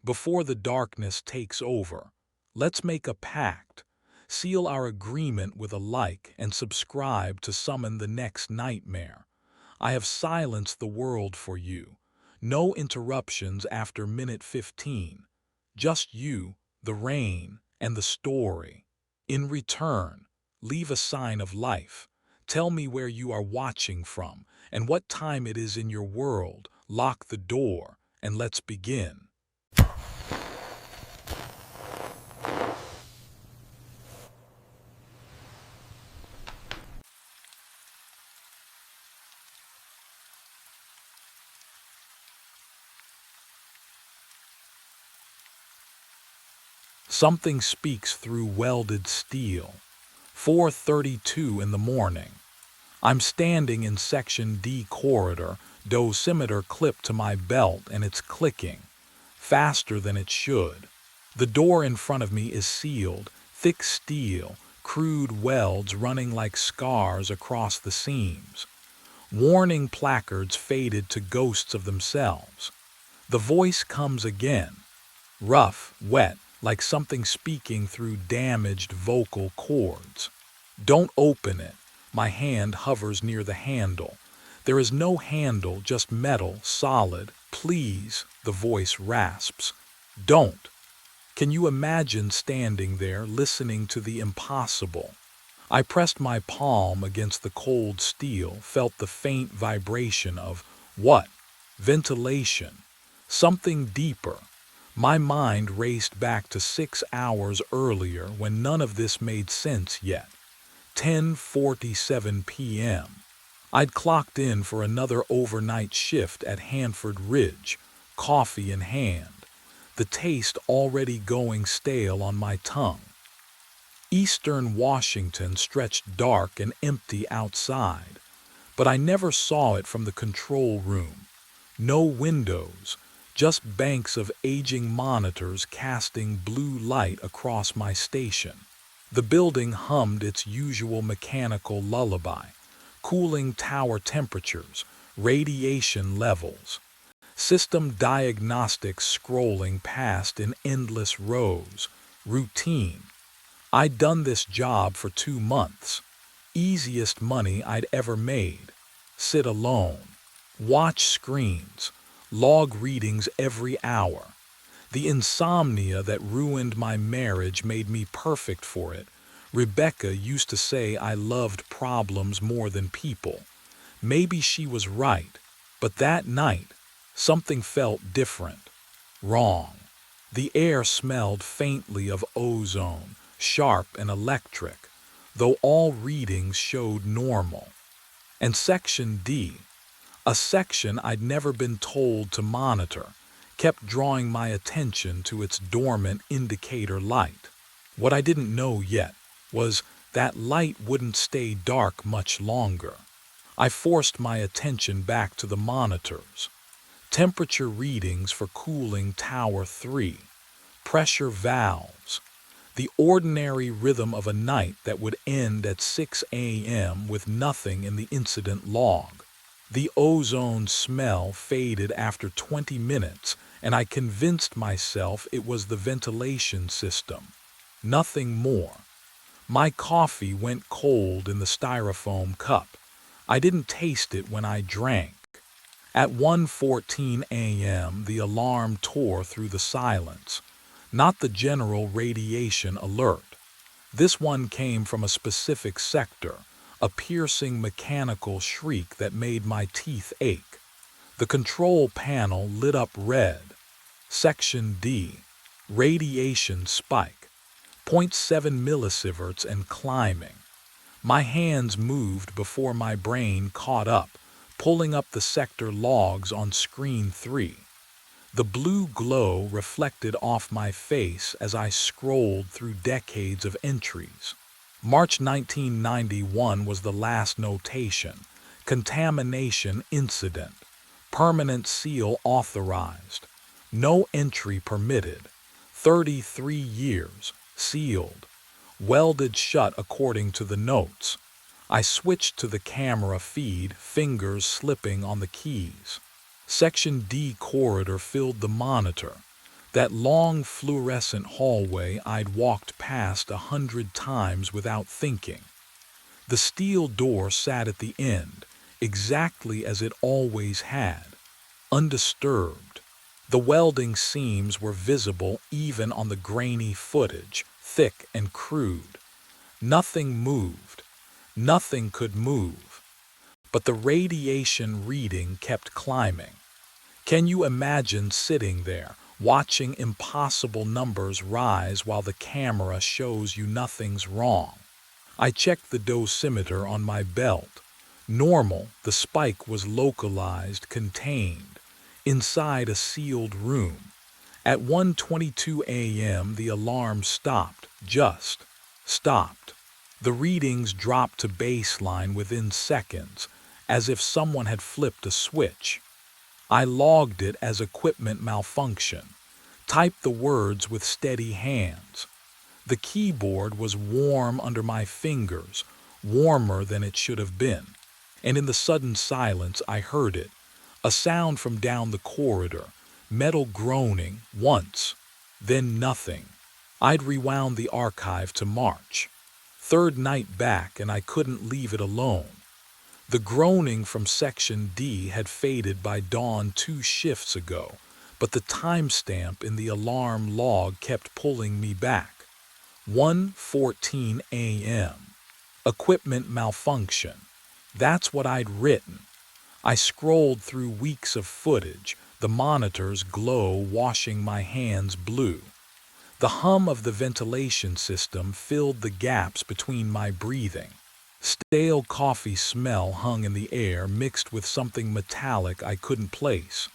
Before the darkness takes over, let's make a pact, seal our agreement with a like, and subscribe to summon the next nightmare. I have silenced the world for you. No interruptions after minute 15. Just you, the rain, and the story. In return, leave a sign of life. Tell me where you are watching from and what time it is in your world. Lock the door, and let's begin. Something speaks through welded steel. 4:32 in the morning. I'm standing in Section D corridor, dosimeter clipped to my belt, and it's clicking. Faster than it should. The door in front of me is sealed, thick steel, crude welds running like scars across the seams. Warning placards faded to ghosts of themselves. The voice comes again. Rough, wet, like something speaking through damaged vocal cords. Don't open it. My hand hovers near the handle. There is no handle, just metal, solid. Please, the voice rasps. Don't. Can you imagine standing there listening to the impossible? I pressed my palm against the cold steel, felt the faint vibration of what? Ventilation. Something deeper. My mind raced back to 6 hours earlier when none of this made sense yet. 10:47 p.m. I'd clocked in for another overnight shift at Hanford Ridge, coffee in hand, the taste already going stale on my tongue. Eastern Washington stretched dark and empty outside, but I never saw it from the control room. No windows, just banks of aging monitors casting blue light across my station. The building hummed its usual mechanical lullaby, cooling tower temperatures, radiation levels, system diagnostics scrolling past in endless rows, routine. I'd done this job for 2 months. Easiest money I'd ever made. Sit alone. Watch screens. Log readings every hour. The insomnia that ruined my marriage made me perfect for it. Rebecca used to say I loved problems more than people. Maybe she was right, but that night, something felt different. Wrong. The air smelled faintly of ozone, sharp and electric, though all readings showed normal. And Section D, a section I'd never been told to monitor, kept drawing my attention to its dormant indicator light. What I didn't know yet was that light wouldn't stay dark much longer. I forced my attention back to the monitors. Temperature readings for cooling Tower 3, pressure valves, the ordinary rhythm of a night that would end at 6 a.m. with nothing in the incident log. The ozone smell faded after 20 minutes, and I convinced myself it was the ventilation system. Nothing more. My coffee went cold in the styrofoam cup. I didn't taste it when I drank. At 1:14 a.m., the alarm tore through the silence. Not the general radiation alert. This one came from a specific sector, a piercing mechanical shriek that made my teeth ache. The control panel lit up red. Section D. Radiation spike. 0.7 millisieverts and climbing. My hands moved before my brain caught up, pulling up the sector logs on screen 3. The blue glow reflected off my face as I scrolled through decades of entries. March 1991 was the last notation. Contamination incident. Permanent seal authorized. No entry permitted. 33 years. Sealed. Welded shut according to the notes. I switched to the camera feed, fingers slipping on the keys. Section D corridor filled the monitor. That long fluorescent hallway I'd walked past 100 times without thinking. The steel door sat at the end, exactly as it always had, undisturbed. The welding seams were visible even on the grainy footage, thick and crude. Nothing moved. Nothing could move. But the radiation reading kept climbing. Can you imagine sitting there, watching impossible numbers rise while the camera shows you nothing's wrong? I checked the dosimeter on my belt. Normal, the spike was localized, contained, inside a sealed room. At 1:22 a.m. the alarm stopped, just stopped. The readings dropped to baseline within seconds, as if someone had flipped a switch. I logged it as equipment malfunction, typed the words with steady hands. The keyboard was warm under my fingers, warmer than it should have been. And in the sudden silence I heard it, a sound from down the corridor, metal groaning, once, then nothing. I'd rewound the archive to March. Third night back and I couldn't leave it alone. The groaning from Section D had faded by dawn 2 shifts ago, but the timestamp in the alarm log kept pulling me back. 1:14 a.m. Equipment malfunction. That's what I'd written. I scrolled through weeks of footage, the monitor's glow washing my hands blue. The hum of the ventilation system filled the gaps between my breathing. Stale coffee smell hung in the air mixed with something metallic I couldn't place.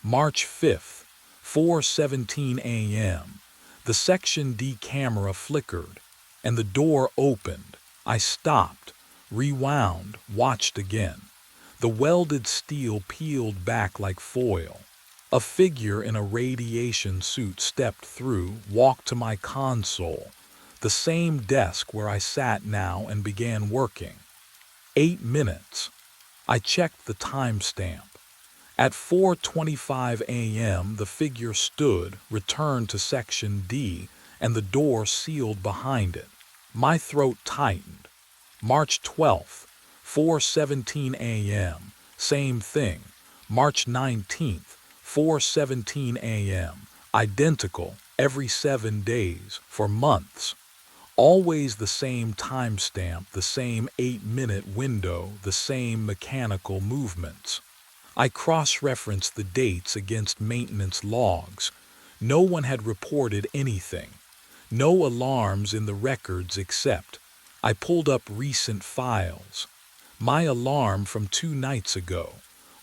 March 5th, 4:17 a.m. The Section D camera flickered, and the door opened. I stopped, rewound, watched again. The welded steel peeled back like foil. A figure in a radiation suit stepped through, walked to my console, the same desk where I sat now, and began working. 8 minutes. I checked the timestamp. At 4:25 a.m. the figure stood, returned to Section D, and the door sealed behind it. My throat tightened. March 12th, 4:17 a.m. Same thing. March 19th, 4:17 a.m. Identical, every 7 days, for months. Always the same timestamp, the same 8-minute window, the same mechanical movements. I cross-referenced the dates against maintenance logs. No one had reported anything. No alarms in the records except I pulled up recent files. My alarm from 2 nights ago,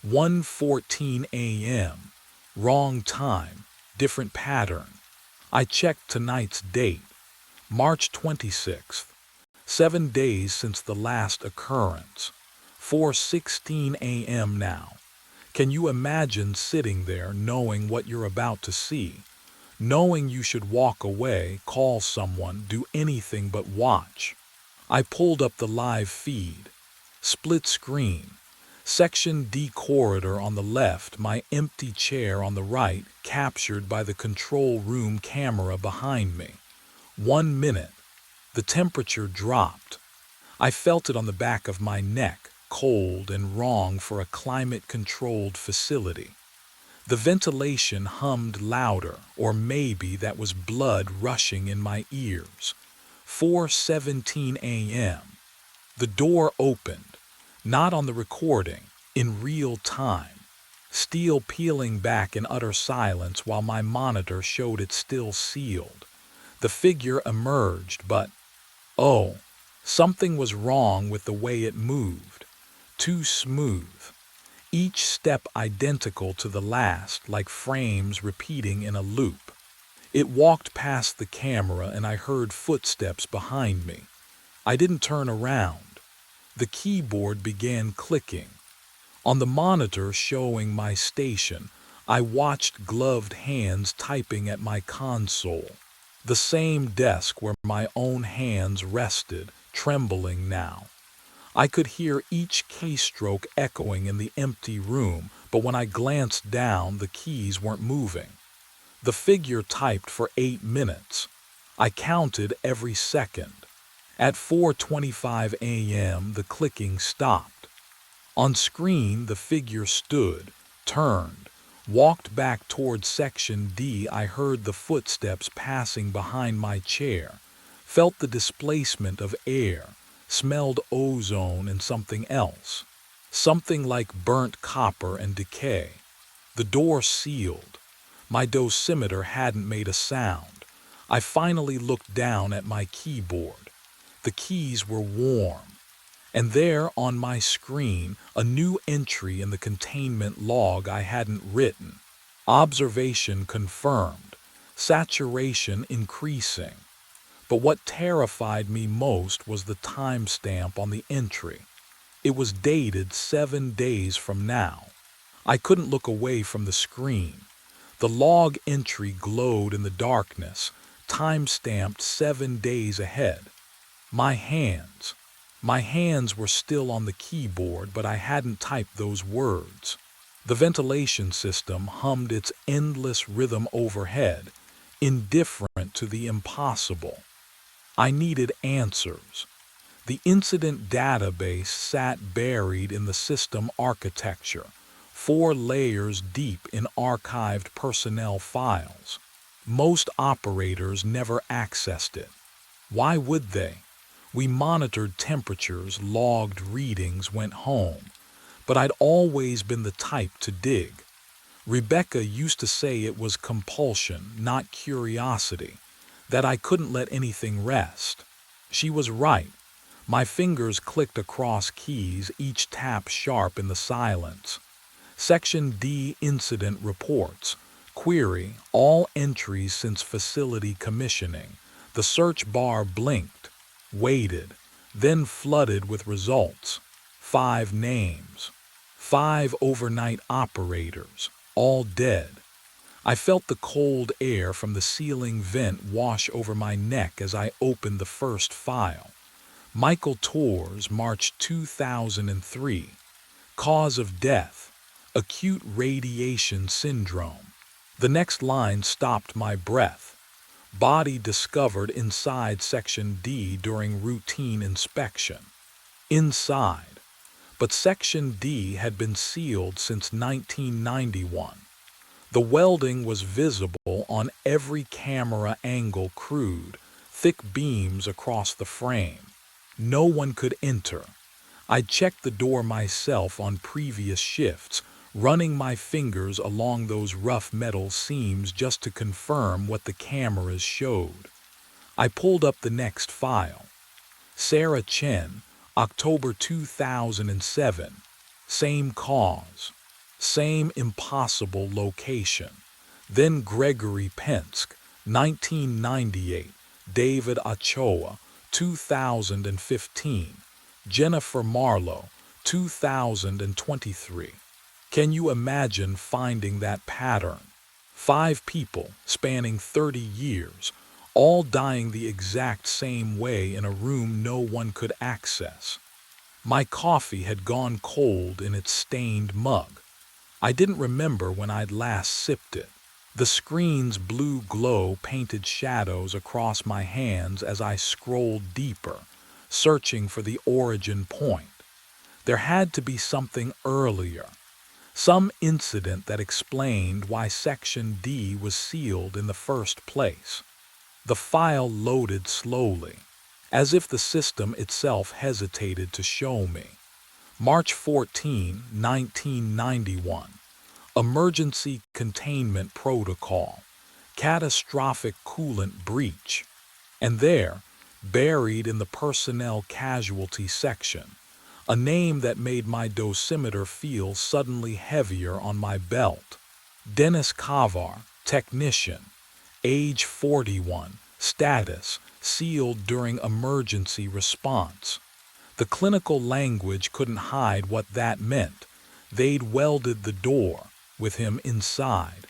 1:14 a.m. Wrong time, different pattern. I checked tonight's date, March 26th. 7 days since the last occurrence. 4:16 a.m. now. Can you imagine sitting there knowing what you're about to see? Knowing you should walk away, call someone, do anything but watch. I pulled up the live feed. Split screen. Section D corridor on the left, my empty chair on the right, captured by the control room camera behind me. 1 minute. The temperature dropped. I felt it on the back of my neck, cold and wrong for a climate-controlled facility. The ventilation hummed louder, or maybe that was blood rushing in my ears. 4:17 a.m. The door opened, not on the recording, in real time. Steel peeling back in utter silence while my monitor showed it still sealed. The figure emerged, but, oh, something was wrong with the way it moved. Too smooth. Each step identical to the last, like frames repeating in a loop. It walked past the camera and I heard footsteps behind me. I didn't turn around. The keyboard began clicking. On the monitor showing my station, I watched gloved hands typing at my console. The same desk where my own hands rested, trembling now. I could hear each keystroke echoing in the empty room, but when I glanced down, the keys weren't moving. The figure typed for 8 minutes. I counted every second. At 4:25 a.m., the clicking stopped. On screen, the figure stood, turned, walked back toward Section D. I heard the footsteps passing behind my chair, felt the displacement of air, smelled ozone and something else. Something like burnt copper and decay. The door sealed. My dosimeter hadn't made a sound. I finally looked down at my keyboard. The keys were warm. And there on my screen, a new entry in the containment log I hadn't written. Observation confirmed. Saturation increasing. But what terrified me most was the timestamp on the entry. It was dated 7 days from now. I couldn't look away from the screen. The log entry glowed in the darkness, time-stamped 7 days ahead. My hands were still on the keyboard, but I hadn't typed those words. The ventilation system hummed its endless rhythm overhead, indifferent to the impossible. I needed answers. The incident database sat buried in the system architecture, 4 layers deep in archived personnel files. Most operators never accessed it. Why would they? We monitored temperatures, logged readings, went home. But I'd always been the type to dig. Rebecca used to say it was compulsion, not curiosity, that I couldn't let anything rest. She was right. My fingers clicked across keys, each tap sharp in the silence. Section D Incident Reports. Query, all entries since facility commissioning. The search bar blinked, waited, then flooded with results. 5 names. 5 overnight operators, all dead. I felt the cold air from the ceiling vent wash over my neck as I opened the first file. Michael Torres, March 2003. Cause of death, acute radiation syndrome. The next line stopped my breath. Body discovered inside Section D during routine inspection. Inside. But Section D had been sealed since 1991. The welding was visible on every camera angle, crude, thick beams across the frame. No one could enter. I'd checked the door myself on previous shifts, running my fingers along those rough metal seams just to confirm what the cameras showed. I pulled up the next file. Sarah Chen, October 2007. Same cause. Same impossible location. Then Gregory Penske, 1998. David Ochoa, 2015. Jennifer Marlowe, 2023. Can you imagine finding that pattern? 5 people spanning 30 years, all dying the exact same way in a room no one could access. My coffee had gone cold in its stained mug. I didn't remember when I'd last sipped it. The screen's blue glow painted shadows across my hands as I scrolled deeper, searching for the origin point. There had to be something earlier. Some incident that explained why Section D was sealed in the first place. The file loaded slowly, as if the system itself hesitated to show me. March 14, 1991. Emergency Containment Protocol. Catastrophic coolant breach. And there, buried in the personnel casualty section, a name that made my dosimeter feel suddenly heavier on my belt. Dennis Kavar, technician, age 41, status, sealed during emergency response. The clinical language couldn't hide what that meant. They'd welded the door, with him inside.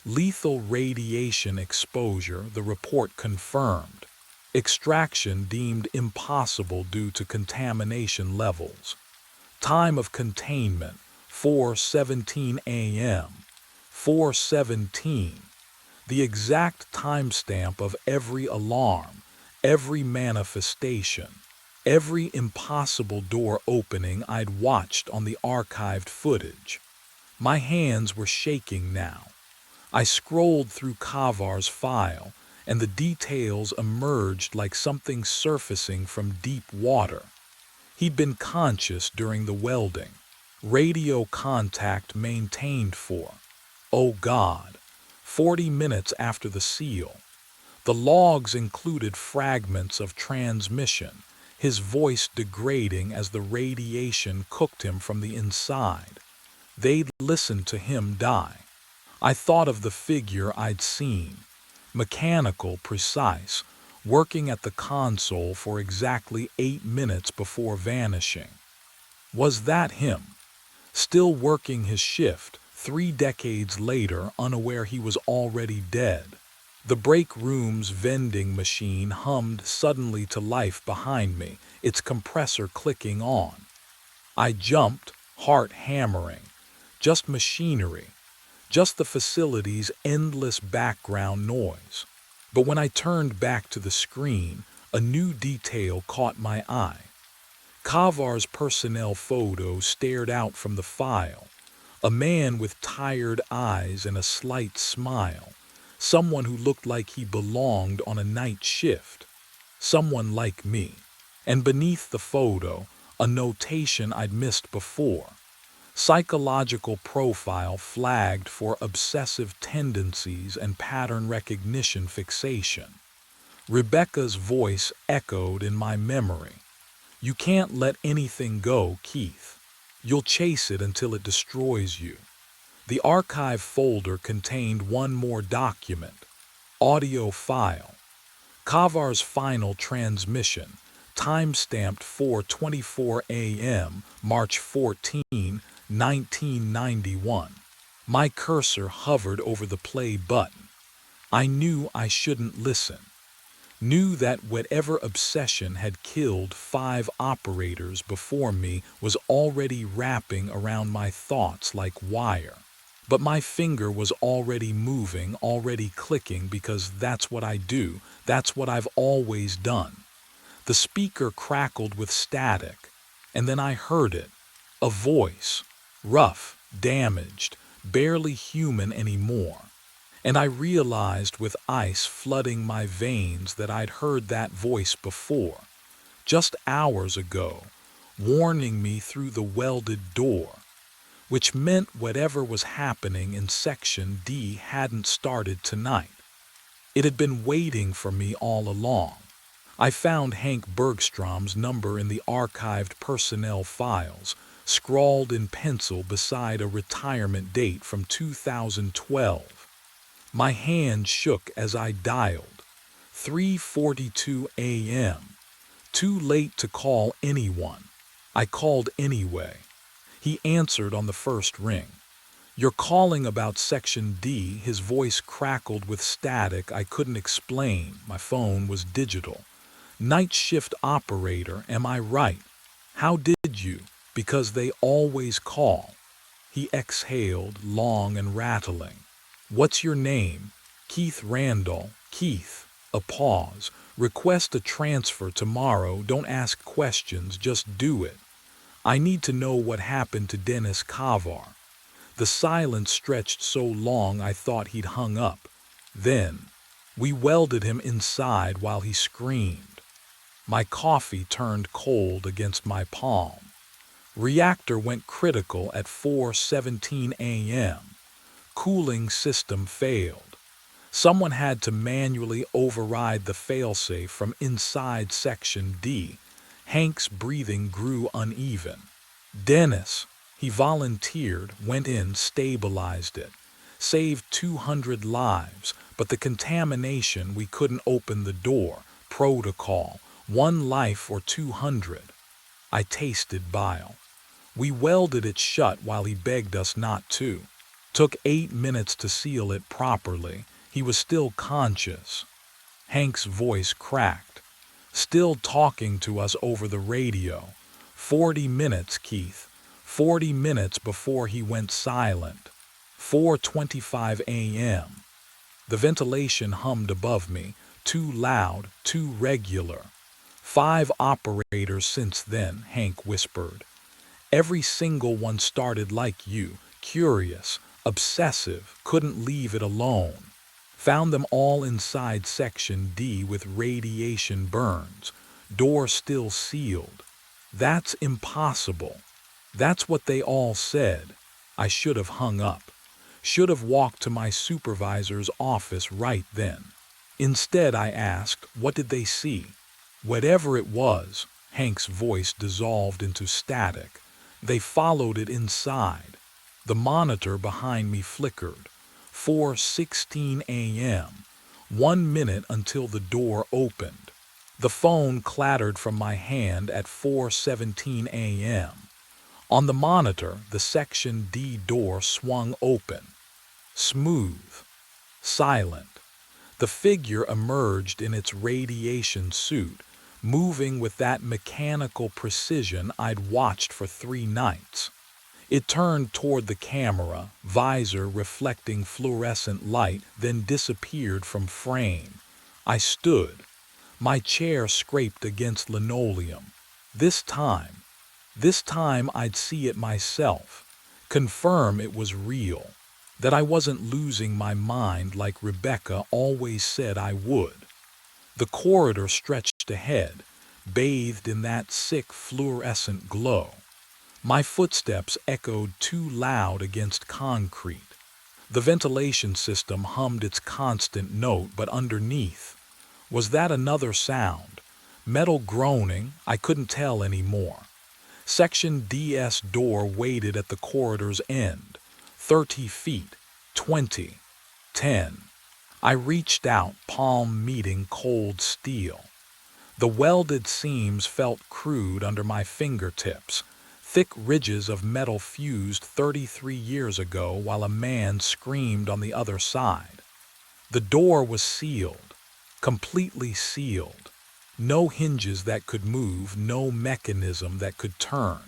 Lethal radiation exposure, the report confirmed. Extraction deemed impossible due to contamination levels. Time of containment, 4:17 a.m. 4:17. The exact timestamp of every alarm, every manifestation, every impossible door opening I'd watched on the archived footage. My hands were shaking now. I scrolled through Kavar's file, and the details emerged like something surfacing from deep water. He'd been conscious during the welding. Radio contact maintained for, oh God, 40 minutes after the seal. The logs included fragments of transmission, his voice degrading as the radiation cooked him from the inside. They'd listened to him die. I thought of the figure I'd seen, mechanical, precise, working at the console for exactly 8 minutes before vanishing. Was that him? Still working his shift, 3 decades later, unaware he was already dead. The break room's vending machine hummed suddenly to life behind me, its compressor clicking on. I jumped, heart hammering. Just machinery. Just the facility's endless background noise. But when I turned back to the screen, a new detail caught my eye. Kavar's personnel photo stared out from the file. A man with tired eyes and a slight smile. Someone who looked like he belonged on a night shift. Someone like me. And beneath the photo, a notation I'd missed before. Psychological profile flagged for obsessive tendencies and pattern recognition fixation. Rebecca's voice echoed in my memory. You can't let anything go, Keith. You'll chase it until it destroys you. The archive folder contained one more document. Audio file. Kavar's final transmission, timestamped 4:24 a.m., March 14, 1991. My cursor hovered over the play button. I knew I shouldn't listen. Knew that whatever obsession had killed 5 operators before me was already wrapping around my thoughts like wire. But my finger was already moving, already clicking, because that's what I do, that's what I've always done. The speaker crackled with static, and then I heard it. A voice. Rough, damaged, barely human anymore. And I realized with ice flooding my veins that I'd heard that voice before, just hours ago, warning me through the welded door, which meant whatever was happening in Section D hadn't started tonight. It had been waiting for me all along. I found Hank Bergstrom's number in the archived personnel files, scrawled in pencil beside a retirement date from 2012. My hand shook as I dialed. 3:42 a.m. Too late to call anyone. I called anyway. He answered on the first ring. You're calling about Section D. His voice crackled with static I couldn't explain. My phone was digital. Night shift operator, am I right? How did you? Because they always call. He exhaled, long and rattling. What's your name? Keith Randall. Keith. A pause. Request a transfer tomorrow. Don't ask questions, just do it. I need to know what happened to Dennis Kavar. The silence stretched so long I thought he'd hung up. Then, we welded him inside while he screamed. My coffee turned cold against my palm. Reactor went critical at 4:17 a.m. Cooling system failed. Someone had to manually override the failsafe from inside Section D. Hank's breathing grew uneven. Dennis, he volunteered, went in, stabilized it. Saved 200 lives, but the contamination, we couldn't open the door. Protocol, 1 life or 200. I tasted bile. We welded it shut while he begged us not to. Took 8 minutes to seal it properly. He was still conscious. Hank's voice cracked. Still talking to us over the radio. 40 minutes, Keith. 40 minutes before he went silent. 4:25 a.m. The ventilation hummed above me, too loud, too regular. 5 operators since then, Hank whispered. Every single one started like you, curious, obsessive, couldn't leave it alone. Found them all inside Section D with radiation burns, door still sealed. That's impossible. That's what they all said. I should have hung up. Should have walked to my supervisor's office right then. Instead, I asked, what did they see? Whatever it was, Hank's voice dissolved into static. They followed it inside. The monitor behind me flickered. 4:16 a.m. 1 minute until the door opened. The phone clattered from my hand at 4:17 a.m. On the monitor, the Section D door swung open. Smooth. Silent. The figure emerged in its radiation suit, moving with that mechanical precision I'd watched for 3 nights. It turned toward the camera, visor reflecting fluorescent light, then disappeared from frame. I stood. My chair scraped against linoleum. This time I'd see it myself, confirm it was real, that I wasn't losing my mind like Rebecca always said I would. The corridor stretched ahead, bathed in that sick fluorescent glow. My footsteps echoed too loud against concrete. The ventilation system hummed its constant note, but underneath, was that another sound? Metal groaning? I couldn't tell anymore. Section DS door waited at the corridor's end. 30 feet. 20. 10. I reached out, palm meeting cold steel. The welded seams felt crude under my fingertips. Thick ridges of metal fused 33 years ago while a man screamed on the other side. The door was sealed. Completely sealed. No hinges that could move, no mechanism that could turn.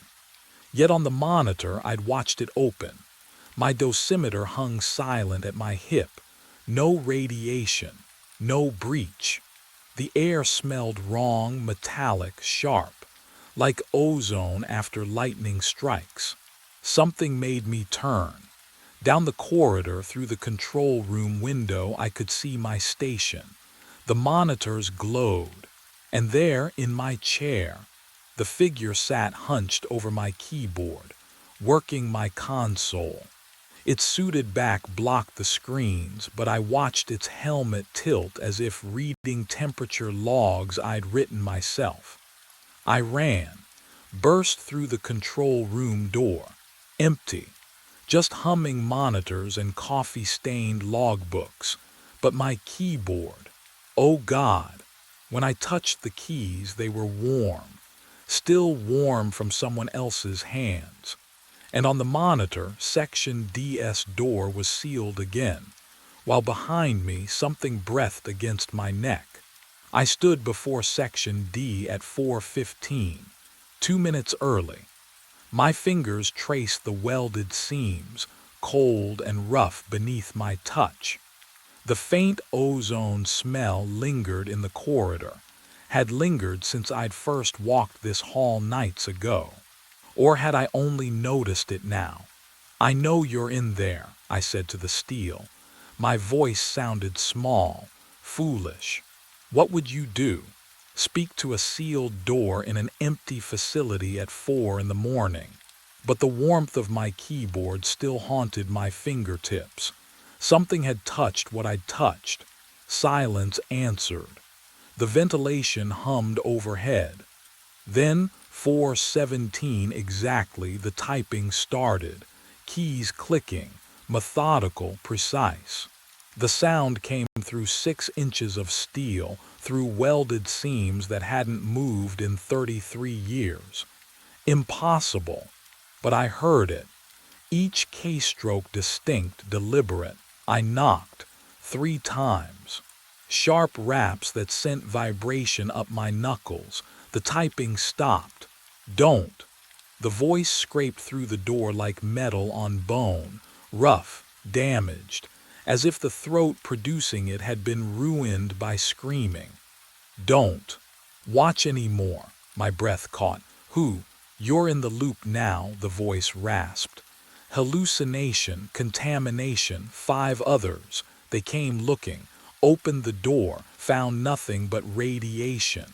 Yet on the monitor I'd watched it open. My dosimeter hung silent at my hip. No radiation. No breach. The air smelled wrong, metallic, sharp. Like ozone after lightning strikes. Something made me turn. Down the corridor, through the control room window, I could see my station. The monitors glowed. And there, in my chair, the figure sat hunched over my keyboard, working my console. Its suited back blocked the screens, but I watched its helmet tilt as if reading temperature logs I'd written myself. I ran, burst through the control room door. Empty. Just humming monitors and coffee-stained logbooks. But my keyboard, oh God! When I touched the keys, they were warm, still warm from someone else's hands. And on the monitor, Section DS door was sealed again, while behind me something breathed against my neck. I stood before Section D at 4:15, 2 minutes early. My fingers traced the welded seams, cold and rough beneath my touch. The faint ozone smell lingered in the corridor, had lingered since I'd first walked this hall nights ago. Or had I only noticed it now? I know you're in there, I said to the steel. My voice sounded small, foolish. What would you do? Speak to a sealed door in an empty facility at 4 in the morning? But the warmth of my keyboard still haunted my fingertips. Something had touched what I'd touched. Silence answered. The ventilation hummed overhead. Then, 4:17 exactly, the typing started. Keys clicking, methodical, precise. The sound came through 6 inches of steel, through welded seams that hadn't moved in 33 years. Impossible. But I heard it. Each keystroke distinct, deliberate. I knocked 3 times. Sharp raps that sent vibration up my knuckles. The typing stopped. Don't. The voice scraped through the door like metal on bone, rough, damaged, as if the throat producing it had been ruined by screaming. Don't watch anymore, my breath caught. Who? You're in the loop now, the voice rasped. Hallucination, contamination, 5 others. They came looking, opened the door, found nothing but radiation.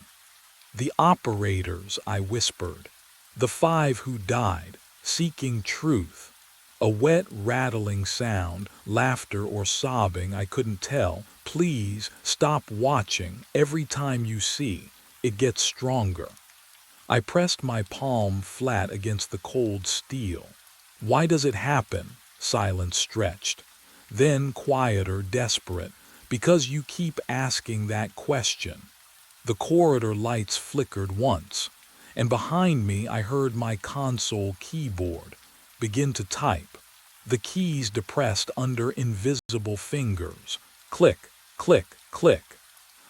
The operators, I whispered. The 5 who died, seeking truth. A wet, rattling sound, laughter or sobbing, I couldn't tell. Please, stop watching. Every time you see, it gets stronger. I pressed my palm flat against the cold steel. Why does it happen? Silence stretched. Then quieter, desperate. Because you keep asking that question. The corridor lights flickered once, and behind me I heard my console keyboard begin to type, the keys depressed under invisible fingers. Click, click, click.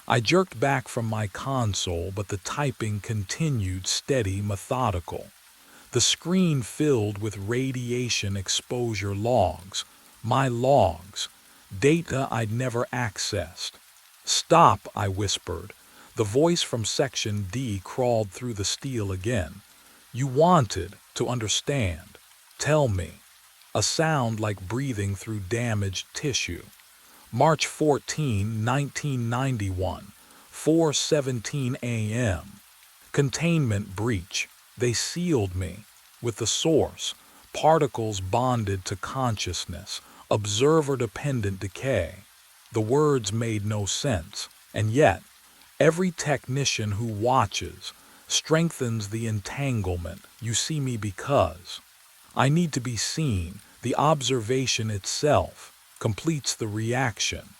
I jerked back from my console, but the typing continued steady, methodical. The screen filled with radiation exposure logs, my logs, data I'd never accessed. Stop, I whispered. The voice from Section D crawled through the steel again. You wanted to understand. Tell me. A sound like breathing through damaged tissue. March 14, 1991, 4:17 a.m. Containment breach. They sealed me. With the source. Particles bonded to consciousness. Observer-dependent decay. The words made no sense, and yet, every technician who watches strengthens the entanglement. You see me because I need to be seen. The observation itself completes the reaction.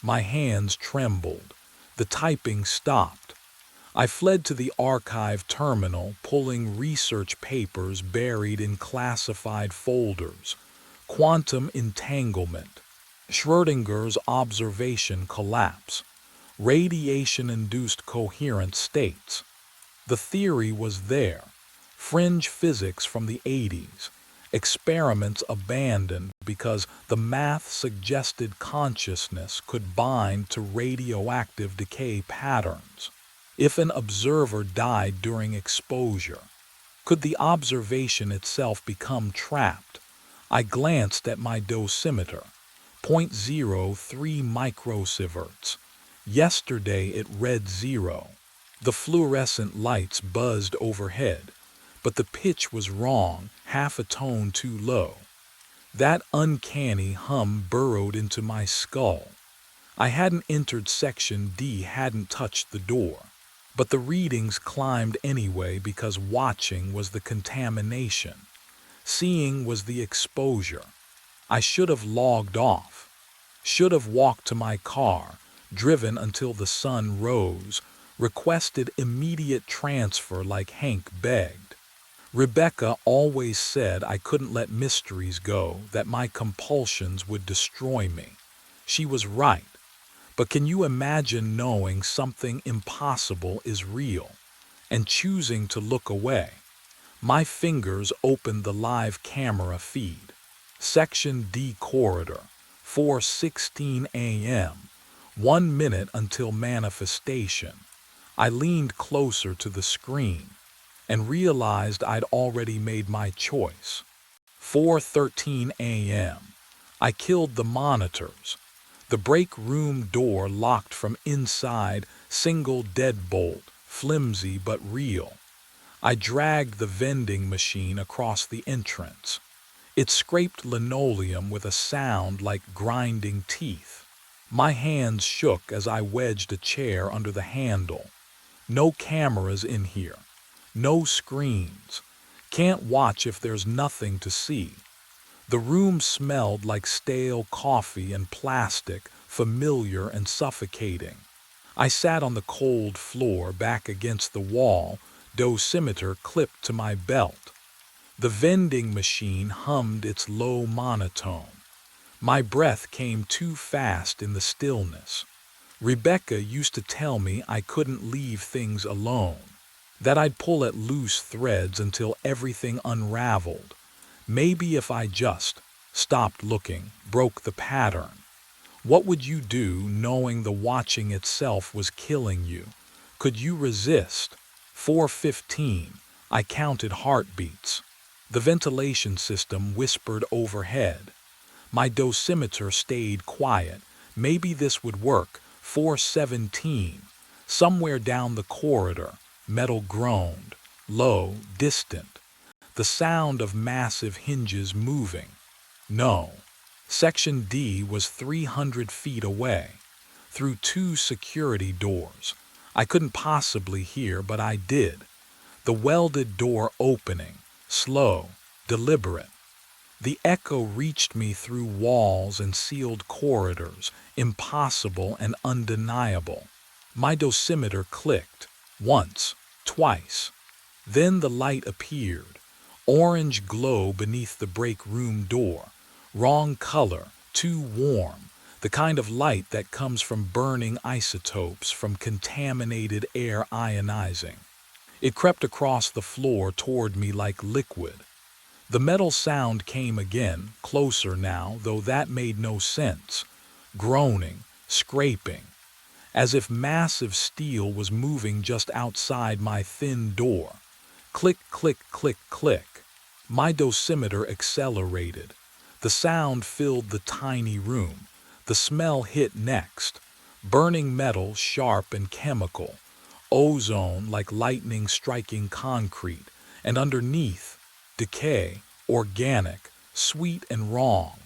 My hands trembled. The typing stopped. I fled to the archive terminal, pulling research papers buried in classified folders. Quantum entanglement. Schrödinger's observation collapse. Radiation-induced coherent states. The theory was there. Fringe physics from the 80s. Experiments abandoned because the math suggested consciousness could bind to radioactive decay patterns. If an observer died during exposure, could the observation itself become trapped? I glanced at my dosimeter. 0.03 microsieverts. Yesterday it read 0. The fluorescent lights buzzed overhead, but the pitch was wrong, half a tone too low. That uncanny hum burrowed into my skull. I hadn't entered Section D, hadn't touched the door. But the readings climbed anyway because watching was the contamination. Seeing was the exposure. I should have logged off. Should have walked to my car, driven until the sun rose, requested immediate transfer like Hank begged. Rebecca always said I couldn't let mysteries go, that my compulsions would destroy me. She was right. But can you imagine knowing something impossible is real and choosing to look away? My fingers opened the live camera feed. Section D corridor, 4:16 a.m., 1 minute until manifestation. I leaned closer to the screen and realized I'd already made my choice. 4:13 a.m. I killed the monitors. The break room door locked from inside, single deadbolt, flimsy but real. I dragged the vending machine across the entrance. It scraped linoleum with a sound like grinding teeth. My hands shook as I wedged a chair under the handle. No cameras in here. No screens. Can't watch if there's nothing to see. The room smelled like stale coffee and plastic, familiar and suffocating. I sat on the cold floor back against the wall, dosimeter clipped to my belt. The vending machine hummed its low monotone. My breath came too fast in the stillness. Rebecca used to tell me I couldn't leave things alone, that I'd pull at loose threads until everything unraveled. Maybe if I just stopped looking, broke the pattern. What would you do knowing the watching itself was killing you? Could you resist? 4:15. I counted heartbeats. The ventilation system whispered overhead. My dosimeter stayed quiet. Maybe this would work. 4:17. Somewhere down the corridor, metal groaned. Low, distant. The sound of massive hinges moving. No. Section D was 300 feet away, through two security doors. I couldn't possibly hear, but I did. The welded door opening, slow, deliberate. The echo reached me through walls and sealed corridors, impossible and undeniable. My dosimeter clicked, once, twice. Then the light appeared, orange glow beneath the break room door. Wrong color, too warm, the kind of light that comes from burning isotopes, from contaminated air ionizing. It crept across the floor toward me like liquid. The metal sound came again, closer now, though that made no sense. Groaning, scraping, as if massive steel was moving just outside my thin door. Click, click, click, click. My dosimeter accelerated. The sound filled the tiny room. The smell hit next. Burning metal, sharp and chemical. Ozone like lightning striking concrete. And underneath, decay, organic, sweet and wrong.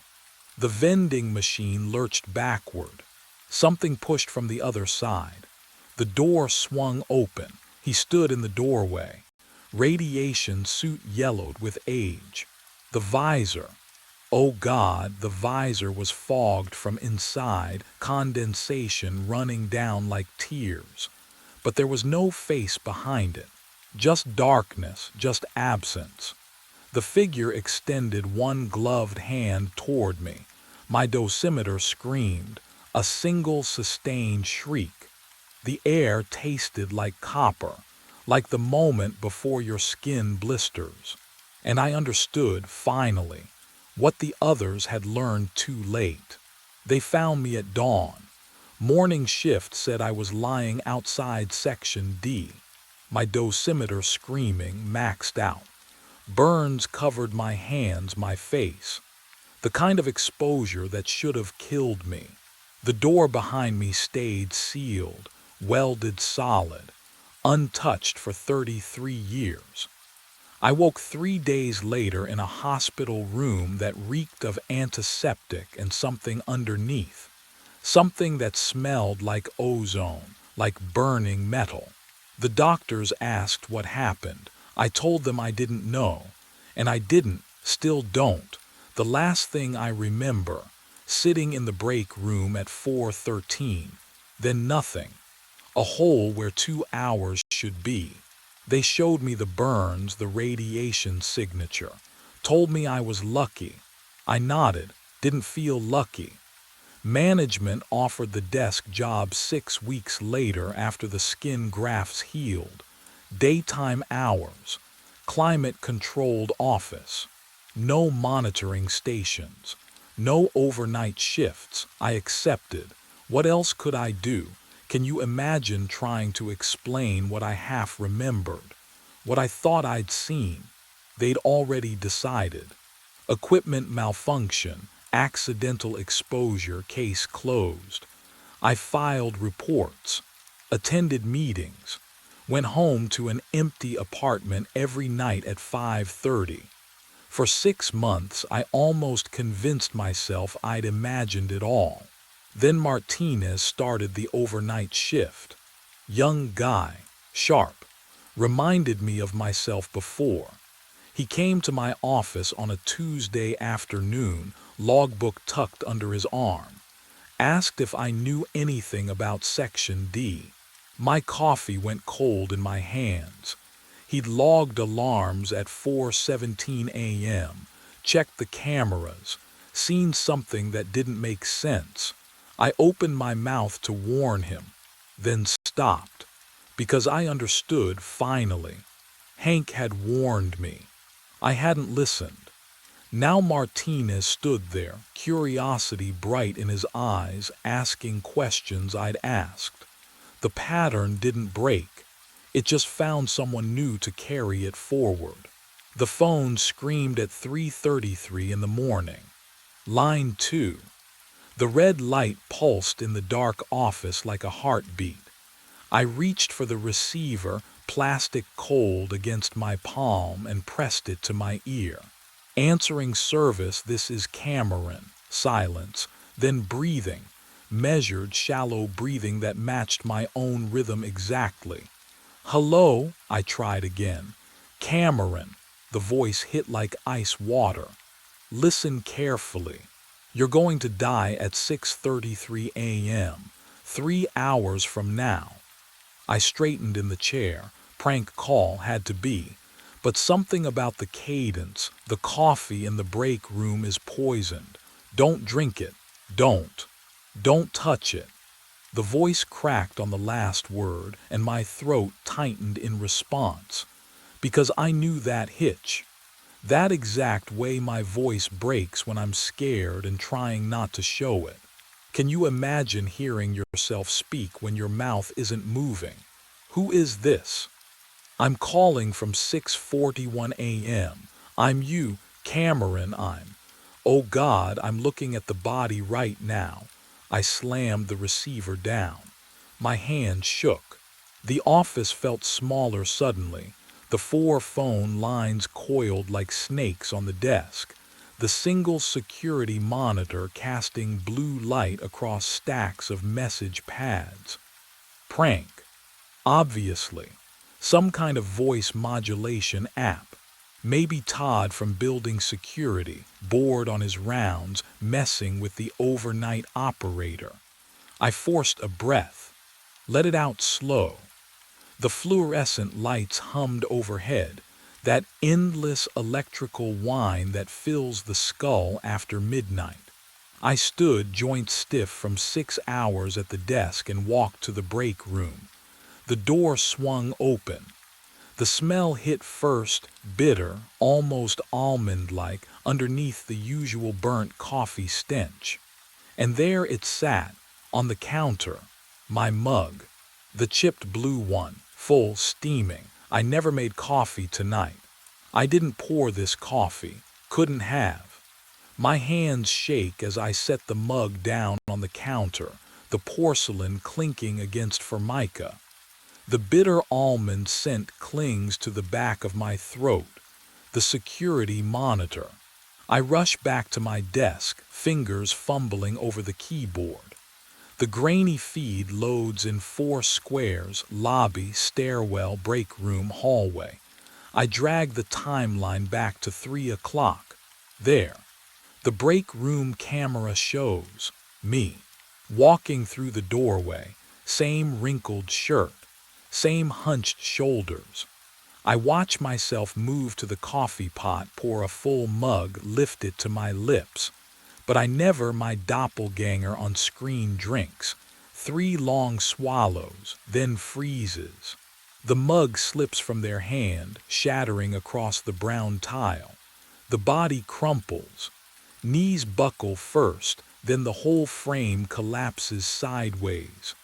The vending machine lurched backward. Something pushed from the other side. The door swung open. He stood in the doorway. Radiation suit yellowed with age. The visor. Oh God, the visor was fogged from inside, condensation running down like tears. But there was no face behind it. Just darkness, just absence. The figure extended one gloved hand toward me. My dosimeter screamed, a single sustained shriek. The air tasted like copper, like the moment before your skin blisters. And I understood, finally, what the others had learned too late. They found me at dawn. Morning shift said I was lying outside Section D. My dosimeter screaming, maxed out. Burns covered my hands, my face. The kind of exposure that should have killed me. The door behind me stayed sealed, welded solid, untouched for 33 years. I woke 3 days later in a hospital room that reeked of antiseptic and something underneath. Something that smelled like ozone, like burning metal. The doctors asked what happened. I told them I didn't know. And I didn't, still don't. The last thing I remember, sitting in the break room at 4:13. Then nothing. A hole where 2 hours should be. They showed me the burns, the radiation signature. Told me I was lucky. I nodded, didn't feel lucky. Management offered the desk job 6 weeks later after the skin grafts healed. Daytime hours. Climate-controlled office. No monitoring stations. No overnight shifts. I accepted. What else could I do? Can you imagine trying to explain what I half remembered? What I thought I'd seen? They'd already decided. Equipment malfunction. Accidental exposure, case closed. I filed reports, attended meetings, went home to an empty apartment every night at 5:30. For 6 months, I almost convinced myself I'd imagined it all. Then Martinez started the overnight shift. Young guy, sharp, reminded me of myself before. He came to my office on a Tuesday afternoon, logbook tucked under his arm. Asked if I knew anything about Section D. My coffee went cold in my hands. He'd logged alarms at 4:17 a.m., checked the cameras, seen something that didn't make sense. I opened my mouth to warn him, then stopped, because I understood finally. Hank had warned me. I hadn't listened. Now Martinez stood there, curiosity bright in his eyes, asking questions I'd asked. The pattern didn't break. It just found someone new to carry it forward. The phone screamed at 3:33 in the morning. Line 2. The red light pulsed in the dark office like a heartbeat. I reached for the receiver, plastic cold against my palm, and pressed it to my ear. Answering service, this is Cameron. Silence, then breathing, measured, shallow breathing that matched my own rhythm exactly. Hello, I tried again. Cameron. The voice hit like ice water. Listen carefully. You're going to die at 6:33 a.m., 3 hours from now. I straightened in the chair. Prank call had to be. But something about the cadence, the coffee in the break room is poisoned. Don't drink it. Don't. Don't touch it. The voice cracked on the last word, and my throat tightened in response. Because I knew that hitch. That exact way my voice breaks when I'm scared and trying not to show it. Can you imagine hearing yourself speak when your mouth isn't moving? Who is this? I'm calling from 6:41 a.m. I'm you, Cameron, Oh God, I'm looking at the body right now. I slammed the receiver down. My hand shook. The office felt smaller suddenly. The 4 phone lines coiled like snakes on the desk. The single security monitor casting blue light across stacks of message pads. Prank. Obviously. Some kind of voice modulation app. Maybe Todd from building security, bored on his rounds, messing with the overnight operator. I forced a breath. Let it out slow. The fluorescent lights hummed overhead, that endless electrical whine that fills the skull after midnight. I stood joint stiff from 6 hours at the desk and walked to the break room. The door swung open. The smell hit first, bitter, almost almond-like, underneath the usual burnt coffee stench. And there it sat, on the counter, my mug, the chipped blue one, full, steaming. I never made coffee tonight. I didn't pour this coffee, couldn't have. My hands shake as I set the mug down on the counter, the porcelain clinking against formica. The bitter almond scent clings to the back of my throat. The security monitor. I rush back to my desk, fingers fumbling over the keyboard. The grainy feed loads in 4 squares: lobby, stairwell, break room, hallway. I drag the timeline back to 3 o'clock. There. The break room camera shows me walking through the doorway, same wrinkled shirt, same hunched shoulders. I watch myself move to the coffee pot, pour a full mug, lift it to my lips. But I never my doppelganger on screen drinks. 3 long swallows, then freezes. The mug slips from their hand, shattering across the brown tile. The body crumples. Knees buckle first, then the whole frame collapses sideways.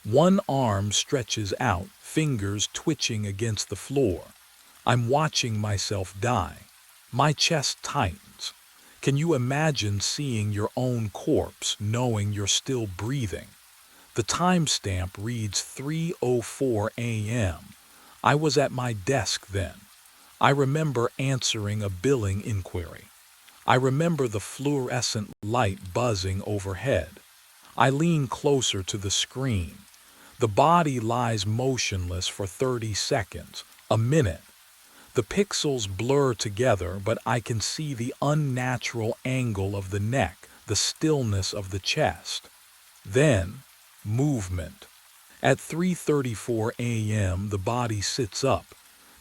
One arm stretches out, fingers twitching against the floor. I'm watching myself die. My chest tightens. Can you imagine seeing your own corpse, knowing you're still breathing? The timestamp reads 3:04 a.m. I was at my desk then. I remember answering a billing inquiry. I remember the fluorescent light buzzing overhead. I lean closer to the screen. The body lies motionless for 30 seconds, a minute. The pixels blur together, but I can see the unnatural angle of the neck, the stillness of the chest. Then, movement. At 3:34 a.m., the body sits up,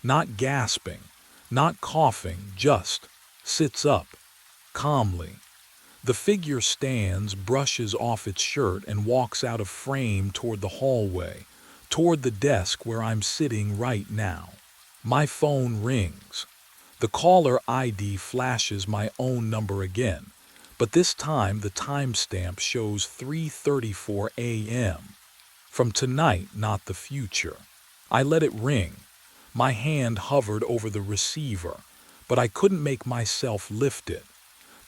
not gasping, not coughing, just sits up, calmly. The figure stands, brushes off its shirt, and walks out of frame toward the hallway, toward the desk where I'm sitting right now. My phone rings. The caller ID flashes my own number again, but this time the timestamp shows 3:34 a.m. From tonight, not the future. I let it ring. My hand hovered over the receiver, but I couldn't make myself lift it.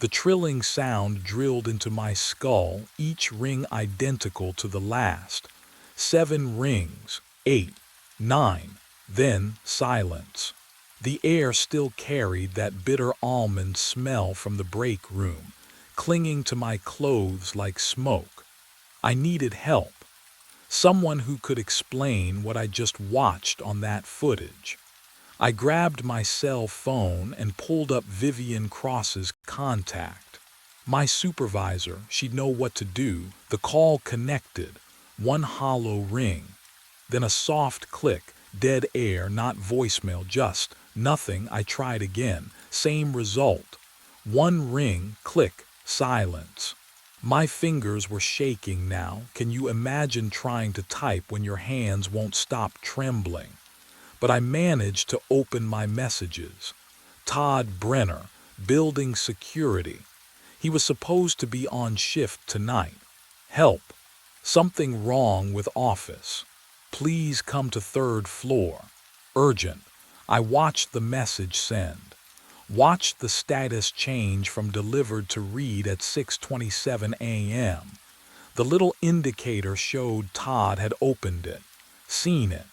The trilling sound drilled into my skull, each ring identical to the last. 7 rings, 8, 9, then silence. The air still carried that bitter almond smell from the break room, clinging to my clothes like smoke. I needed help. Someone who could explain what I just watched on that footage. I grabbed my cell phone and pulled up Vivian Cross's contact. My supervisor, she'd know what to do. The call connected. One hollow ring. Then a soft click. Dead air, not voicemail, just nothing. I tried again. Same result. One ring, click, silence. My fingers were shaking now. Can you imagine trying to type when your hands won't stop trembling? But I managed to open my messages. Todd Brenner, building security. He was supposed to be on shift tonight. Help. Something wrong with office. Please come to 3rd floor. Urgent. I watched the message send. Watched the status change from delivered to read at 6:27 a.m. The little indicator showed Todd had opened it, seen it,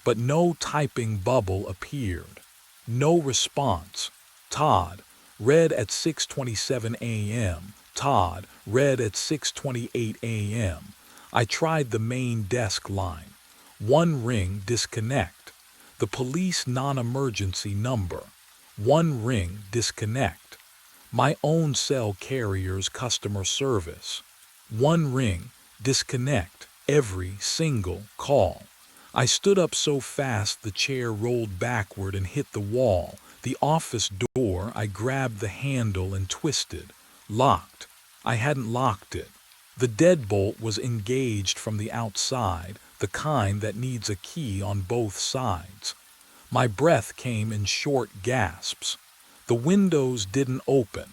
but no typing bubble appeared. No response. Todd, read at 6:27 a.m. Todd, read at 6:28 a.m. I tried the main desk line. One ring, disconnect. The police non-emergency number. One ring, disconnect. My own cell carrier's customer service. One ring, disconnect. Every single call. I stood up so fast the chair rolled backward and hit the wall. The office door, I grabbed the handle and twisted. Locked. I hadn't locked it. The deadbolt was engaged from the outside, the kind that needs a key on both sides. My breath came in short gasps. The windows didn't open.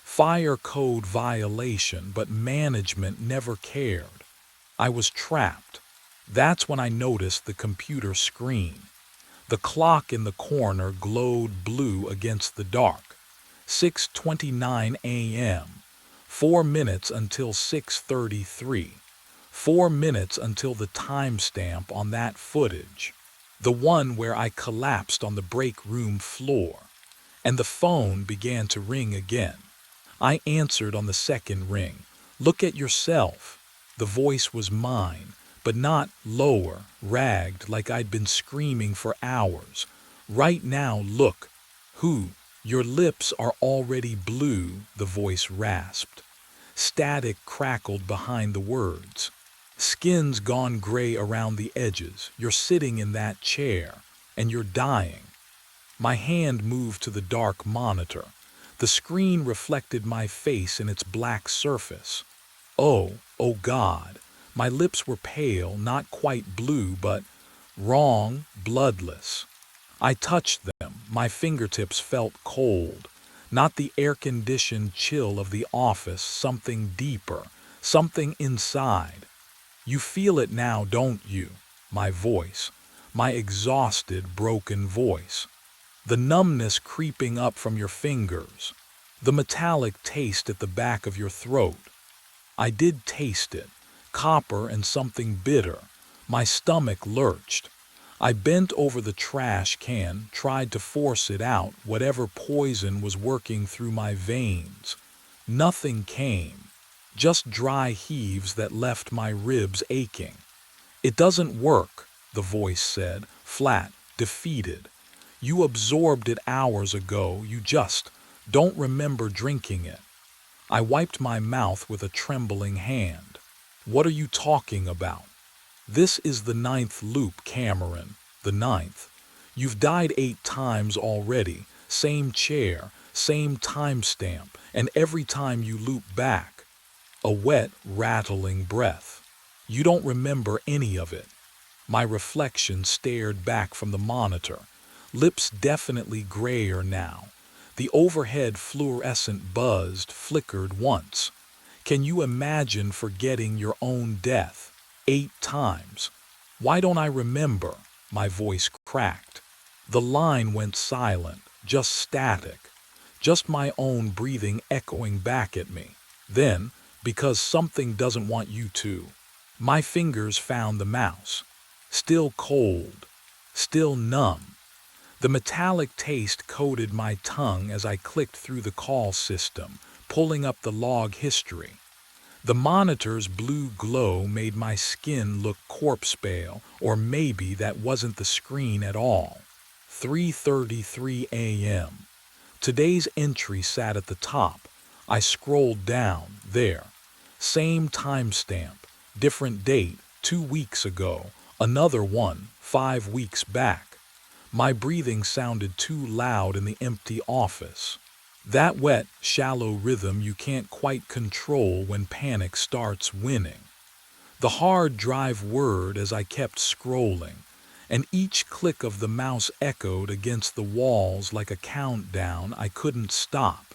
Fire code violation, but management never cared. I was trapped. That's when I noticed the computer screen. The clock in the corner glowed blue against the dark. 6:29 a.m. 4 minutes until 6:33. 4 minutes until the timestamp on that footage. The one where I collapsed on the break room floor. And the phone began to ring again. I answered on the second ring. Look at yourself. The voice was mine, but not lower, ragged like I'd been screaming for hours. Right now, look. Who? Your lips are already blue, the voice rasped. Static crackled behind the words. Skin's gone gray around the edges. You're sitting in that chair, and you're dying. My hand moved to the dark monitor. The screen reflected my face in its black surface. Oh God. My lips were pale, not quite blue, but wrong, bloodless. I touched them. My fingertips felt cold. Not the air-conditioned chill of the office, something deeper, something inside. You feel it now, don't you? My voice. My exhausted, broken voice. The numbness creeping up from your fingers. The metallic taste at the back of your throat. I did taste it. Copper and something bitter. My stomach lurched. I bent over the trash can, tried to force it out, whatever poison was working through my veins. Nothing came. Just dry heaves that left my ribs aching. It doesn't work, the voice said, flat, defeated. You absorbed it hours ago, you just don't remember drinking it. I wiped my mouth with a trembling hand. What are you talking about? This is the 9th loop, Cameron, the 9th. You've died 8 times already, same chair, same timestamp, and every time you loop back. A wet, rattling breath. You don't remember any of it. My reflection stared back from the monitor. Lips definitely grayer now. The overhead fluorescent buzzed, flickered once. Can you imagine forgetting your own death 8 times? Why don't I remember? My voice cracked. The line went silent, just static, just my own breathing echoing back at me. Then, because something doesn't want you to, my fingers found the mouse. Still cold, still numb. The metallic taste coated my tongue as I clicked through the call system, pulling up the log history. The monitor's blue glow made my skin look corpse pale, or maybe that wasn't the screen at all. 3:33 a.m. Today's entry sat at the top. I scrolled down, there. Same timestamp, different date, 2 weeks ago, another one, 5 weeks back. My breathing sounded too loud in the empty office. That wet, shallow rhythm you can't quite control when panic starts winning. The hard drive whirred as I kept scrolling, and each click of the mouse echoed against the walls like a countdown I couldn't stop.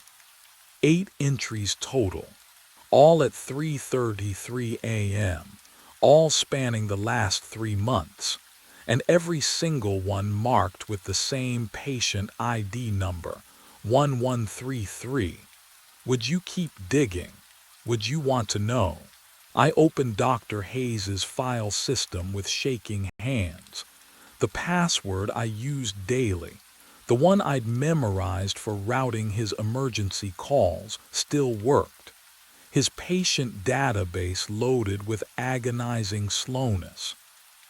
8 entries total, all at 3:33 a.m., all spanning the last 3 months, and every single one marked with the same patient ID number, 1133. Would you keep digging? Would you want to know? I opened Dr. Hayes's file system with shaking hands. The password I used daily, the one I'd memorized for routing his emergency calls, still worked. His patient database loaded with agonizing slowness.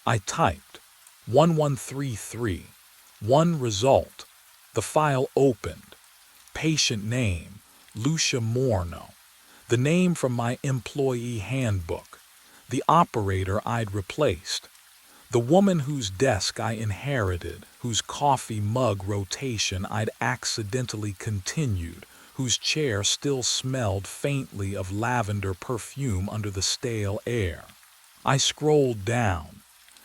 I typed 1133, one result. The file opened. Patient name, Lucia Morno. The name from my employee handbook. The operator I'd replaced. The woman whose desk I inherited, whose coffee mug rotation I'd accidentally continued, whose chair still smelled faintly of lavender perfume under the stale air. I scrolled down,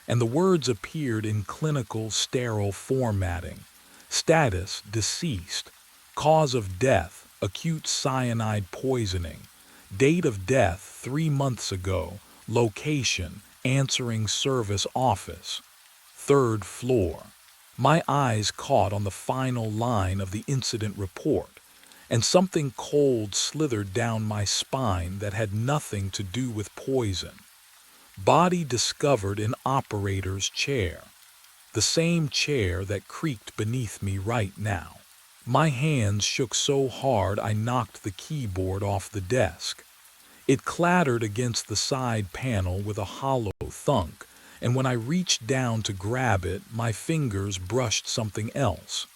and the words appeared in clinical, sterile formatting. Status, deceased. Cause of death, acute cyanide poisoning. Date of death, 3 months ago. Location, answering service office. 3rd floor. My eyes caught on the final line of the incident report, and something cold slithered down my spine that had nothing to do with poison. Body discovered in operator's chair. The same chair that creaked beneath me right now. My hands shook so hard I knocked the keyboard off the desk. It clattered against the side panel with a hollow thunk, and when I reached down to grab it, my fingers brushed something else.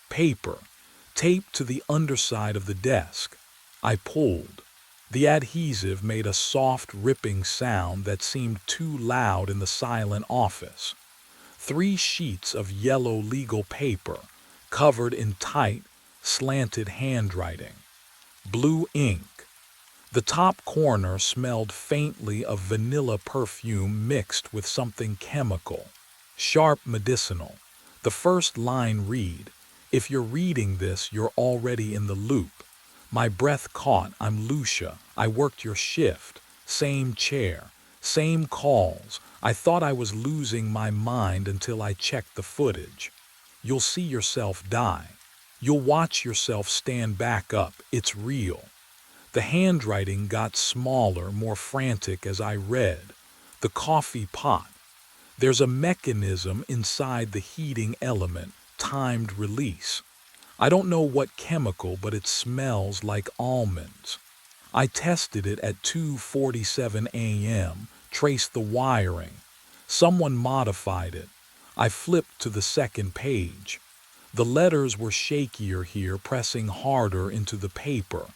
Paper, taped to the underside of the desk. I pulled. The adhesive made a soft, ripping sound that seemed too loud in the silent office. 3 sheets of yellow legal paper, covered in tight, slanted handwriting. Blue ink. The top corner smelled faintly of vanilla perfume mixed with something chemical. Sharp medicinal. The first line read, "If you're reading this, you're already in the loop." My breath caught. I'm Lucia. I worked your shift. Same chair. Same calls. I thought I was losing my mind until I checked the footage. You'll see yourself die. You'll watch yourself stand back up. It's real. The handwriting got smaller, more frantic as I read. The coffee pot. There's a mechanism inside the heating element, timed release. I don't know what chemical, but it smells like almonds. I tested it at 2:47 a.m., traced the wiring. Someone modified it. I flipped to the second page. The letters were shakier here, pressing harder into the paper.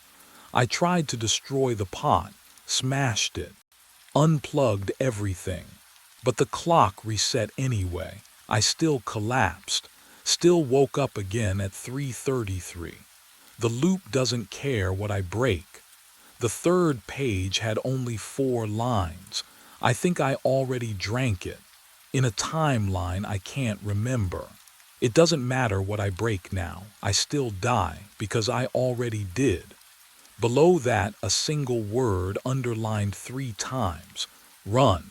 I tried to destroy the pot, smashed it, unplugged everything. But the clock reset anyway. I still collapsed, still woke up again at 3:33. The loop doesn't care what I break. The third page had only 4 lines. I think I already drank it. In a timeline I can't remember. It doesn't matter what I break now, I still die because I already did. Below that, a single word underlined 3 times. Run.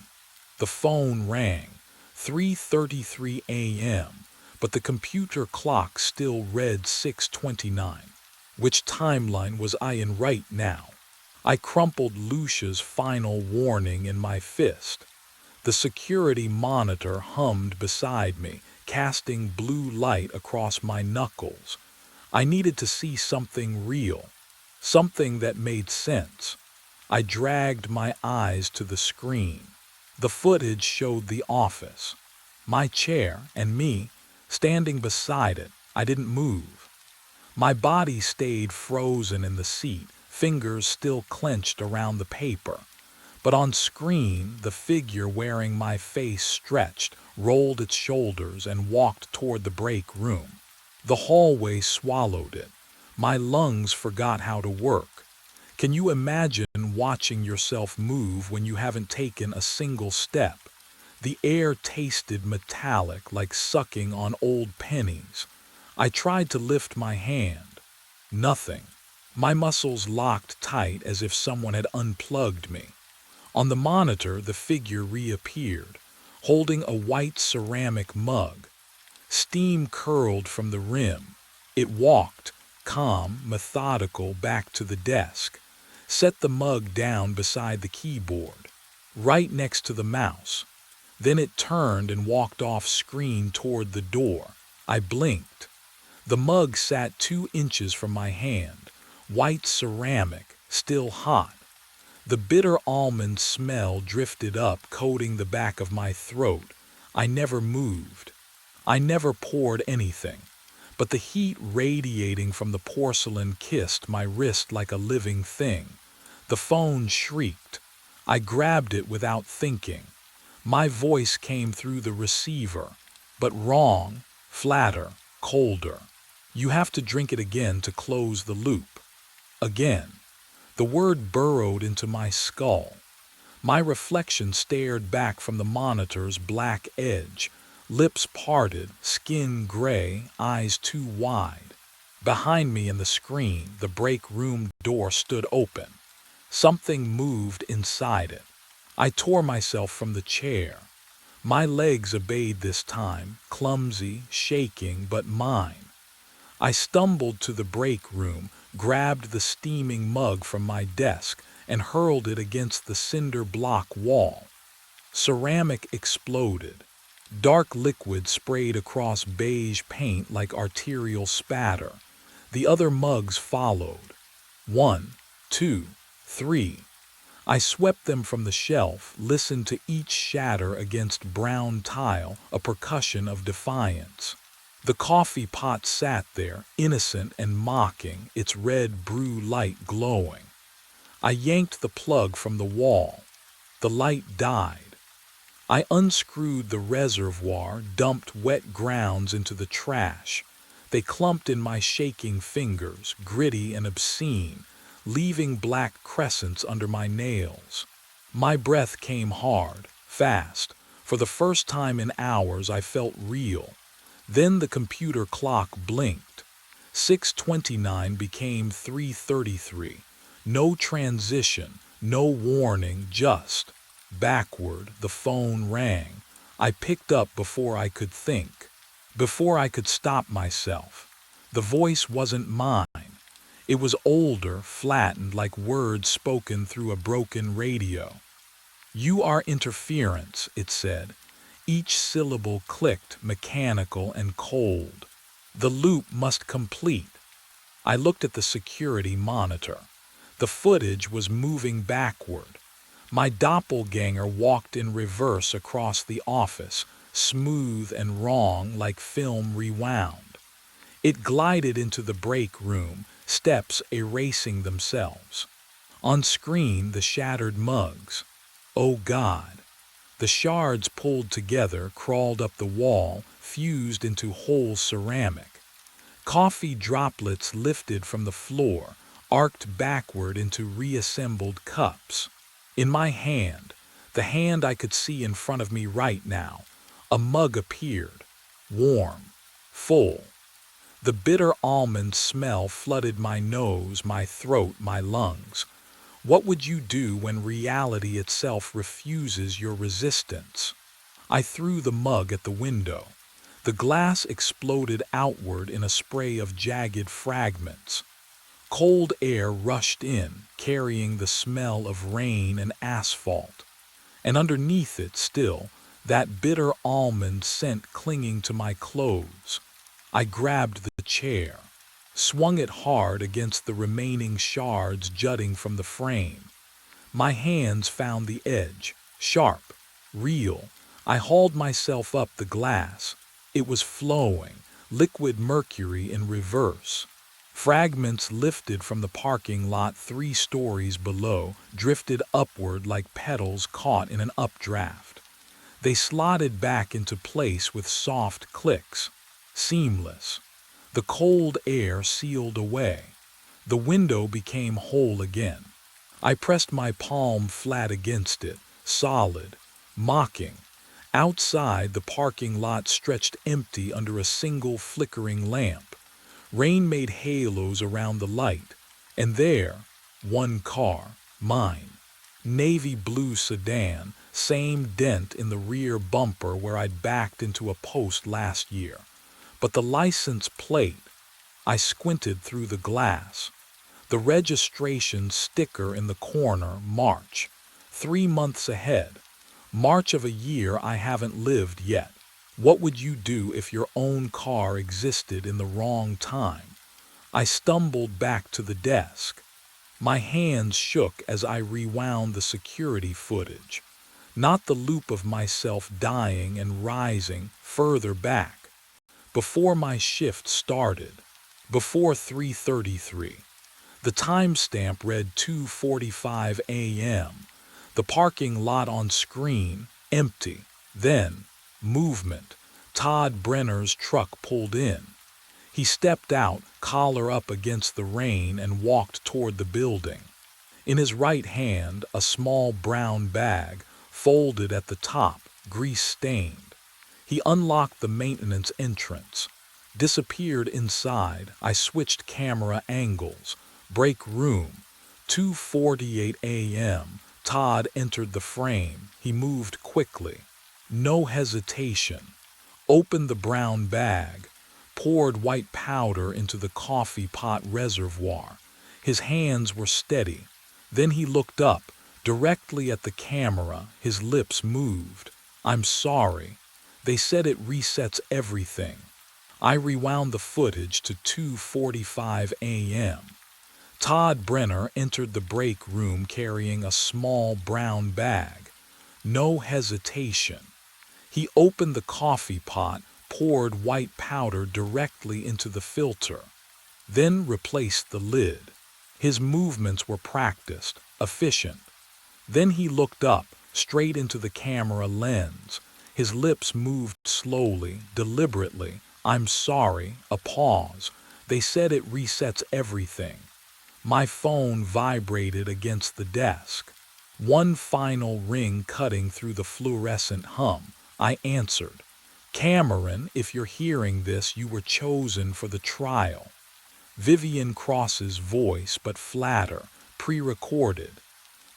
The phone rang. 3:33 a.m., but the computer clock still read 6:29. Which timeline was I in right now? I crumpled Lucia's final warning in my fist. The security monitor hummed beside me, casting blue light across my knuckles. I needed to see something real, something that made sense. I dragged my eyes to the screen. The footage showed the office. My chair and me, standing beside it. I didn't move. My body stayed frozen in the seat, fingers still clenched around the paper. But on screen, the figure wearing my face stretched, rolled its shoulders, and walked toward the break room. The hallway swallowed it. My lungs forgot how to work. Can you imagine watching yourself move when you haven't taken a single step? The air tasted metallic, like sucking on old pennies. I tried to lift my hand. Nothing. My muscles locked tight as if someone had unplugged me. On the monitor, the figure reappeared, holding a white ceramic mug. Steam curled from the rim. It walked, calm, methodical, back to the desk, set the mug down beside the keyboard, right next to the mouse. Then it turned and walked off screen toward the door. I blinked. The mug sat 2 inches from my hand, white ceramic, still hot. The bitter almond smell drifted up, coating the back of my throat. I never moved. I never poured anything, but the heat radiating from the porcelain kissed my wrist like a living thing. The phone shrieked. I grabbed it without thinking. My voice came through the receiver, but wrong, flatter, colder. You have to drink it again to close the loop. Again. The word burrowed into my skull. My reflection stared back from the monitor's black edge, lips parted, skin gray, eyes too wide. Behind me in the screen, the break room door stood open. Something moved inside it. I tore myself from the chair. My legs obeyed this time, clumsy, shaking, but mine. I stumbled to the break room, grabbed the steaming mug from my desk, and hurled it against the cinder block wall. Ceramic exploded. Dark liquid sprayed across beige paint like arterial spatter. The other mugs followed. 1, 2, 3. I swept them from the shelf, listened to each shatter against brown tile, a percussion of defiance. The coffee pot sat there, innocent and mocking, its red brew light glowing. I yanked the plug from the wall. The light died. I unscrewed the reservoir, dumped wet grounds into the trash. They clumped in my shaking fingers, gritty and obscene, leaving black crescents under my nails. My breath came hard, fast. For the first time in hours, I felt real. Then the computer clock blinked. 6:29 became 3:33. No transition, no warning, just. Backward, the phone rang. I picked up before I could think, before I could stop myself. The voice wasn't mine. It was older, flattened like words spoken through a broken radio. "You are interference," it said. Each syllable clicked, mechanical and cold. The loop must complete. I looked at the security monitor. The footage was moving backward. My doppelganger walked in reverse across the office, smooth and wrong like film rewound. It glided into the break room, steps erasing themselves. On screen, the shattered mugs. Oh God! The shards pulled together, crawled up the wall, fused into whole ceramic. Coffee droplets lifted from the floor, arced backward into reassembled cups. In my hand, the hand I could see in front of me right now, a mug appeared, warm, full. The bitter almond smell flooded my nose, my throat, my lungs. What would you do when reality itself refuses your resistance? I threw the mug at the window. The glass exploded outward in a spray of jagged fragments. Cold air rushed in, carrying the smell of rain and asphalt. And underneath it still, that bitter almond scent clinging to my clothes. I grabbed the chair, swung it hard against the remaining shards jutting from the frame. My hands found the edge, sharp, real. I hauled myself up the glass. It was flowing, liquid mercury in reverse. Fragments lifted from the parking lot 3 stories below, drifted upward like petals caught in an updraft. They slotted back into place with soft clicks, seamless. The cold air sealed away. The window became whole again. I pressed my palm flat against it, solid, mocking. Outside, the parking lot stretched empty under a single flickering lamp. Rain made halos around the light, and there, one car, mine. Navy blue sedan, same dent in the rear bumper where I'd backed into a post last year. But the license plate, I squinted through the glass. The registration sticker in the corner, March. 3 months ahead. March of a year I haven't lived yet. What would you do if your own car existed in the wrong time? I stumbled back to the desk. My hands shook as I rewound the security footage. Not the loop of myself dying and rising further back. Before my shift started. Before 3:33. The timestamp read 2:45 a.m. The parking lot on screen, empty. Then, movement. Todd Brenner's truck pulled in. He stepped out, collar up against the rain, and walked toward the building. In his right hand, a small brown bag, folded at the top, grease-stained. He unlocked the maintenance entrance. Disappeared inside. I switched camera angles. Break room. 2:48 a.m. Todd entered the frame. He moved quickly. No hesitation. Opened the brown bag. Poured white powder into the coffee pot reservoir. His hands were steady. Then he looked up, directly at the camera. His lips moved. I'm sorry. They said it resets everything. I rewound the footage to 2:45 a.m. Todd Brenner entered the break room carrying a small brown bag. No hesitation. He opened the coffee pot, poured white powder directly into the filter, then replaced the lid. His movements were practiced, efficient. Then he looked up, straight into the camera lens. His lips moved slowly, deliberately. I'm sorry, a pause. They said it resets everything. My phone vibrated against the desk. One final ring cutting through the fluorescent hum. I answered. Cameron, if you're hearing this, you were chosen for the trial. Vivian Cross's voice, but flatter, pre-recorded.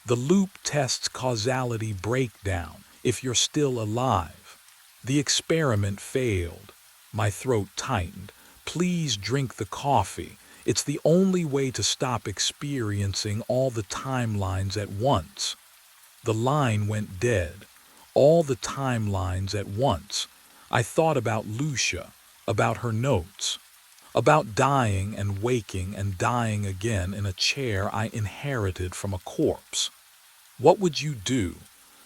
The loop tests causality breakdown, if you're still alive. The experiment failed. My throat tightened. Please drink the coffee. It's the only way to stop experiencing all the timelines at once. The line went dead. All the timelines at once. I thought about Lucia, about her notes, about dying and waking and dying again in a chair I inherited from a corpse. What would you do,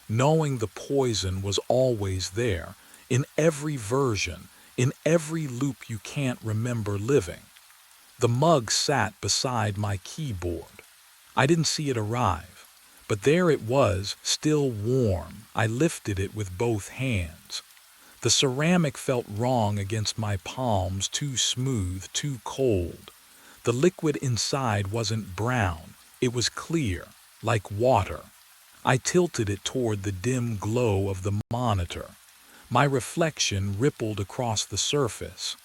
knowing the poison was always there, in every version, in every loop you can't remember living? The mug sat beside my keyboard. I didn't see it arrive, but there it was, still warm. I lifted it with both hands. The ceramic felt wrong against my palms, too smooth, too cold. The liquid inside wasn't brown, it was clear, like water. I tilted it toward the dim glow of the monitor. My reflection rippled across the surface.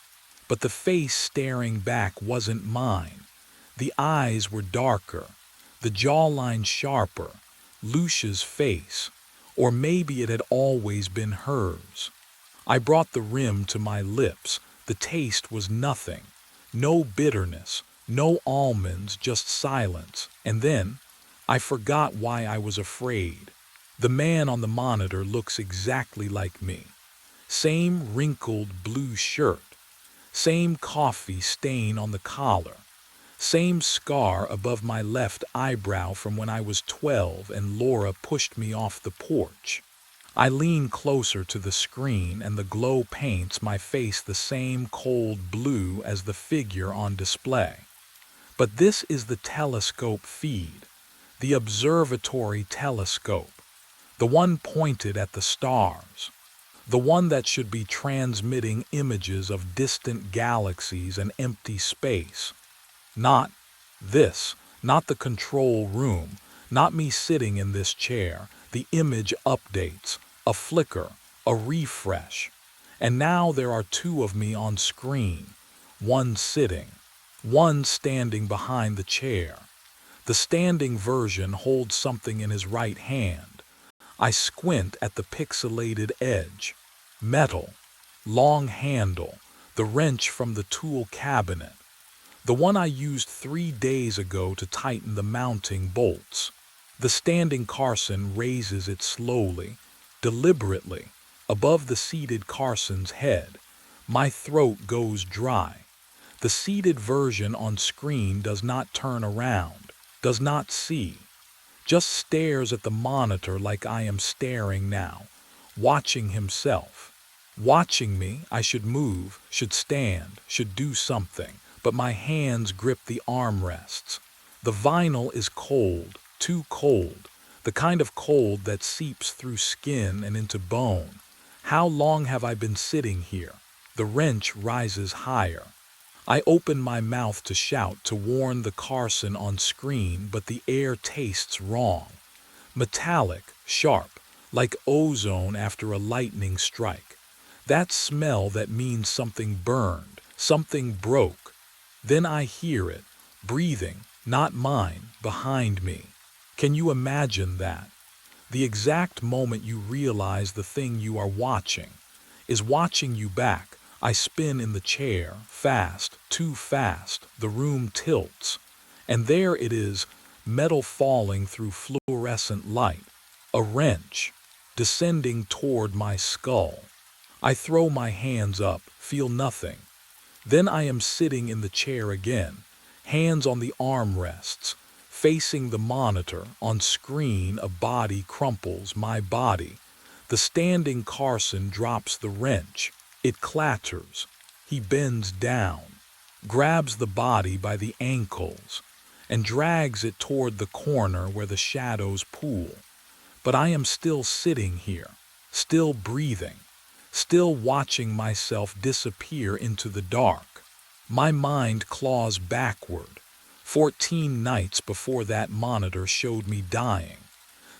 But the face staring back wasn't mine. The eyes were darker, the jawline sharper, Lucia's face, or maybe it had always been hers. I brought the rim to my lips. The taste was nothing. No bitterness, no almonds, just silence. And then, I forgot why I was afraid. The man on the monitor looks exactly like me. Same wrinkled blue shirt, same coffee stain on the collar, same scar above my left eyebrow from when I was 12 and Laura pushed me off the porch. I lean closer to the screen and the glow paints my face the same cold blue as the figure on display. But this is the telescope feed, the observatory telescope, the one pointed at the stars, the one that should be transmitting images of distant galaxies and empty space. Not this, not the control room, not me sitting in this chair. The image updates, a flicker, a refresh. And now there are two of me on screen, one sitting, one standing behind the chair. The standing version holds something in his right hand. I squint at the pixelated edge. Metal, long handle, the wrench from the tool cabinet. The one I used 3 days ago to tighten the mounting bolts. The standing Carson raises it slowly, deliberately, above the seated Carson's head. My throat goes dry. The seated version on screen does not turn around, does not see, just stares at the monitor like I am staring now, watching himself. Watching me, I should move, should stand, should do something, but my hands grip the armrests. The vinyl is cold, too cold, the kind of cold that seeps through skin and into bone. How long have I been sitting here? The wrench rises higher. I open my mouth to shout to warn the Carson on screen, but the air tastes wrong. Metallic, sharp, like ozone after a lightning strike. That smell that means something burned, something broke. Then I hear it, breathing, not mine, behind me. Can you imagine that? The exact moment you realize the thing you are watching is watching you back. I spin in the chair, fast, too fast, the room tilts. And there it is, metal falling through fluorescent light. A wrench, descending toward my skull. I throw my hands up, feel nothing. Then I am sitting in the chair again, hands on the armrests, facing the monitor. On screen, a body crumples, my body. The standing Carson drops the wrench. It clatters. He bends down, grabs the body by the ankles, and drags it toward the corner where the shadows pool. But I am still sitting here, still breathing, still watching myself disappear into the dark. My mind claws backward. 14 nights before that monitor showed me dying.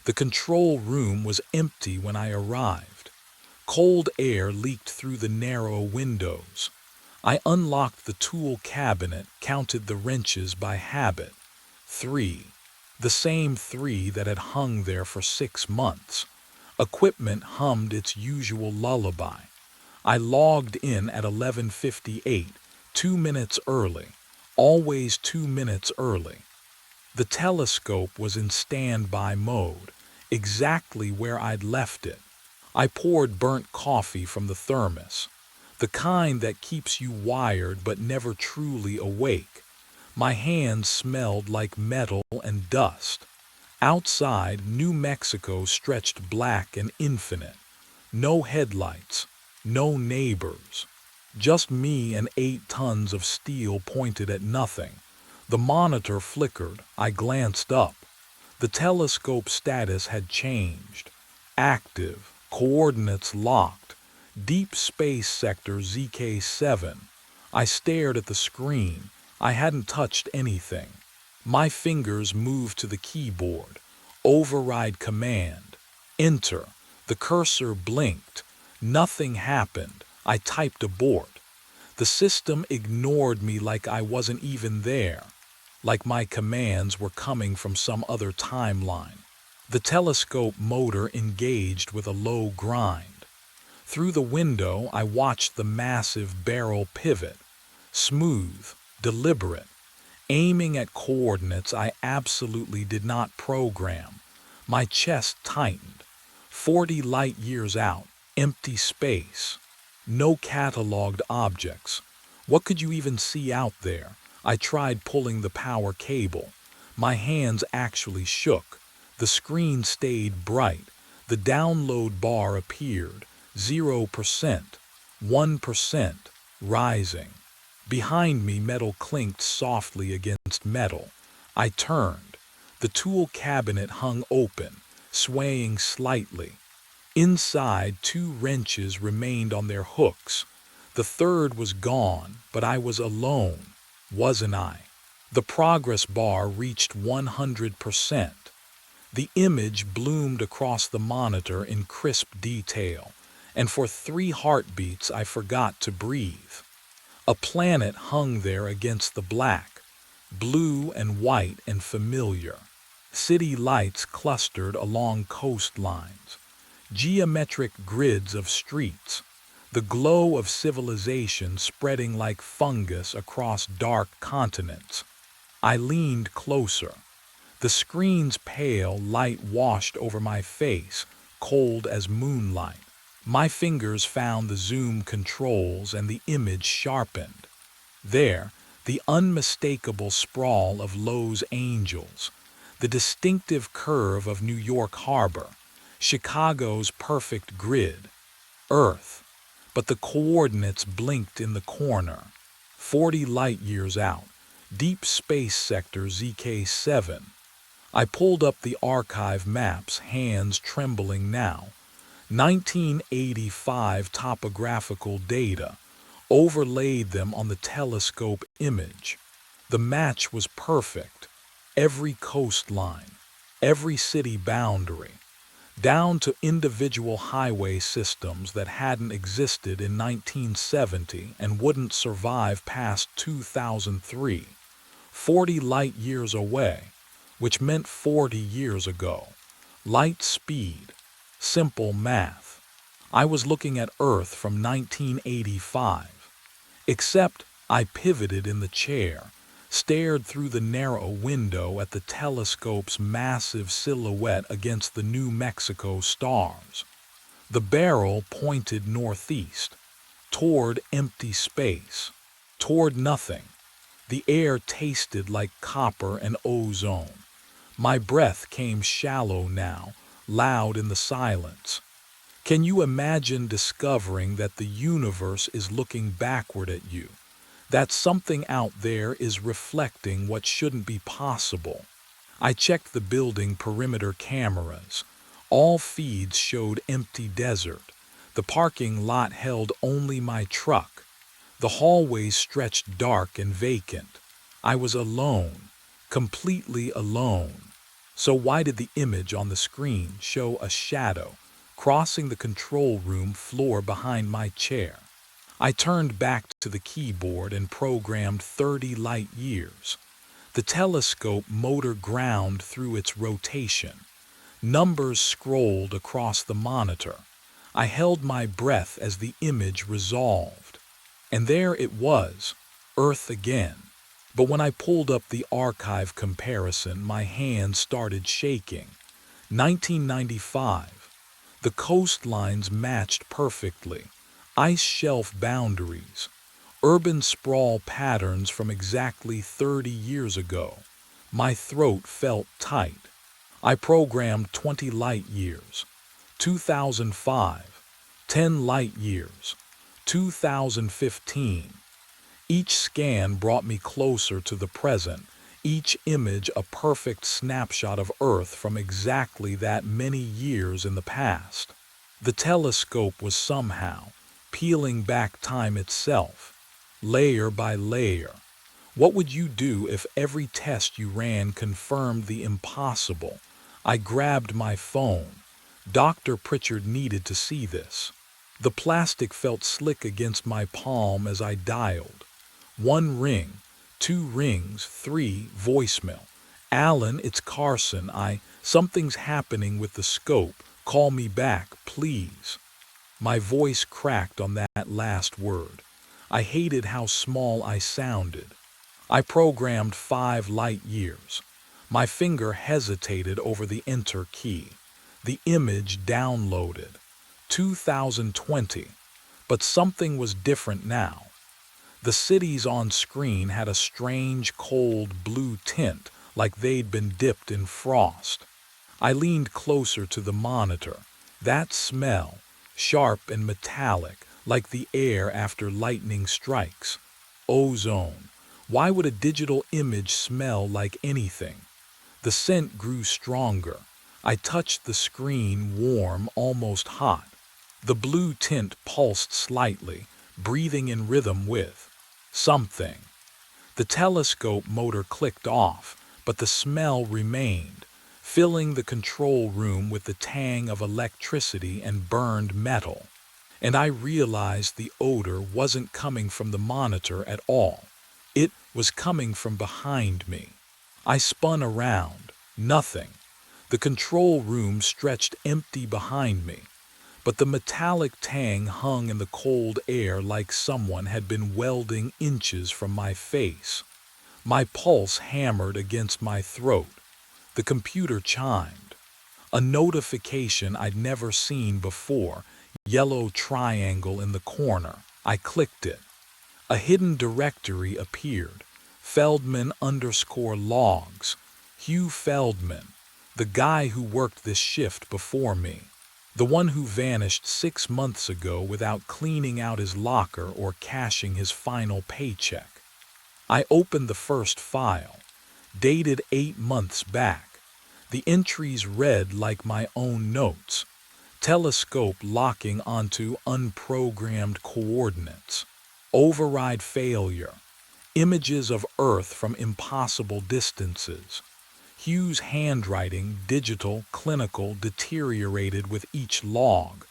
The control room was empty when I arrived. Cold air leaked through the narrow windows. I unlocked the tool cabinet, counted the wrenches by habit. 3. The same 3 that had hung there for 6 months. Equipment hummed its usual lullaby. I logged in at 11:58, 2 minutes early, always 2 minutes early. The telescope was in standby mode, exactly where I'd left it. I poured burnt coffee from the thermos, the kind that keeps you wired but never truly awake. My hands smelled like metal and dust. Outside, New Mexico stretched black and infinite. No headlights, no neighbors. Just me and 8 tons of steel pointed at nothing. The monitor flickered. I glanced up. The telescope status had changed. Active, coordinates locked, deep space sector ZK7. I stared at the screen. I hadn't touched anything. My fingers moved to the keyboard. Override command. Enter. The cursor blinked. Nothing happened. I typed abort. The system ignored me like I wasn't even there, like my commands were coming from some other timeline. The telescope motor engaged with a low grind. Through the window, I watched the massive barrel pivot, smooth, deliberate, aiming at coordinates I absolutely did not program. My chest tightened. 40 light years out, empty space. No catalogued objects. What could you even see out there? I tried pulling the power cable. My hands actually shook. The screen stayed bright. The download bar appeared. 0%, 1%, rising. Behind me, metal clinked softly against metal. I turned. The tool cabinet hung open, swaying slightly. Inside, 2 wrenches remained on their hooks. The third was gone, but I was alone, wasn't I? The progress bar reached 100%. The image bloomed across the monitor in crisp detail, and for 3 heartbeats I forgot to breathe. A planet hung there against the black, blue and white and familiar. City lights clustered along coastlines, geometric grids of streets, the glow of civilization spreading like fungus across dark continents. I leaned closer. The screen's pale light washed over my face, cold as moonlight. My fingers found the zoom controls and the image sharpened. There, the unmistakable sprawl of Lowe's Angels, the distinctive curve of New York Harbor, Chicago's perfect grid, Earth. But the coordinates blinked in the corner. 40 light years out, Deep Space Sector ZK7. I pulled up the archive maps, hands trembling now. 1985 topographical data, overlaid them on the telescope image. The match was perfect. Every coastline, every city boundary, down to individual highway systems that hadn't existed in 1970 and wouldn't survive past 2003. 40 light years away, which meant 40 years ago. Light speed. Simple math. I was looking at Earth from 1985. Except I pivoted in the chair, stared through the narrow window at the telescope's massive silhouette against the New Mexico stars. The barrel pointed northeast, toward empty space, toward nothing. The air tasted like copper and ozone. My breath came shallow now, loud in the silence. Can you imagine discovering that the universe is looking backward at you? That something out there is reflecting what shouldn't be possible? I checked the building perimeter cameras. All feeds showed empty desert. The parking lot held only my truck. The hallways stretched dark and vacant. I was alone, completely alone. So why did the image on the screen show a shadow crossing the control room floor behind my chair? I turned back to the keyboard and programmed 30 light years. The telescope motor ground through its rotation. Numbers scrolled across the monitor. I held my breath as the image resolved. And there it was, Earth again. But when I pulled up the archive comparison, my hands started shaking. 1995. The coastlines matched perfectly. Ice shelf boundaries. Urban sprawl patterns from exactly 30 years ago. My throat felt tight. I programmed 20 light years. 2005. 10 light years. 2015. Each scan brought me closer to the present, each image a perfect snapshot of Earth from exactly that many years in the past. The telescope was somehow peeling back time itself, layer by layer. What would you do if every test you ran confirmed the impossible? I grabbed my phone. Dr. Pritchard needed to see this. The plastic felt slick against my palm as I dialed. One ring, two rings, three, voicemail. Alan, it's Carson. Something's happening with the scope. Call me back, please. My voice cracked on that last word. I hated how small I sounded. I programmed 5 light years. My finger hesitated over the enter key. The image downloaded. 2020. But something was different now. The cities on screen had a strange, cold blue tint, like they'd been dipped in frost. I leaned closer to the monitor. That smell, sharp and metallic, like the air after lightning strikes. Ozone. Why would a digital image smell like anything? The scent grew stronger. I touched the screen, warm, almost hot. The blue tint pulsed slightly, breathing in rhythm with something. The telescope motor clicked off, but the smell remained, filling the control room with the tang of electricity and burned metal. And I realized the odor wasn't coming from the monitor at all. It was coming from behind me. I spun around. Nothing. The control room stretched empty behind me, but the metallic tang hung in the cold air like someone had been welding inches from my face. My pulse hammered against my throat. The computer chimed. A notification I'd never seen before, yellow triangle in the corner. I clicked it. A hidden directory appeared. Feldman_logs. Hugh Feldman, the guy who worked this shift before me. The one who vanished 6 months ago without cleaning out his locker or cashing his final paycheck. I opened the first file, dated 8 months back. The entries read like my own notes. Telescope locking onto unprogrammed coordinates. Override failure. Images of Earth from impossible distances. Hugh's handwriting, digital, clinical, deteriorated with each log.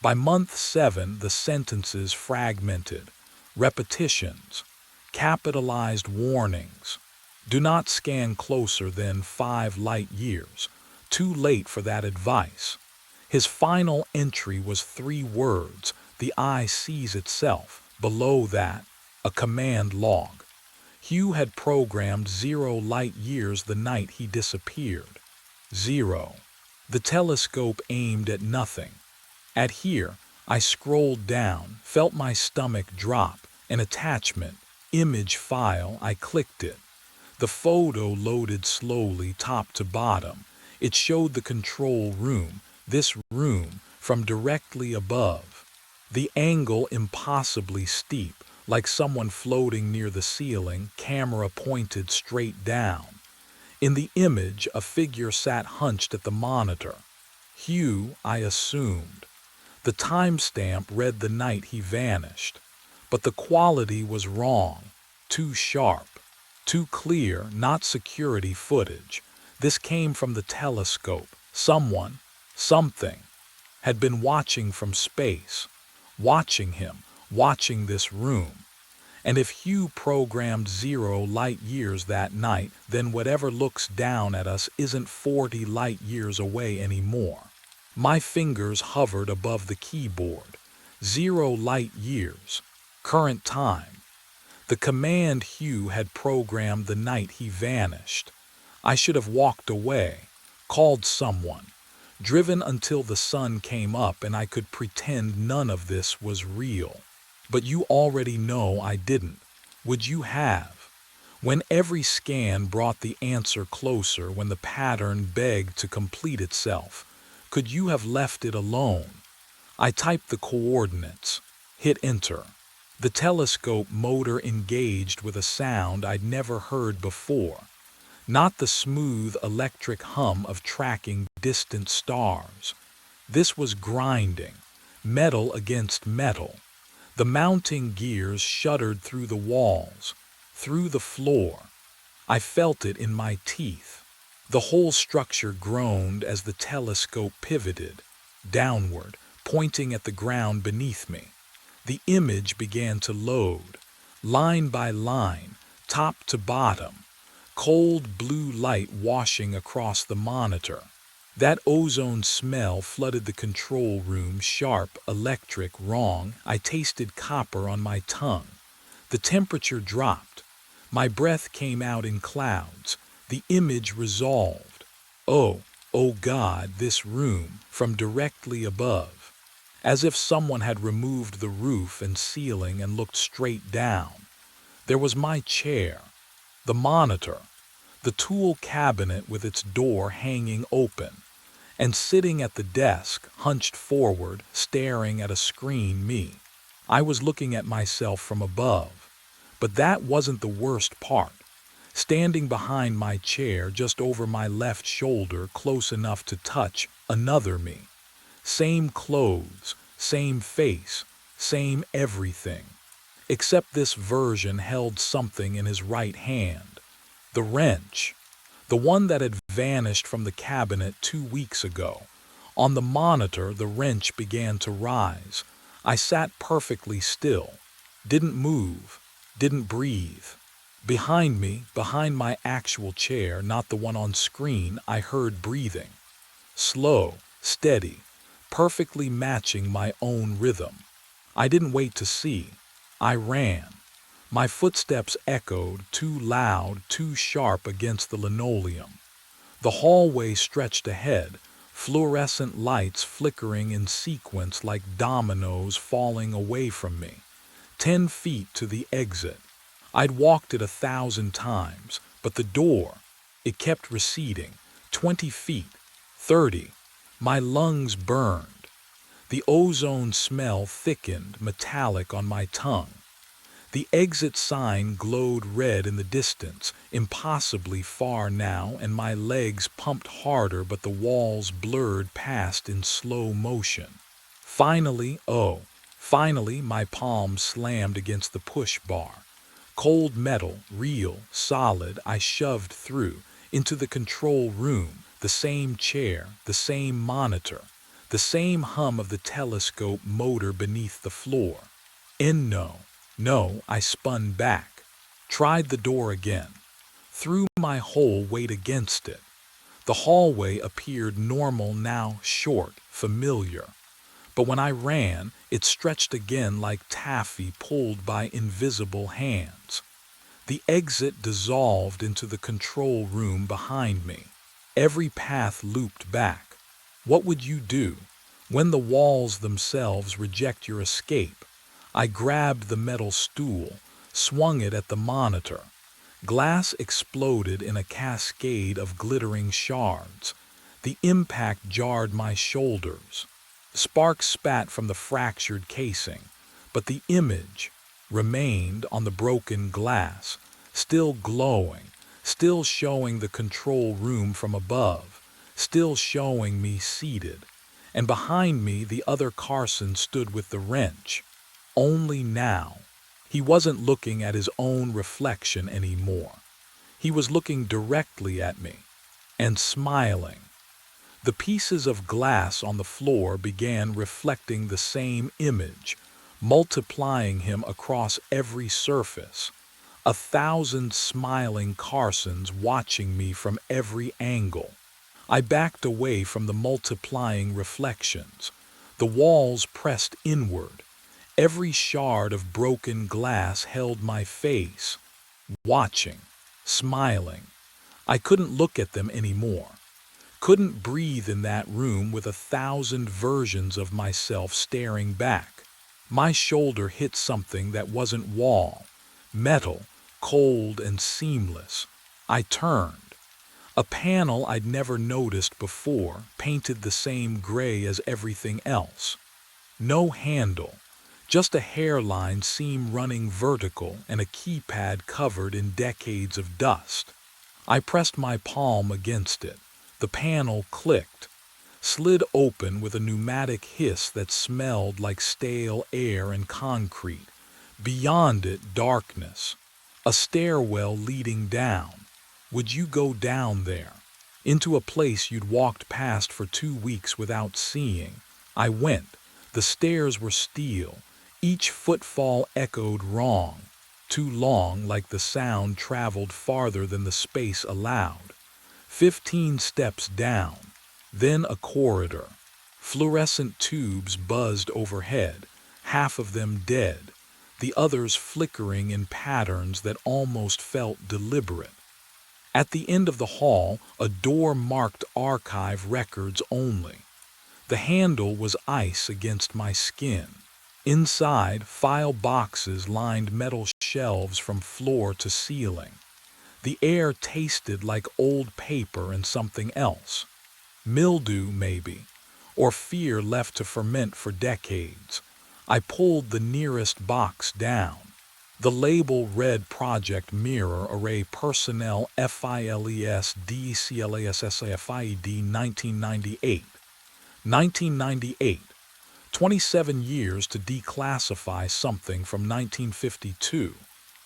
By month 7, the sentences fragmented. Repetitions. Capitalized warnings. Do not scan closer than 5 light years. Too late for that advice. His final entry was 3 words. The eye sees itself. Below that, a command log. Hugh had programmed 0 light years the night he disappeared. 0. The telescope aimed at nothing. At here, I scrolled down, felt my stomach drop. An attachment, image file, I clicked it. The photo loaded slowly top to bottom. It showed the control room, this room, from directly above. The angle impossibly steep, like someone floating near the ceiling, camera pointed straight down. In the image, a figure sat hunched at the monitor. Hugh, I assumed. The timestamp read the night he vanished. But the quality was wrong. Too sharp. Too clear, not security footage. This came from the telescope. Someone, something, had been watching from space. Watching him, watching this room. And if Hugh programmed 0 light years that night, then whatever looks down at us isn't 40 light years away anymore. My fingers hovered above the keyboard. 0 light years. Current time. The command Hugh had programmed the night he vanished. I should have walked away, called someone, driven until the sun came up and I could pretend none of this was real. But you already know I didn't. Would you have? When every scan brought the answer closer, when the pattern begged to complete itself, could you have left it alone? I typed the coordinates, hit enter. The telescope motor engaged with a sound I'd never heard before. Not the smooth electric hum of tracking distant stars. This was grinding, metal against metal. The mounting gears shuddered through the walls, through the floor. I felt it in my teeth. The whole structure groaned as the telescope pivoted, downward, pointing at the ground beneath me. The image began to load, line by line, top to bottom, cold blue light washing across the monitor. That ozone smell flooded the control room, sharp, electric, wrong. I tasted copper on my tongue. The temperature dropped. My breath came out in clouds. The image resolved. Oh, oh God, this room, from directly above. As if someone had removed the roof and ceiling and looked straight down. There was my chair, the monitor, the tool cabinet with its door hanging open, and sitting at the desk, hunched forward, staring at a screen, me. I was looking at myself from above. But that wasn't the worst part. Standing behind my chair, just over my left shoulder, close enough to touch, another me. Same clothes, same face, same everything. Except this version held something in his right hand. The wrench. The one that had vanished from the cabinet 2 weeks ago. On the monitor, the wrench began to rise. I sat perfectly still. Didn't move. Didn't breathe. Behind me, behind my actual chair, not the one on screen, I heard breathing. Slow, steady, perfectly matching my own rhythm. I didn't wait to see. I ran. My footsteps echoed, too loud, too sharp against the linoleum. The hallway stretched ahead, fluorescent lights flickering in sequence like dominoes falling away from me. 10 feet to the exit. I'd walked it 1,000 times, but the door, it kept receding. 20 feet, 30. My lungs burned. The ozone smell thickened, metallic on my tongue. The exit sign glowed red in the distance, impossibly far now, and my legs pumped harder, but the walls blurred past in slow motion. Finally, my palm slammed against the push bar. Cold metal, real, solid, I shoved through, into the control room, the same chair, the same monitor, the same hum of the telescope motor beneath the floor. No, I spun back. Tried the door again. Threw my whole weight against it. The hallway appeared normal now, short, familiar. But when I ran, it stretched again like taffy pulled by invisible hands. The exit dissolved into the control room behind me. Every path looped back. What would you do when the walls themselves reject your escape? I grabbed the metal stool, swung it at the monitor. Glass exploded in a cascade of glittering shards. The impact jarred my shoulders. Sparks spat from the fractured casing, but the image remained on the broken glass, still glowing, still showing the control room from above, still showing me seated. And behind me, the other Carson stood with the wrench. Only now, he wasn't looking at his own reflection anymore. He was looking directly at me and smiling. The pieces of glass on the floor began reflecting the same image, multiplying him across every surface. 1,000 smiling Carsons watching me from every angle. I backed away from the multiplying reflections. The walls pressed inward. Every shard of broken glass held my face, watching, smiling. I couldn't look at them anymore. Couldn't breathe in that room with 1,000 versions of myself staring back. My shoulder hit something that wasn't wall, metal, cold and seamless. I turned. A panel I'd never noticed before, painted the same gray as everything else. No handle. Just a hairline seam running vertical and a keypad covered in decades of dust. I pressed my palm against it. The panel clicked, slid open with a pneumatic hiss that smelled like stale air and concrete. Beyond it, darkness. A stairwell leading down. Would you go down there? Into a place you'd walked past for 2 weeks without seeing. I went. The stairs were steel, each footfall echoed wrong, too long like the sound traveled farther than the space allowed. 15 steps down, then a corridor. Fluorescent tubes buzzed overhead, half of them dead, the others flickering in patterns that almost felt deliberate. At the end of the hall, a door marked Archive Records Only. The handle was ice against my skin. Inside, file boxes lined metal shelves from floor to ceiling. The air tasted like old paper and something else. Mildew, maybe, or fear left to ferment for decades. I pulled the nearest box down. The label read Project Mirror Array Personnel FILES DCLASSAFIED 1998. 1998. 27 years to declassify something from 1952.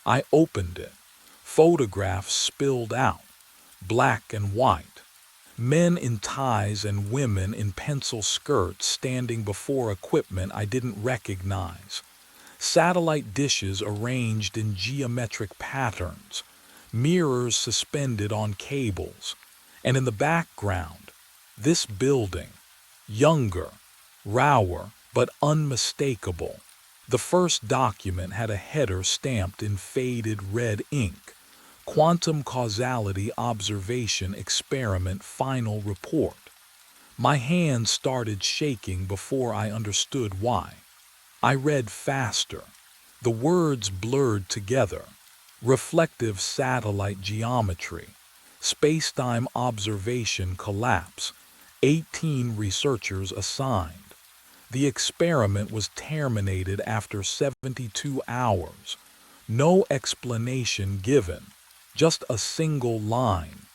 I opened it. Photographs spilled out, black and white. Men in ties and women in pencil skirts standing before equipment I didn't recognize. Satellite dishes arranged in geometric patterns. Mirrors suspended on cables. And in the background, this building. Younger, rawer, but unmistakable. The first document had a header stamped in faded red ink. Quantum Causality Observation Experiment Final Report. My hands started shaking before I understood why. I read faster. The words blurred together. Reflective satellite geometry. Spacetime observation collapse. 18 researchers assigned. The experiment was terminated after 72 hours. No explanation given. Just a single line.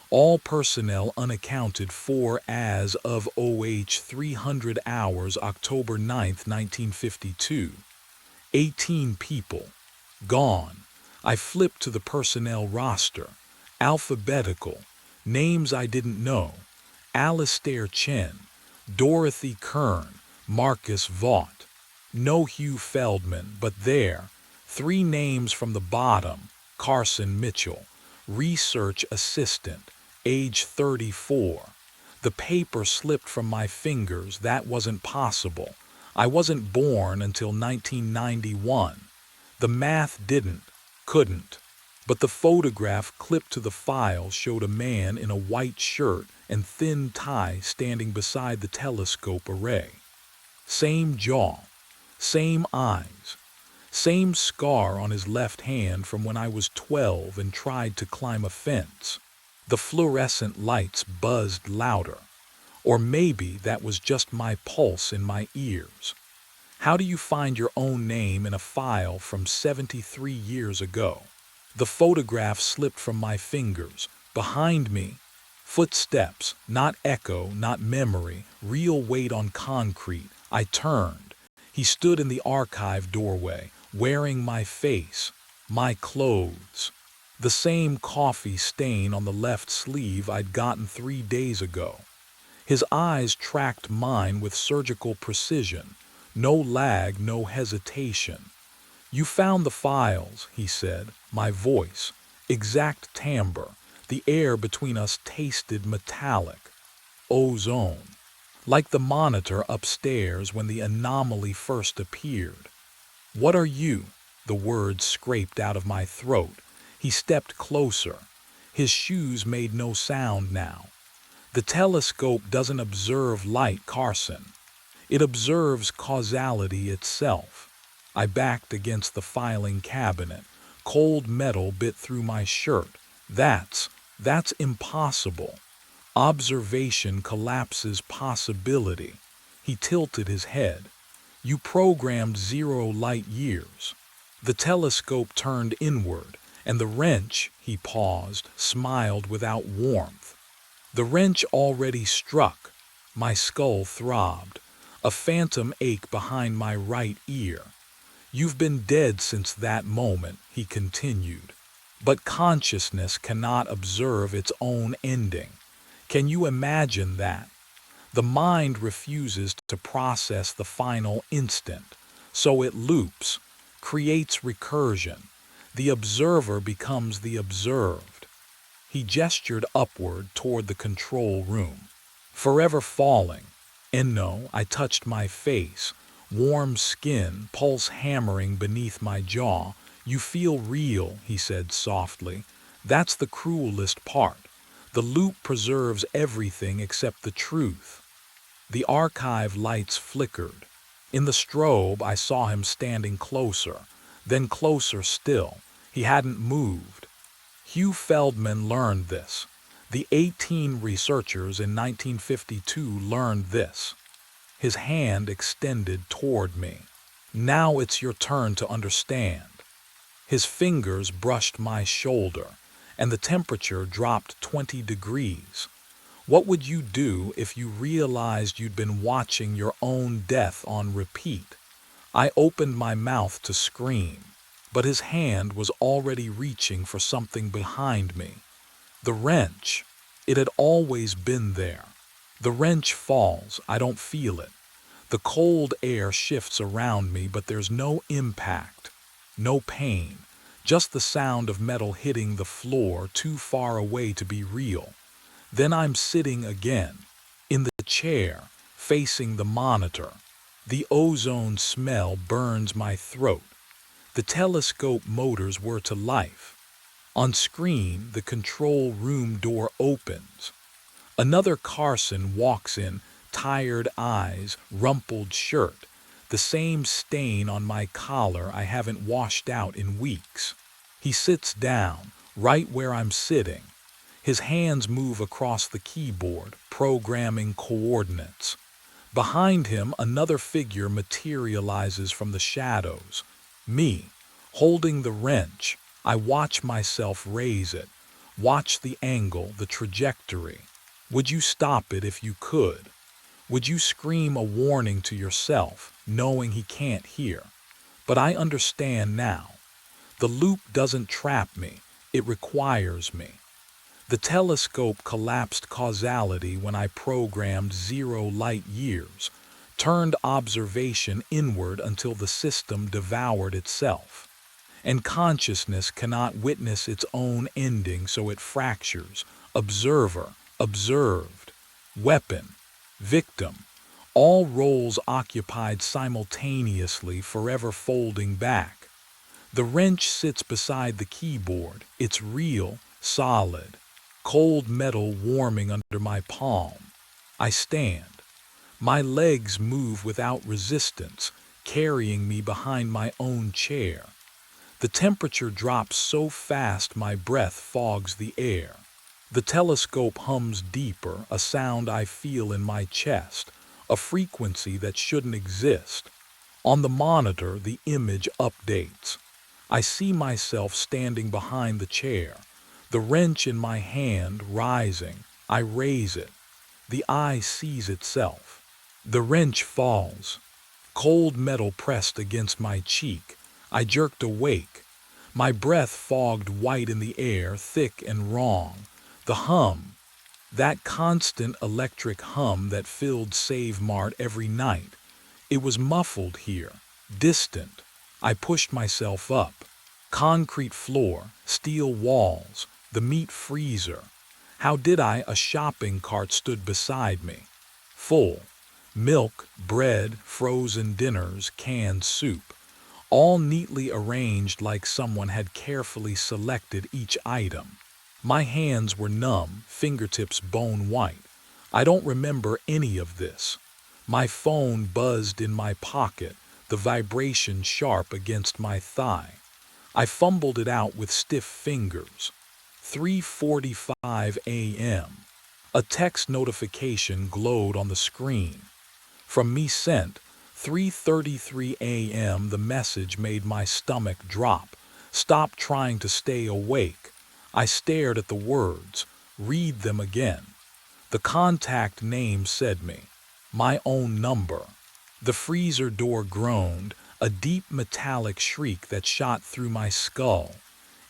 All personnel unaccounted for as of 300 hours October 9, 1952. 18 people. Gone. I flipped to the personnel roster. Alphabetical. Names I didn't know. Alistair Chen. Dorothy Kern. Marcus Vaught. No Hugh Feldman, but there. 3 names from the bottom. Carson Mitchell. Research assistant. Age 34. The paper slipped from my fingers. That wasn't possible. I wasn't born until 1991. The math couldn't. But the photograph clipped to the file showed a man in a white shirt and thin tie standing beside the telescope array. Same jaw, same eyes, same scar on his left hand from when I was 12 and tried to climb a fence. The fluorescent lights buzzed louder. Or maybe that was just my pulse in my ears. How do you find your own name in a file from 73 years ago? The photograph slipped from my fingers. Behind me, footsteps, not echo, not memory, real weight on concrete. I turned. He stood in the archive doorway, wearing my face, my clothes. The same coffee stain on the left sleeve I'd gotten 3 days ago. His eyes tracked mine with surgical precision. No lag, no hesitation. You found the files, he said, my voice. Exact timbre. The air between us tasted metallic. Ozone. Like the monitor upstairs when the anomaly first appeared. What are you? The words scraped out of my throat. He stepped closer. His shoes made no sound now. The telescope doesn't observe light, Carson. It observes causality itself. I backed against the filing cabinet. Cold metal bit through my shirt. That's impossible. Observation collapses possibility. He tilted his head. You programmed 0 light years. The telescope turned inward, and the wrench, he paused, smiled without warmth. The wrench already struck. My skull throbbed. A phantom ache behind my right ear. You've been dead since that moment, he continued. But consciousness cannot observe its own ending. Can you imagine that? The mind refuses to process the final instant, so it loops, creates recursion. The observer becomes the observed. He gestured upward toward the control room. Forever falling. And no, I touched my face, warm skin, pulse hammering beneath my jaw. You feel real, he said softly. That's the cruelest part. The loop preserves everything except the truth. The archive lights flickered. In the strobe, I saw him standing closer, then closer still. He hadn't moved. Hugh Feldman learned this. The 18 researchers in 1952 learned this. His hand extended toward me. Now it's your turn to understand. His fingers brushed my shoulder, and the temperature dropped 20 degrees. What would you do if you realized you'd been watching your own death on repeat? I opened my mouth to scream, but his hand was already reaching for something behind me. The wrench. It had always been there. The wrench falls, I don't feel it. The cold air shifts around me, but there's no impact, no pain, just the sound of metal hitting the floor too far away to be real. Then I'm sitting again, in the chair, facing the monitor. The ozone smell burns my throat. The telescope motors were to life. On screen, the control room door opens. Another Carson walks in, tired eyes, rumpled shirt, the same stain on my collar I haven't washed out in weeks. He sits down, right where I'm sitting. His hands move across the keyboard, programming coordinates. Behind him, another figure materializes from the shadows. Me, holding the wrench. I watch myself raise it, watch the angle, the trajectory. Would you stop it if you could? Would you scream a warning to yourself, knowing he can't hear? But I understand now. The loop doesn't trap me, it requires me. The telescope collapsed causality when I programmed 0 light years, turned observation inward until the system devoured itself. And consciousness cannot witness its own ending, so it fractures. Observer, observed, weapon, victim, all roles occupied simultaneously, forever folding back. The wrench sits beside the keyboard. It's real, solid, cold metal warming under my palm. I stand. My legs move without resistance, carrying me behind my own chair. The temperature drops so fast my breath fogs the air. The telescope hums deeper, a sound I feel in my chest, a frequency that shouldn't exist. On the monitor, the image updates. I see myself standing behind the chair, the wrench in my hand rising. I raise it. The eye sees itself. The wrench falls. Cold metal pressed against my cheek. I jerked awake. My breath fogged white in the air, thick and wrong. The hum, that constant electric hum that filled Save Mart every night. It was muffled here, distant. I pushed myself up. Concrete floor, steel walls, the meat freezer. How did I? A shopping cart stood beside me. Full. Milk, bread, frozen dinners, canned soup. All neatly arranged like someone had carefully selected each item. My hands were numb, fingertips bone white. I don't remember any of this. My phone buzzed in my pocket, the vibration sharp against my thigh. I fumbled it out with stiff fingers. 3:45 a.m. A text notification glowed on the screen. From me sent, 3:33 a.m. The message made my stomach drop. Stop trying to stay awake. I stared at the words. Read them again. The contact name said me. My own number. The freezer door groaned, a deep metallic shriek that shot through my skull.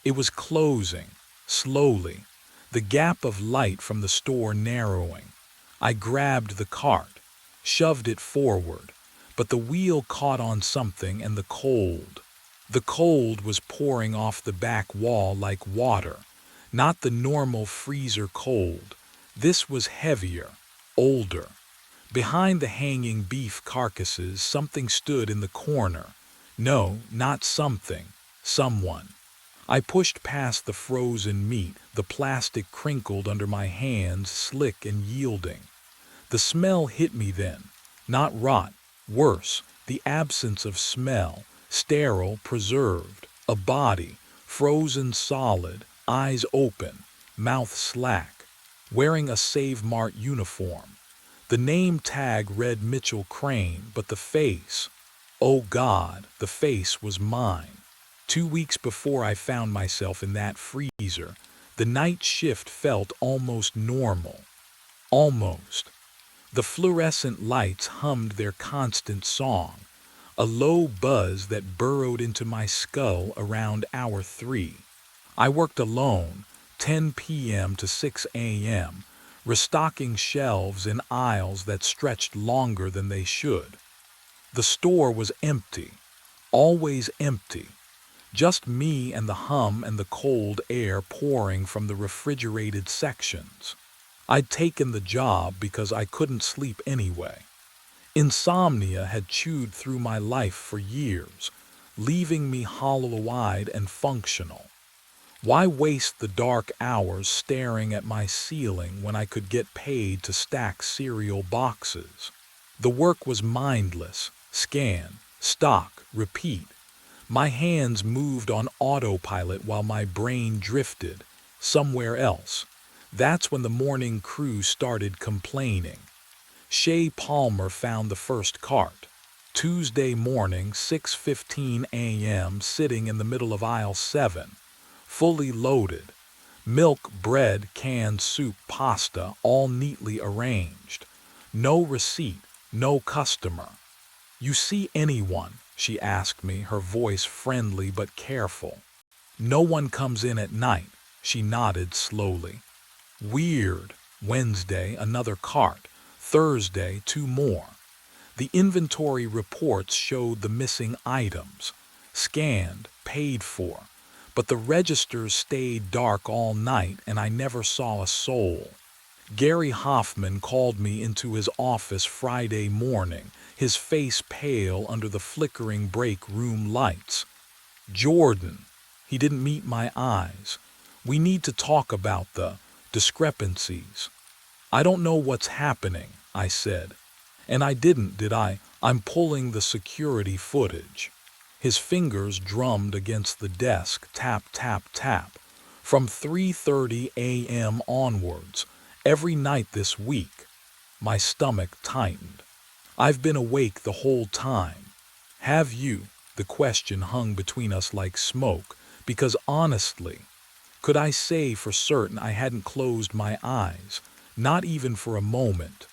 It was closing, slowly, the gap of light from the store narrowing. I grabbed the cart, shoved it forward, but the wheel caught on something and the cold was pouring off the back wall like water, not the normal freezer cold. This was heavier, older. Behind the hanging beef carcasses, something stood in the corner. No, not something, someone. I pushed past the frozen meat, the plastic crinkled under my hands, slick and yielding. The smell hit me then. Not rot, worse, the absence of smell, sterile, preserved. A body, frozen solid, eyes open, mouth slack, wearing a Save Mart uniform. The name tag read Mitchell Crane, but the face, oh God, the face was mine. 2 weeks before I found myself in that freezer, the night shift felt almost normal. Almost. The fluorescent lights hummed their constant song, a low buzz that burrowed into my skull around hour 3. I worked alone, 10 p.m. to 6 a.m., restocking shelves in aisles that stretched longer than they should. The store was empty, always empty. Just me and the hum and the cold air pouring from the refrigerated sections. I'd taken the job because I couldn't sleep anyway. Insomnia had chewed through my life for years, leaving me hollow-eyed and functional. Why waste the dark hours staring at my ceiling when I could get paid to stack cereal boxes? The work was mindless. Scan, stock, repeat. My hands moved on autopilot while my brain drifted somewhere else. That's when the morning crew started complaining. Shay Palmer found the first cart. Tuesday morning, 6:15 a.m., sitting in the middle of aisle 7, fully loaded. Milk, bread, canned soup, pasta, all neatly arranged. No receipt, no customer. "You see anyone?" she asked me, her voice friendly but careful. "No one comes in at night," she nodded slowly. Weird. Wednesday, another cart. Thursday, 2 more. The inventory reports showed the missing items. Scanned, paid for. But the registers stayed dark all night and I never saw a soul. Gary Hoffman called me into his office Friday morning, his face pale under the flickering break room lights. "Jordan." He didn't meet my eyes. "We need to talk about the discrepancies." "I don't know what's happening," I said. And I didn't, did I? "I'm pulling the security footage." His fingers drummed against the desk, tap, tap, tap. From 3:30 a.m. onwards, every night this week. My stomach tightened. "I've been awake the whole time." "Have you?" The question hung between us like smoke, because honestly, could I say for certain I hadn't closed my eyes? Not even for a moment.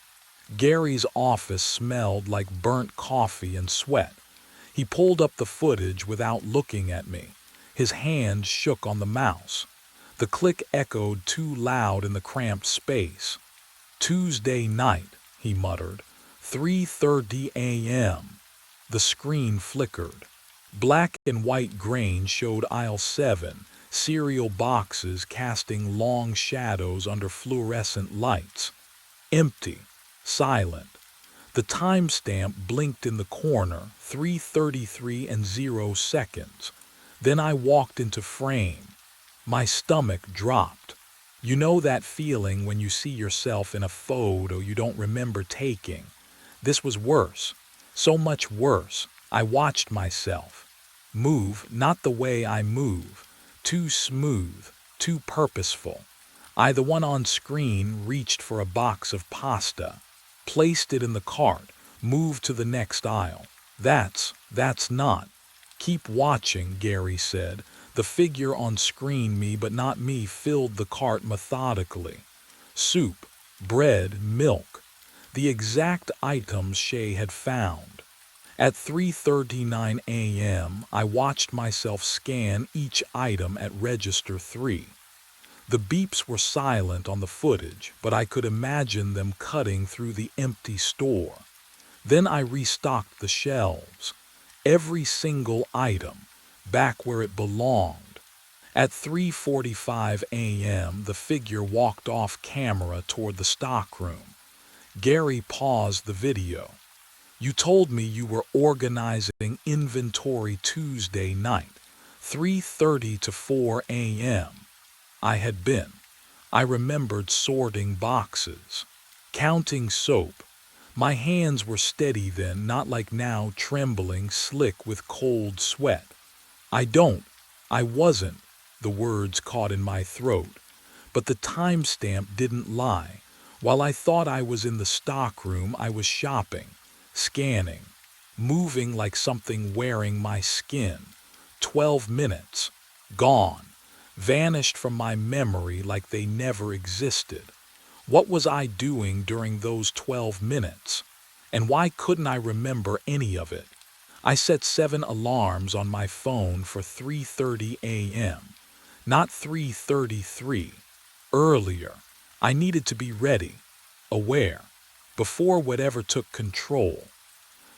Gary's office smelled like burnt coffee and sweat. He pulled up the footage without looking at me. His hand shook on the mouse. The click echoed too loud in the cramped space. "Tuesday night," he muttered. 3:30 a.m. The screen flickered. Black and white grain showed aisle 7, cereal boxes casting long shadows under fluorescent lights. Empty, silent. The timestamp blinked in the corner, 3:33 and 0 seconds. Then I walked into frame. My stomach dropped. You know that feeling when you see yourself in a photo you don't remember taking? This was worse. So much worse. I watched myself. Move, not the way I move. Too smooth, too purposeful. The one on screen reached for a box of pasta, placed it in the cart, moved to the next aisle. That's not. "Keep watching," Gary said. The figure on screen, me but not me, filled the cart methodically. Soup, bread, milk. The exact items Shay had found. At 3:39 a.m., I watched myself scan each item at register 3. The beeps were silent on the footage, but I could imagine them cutting through the empty store. Then I restocked the shelves. Every single item, back where it belonged. At 3:45 a.m., the figure walked off camera toward the stockroom. Gary paused the video. "You told me you were organizing inventory Tuesday night, 3:30 to 4 a.m. I had been. I remembered sorting boxes, counting soap. My hands were steady then, not like now, trembling, slick with cold sweat. I wasn't, the words caught in my throat. But the timestamp didn't lie. While I thought I was in the stockroom, I was shopping, scanning, moving like something wearing my skin. 12 minutes. Gone. Vanished from my memory like they never existed. What was I doing during those 12 minutes? And why couldn't I remember any of it? I set 7 alarms on my phone for 3:30 a.m., not 3:33. Earlier. I needed to be ready, aware, before whatever took control.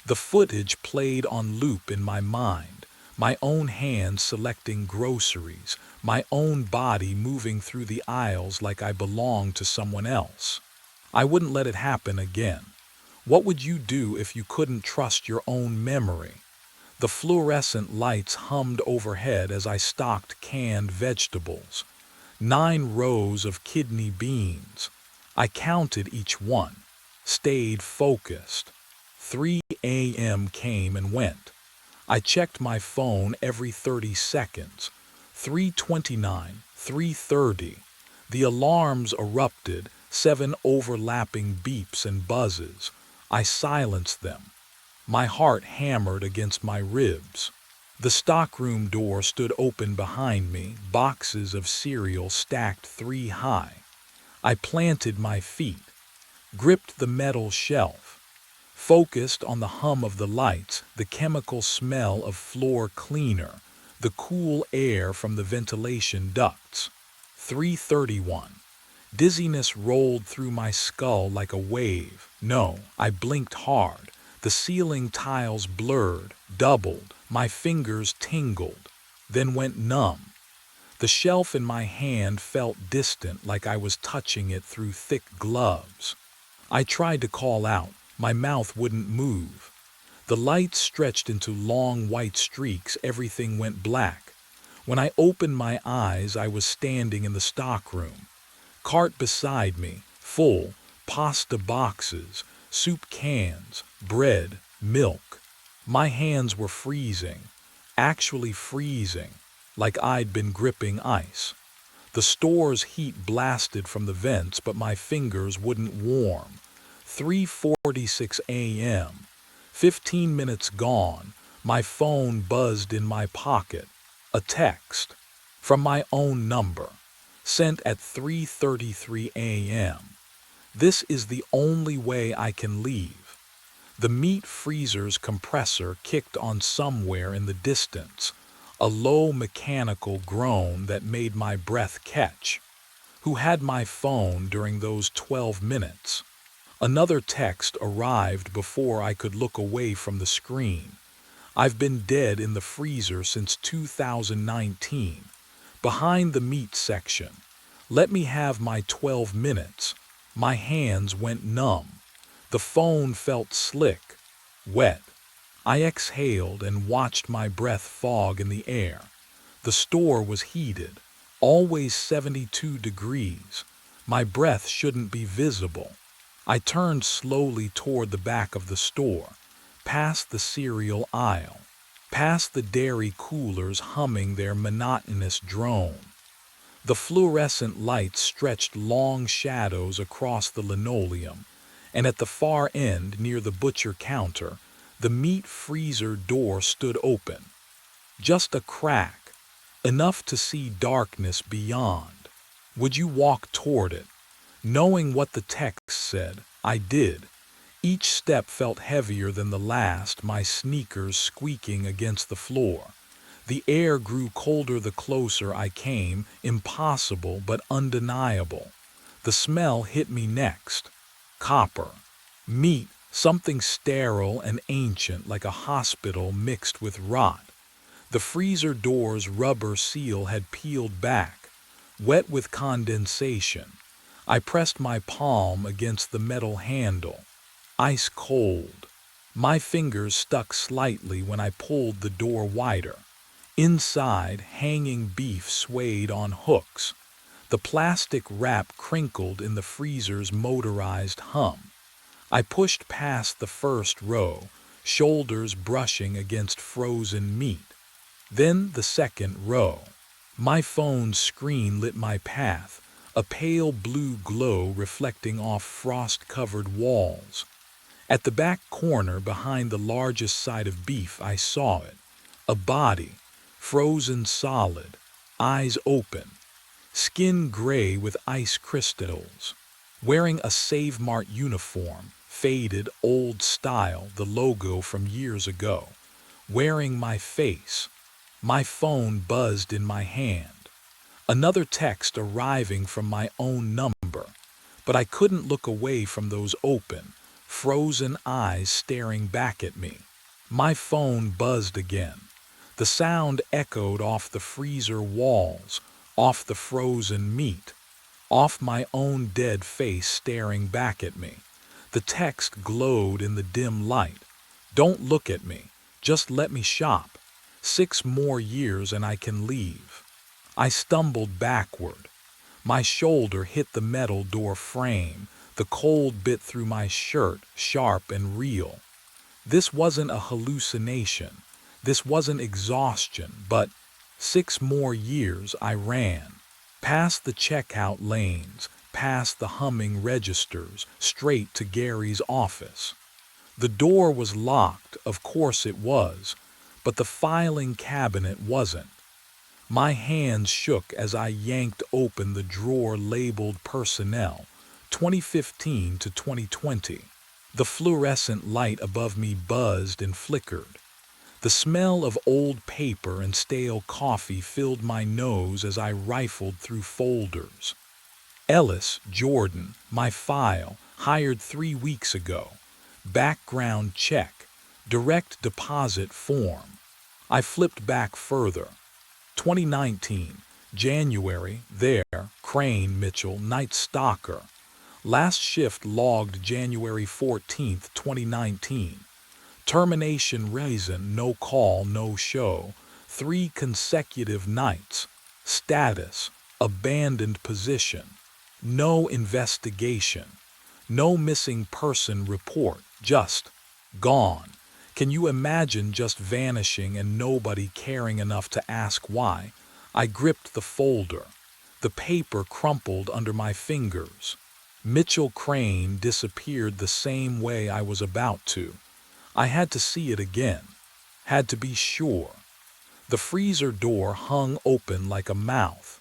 The footage played on loop in my mind, my own hands selecting groceries, my own body moving through the aisles like I belonged to someone else. I wouldn't let it happen again. What would you do if you couldn't trust your own memory? The fluorescent lights hummed overhead as I stocked canned vegetables. 9 rows of kidney beans. I counted each one, stayed focused. 3 a.m. came and went. I checked my phone every 30 seconds. 3:29, 3:30. The alarms erupted, 7 overlapping beeps and buzzes. I silenced them. My heart hammered against my ribs. The stockroom door stood open behind me, boxes of cereal stacked 3 high. I planted my feet, gripped the metal shelf, focused on the hum of the lights, the chemical smell of floor cleaner, the cool air from the ventilation ducts. 3:31. Dizziness rolled through my skull like a wave. No, I blinked hard. The ceiling tiles blurred, doubled, my fingers tingled, then went numb. The shelf in my hand felt distant, like I was touching it through thick gloves. I tried to call out, my mouth wouldn't move. The lights stretched into long white streaks, everything went black. When I opened my eyes, I was standing in the stockroom. Cart beside me, full, pasta boxes, soup cans, bread, milk. My hands were freezing, actually freezing, like I'd been gripping ice. The store's heat blasted from the vents, but my fingers wouldn't warm. 3:46 a.m. 15 minutes gone, my phone buzzed in my pocket. A text from my own number, sent at 3:33 a.m. This is the only way I can leave. The meat freezer's compressor kicked on somewhere in the distance, a low mechanical groan that made my breath catch. Who had my phone during those 12 minutes? Another text arrived before I could look away from the screen. I've been dead in the freezer since 2019. Behind the meat section. Let me have my 12 minutes. My hands went numb. The phone felt slick, wet. I exhaled and watched my breath fog in the air. The store was heated, always 72 degrees. My breath shouldn't be visible. I turned slowly toward the back of the store, past the cereal aisle, past the dairy coolers humming their monotonous drone. The fluorescent lights stretched long shadows across the linoleum, and at the far end, near the butcher counter, the meat freezer door stood open. Just a crack, enough to see darkness beyond. Would you walk toward it? Knowing what the text said, I did. Each step felt heavier than the last, my sneakers squeaking against the floor. The air grew colder the closer I came, impossible but undeniable. The smell hit me next. Copper. Meat, something sterile and ancient like a hospital mixed with rot. The freezer door's rubber seal had peeled back, wet with condensation. I pressed my palm against the metal handle. Ice cold. My fingers stuck slightly when I pulled the door wider. Inside, hanging beef swayed on hooks. The plastic wrap crinkled in the freezer's motorized hum. I pushed past the first row, shoulders brushing against frozen meat. Then the second row. My phone's screen lit my path, a pale blue glow reflecting off frost-covered walls. At the back corner behind the largest side of beef I saw it. A body, frozen solid, eyes open, skin gray with ice crystals. Wearing a Save Mart uniform, faded, old style, the logo from years ago. Wearing my face. My phone buzzed in my hand. Another text arriving from my own number. But I couldn't look away from those open, frozen eyes staring back at me. My phone buzzed again. The sound echoed off the freezer walls, off the frozen meat, off my own dead face staring back at me. The text glowed in the dim light. Don't look at me. Just let me shop. 6 more years and I can leave. I stumbled backward. My shoulder hit the metal door frame. The cold bit through my shirt, sharp and real. This wasn't a hallucination. This wasn't exhaustion, but 6 more years I ran. Past the checkout lanes, past the humming registers, straight to Gary's office. The door was locked, of course it was, but the filing cabinet wasn't. My hands shook as I yanked open the drawer labeled Personnel, 2015 to 2020. The fluorescent light above me buzzed and flickered. The smell of old paper and stale coffee filled my nose as I rifled through folders. Ellis, Jordan, my file, hired 3 weeks ago. Background check, direct deposit form. I flipped back further. 2019, January, there, Crane, Mitchell, Night Stalker. Last shift logged January 14, 2019. Termination reason, no call, no show. 3 consecutive nights. Status, abandoned position. No investigation. No missing person report, just gone. Can you imagine just vanishing and nobody caring enough to ask why? I gripped the folder. The paper crumpled under my fingers. Mitchell Crane disappeared the same way I was about to. I had to see it again. Had to be sure. The freezer door hung open like a mouth.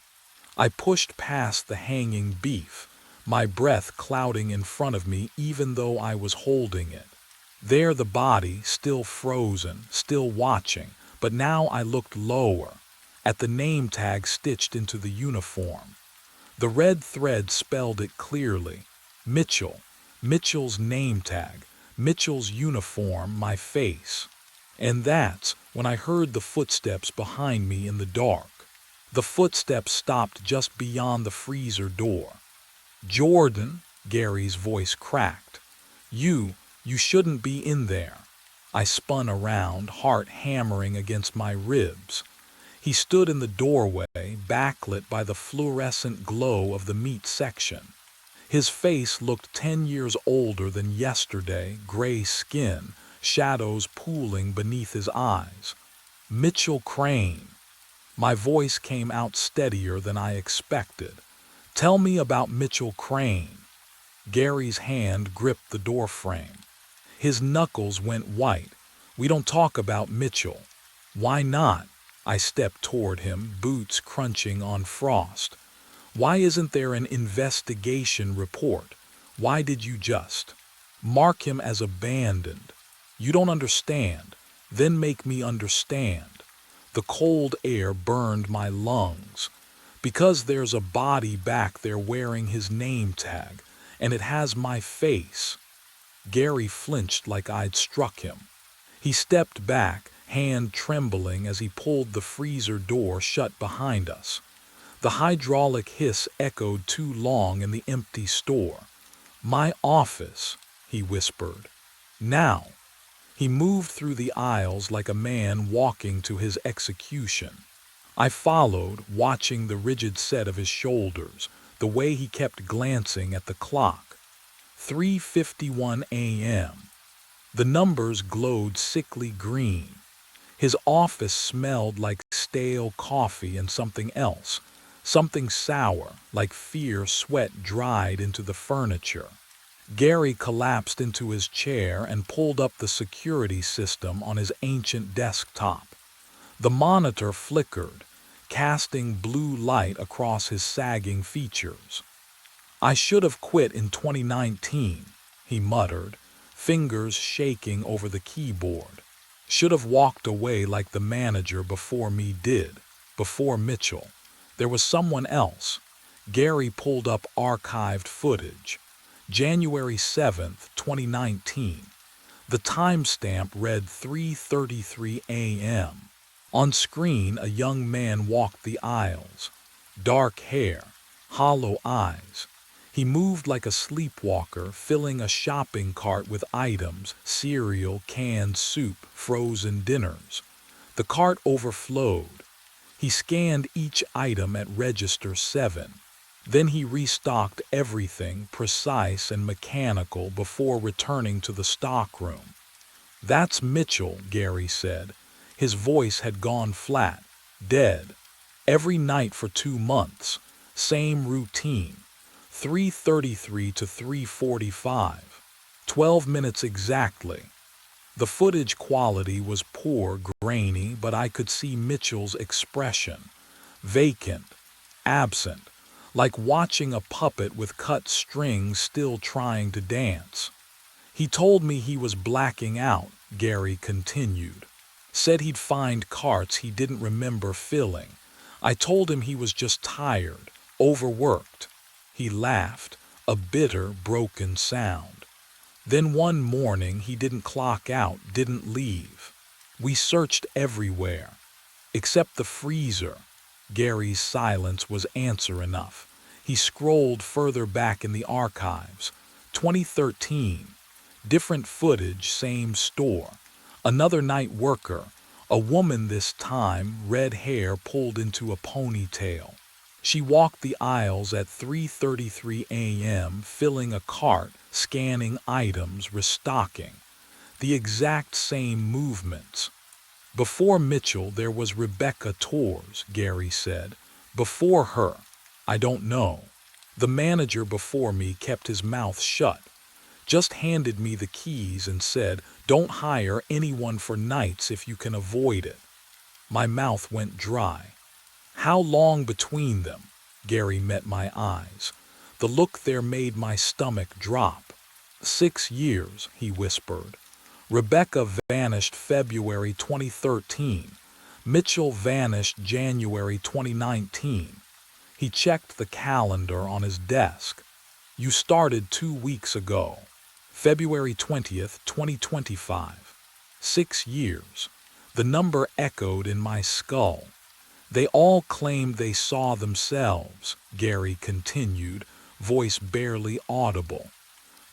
I pushed past the hanging beef, my breath clouding in front of me even though I was holding it. There the body, still frozen, still watching, but now I looked lower, at the name tag stitched into the uniform. The red thread spelled it clearly. Mitchell. Mitchell's name tag. Mitchell's uniform, my face. And that's when I heard the footsteps behind me in the dark. The footsteps stopped just beyond the freezer door. Jordan, Gary's voice cracked. You shouldn't be in there. I spun around, heart hammering against my ribs. He stood in the doorway, backlit by the fluorescent glow of the meat section. His face looked 10 years older than yesterday, gray skin, shadows pooling beneath his eyes. Mitchell Crane. My voice came out steadier than I expected. Tell me about Mitchell Crane. Gary's hand gripped the doorframe. His knuckles went white. We don't talk about Mitchell. Why not? I stepped toward him, boots crunching on frost. Why isn't there an investigation report? Why did you just mark him as abandoned? You don't understand. Then make me understand. The cold air burned my lungs. Because there's a body back there wearing his name tag, and it has my face. Gary flinched like I'd struck him. He stepped back, hand trembling as he pulled the freezer door shut behind us. The hydraulic hiss echoed too long in the empty store. "My office," he whispered. "Now." He moved through the aisles like a man walking to his execution. I followed, watching the rigid set of his shoulders, the way he kept glancing at the clock. 3:51 a.m. The numbers glowed sickly green. His office smelled like stale coffee and something else, something sour, like fear sweat dried into the furniture. Gary collapsed into his chair and pulled up the security system on his ancient desktop. The monitor flickered, casting blue light across his sagging features. "I should have quit in 2019, he muttered, fingers shaking over the keyboard. "Should have walked away like the manager before me did, before Mitchell. There was someone else." Gary pulled up archived footage. January 7th, 2019. The timestamp read 3:33 a.m. On screen, a young man walked the aisles. Dark hair, hollow eyes. He moved like a sleepwalker, filling a shopping cart with items, cereal, canned soup, frozen dinners. The cart overflowed. He scanned each item at register 7. Then he restocked everything, precise and mechanical, before returning to the stockroom. "That's Mitchell," Gary said. His voice had gone flat, dead. "Every night for 2 months. Same routine. 3:33 to 3:45. 12 minutes exactly." The footage quality was poor, grainy, but I could see Mitchell's expression. Vacant, absent, like watching a puppet with cut strings still trying to dance. "He told me he was blacking out," Gary continued. "Said he'd find carts he didn't remember filling. I told him he was just tired, overworked." He laughed, a bitter, broken sound. "Then one morning he didn't clock out, didn't leave. We searched everywhere. Except the freezer." Gary's silence was answer enough. He scrolled further back in the archives. 2013. Different footage, same store. Another night worker. A woman this time, red hair pulled into a ponytail. She walked the aisles at 3:33 a.m., filling a cart, scanning items, restocking. The exact same movements. "Before Mitchell, there was Rebecca Torres," Gary said. "Before her, I don't know. The manager before me kept his mouth shut. Just handed me the keys and said, 'Don't hire anyone for nights if you can avoid it.' My mouth went dry. How long between them?" Gary met my eyes. The look there made my stomach drop. 6 years, he whispered. "Rebecca vanished February 2013. Mitchell vanished January 2019. He checked the calendar on his desk. "You started 2 weeks ago. February 20th, 2025. 6 years. The number echoed in my skull. "They all claimed they saw themselves," Gary continued, voice barely audible.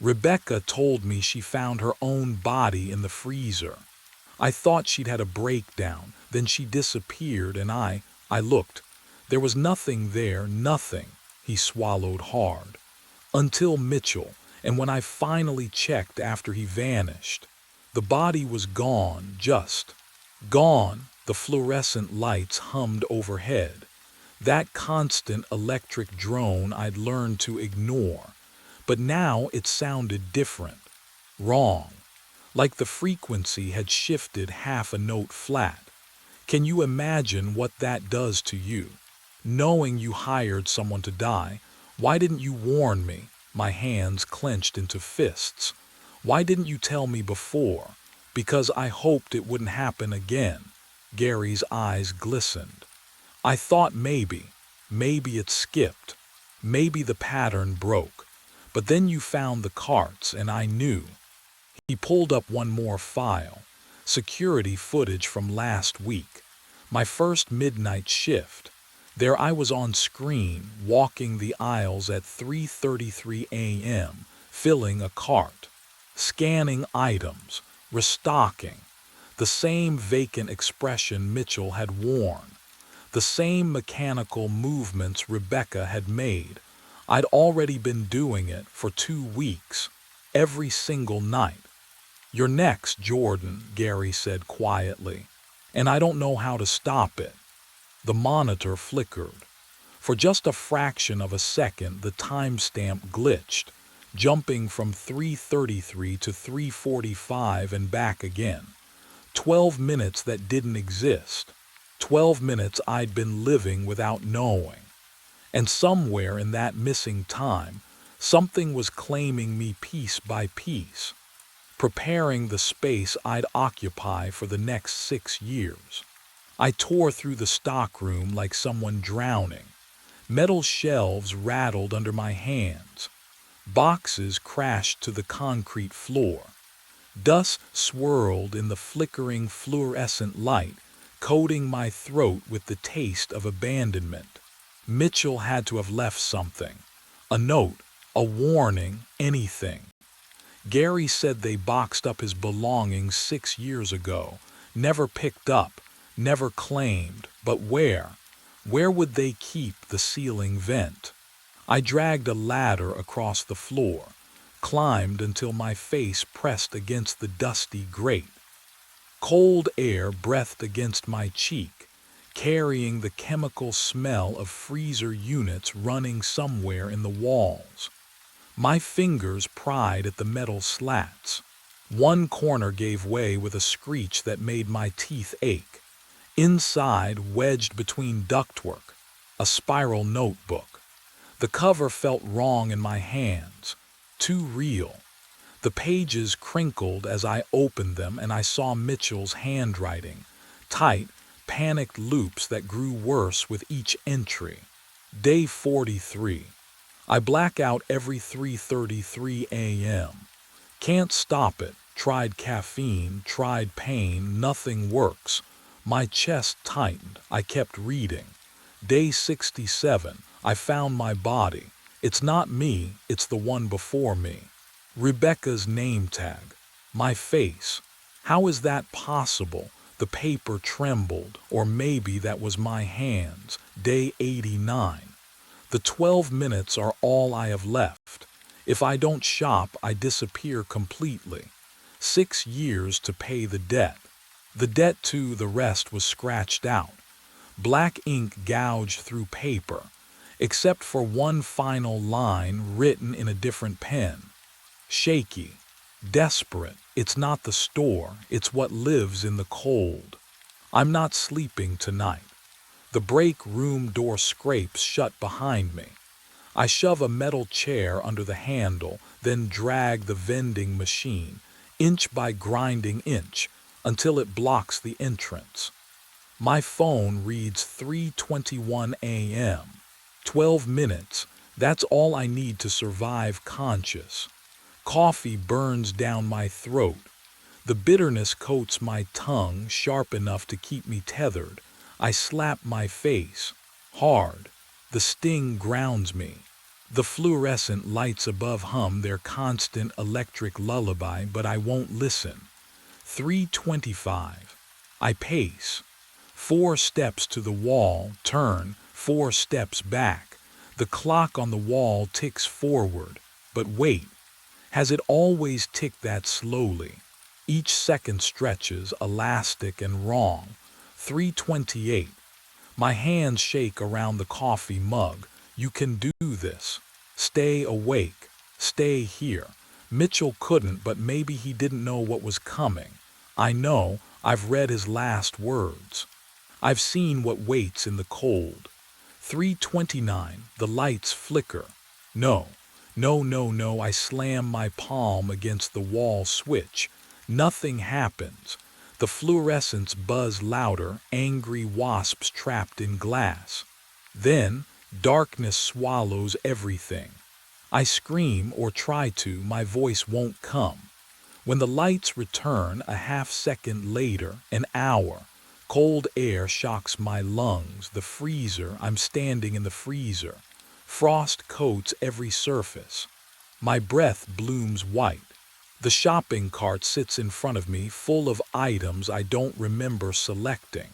"Rebecca told me she found her own body in the freezer. I thought she'd had a breakdown, then she disappeared and I looked. There was nothing there, nothing." He swallowed hard. "Until Mitchell, and when I finally checked after he vanished, the body was gone, just gone." The fluorescent lights hummed overhead. That constant electric drone I'd learned to ignore. But now it sounded different. Wrong. Like the frequency had shifted half a note flat. Can you imagine what that does to you? Knowing you hired someone to die, why didn't you warn me? My hands clenched into fists. Why didn't you tell me before? Because I hoped it wouldn't happen again. Gary's eyes glistened. I thought maybe it skipped. Maybe the pattern broke. But then you found the carts and I knew. He pulled up one more file. Security footage from last week. My first midnight shift. There I was on screen, walking the aisles at 3:33 a.m., filling a cart, scanning items, restocking. The same vacant expression Mitchell had worn. The same mechanical movements Rebecca had made. I'd already been doing it for 2 weeks, every single night. "You're next, Jordan," Gary said quietly. "And I don't know how to stop it." The monitor flickered. For just a fraction of a second, the timestamp glitched, jumping from 3:33 to 3:45 and back again. 12 minutes that didn't exist. 12 minutes I'd been living without knowing. And somewhere in that missing time, something was claiming me piece by piece, preparing the space I'd occupy for the next 6 years. I tore through the stockroom like someone drowning. Metal shelves rattled under my hands. Boxes crashed to the concrete floor. Dust swirled in the flickering fluorescent light, coating my throat with the taste of abandonment. Mitchell had to have left something. A note, a warning, anything. Gary said they boxed up his belongings 6 years ago. Never picked up, never claimed, but where? Where would they keep the ceiling vent? I dragged a ladder across the floor, climbed until my face pressed against the dusty grate. Cold air breathed against my cheek, carrying the chemical smell of freezer units running somewhere in the walls. My fingers pried at the metal slats. One corner gave way with a screech that made my teeth ache. Inside, wedged between ductwork, a spiral notebook. The cover felt wrong in my hands, too real. The pages crinkled as I opened them and I saw Mitchell's handwriting, tight, panicked loops that grew worse with each entry. Day 43. I black out every 3:33 a.m. Can't stop it. Tried caffeine, tried pain, nothing works. My chest tightened. I kept reading. Day 67. I found my body. It's not me, it's the one before me. Rebecca's name tag. My face. How is that possible? The paper trembled, or maybe that was my hands. Day 89. The 12 minutes are all I have left. If I don't shop, I disappear completely. 6 years to pay the debt. The debt too, the rest was scratched out. Black ink gouged through paper, except for one final line written in a different pen. Shaky, desperate. It's not the store, it's what lives in the cold. I'm not sleeping tonight. The break room door scrapes shut behind me. I shove a metal chair under the handle, then drag the vending machine, inch by grinding inch, until it blocks the entrance. My phone reads 3:21 a.m. 12 minutes, that's all I need to survive conscious. Coffee burns down my throat. The bitterness coats my tongue, sharp enough to keep me tethered. I slap my face, hard. The sting grounds me. The fluorescent lights above hum their constant electric lullaby, but I won't listen. 3:25. I pace. 4 steps to the wall, turn, 4 steps back. The clock on the wall ticks forward. But wait, has it always ticked that slowly? Each second stretches, elastic and wrong. 3:28. My hands shake around the coffee mug. You can do this. Stay awake. Stay here. Mitchell couldn't, but maybe he didn't know what was coming. I know, I've read his last words. I've seen what waits in the cold. 3:29, the lights flicker. No, I slam my palm against the wall switch. Nothing happens. The fluorescents buzz louder, angry wasps trapped in glass. Then, darkness swallows everything. I scream or try to, my voice won't come. When the lights return a half second later, an hour, cold air shocks my lungs, I'm standing in the freezer. Frost coats every surface. My breath blooms white. The shopping cart sits in front of me, full of items I don't remember selecting.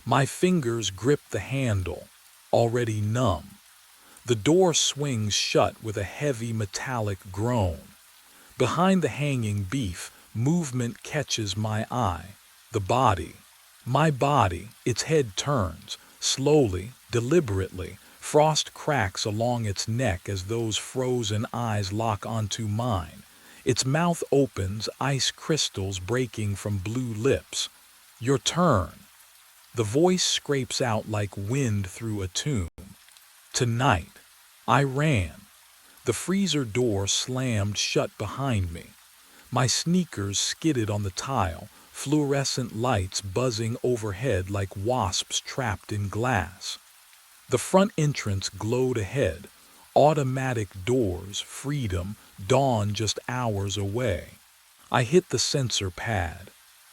My fingers grip the handle, already numb. The door swings shut with a heavy metallic groan. Behind the hanging beef, movement catches my eye. The body. My body, its head turns, slowly, deliberately. Frost cracks along its neck as those frozen eyes lock onto mine. Its mouth opens, ice crystals breaking from blue lips. Your turn. The voice scrapes out like wind through a tomb. Tonight. I ran. The freezer door slammed shut behind me. My sneakers skidded on the tile, fluorescent lights buzzing overhead like wasps trapped in glass. The front entrance glowed ahead. Automatic doors, freedom, dawn just hours away. I hit the sensor pad.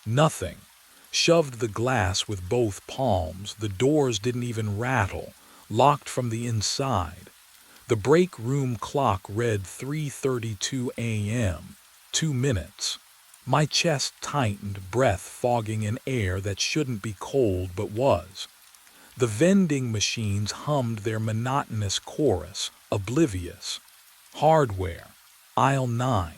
Nothing. Shoved the glass with both palms. The doors didn't even rattle, locked from the inside. The break room clock read 3:32 a.m. 2 minutes. My chest tightened, breath fogging in air that shouldn't be cold but was. The vending machines hummed their monotonous chorus, oblivious. Hardware. Aisle 9.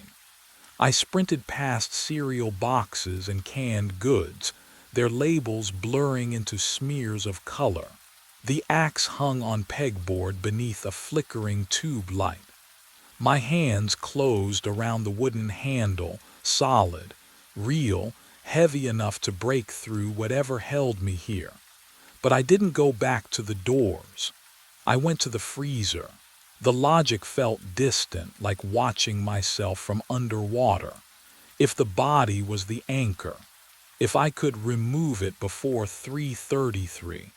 I sprinted past cereal boxes and canned goods, their labels blurring into smears of color. The axe hung on pegboard beneath a flickering tube light. My hands closed around the wooden handle, solid, real, heavy enough to break through whatever held me here. But I didn't go back to the doors. I went to the freezer. The logic felt distant, like watching myself from underwater. If the body was the anchor, if I could remove it before 3:33,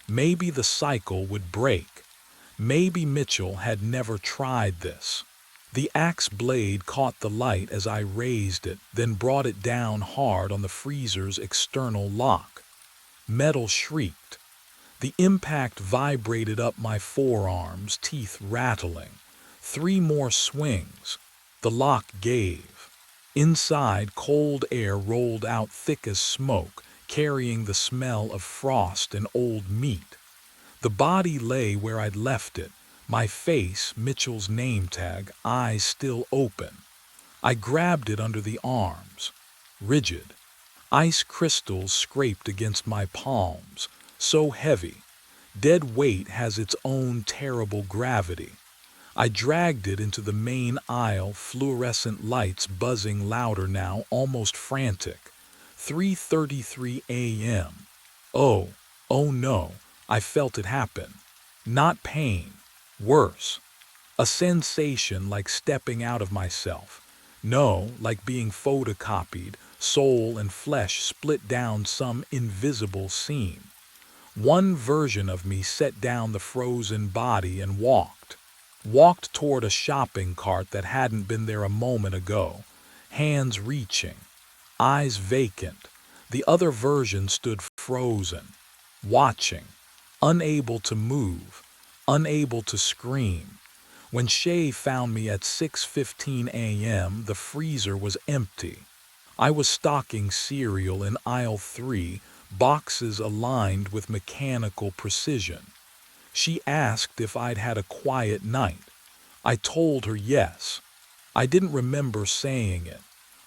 maybe the cycle would break. Maybe Mitchell had never tried this. The axe blade caught the light as I raised it, then brought it down hard on the freezer's external lock. Metal shrieked. The impact vibrated up my forearms, teeth rattling. 3 more swings. The lock gave. Inside, cold air rolled out thick as smoke, carrying the smell of frost and old meat. The body lay where I'd left it, my face, Mitchell's name tag, eyes still open. I grabbed it under the arms. Rigid. Ice crystals scraped against my palms, so heavy. Dead weight has its own terrible gravity. I dragged it into the main aisle, fluorescent lights buzzing louder now, almost frantic. 3:33 a.m. Oh no, I felt it happen. Not pain. Worse. A sensation like stepping out of myself. No, like being photocopied, soul and flesh split down some invisible seam. One version of me set down the frozen body and walked toward a shopping cart that hadn't been there a moment ago, hands reaching, eyes vacant. The other version stood frozen, watching, unable to move, unable to scream. When Shay found me at 6:15 a.m., the freezer was empty. I was stocking cereal in aisle 3, boxes aligned with mechanical precision. She asked if I'd had a quiet night. I told her yes. I didn't remember saying it.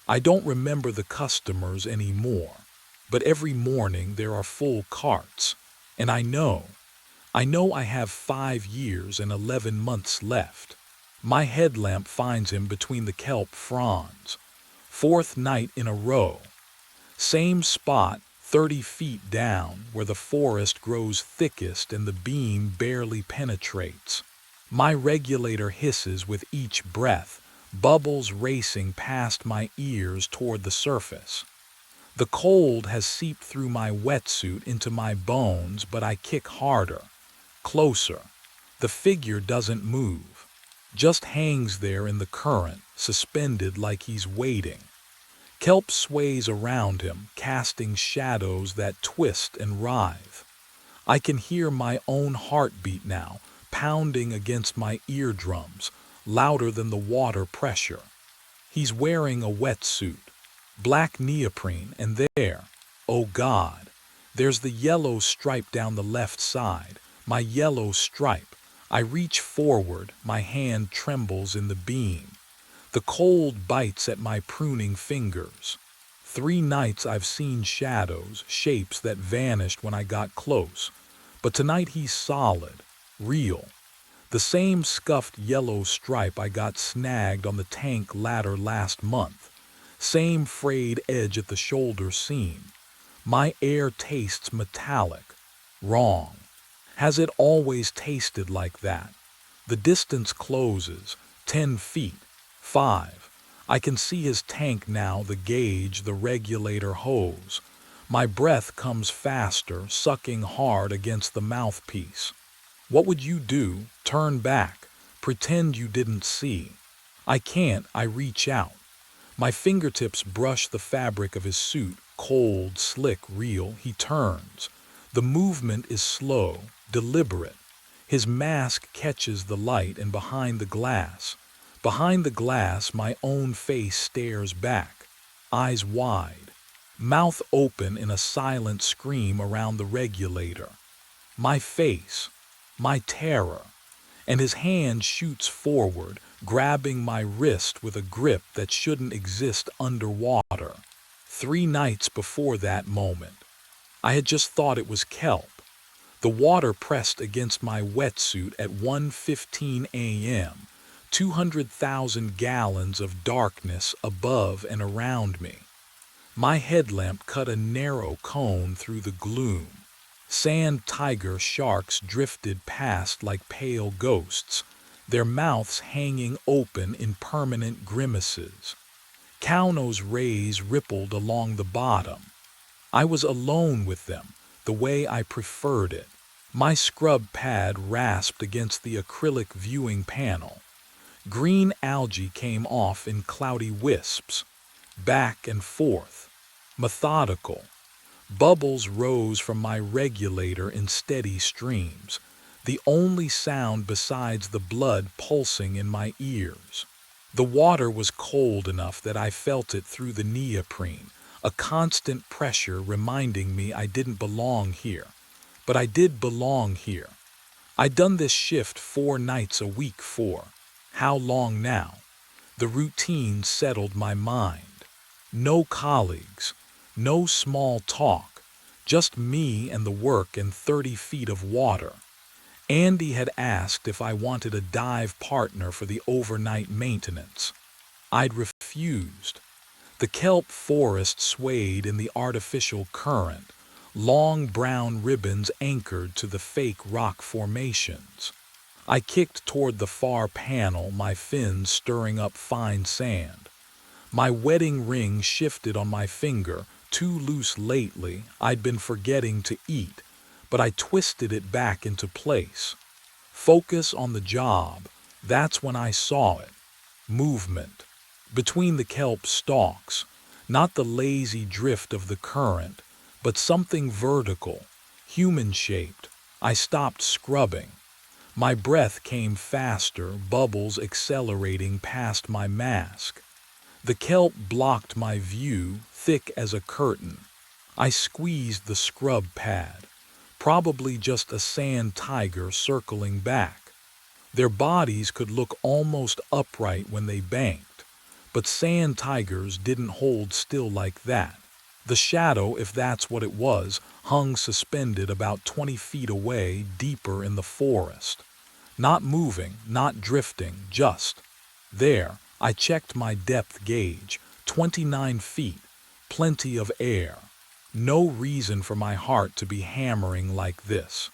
I don't remember the customers anymore. But every morning there are full carts. And I know I have 5 years and 11 months left. My headlamp finds him between the kelp fronds. 4th night in a row. Same spot, 30 feet down, where the forest grows thickest and the beam barely penetrates. My regulator hisses with each breath, bubbles racing past my ears toward the surface. The cold has seeped through my wetsuit into my bones, but I kick harder, closer. The figure doesn't move, just hangs there in the current, suspended like he's waiting. Kelp sways around him, casting shadows that twist and writhe. I can hear my own heartbeat now, pounding against my eardrums, louder than the water pressure. He's wearing a wetsuit, black neoprene, and there, oh God, there's the yellow stripe down the left side, my yellow stripe. I reach forward, my hand trembles in the beam. The cold bites at my pruning fingers. 3 nights I've seen shadows, shapes that vanished when I got close. But tonight he's solid, real. The same scuffed yellow stripe I got snagged on the tank ladder last month. Same frayed edge at the shoulder seam. My air tastes metallic. Wrong. Has it always tasted like that? The distance closes, 10 feet, 5. I can see his tank now, the gauge, the regulator hose. My breath comes faster, sucking hard against the mouthpiece. What would you do? Turn back. Pretend you didn't see. I can't. I reach out. My fingertips brush the fabric of his suit, cold, slick, real. He turns. The movement is slow, deliberate. His mask catches the light, and behind the glass, my own face stares back, eyes wide, mouth open in a silent scream around the regulator. My face, my terror, and his hand shoots forward, grabbing my wrist with a grip that shouldn't exist underwater. 3 nights before that moment, I had just thought it was kelp. The water pressed against my wetsuit at 1:15 a.m., 200,000 gallons of darkness above and around me. My headlamp cut a narrow cone through the gloom. Sand tiger sharks drifted past like pale ghosts, their mouths hanging open in permanent grimaces. Kauno's rays rippled along the bottom. I was alone with them, the way I preferred it. My scrub pad rasped against the acrylic viewing panel. Green algae came off in cloudy wisps, back and forth, methodical. Bubbles rose from my regulator in steady streams, the only sound besides the blood pulsing in my ears. The water was cold enough that I felt it through the neoprene, a constant pressure reminding me I didn't belong here. But I did belong here. I'd done this shift 4 nights a week for how long now? The routine settled my mind. No colleagues, no small talk, just me and the work and 30 feet of water. Andy had asked if I wanted a dive partner for the overnight maintenance. I'd refused. The kelp forest swayed in the artificial current, long brown ribbons anchored to the fake rock formations. I kicked toward the far panel, my fins stirring up fine sand. My wedding ring shifted on my finger, too loose lately. I'd been forgetting to eat, but I twisted it back into place. Focus on the job. That's when I saw it. Movement. Between the kelp stalks, not the lazy drift of the current, but something vertical, human-shaped. I stopped scrubbing. My breath came faster, bubbles accelerating past my mask. The kelp blocked my view, thick as a curtain. I squeezed the scrub pad, probably just a sand tiger circling back. Their bodies could look almost upright when they banked, but sand tigers didn't hold still like that. The shadow, if that's what it was, hung suspended about 20 feet away, deeper in the forest. Not moving, not drifting, just there. I checked my depth gauge, 29 feet, plenty of air. No reason for my heart to be hammering like this.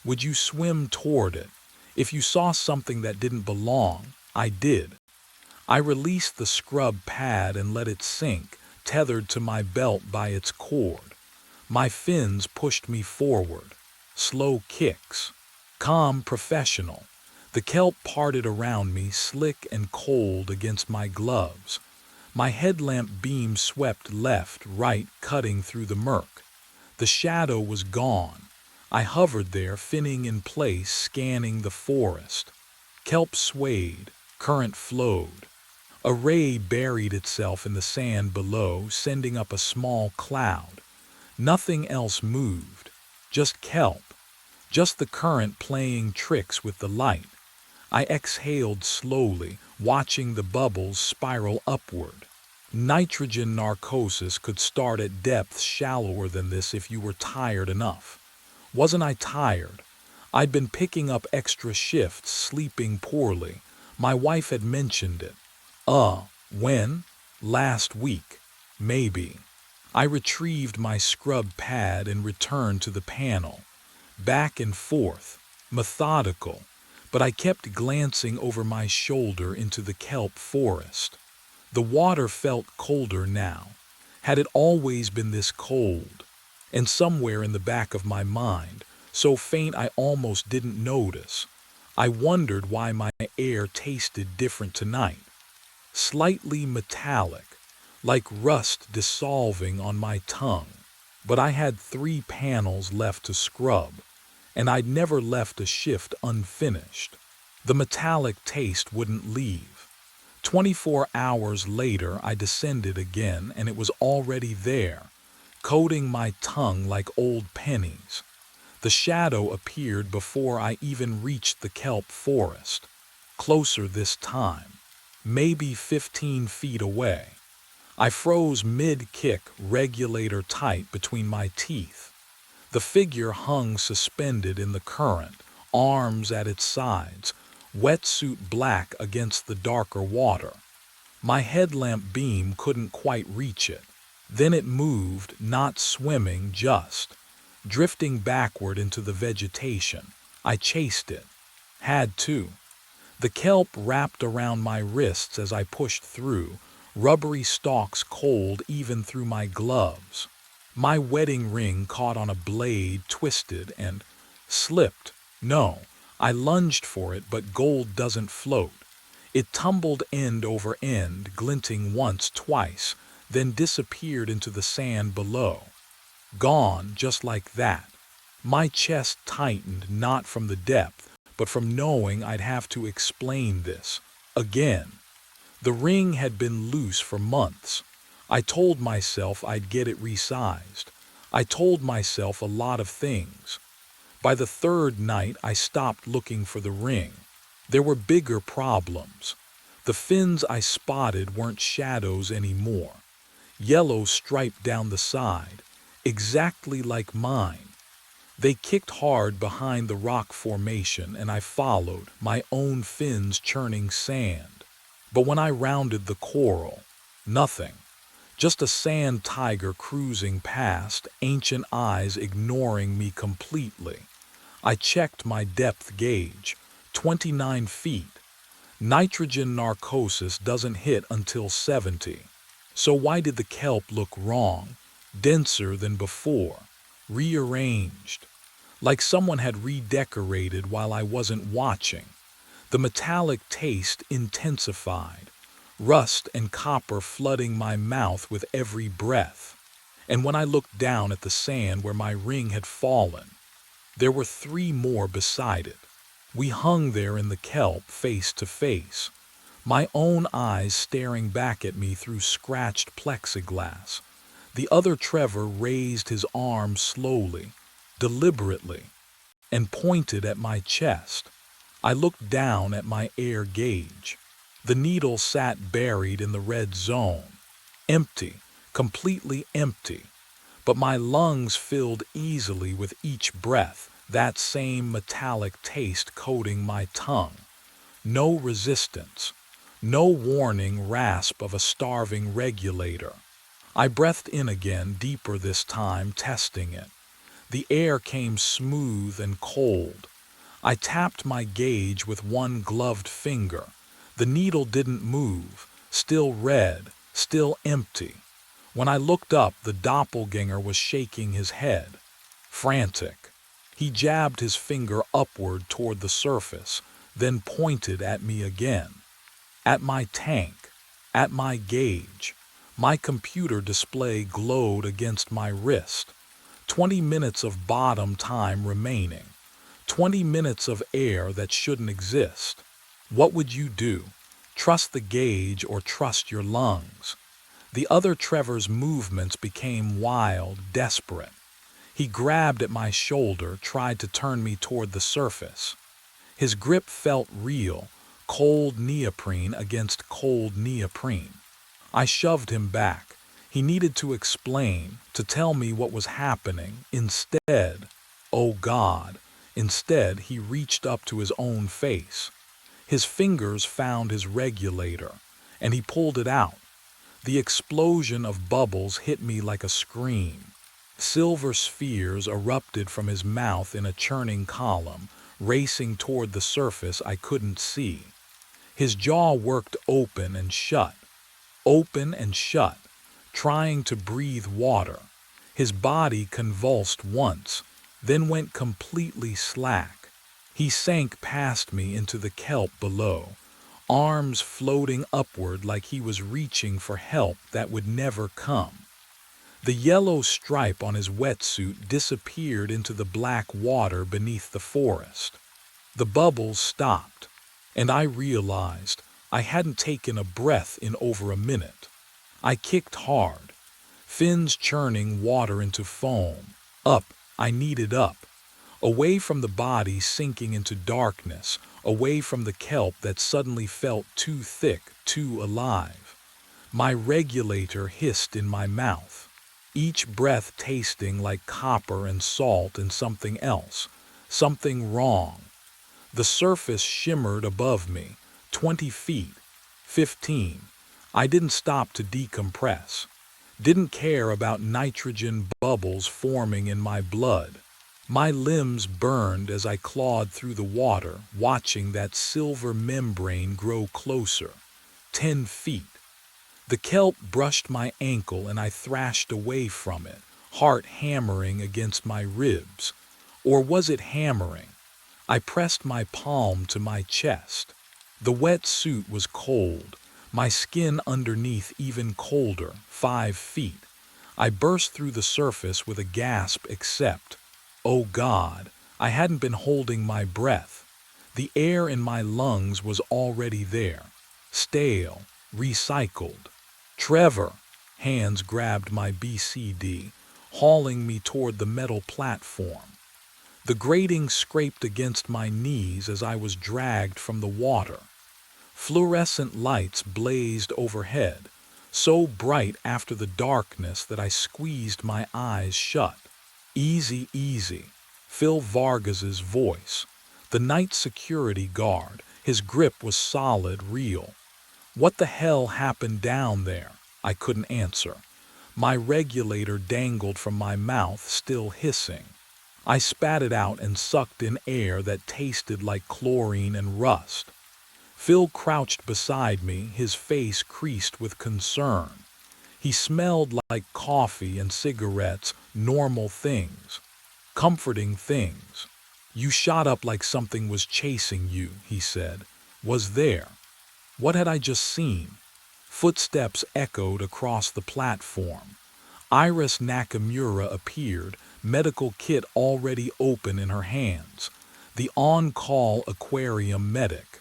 Would you swim toward it? If you saw something that didn't belong, I did. I released the scrub pad and let it sink, tethered to my belt by its cord. My fins pushed me forward. Slow kicks. Calm, professional. The kelp parted around me, slick and cold against my gloves. My headlamp beam swept left, right, cutting through the murk. The shadow was gone. I hovered there, finning in place, scanning the forest. Kelp swayed, current flowed. A ray buried itself in the sand below, sending up a small cloud. Nothing else moved, just kelp, just the current playing tricks with the light. I exhaled slowly, watching the bubbles spiral upward. Nitrogen narcosis could start at depths shallower than this if you were tired enough. Wasn't I tired? I'd been picking up extra shifts, sleeping poorly. My wife had mentioned it. When? Last week. Maybe. I retrieved my scrub pad and returned to the panel. Back and forth, methodical, but I kept glancing over my shoulder into the kelp forest. The water felt colder now. Had it always been this cold? And somewhere in the back of my mind, so faint I almost didn't notice, I wondered why my air tasted different tonight. Slightly metallic, like rust dissolving on my tongue. But I had 3 panels left to scrub, and I'd never left a shift unfinished. The metallic taste wouldn't leave. 24 hours later, I descended again, and it was already there, coating my tongue like old pennies. The shadow appeared before I even reached the kelp forest. Closer this time, maybe 15 feet away. I froze mid-kick, regulator tight between my teeth. The figure hung suspended in the current, arms at its sides, wetsuit black against the darker water. My headlamp beam couldn't quite reach it. Then it moved, not swimming, just drifting backward into the vegetation. I chased it. Had to. The kelp wrapped around my wrists as I pushed through, rubbery stalks cold even through my gloves. My wedding ring caught on a blade, twisted, and slipped. No, I lunged for it, but gold doesn't float. It tumbled end over end, glinting once, twice, then disappeared into the sand below. Gone just like that. My chest tightened, not from the depth, but from knowing I'd have to explain this. Again. The ring had been loose for months. I told myself I'd get it resized. I told myself a lot of things. By the 3rd night, I stopped looking for the ring. There were bigger problems. The fins I spotted weren't shadows anymore. Yellow striped down the side, exactly like mine. They kicked hard behind the rock formation, and I followed, my own fins churning sand. But when I rounded the coral, nothing. Just a sand tiger cruising past, ancient eyes ignoring me completely. I checked my depth gauge, 29 feet. Nitrogen narcosis doesn't hit until 70. So why did the kelp look wrong? Denser than before, rearranged, like someone had redecorated while I wasn't watching. The metallic taste intensified, rust and copper flooding my mouth with every breath. And when I looked down at the sand where my ring had fallen, there were 3 more beside it. We hung there in the kelp, face to face, my own eyes staring back at me through scratched plexiglass. The other Trevor raised his arm slowly, deliberately, and pointed at my chest. I looked down at my air gauge. The needle sat buried in the red zone. Empty, completely empty. But my lungs filled easily with each breath, that same metallic taste coating my tongue. No resistance. No warning rasp of a starving regulator. I breathed in again, deeper this time, testing it. The air came smooth and cold. I tapped my gauge with one gloved finger. The needle didn't move, still red, still empty. When I looked up, the doppelganger was shaking his head, frantic. He jabbed his finger upward toward the surface, then pointed at me again. At my tank, at my gauge. My computer display glowed against my wrist. 20 minutes of bottom time remaining. 20 minutes of air that shouldn't exist. What would you do? Trust the gauge or trust your lungs? The other Trevor's movements became wild, desperate. He grabbed at my shoulder, tried to turn me toward the surface. His grip felt real, cold neoprene against cold neoprene. I shoved him back. He needed to explain, to tell me what was happening. Oh God, instead he reached up to his own face. His fingers found his regulator, and he pulled it out. The explosion of bubbles hit me like a scream. Silver spheres erupted from his mouth in a churning column, racing toward the surface I couldn't see. His jaw worked open and shut, trying to breathe water. His body convulsed once, then went completely slack. He sank past me into the kelp below, arms floating upward like he was reaching for help that would never come. The yellow stripe on his wetsuit disappeared into the black water beneath the forest. The bubbles stopped, and I realized I hadn't taken a breath in over a minute. I kicked hard, fins churning water into foam. Up, I needed up. Away from the body sinking into darkness, away from the kelp that suddenly felt too thick, too alive. My regulator hissed in my mouth, each breath tasting like copper and salt and something else, something wrong. The surface shimmered above me, 20 feet, 15. I didn't stop to decompress. Didn't care about nitrogen bubbles forming in my blood. My limbs burned as I clawed through the water, watching that silver membrane grow closer. 10 feet. The kelp brushed my ankle and I thrashed away from it, heart hammering against my ribs. Or was it hammering? I pressed my palm to my chest. The wet suit was cold, my skin underneath even colder, 5 feet. I burst through the surface with a gasp except, oh God, I hadn't been holding my breath. The air in my lungs was already there, stale, recycled. Trevor, hands grabbed my BCD, hauling me toward the metal platform. The grating scraped against my knees as I was dragged from the water. Fluorescent lights blazed overhead, so bright after the darkness that I squeezed my eyes shut. Easy, easy, Phil Vargas's voice. The night security guard, his grip was solid, real. What the hell happened down there? I couldn't answer. My regulator dangled from my mouth, still hissing. I spat it out and sucked in air that tasted like chlorine and rust. Phil crouched beside me, his face creased with concern. He smelled like coffee and cigarettes, normal things, comforting things. You shot up like something was chasing you, he said. Was there? What had I just seen? Footsteps echoed across the platform. Iris Nakamura appeared, medical kit already open in her hands. The on-call aquarium medic.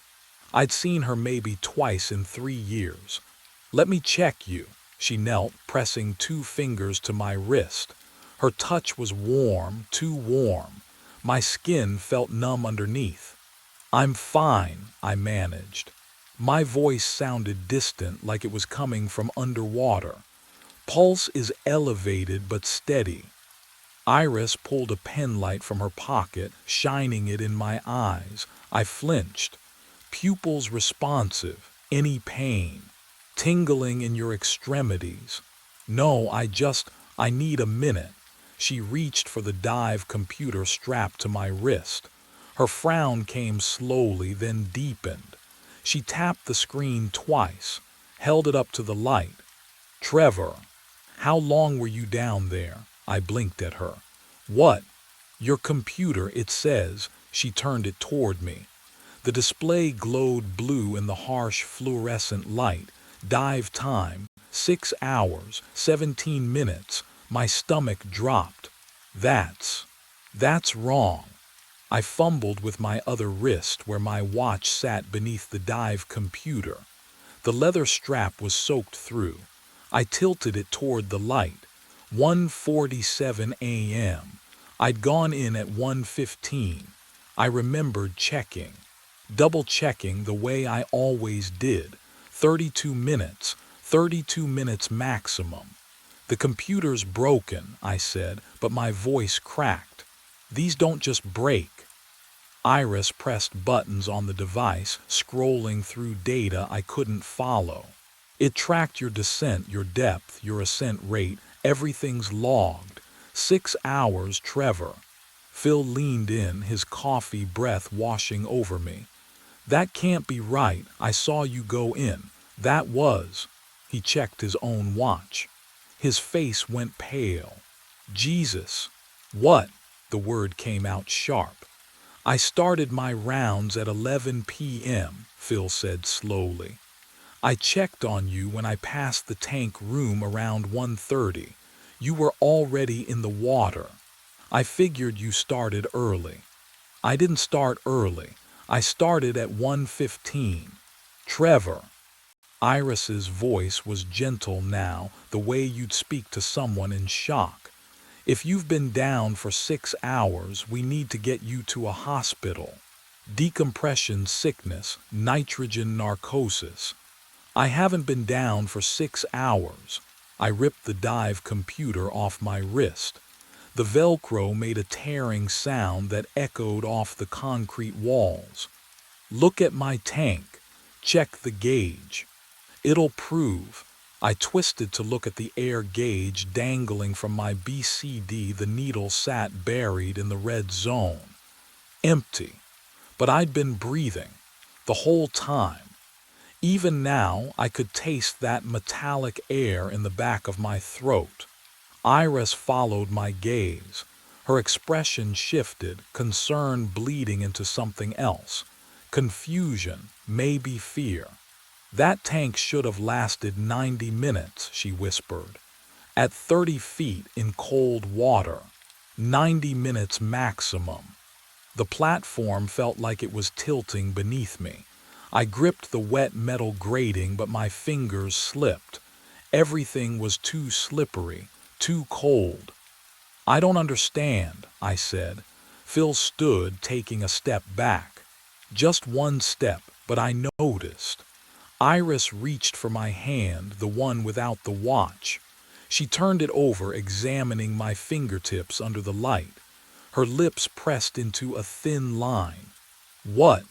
I'd seen her maybe twice in 3 years. Let me check you. She knelt, pressing 2 fingers to my wrist. Her touch was warm, too warm. My skin felt numb underneath. I'm fine, I managed. My voice sounded distant, like it was coming from underwater. Pulse is elevated but steady. Iris pulled a penlight from her pocket, shining it in my eyes. I flinched. Pupils responsive. Any pain? Tingling in your extremities? No, I need a minute. She reached for the dive computer strapped to my wrist. Her frown came slowly, then deepened. She tapped the screen twice, held it up to the light. Trevor. How long were you down there? I blinked at her. What? Your computer, it says. She turned it toward me. The display glowed blue in the harsh fluorescent light. Dive time, 6 hours, 17 minutes. My stomach dropped. That's wrong. I fumbled with my other wrist where my watch sat beneath the dive computer. The leather strap was soaked through. I tilted it toward the light. 1:47 a.m. I'd gone in at 1:15. I remembered checking. Double-checking the way I always did. 32 minutes. 32 minutes maximum. The computer's broken, I said, but my voice cracked. These don't just break. Iris pressed buttons on the device, scrolling through data I couldn't follow. It tracked your descent, your depth, your ascent rate. Everything's logged. 6 hours, Trevor. Phil leaned in, his coffee breath washing over me. That can't be right. I saw you go in. That was. He checked his own watch. His face went pale. Jesus. What? The word came out sharp. I started my rounds at 11 p.m., Phil said slowly. I checked on you when I passed the tank room around 1:30. You were already in the water. I figured you started early. I didn't start early. I started at 1:15. Trevor. Iris's voice was gentle now, the way you'd speak to someone in shock. If you've been down for 6 hours, we need to get you to a hospital. Decompression sickness, nitrogen narcosis. I haven't been down for 6 hours. I ripped the dive computer off my wrist. The Velcro made a tearing sound that echoed off the concrete walls. Look at my tank. Check the gauge. It'll prove. I twisted to look at the air gauge dangling from my BCD. The needle sat buried in the red zone. Empty. But I'd been breathing. The whole time. Even now, I could taste that metallic air in the back of my throat. Iris followed my gaze. Her expression shifted, concern bleeding into something else. Confusion, maybe fear. That tank should have lasted 90 minutes, she whispered. At 30 feet in cold water. 90 minutes maximum. The platform felt like it was tilting beneath me. I gripped the wet metal grating, but my fingers slipped. Everything was too slippery, too cold. I don't understand, I said. Phil stood, taking a step back. Just one step, but I noticed. Iris reached for my hand, the one without the watch. She turned it over, examining my fingertips under the light. Her lips pressed into a thin line. What?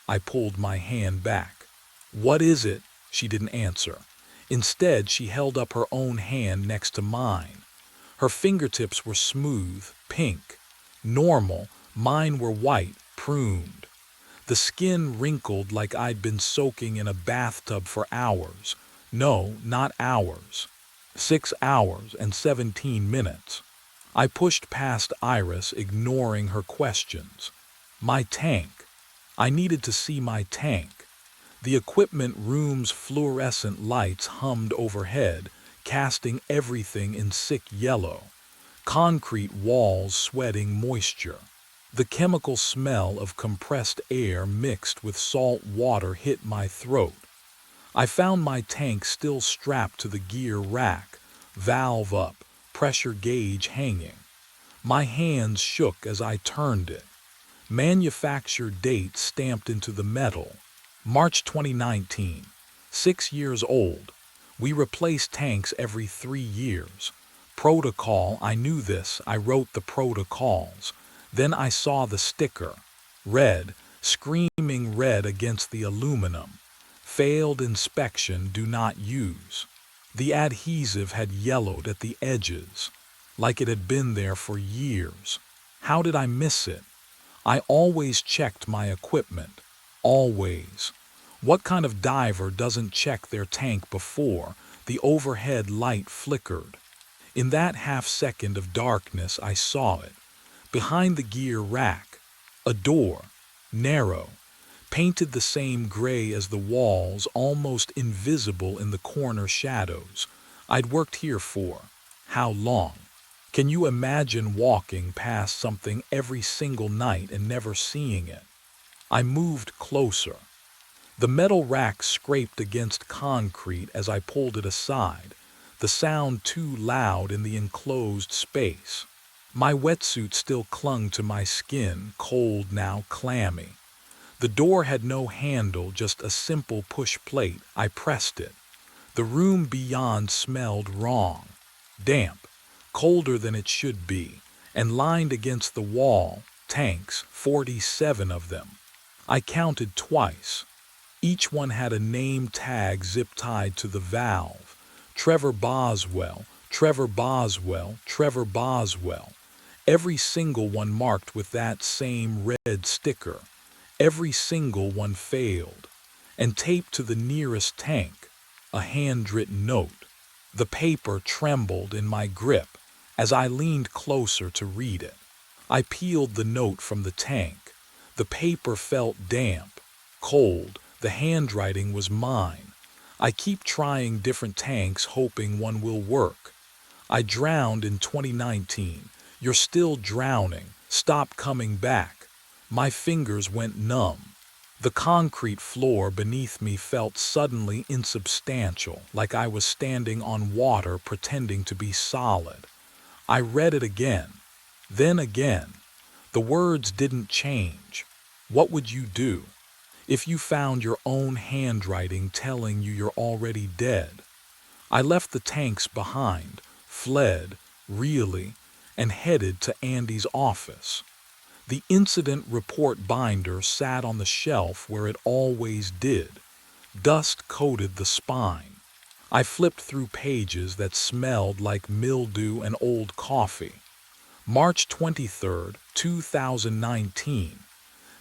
I pulled my hand back. What is it? She didn't answer. Instead, she held up her own hand next to mine. Her fingertips were smooth, pink, normal. Mine were white, pruned. The skin wrinkled like I'd been soaking in a bathtub for hours. No, not hours. 6 hours and 17 minutes. I pushed past Iris, ignoring her questions. My tank. I needed to see my tank. The equipment room's fluorescent lights hummed overhead, casting everything in sick yellow. Concrete walls sweating moisture. The chemical smell of compressed air mixed with salt water hit my throat. I found my tank still strapped to the gear rack, valve up, pressure gauge hanging. My hands shook as I turned it. Manufacture date stamped into the metal. March 2019. 6 years old. We replace tanks every 3 years. Protocol, I knew this. I wrote the protocols. Then I saw the sticker. Red, screaming red against the aluminum. Failed inspection, do not use. The adhesive had yellowed at the edges, like it had been there for years. How did I miss it? I always checked my equipment. Always. What kind of diver doesn't check their tank before? The overhead light flickered. In that half-second of darkness I saw it. Behind the gear rack, a door, narrow, painted the same gray as the walls, almost invisible in the corner shadows. I'd worked here for how long? Can you imagine walking past something every single night and never seeing it? I moved closer. The metal rack scraped against concrete as I pulled it aside, the sound too loud in the enclosed space. My wetsuit still clung to my skin, cold now, clammy. The door had no handle, just a simple push plate. I pressed it. The room beyond smelled wrong. Damp, colder than it should be, and lined against the wall, tanks, 47 of them. I counted twice. Each one had a name tag zip-tied to the valve. Trevor Boswell, Trevor Boswell, Trevor Boswell. Every single one marked with that same red sticker. Every single one failed. And taped to the nearest tank, a handwritten note. The paper trembled in my grip as I leaned closer to read it. I peeled the note from the tank. The paper felt damp, cold. The handwriting was mine. I keep trying different tanks, hoping one will work. I drowned in 2019. You're still drowning. Stop coming back. My fingers went numb. The concrete floor beneath me felt suddenly insubstantial, like I was standing on water pretending to be solid. I read it again, then again. The words didn't change. What would you do if you found your own handwriting telling you you're already dead? I left the tanks behind, fled, really, and headed to Andy's office. The incident report binder sat on the shelf where it always did. Dust coated the spine. I flipped through pages that smelled like mildew and old coffee. March 23, 2019.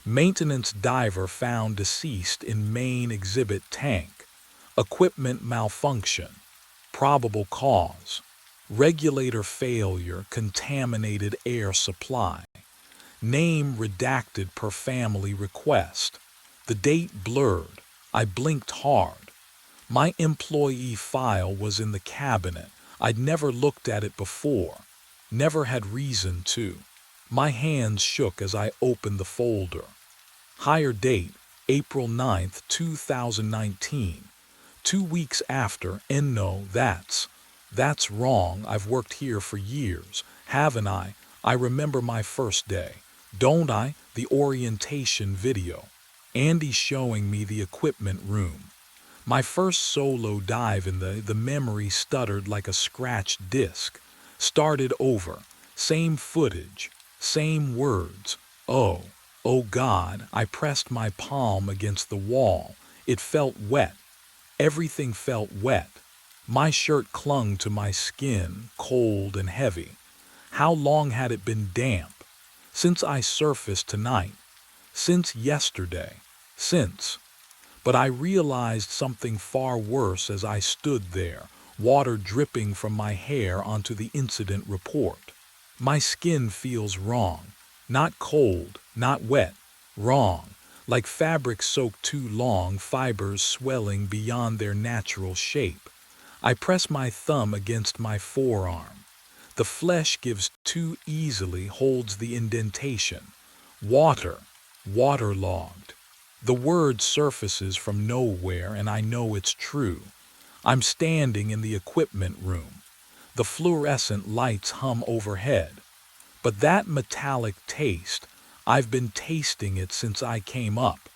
Maintenance diver found deceased in main exhibit tank. Equipment malfunction. Probable cause. Regulator failure, contaminated air supply. Name redacted per family request. The date blurred. I blinked hard. My employee file was in the cabinet. I'd never looked at it before. Never had reason to. My hands shook as I opened the folder. Hire date, April 9, 2019. 2 weeks after, and no, that's wrong. I've worked here for years, haven't I? I remember my first day. Don't I? The orientation video. Andy showing me the equipment room. My first solo dive in the memory stuttered like a scratched disc. Started over. Same footage. Same words. Oh God, I pressed my palm against the wall. It felt wet. Everything felt wet. My shirt clung to my skin, cold and heavy. How long had it been damp? Since I surfaced tonight. Since yesterday. But I realized something far worse as I stood there, water dripping from my hair onto the incident report. My skin feels wrong. Not cold, not wet. Wrong. Like fabric soaked too long, fibers swelling beyond their natural shape. I press my thumb against my forearm. The flesh gives too easily, holds the indentation. Waterlogged. The word surfaces from nowhere and I know it's true. I'm standing in the equipment room. The fluorescent lights hum overhead. But that metallic taste, I've been tasting it since I came up.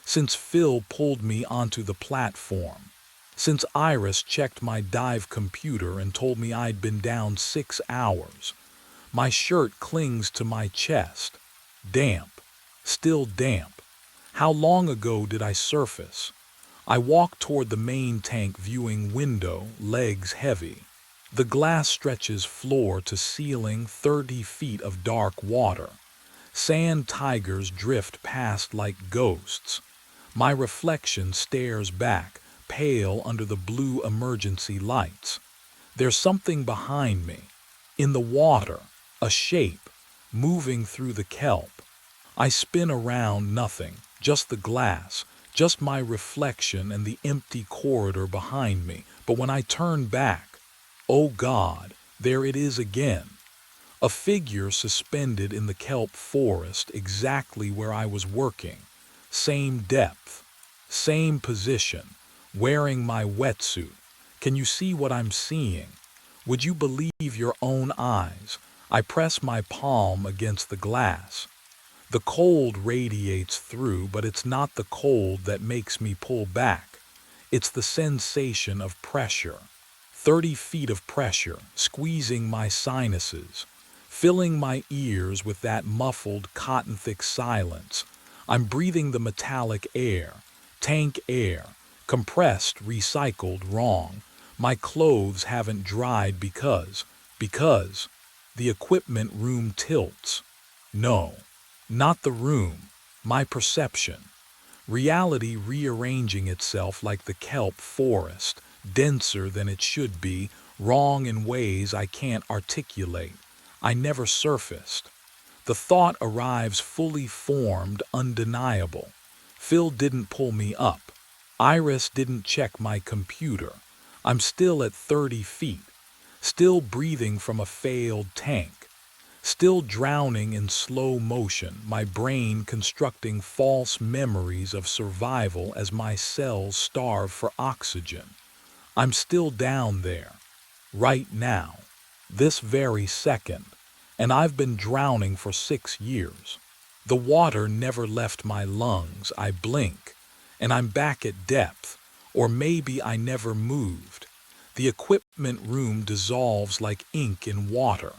Since Phil pulled me onto the platform. Since Iris checked my dive computer and told me I'd been down 6 hours. My shirt clings to my chest. Damp. Still damp. How long ago did I surface? I walk toward the main tank, viewing window, legs heavy. The glass stretches floor to ceiling, 30 feet of dark water. Sand tigers drift past like ghosts. My reflection stares back, pale under the blue emergency lights. There's something behind me, In the water, a shape, moving through the kelp. I spin around, nothing, just the glass, just my reflection and the empty corridor behind me. But when I turn back, oh God, there it is again. A figure suspended in the kelp forest exactly where I was working. Same depth, same position, wearing my wetsuit. Can you see what I'm seeing? Would you believe your own eyes? I press my palm against the glass. The cold radiates through, but it's not the cold that makes me pull back. It's the sensation of pressure. 30 feet of pressure, squeezing my sinuses, filling my ears with that muffled, cotton-thick silence. I'm breathing the metallic air, tank air, compressed, recycled, wrong. My clothes haven't dried because the equipment room tilts. No, not the room, my perception. Reality rearranging itself like the kelp forest, denser than it should be, wrong in ways I can't articulate. I never surfaced. The thought arrives fully formed, undeniable. Phil didn't pull me up. Iris didn't check my computer. I'm still at 30 feet, still breathing from a failed tank. Still drowning in slow motion, my brain constructing false memories of survival as my cells starve for oxygen. I'm still down there, right now, this very second, and I've been drowning for 6 years. The water never left my lungs. I blink, and I'm back at depth, or maybe I never moved. The equipment room dissolves like ink in water.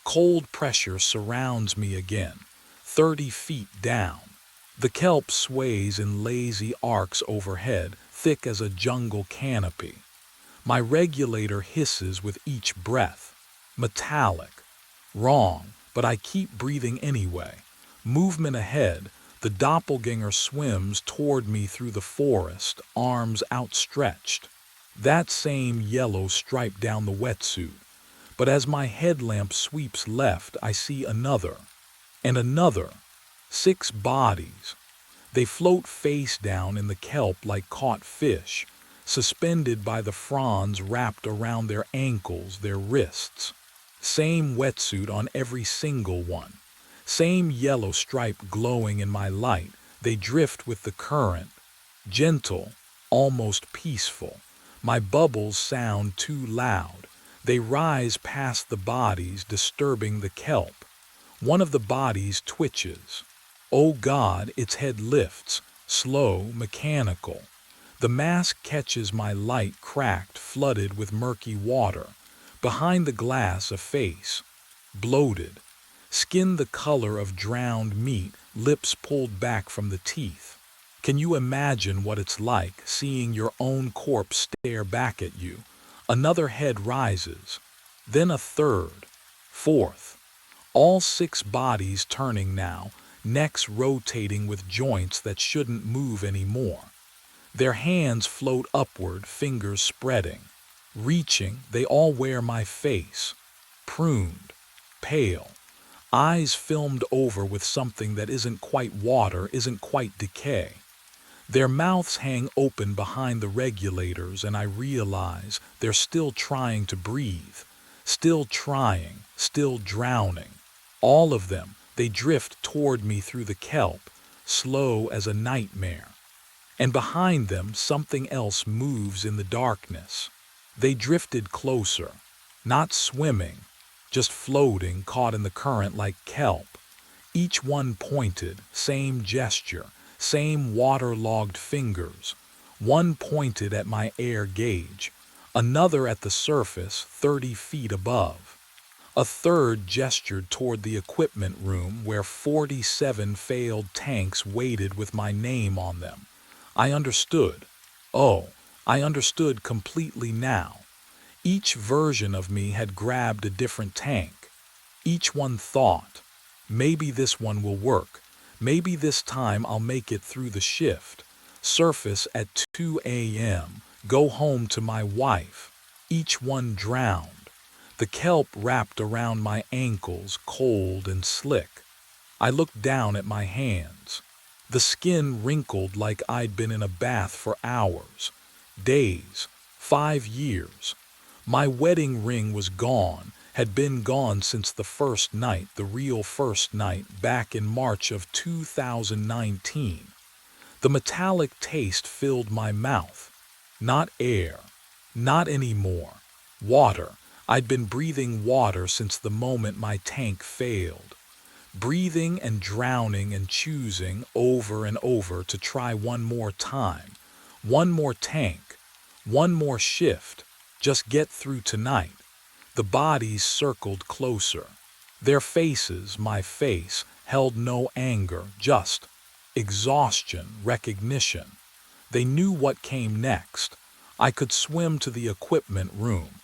Cold pressure surrounds me again, 30 feet down. The kelp sways in lazy arcs overhead, thick as a jungle canopy. My regulator hisses with each breath. Metallic. Wrong, but I keep breathing anyway. Movement ahead, the doppelganger swims toward me through the forest, arms outstretched. That same yellow stripe down the wetsuit. But as my headlamp sweeps left, I see another, and another. 6 bodies. They float face down in the kelp like caught fish, suspended by the fronds wrapped around their ankles, their wrists. Same wetsuit on every single one. Same yellow stripe glowing in my light. They drift with the current, gentle, almost peaceful. My bubbles sound too loud. They rise past the bodies, disturbing the kelp. One of the bodies twitches. Oh God, its head lifts, slow, mechanical. The mask catches my light, cracked, flooded with murky water. Behind the glass, a face, bloated, skin the color of drowned meat, lips pulled back from the teeth. Can you imagine what it's like, seeing your own corpse stare back at you? Another head rises, then a third, fourth. All 6 bodies turning now, necks rotating with joints that shouldn't move anymore. Their hands float upward, fingers spreading. Reaching, they all wear my face. Pruned, pale, eyes filmed over with something that isn't quite water, isn't quite decay. Their mouths hang open behind the regulators, and I realize they're still trying to breathe. Still trying, still drowning. All of them, they drift toward me through the kelp, slow as a nightmare. And behind them, something else moves in the darkness. They drifted closer, not swimming, just floating, caught in the current like kelp. Each one pointed, same gesture, same waterlogged fingers. One pointed at my air gauge, another at the surface 30 feet above. A third gestured toward the equipment room where 47 failed tanks waited with my name on them. I understood. Oh, I understood completely now. Each version of me had grabbed a different tank. Each one thought, maybe this one will work. Maybe this time I'll make it through the shift. Surface at 2 a.m. Go home to my wife. Each one drowned. The kelp wrapped around my ankles, cold and slick. I looked down at my hands. The skin wrinkled like I'd been in a bath for hours, days, 5 years. My wedding ring was gone, had been gone since the first night, the real first night, back in March of 2019. The metallic taste filled my mouth. Not air. Not anymore. Water. I'd been breathing water since the moment my tank failed. Breathing and drowning and choosing over and over to try one more time. One more tank. One more shift. Just get through tonight. The bodies circled closer. Their faces, my face, held no anger, just exhaustion, recognition. They knew what came next. I could swim to the equipment room.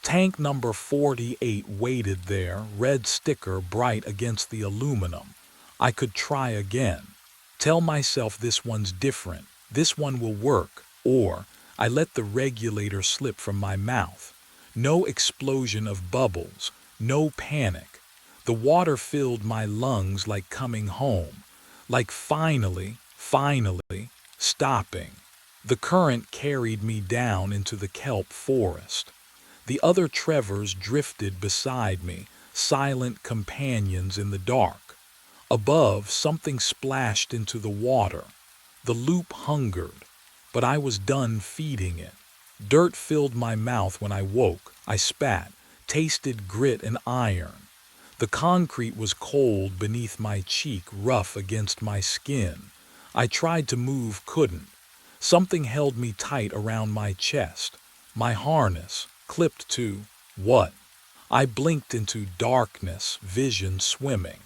Tank number 48 waited there, red sticker bright against the aluminum. I could try again. Tell myself this one's different, this one will work, or I let the regulator slip from my mouth. No explosion of bubbles, no panic. The water filled my lungs like coming home, like finally, stopping. The current carried me down into the kelp forest. The other Trevors drifted beside me, silent companions in the dark. Above, something splashed into the water. The loop hungered, but I was done feeding it. Dirt filled my mouth when I woke. I spat, tasted grit and iron. The concrete was cold beneath my cheek, rough against my skin. I tried to move, couldn't. Something held me tight around my chest. My harness, clipped to what? I blinked into darkness, vision swimming.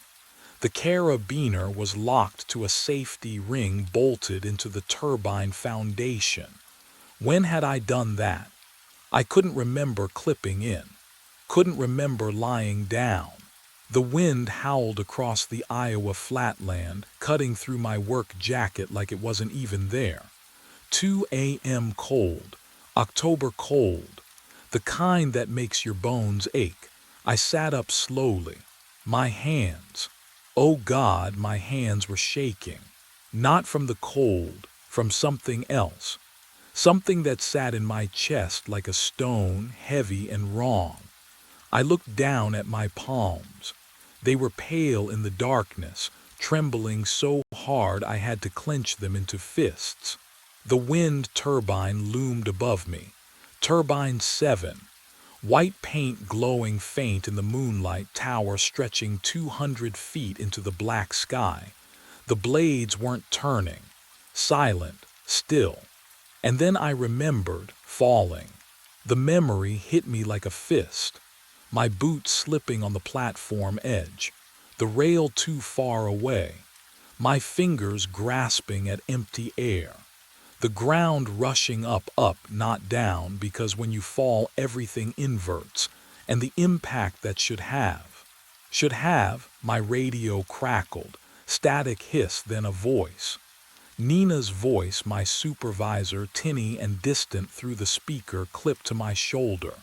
The carabiner was locked to a safety ring bolted into the turbine foundation. When had I done that? I couldn't remember clipping in. Couldn't remember lying down. The wind howled across the Iowa flatland, cutting through my work jacket like it wasn't even there. 2 a.m. cold, October cold, the kind that makes your bones ache. I sat up slowly. My hands, oh God, my hands were shaking. Not from the cold, from something else. Something that sat in my chest like a stone, heavy and wrong. I looked down at my palms. They were pale in the darkness, trembling so hard I had to clench them into fists. The wind turbine loomed above me. Turbine 7. White paint glowing faint in the moonlight, tower stretching 200 feet into the black sky. The blades weren't turning. Silent, still. And then I remembered, falling. The memory hit me like a fist. My boots slipping on the platform edge. The rail too far away. My fingers grasping at empty air. The ground rushing up, not down, because when you fall everything inverts, and the impact that should have, my radio crackled, static hiss, then a voice. Nina's voice, my supervisor, tinny and distant through the speaker clipped to my shoulder.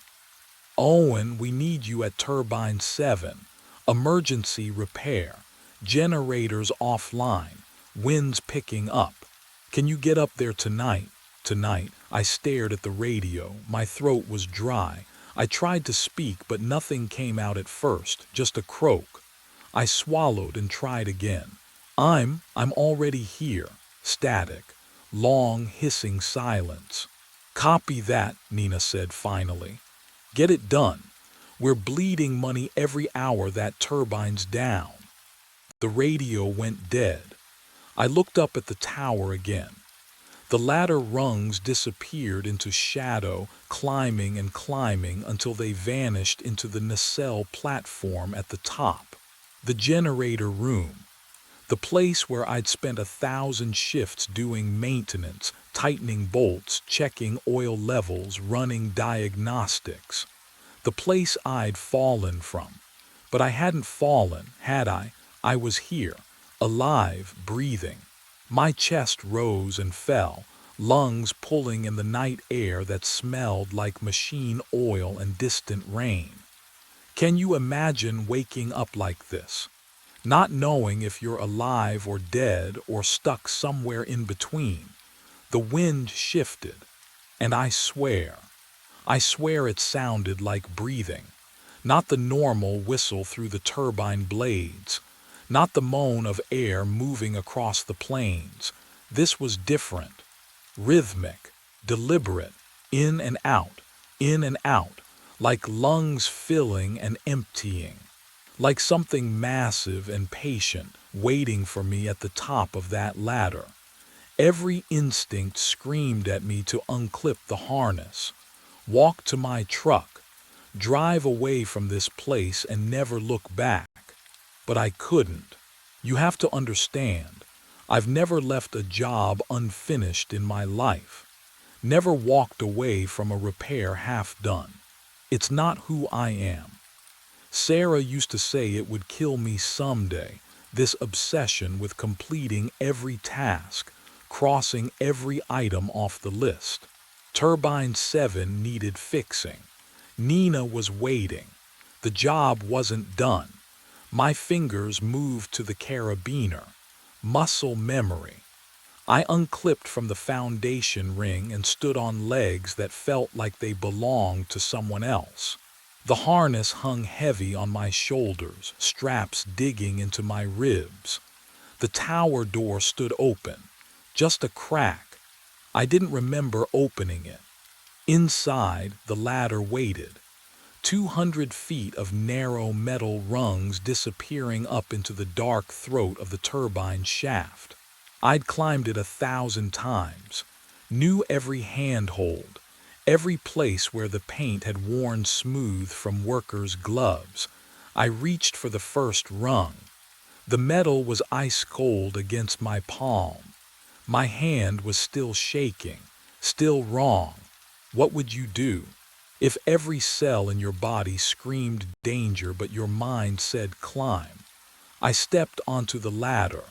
Owen, we need you at Turbine 7. Emergency repair. Generators offline. Winds picking up. Can you get up there tonight? Tonight. I stared at the radio. My throat was dry. I tried to speak, but nothing came out at first, just a croak. I swallowed and tried again. I'm already here. Static. Long, hissing silence. Copy that, Nina said finally. Get it done. We're bleeding money every hour that turbine's down. The radio went dead. I looked up at the tower again. The ladder rungs disappeared into shadow, climbing and climbing until they vanished into the nacelle platform at the top. The generator room. The place where I'd spent 1,000 shifts doing maintenance, tightening bolts, checking oil levels, running diagnostics. The place I'd fallen from. But I hadn't fallen, had I? I was here, alive, breathing. My chest rose and fell, lungs pulling in the night air that smelled like machine oil and distant rain. Can you imagine waking up like this? Not knowing if you're alive or dead or stuck somewhere in between. The wind shifted, and I swear it sounded like breathing. Not the normal whistle through the turbine blades, not the moan of air moving across the plains. This was different, rhythmic, deliberate, in and out, like lungs filling and emptying, like something massive and patient waiting for me at the top of that ladder. Every instinct screamed at me to unclip the harness, walk to my truck, drive away from this place and never look back. But I couldn't. You have to understand, I've never left a job unfinished in my life, never walked away from a repair half done. It's not who I am. Sarah used to say it would kill me someday, this obsession with completing every task, crossing every item off the list. Turbine 7 needed fixing. Nina was waiting. The job wasn't done. My fingers moved to the carabiner. Muscle memory. I unclipped from the foundation ring and stood on legs that felt like they belonged to someone else. The harness hung heavy on my shoulders, straps digging into my ribs. The tower door stood open, just a crack. I didn't remember opening it. Inside, the ladder waited. 200 feet of narrow metal rungs disappearing up into the dark throat of the turbine shaft. I'd climbed it 1,000 times, knew every handhold, every place where the paint had worn smooth from workers' gloves. I reached for the first rung. The metal was ice cold against my palm. My hand was still shaking, still wrong. What would you do? If every cell in your body screamed danger but your mind said climb. I stepped onto the ladder.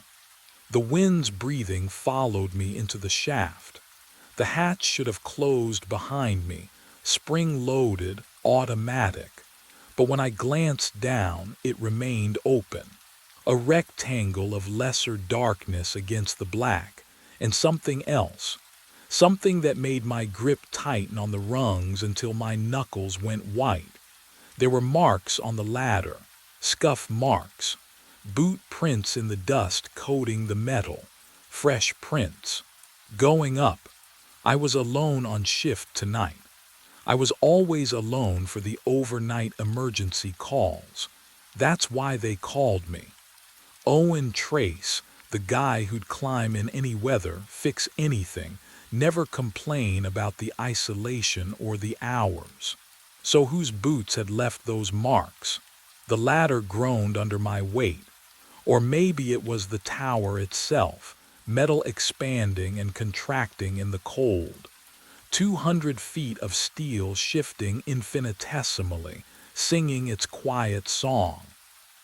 The wind's breathing followed me into the shaft. The hatch should have closed behind me, spring-loaded, automatic. But when I glanced down, it remained open. A rectangle of lesser darkness against the black, and something else. Something that made my grip tighten on the rungs until my knuckles went white. There were marks on the ladder, scuff marks, boot prints in the dust coating the metal, fresh prints. Going up, I was alone on shift tonight. I was always alone for the overnight emergency calls. That's why they called me. Owen Trace, the guy who'd climb in any weather, fix anything, never complain about the isolation or the hours. So whose boots had left those marks? The ladder groaned under my weight. Or maybe it was the tower itself, metal expanding and contracting in the cold. 200 feet of steel shifting infinitesimally, singing its quiet song.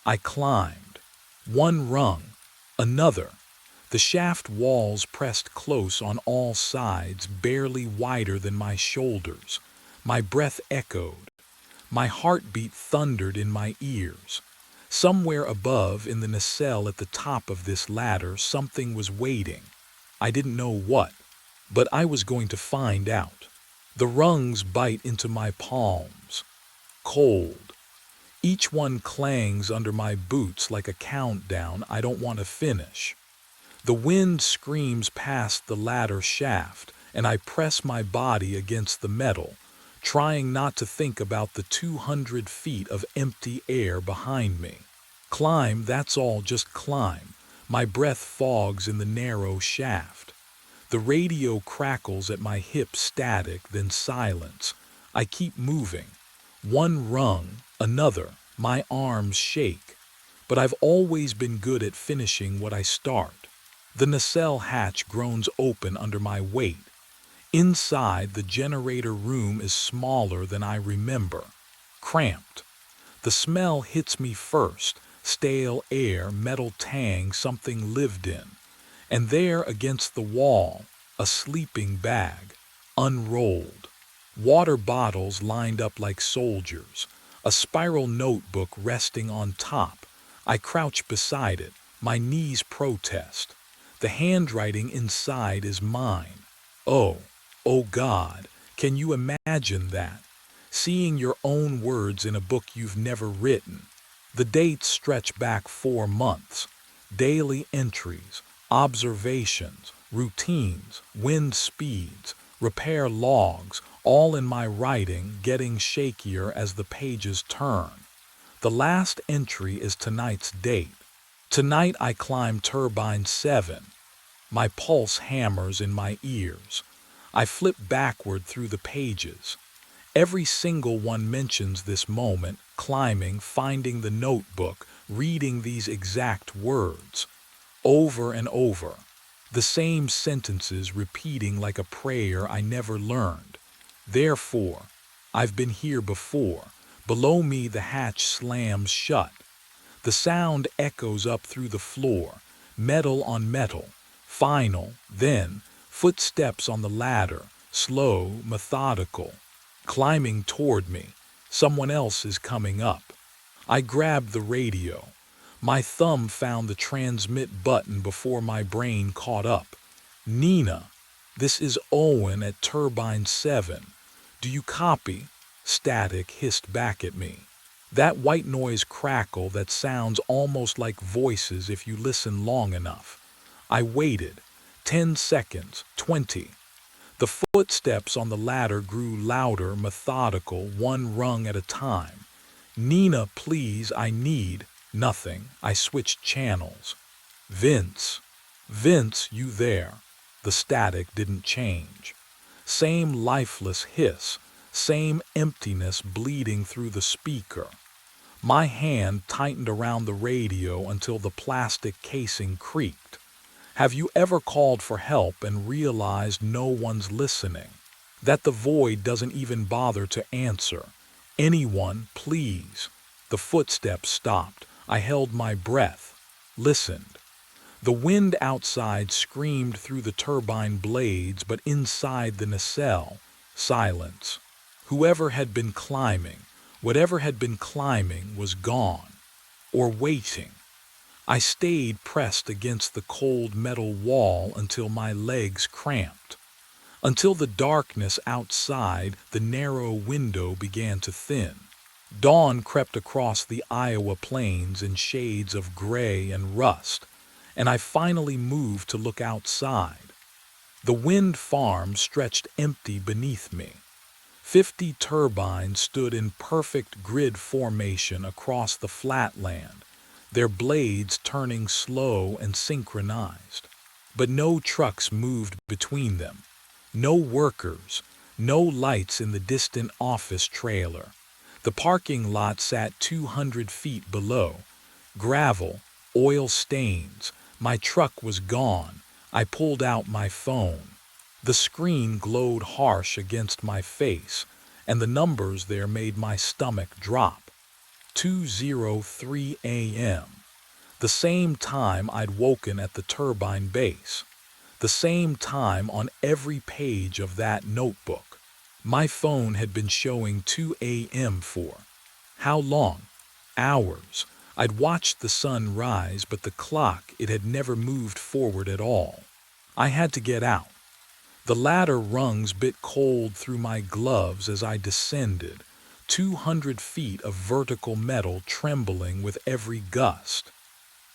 I climbed. One rung, another. The shaft walls pressed close on all sides, barely wider than my shoulders. My breath echoed. My heartbeat thundered in my ears. Somewhere above, in the nacelle at the top of this ladder, something was waiting. I didn't know what, but I was going to find out. The rungs bite into my palms. Cold. Each one clangs under my boots like a countdown I don't want to finish. The wind screams past the ladder shaft, and I press my body against the metal, trying not to think about the 200 feet of empty air behind me. Climb, that's all, just climb. My breath fogs in the narrow shaft. The radio crackles at my hip, static, then silence. I keep moving. One rung, another. My arms shake. But I've always been good at finishing what I start. The nacelle hatch groans open under my weight. Inside, the generator room is smaller than I remember. Cramped. The smell hits me first. Stale air, metal tang, something lived in. And there, against the wall, a sleeping bag, unrolled. Water bottles lined up like soldiers. a spiral notebook resting on top. I crouch beside it, my knees protest. The handwriting inside is mine. Oh, oh God, can you imagine that? Seeing your own words in a book you've never written. The dates stretch back 4 months. Daily entries, observations, routines, wind speeds, repair logs, all in my writing, getting shakier as the pages turn. The last entry is tonight's date. Tonight I climb turbine 7. My pulse hammers in my ears. I flip backward through the pages. Every single one mentions this moment, climbing, finding the notebook, reading these exact words. Over and over. The same sentences repeating like a prayer I never learned. Therefore, I've been here before. Below me the hatch slams shut. The sound echoes up through the floor, metal on metal. Final, then, footsteps on the ladder, slow, methodical. Climbing toward me. Someone else is coming up. I grabbed the radio. My thumb found the transmit button before my brain caught up. Nina, this is Owen at Turbine 7. Do you copy? Static hissed back at me. That white noise crackle that sounds almost like voices if you listen long enough. I waited. 10 seconds, 20. The footsteps on the ladder grew louder, methodical, one rung at a time. Nina, please, I need. Nothing. I switched channels. Vince. Vince, you there? The static didn't change. Same lifeless hiss, same emptiness bleeding through the speaker. My hand tightened around the radio until the plastic casing creaked. Have you ever called for help and realized no one's listening? That the void doesn't even bother to answer? Anyone, please. The footsteps stopped. I held my breath, listened. The wind outside screamed through the turbine blades, but inside the nacelle, silence. Whoever had been climbing, whatever had been climbing, was gone. Or waiting. I stayed pressed against the cold metal wall until my legs cramped. Until the darkness outside the narrow window began to thin. Dawn crept across the Iowa plains in shades of gray and rust, and I finally moved to look outside. The wind farm stretched empty beneath me. 50 turbines stood in perfect grid formation across the flatland, their blades turning slow and synchronized. But no trucks moved between them. No workers, no lights in the distant office trailer. The parking lot sat 200 feet below. Gravel, oil stains. My truck was gone. I pulled out my phone. The screen glowed harsh against my face, and the numbers there made my stomach drop. 2:03 a.m. The same time I'd woken at the turbine base. The same time on every page of that notebook. My phone had been showing 2 a.m. for how long? Hours. I'd watched the sun rise, but the clock, it had never moved forward at all. I had to get out. The ladder rungs bit cold through my gloves as I descended, 200 feet of vertical metal trembling with every gust.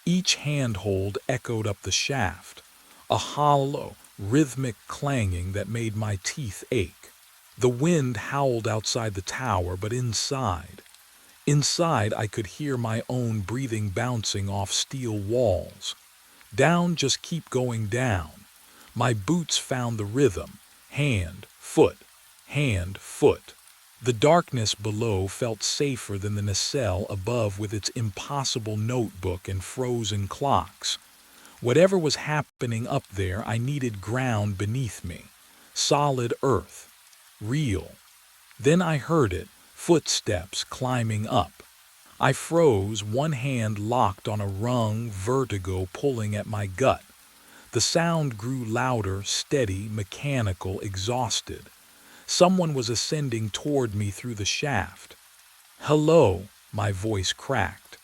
Each handhold echoed up the shaft, a hollow, rhythmic clanging that made my teeth ache. The wind howled outside the tower, but inside I could hear my own breathing bouncing off steel walls. Down, just keep going down. My boots found the rhythm, hand, foot, hand, foot. The darkness below felt safer than the nacelle above with its impossible notebook and frozen clocks. Whatever was happening up there, I needed ground beneath me, solid earth, real. Then I heard it, footsteps climbing up. I froze, one hand locked on a rung, vertigo pulling at my gut. The sound grew louder, steady, mechanical, exhausted. Someone was ascending toward me through the shaft. "Hello," my voice cracked.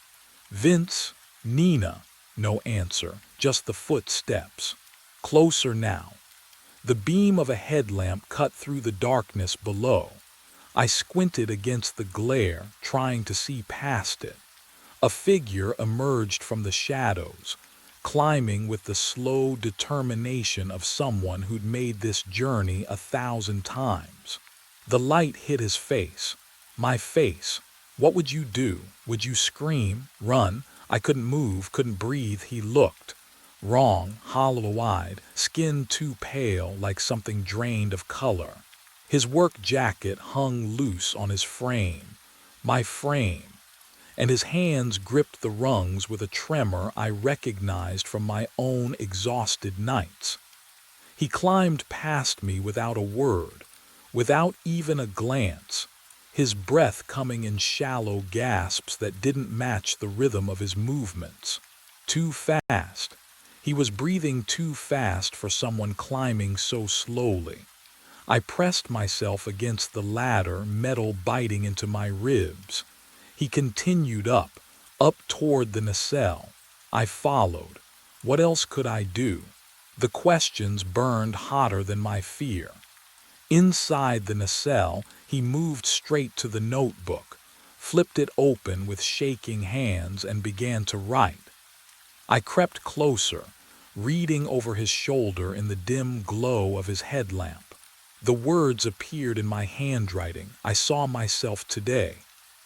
"Vince, Nina," no answer, just the footsteps. Closer now. The beam of a headlamp cut through the darkness below. I squinted against the glare, trying to see past it. A figure emerged from the shadows, climbing with the slow determination of someone who'd made this journey 1,000 times. The light hit his face. My face. What would you do? Would you scream? Run? I couldn't move, couldn't breathe. He looked. Wrong, hollow-eyed, skin too pale like something drained of color. His work jacket hung loose on his frame. My frame. And his hands gripped the rungs with a tremor I recognized from my own exhausted nights. He climbed past me without a word, without even a glance, his breath coming in shallow gasps that didn't match the rhythm of his movements. Too fast. He was breathing too fast for someone climbing so slowly. I pressed myself against the ladder, metal biting into my ribs. He continued up toward the nacelle. I followed. What else could I do? The questions burned hotter than my fear. Inside the nacelle, he moved straight to the notebook, flipped it open with shaking hands, and began to write. I crept closer, reading over his shoulder in the dim glow of his headlamp. The words appeared in my handwriting. I saw myself today.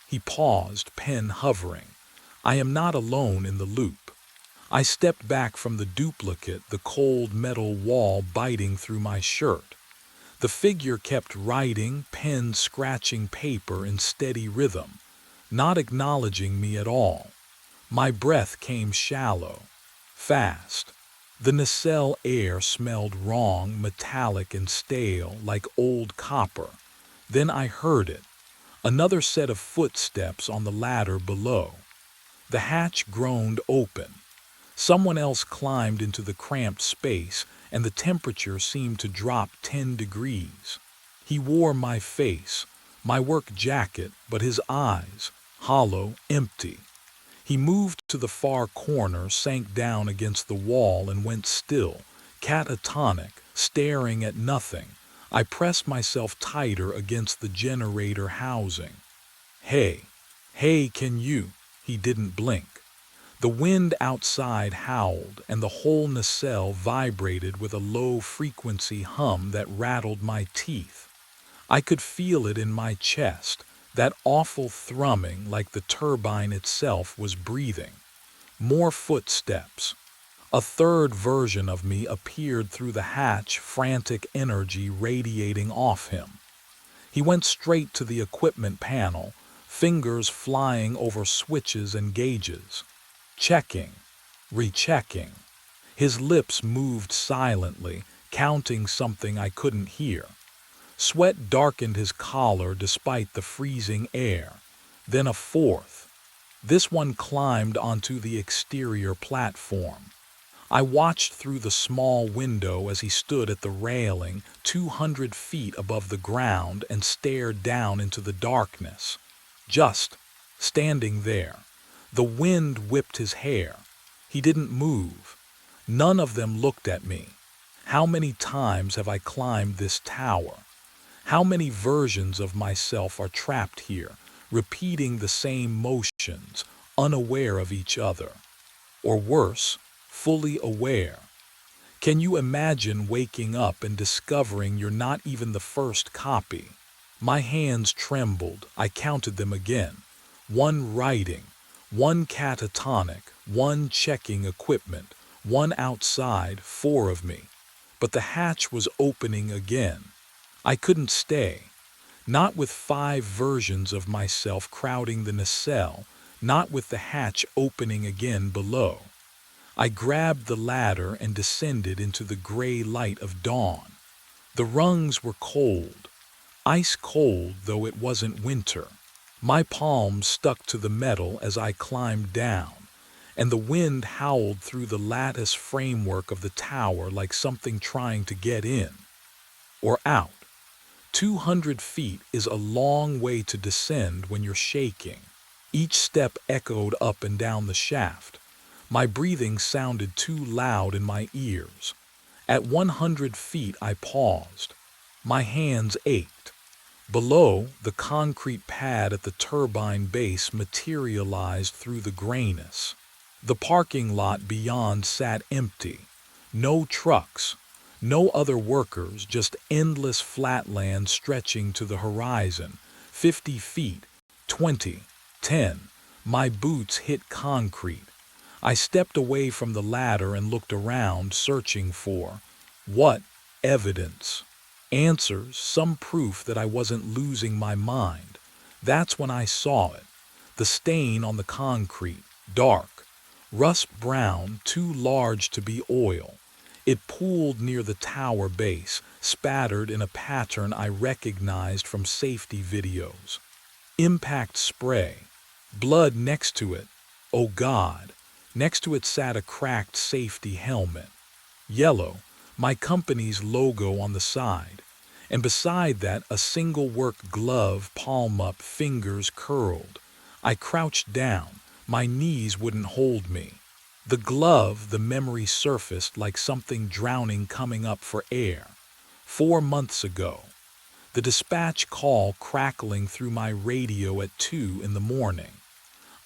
He paused, pen hovering. I am not alone in the loop. I stepped back from the duplicate, the cold metal wall biting through my shirt. The figure kept writing, pen scratching paper in steady rhythm, not acknowledging me at all. My breath came shallow, fast. The nacelle air smelled wrong, metallic and stale, like old copper. Then I heard it. Another set of footsteps on the ladder below. The hatch groaned open. Someone else climbed into the cramped space, and the temperature seemed to drop 10 degrees. He wore my face, my work jacket, but his eyes, hollow, empty. He moved to the far corner, sank down against the wall, and went still, catatonic, staring at nothing. I pressed myself tighter against the generator housing. Hey, hey, can you? He didn't blink. The wind outside howled, and the whole nacelle vibrated with a low-frequency hum that rattled my teeth. I could feel it in my chest, that awful thrumming like the turbine itself was breathing. More footsteps. A third version of me appeared through the hatch, frantic energy radiating off him. He went straight to the equipment panel, fingers flying over switches and gauges. Checking, rechecking. His lips moved silently, counting something I couldn't hear. Sweat darkened his collar despite the freezing air. Then a fourth. This one climbed onto the exterior platform. I watched through the small window as he stood at the railing, 200 feet above the ground, and stared down into the darkness. Just standing there. The wind whipped his hair. He didn't move. None of them looked at me. How many times have I climbed this tower? How many versions of myself are trapped here, repeating the same motions, unaware of each other? Or worse, fully aware. Can you imagine waking up and discovering you're not even the first copy? My hands trembled. I counted them again. One writing, one catatonic, one checking equipment, one outside, 4 of me. But the hatch was opening again. I couldn't stay. Not with 5 versions of myself crowding the nacelle, not with the hatch opening again below. I grabbed the ladder and descended into the gray light of dawn. The rungs were cold, ice cold though it wasn't winter. My palms stuck to the metal as I climbed down, and the wind howled through the lattice framework of the tower like something trying to get in. Or out. 200 feet is a long way to descend when you're shaking. Each step echoed up and down the shaft. My breathing sounded too loud in my ears. At 100 feet I paused. My hands ached. Below, the concrete pad at the turbine base materialized through the grayness. The parking lot beyond sat empty. No trucks, no other workers, just endless flatland stretching to the horizon. 50 feet, 20, 10. My boots hit concrete. I stepped away from the ladder and looked around, searching for what? Evidence. Answers, some proof that I wasn't losing my mind. That's when I saw it. The stain on the concrete, dark, rust brown, too large to be oil. It pooled near the tower base, spattered in a pattern I recognized from safety videos. Impact spray. Blood next to it. Oh God. Next to it sat a cracked safety helmet. Yellow, my company's logo on the side. And beside that, a single work glove, palm up, fingers curled. I crouched down. My knees wouldn't hold me. The glove, the memory surfaced like something drowning coming up for air. 4 months ago. The dispatch call crackling through my radio at 2 in the morning.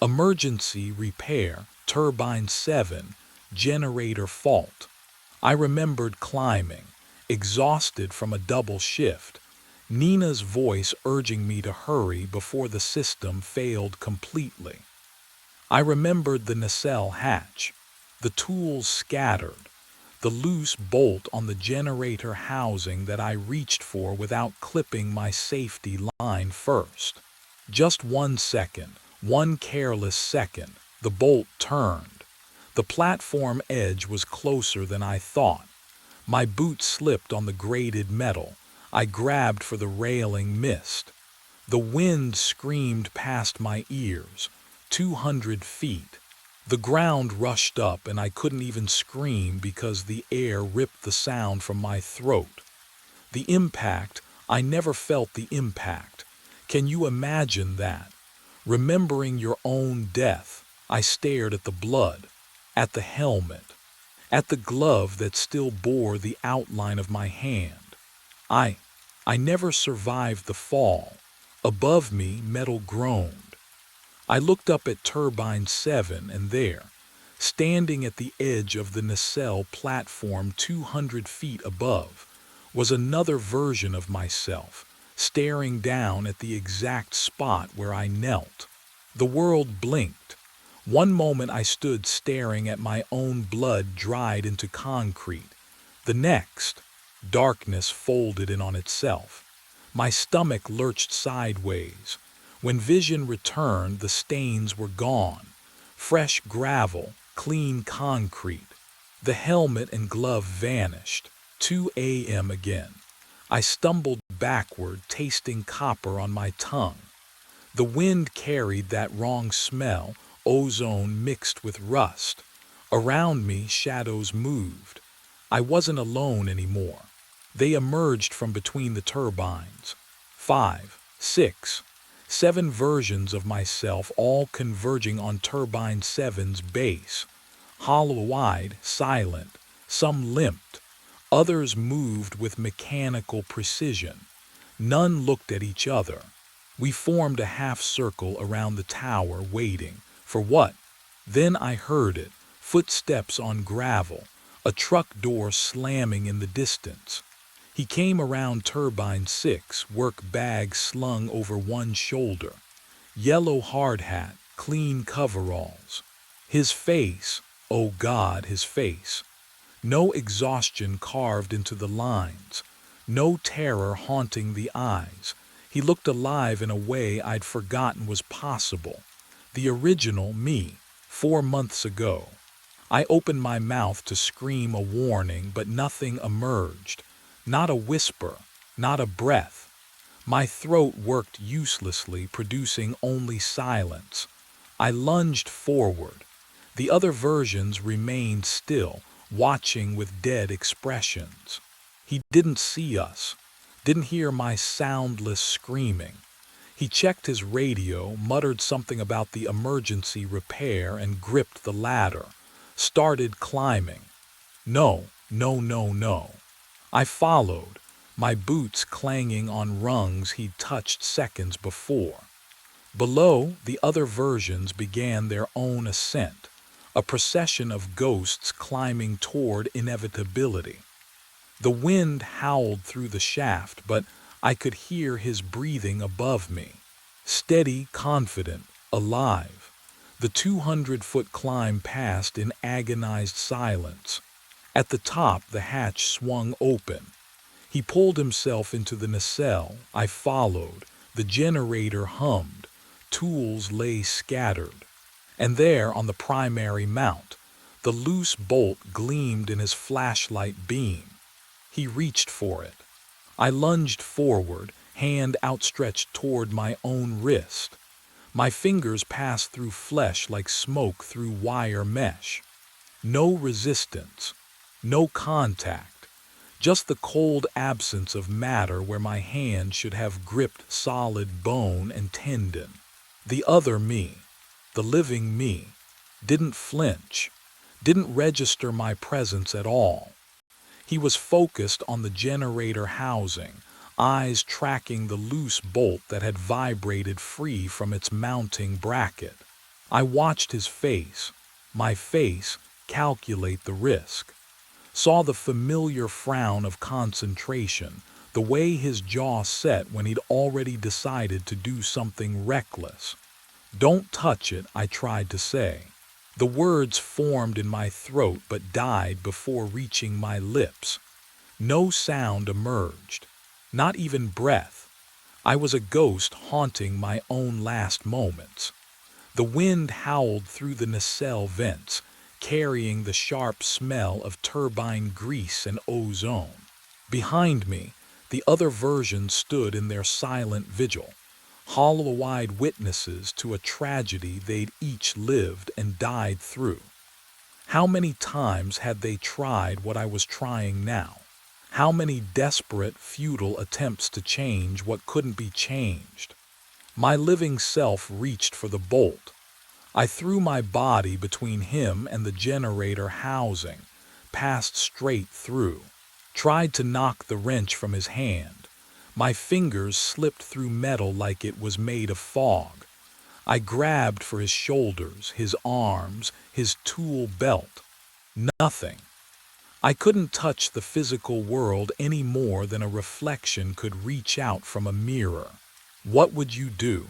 Emergency repair, turbine 7, generator fault. I remembered climbing, exhausted from a double shift. Nina's voice urging me to hurry before the system failed completely. I remembered the nacelle hatch, the tools scattered, the loose bolt on the generator housing that I reached for without clipping my safety line first. Just 1 second, one careless second, the bolt turned. The platform edge was closer than I thought. My boot slipped on the grated metal. I grabbed for the railing, missed. The wind screamed past my ears. 200 feet. The ground rushed up and I couldn't even scream because the air ripped the sound from my throat. The impact, I never felt the impact. Can you imagine that? Remembering your own death, I stared at the blood, at the helmet, at the glove that still bore the outline of my hand. I never survived the fall. Above me, metal groaned. I looked up at Turbine 7 and there, standing at the edge of the nacelle platform 200 feet above, was another version of myself, staring down at the exact spot where I knelt. The world blinked. One moment I stood staring at my own blood dried into concrete. The next, darkness folded in on itself. My stomach lurched sideways. When vision returned, the stains were gone. Fresh gravel, clean concrete. The helmet and glove vanished. 2 a.m. again. I stumbled backward, tasting copper on my tongue. The wind carried that wrong smell, ozone mixed with rust. Around me, shadows moved. I wasn't alone anymore. They emerged from between the turbines. 5, 6, 7 versions of myself, all converging on Turbine 7's base. Hollow-eyed, silent, some limped. Others moved with mechanical precision. None looked at each other. We formed a half circle around the tower, waiting. For what? Then I heard it. Footsteps on gravel. A truck door slamming in the distance. He came around Turbine 6, work bag slung over one shoulder. Yellow hard hat, clean coveralls. His face, oh God, his face. No exhaustion carved into the lines. No terror haunting the eyes. He looked alive in a way I'd forgotten was possible. The original me, 4 months ago. I opened my mouth to scream a warning, but nothing emerged. Not a whisper, not a breath. My throat worked uselessly, producing only silence. I lunged forward. The other versions remained still, watching with dead expressions. He didn't see us. didn't hear my soundless screaming. He checked his radio, muttered something about the emergency repair, and gripped the ladder. Started climbing. No, no, no, no. I followed, my boots clanging on rungs he'd touched seconds before. Below, the other versions began their own ascent, a procession of ghosts climbing toward inevitability. The wind howled through the shaft, but I could hear his breathing above me. Steady, confident, alive. The 200-foot climb passed in agonized silence. At the top, the hatch swung open. He pulled himself into the nacelle. I followed. The generator hummed. Tools lay scattered. And there, on the primary mount, the loose bolt gleamed in his flashlight beam. He reached for it. I lunged forward, hand outstretched toward my own wrist. My fingers passed through flesh like smoke through wire mesh. No resistance, no contact, just the cold absence of matter where my hand should have gripped solid bone and tendon. The other me, the living me, didn't flinch, didn't register my presence at all. He was focused on the generator housing, eyes tracking the loose bolt that had vibrated free from its mounting bracket. I watched his face, my face, calculate the risk. Saw the familiar frown of concentration, the way his jaw set when he'd already decided to do something reckless. "Don't touch it," I tried to say. The words formed in my throat but died before reaching my lips. No sound emerged, not even breath. I was a ghost haunting my own last moments. The wind howled through the nacelle vents, carrying the sharp smell of turbine grease and ozone. Behind me, the other versions stood in their silent vigil, hollow-eyed witnesses to a tragedy they'd each lived and died through. How many times had they tried what I was trying now? How many desperate, futile attempts to change what couldn't be changed? My living self reached for the bolt. I threw my body between him and the generator housing, passed straight through, tried to knock the wrench from his hand. My fingers slipped through metal like it was made of fog. I grabbed for his shoulders, his arms, his tool belt. Nothing. I couldn't touch the physical world any more than a reflection could reach out from a mirror. What would you do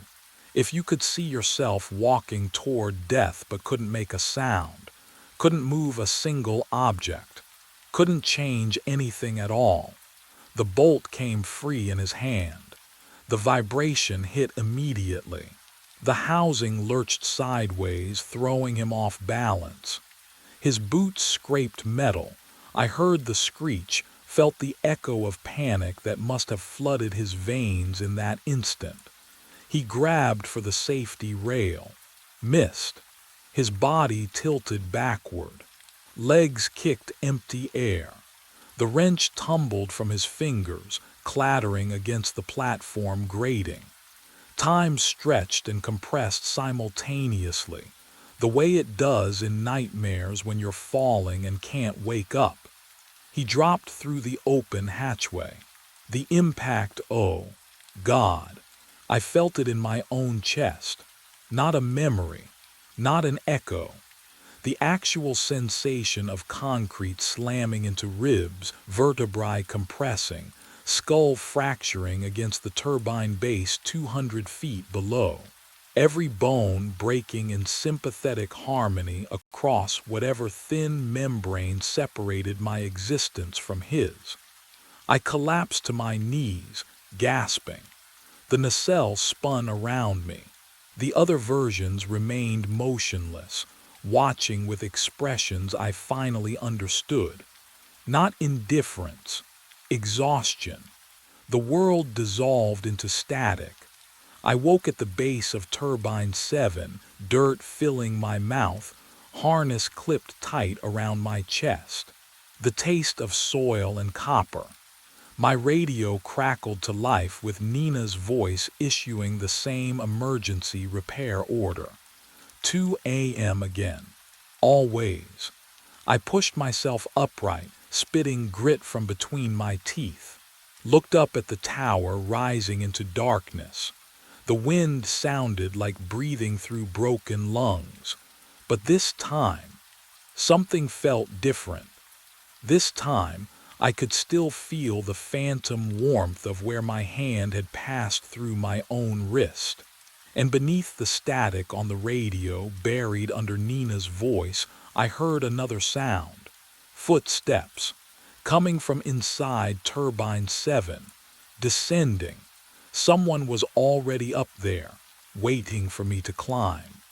if you could see yourself walking toward death but couldn't make a sound, couldn't move a single object, couldn't change anything at all? The bolt came free in his hand. The vibration hit immediately. The housing lurched sideways, throwing him off balance. His boots scraped metal. I heard the screech, felt the echo of panic that must have flooded his veins in that instant. He grabbed for the safety rail. Missed. His body tilted backward. Legs kicked empty air. The wrench tumbled from his fingers, clattering against the platform grating. Time stretched and compressed simultaneously, the way it does in nightmares when you're falling and can't wake up. He dropped through the open hatchway. The impact, oh, God, I felt it in my own chest. Not a memory, not an echo. The actual sensation of concrete slamming into ribs, vertebrae compressing, skull fracturing against the turbine base 200 feet below. Every bone breaking in sympathetic harmony across whatever thin membrane separated my existence from his. I collapsed to my knees, gasping. The nacelle spun around me. The other versions remained motionless, watching with expressions I finally understood. Not indifference, exhaustion. The world dissolved into static. I woke at the base of Turbine 7, dirt filling my mouth, harness clipped tight around my chest. The taste of soil and copper. My radio crackled to life with Nina's voice issuing the same emergency repair order. 2 a.m. again. Always. I pushed myself upright, spitting grit from between my teeth. Looked up at the tower rising into darkness. The wind sounded like breathing through broken lungs. But this time, something felt different. This time, I could still feel the phantom warmth of where my hand had passed through my own wrist. And beneath the static on the radio, buried under Nina's voice, I heard another sound. Footsteps. Coming from inside Turbine 7. Descending. Someone was already up there, waiting for me to climb.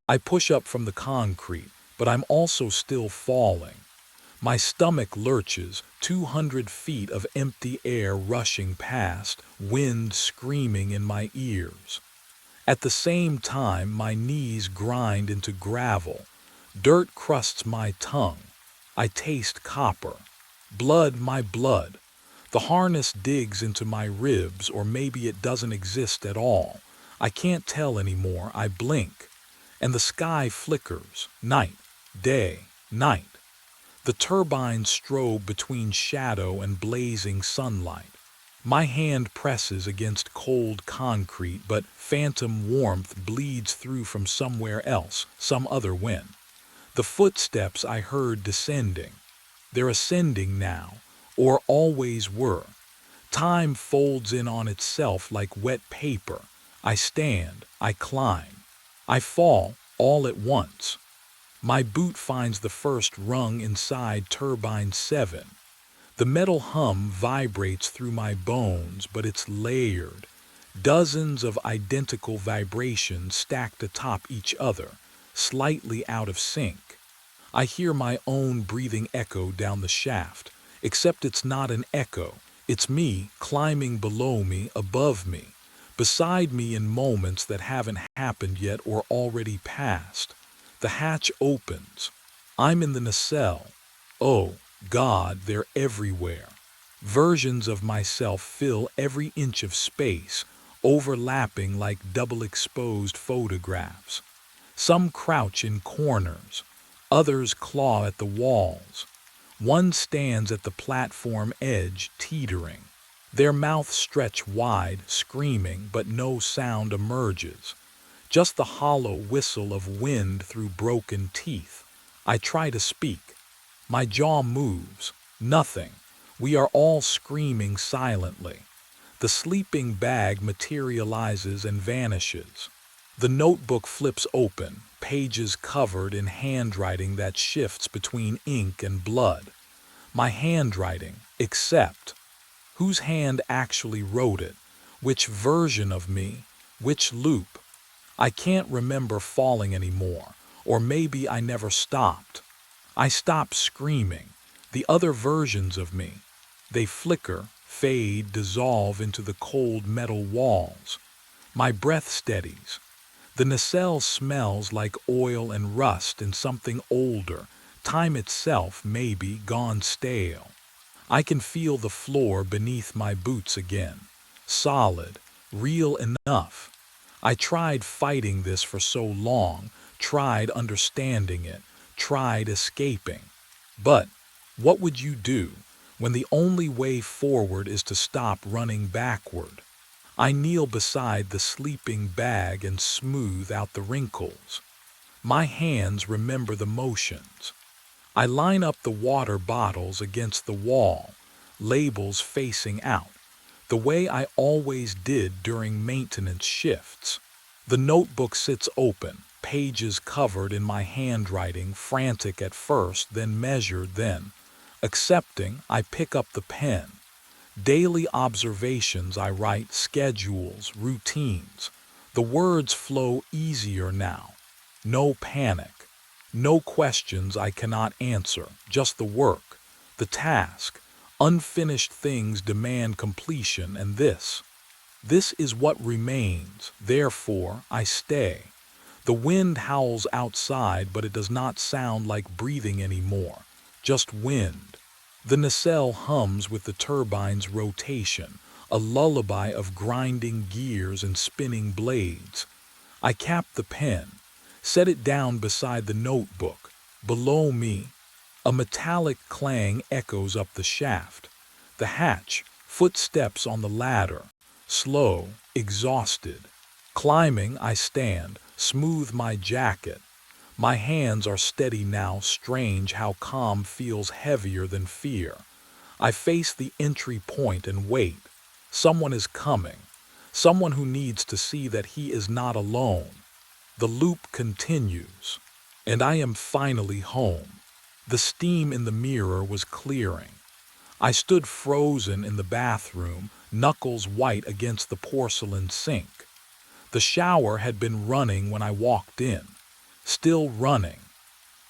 I push up from the concrete, but I'm also still falling. My stomach lurches, 200 feet of empty air rushing past, wind screaming in my ears. At the same time, my knees grind into gravel. Dirt crusts my tongue. I taste copper. Blood, my blood. The harness digs into my ribs, or maybe it doesn't exist at all. I can't tell anymore. I blink. And the sky flickers. Night, day, night. The turbines strobe between shadow and blazing sunlight. My hand presses against cold concrete, but phantom warmth bleeds through from somewhere else, some other wind. The footsteps I heard descending. They're ascending now, or always were. Time folds in on itself like wet paper. I stand, I climb. I fall, all at once. My boot finds the first rung inside Turbine 7. The metal hum vibrates through my bones, but it's layered. Dozens of identical vibrations stacked atop each other, slightly out of sync. I hear my own breathing echo down the shaft, except it's not an echo. It's me climbing below me, above me, beside me in moments that haven't happened yet or already passed. The hatch opens. I'm in the nacelle. Oh, God, they're everywhere. Versions of myself fill every inch of space, overlapping like double-exposed photographs. Some crouch in corners. Others claw at the walls. One stands at the platform edge, teetering. Their mouths stretch wide, screaming, but no sound emerges. Just the hollow whistle of wind through broken teeth. I try to speak. My jaw moves. Nothing. We are all screaming silently. The sleeping bag materializes and vanishes. The notebook flips open, pages covered in handwriting that shifts between ink and blood. My handwriting, except whose hand actually wrote it? Which version of me? Which loop? I can't remember falling anymore, or maybe I never stopped. I stop screaming. The other versions of me, they flicker, fade, dissolve into the cold metal walls. My breath steadies. The nacelle smells like oil and rust and something older, time itself maybe gone stale. I can feel the floor beneath my boots again. Solid, real enough. I tried fighting this for so long, tried understanding it, tried escaping. But what would you do when the only way forward is to stop running backward? I kneel beside the sleeping bag and smooth out the wrinkles. My hands remember the motions. I line up the water bottles against the wall, labels facing out, the way I always did during maintenance shifts. The notebook sits open, pages covered in my handwriting, frantic at first, then measured, then accepting. I pick up the pen. Daily observations I write, schedules, routines. The words flow easier now. No panic. No questions I cannot answer, just the work, the task. Unfinished things demand completion, and this is what remains. Therefore, I stay. The wind howls outside, but it does not sound like breathing anymore, just wind. The nacelle hums with the turbine's rotation, a lullaby of grinding gears and spinning blades. I cap the pen, set it down beside the notebook. Below me, a metallic clang echoes up the shaft. The hatch, footsteps on the ladder, slow, exhausted. Climbing, I stand, smooth my jacket. My hands are steady now, strange how calm feels heavier than fear. I face the entry point and wait. Someone is coming. Someone who needs to see that he is not alone. The loop continues, and I am finally home. The steam in the mirror was clearing. I stood frozen in the bathroom, knuckles white against the porcelain sink. The shower had been running when I walked in, still running.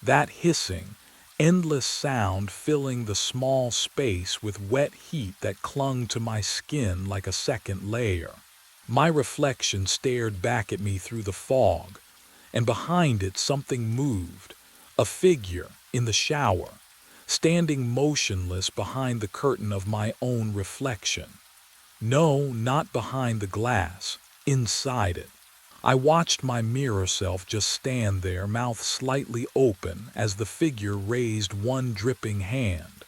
That hissing, endless sound filling the small space with wet heat that clung to my skin like a second layer. My reflection stared back at me through the fog, and behind it something moved, a figure in the shower, standing motionless behind the curtain of my own reflection. No, not behind the glass, inside it. I watched my mirror self just stand there, mouth slightly open, as the figure raised one dripping hand.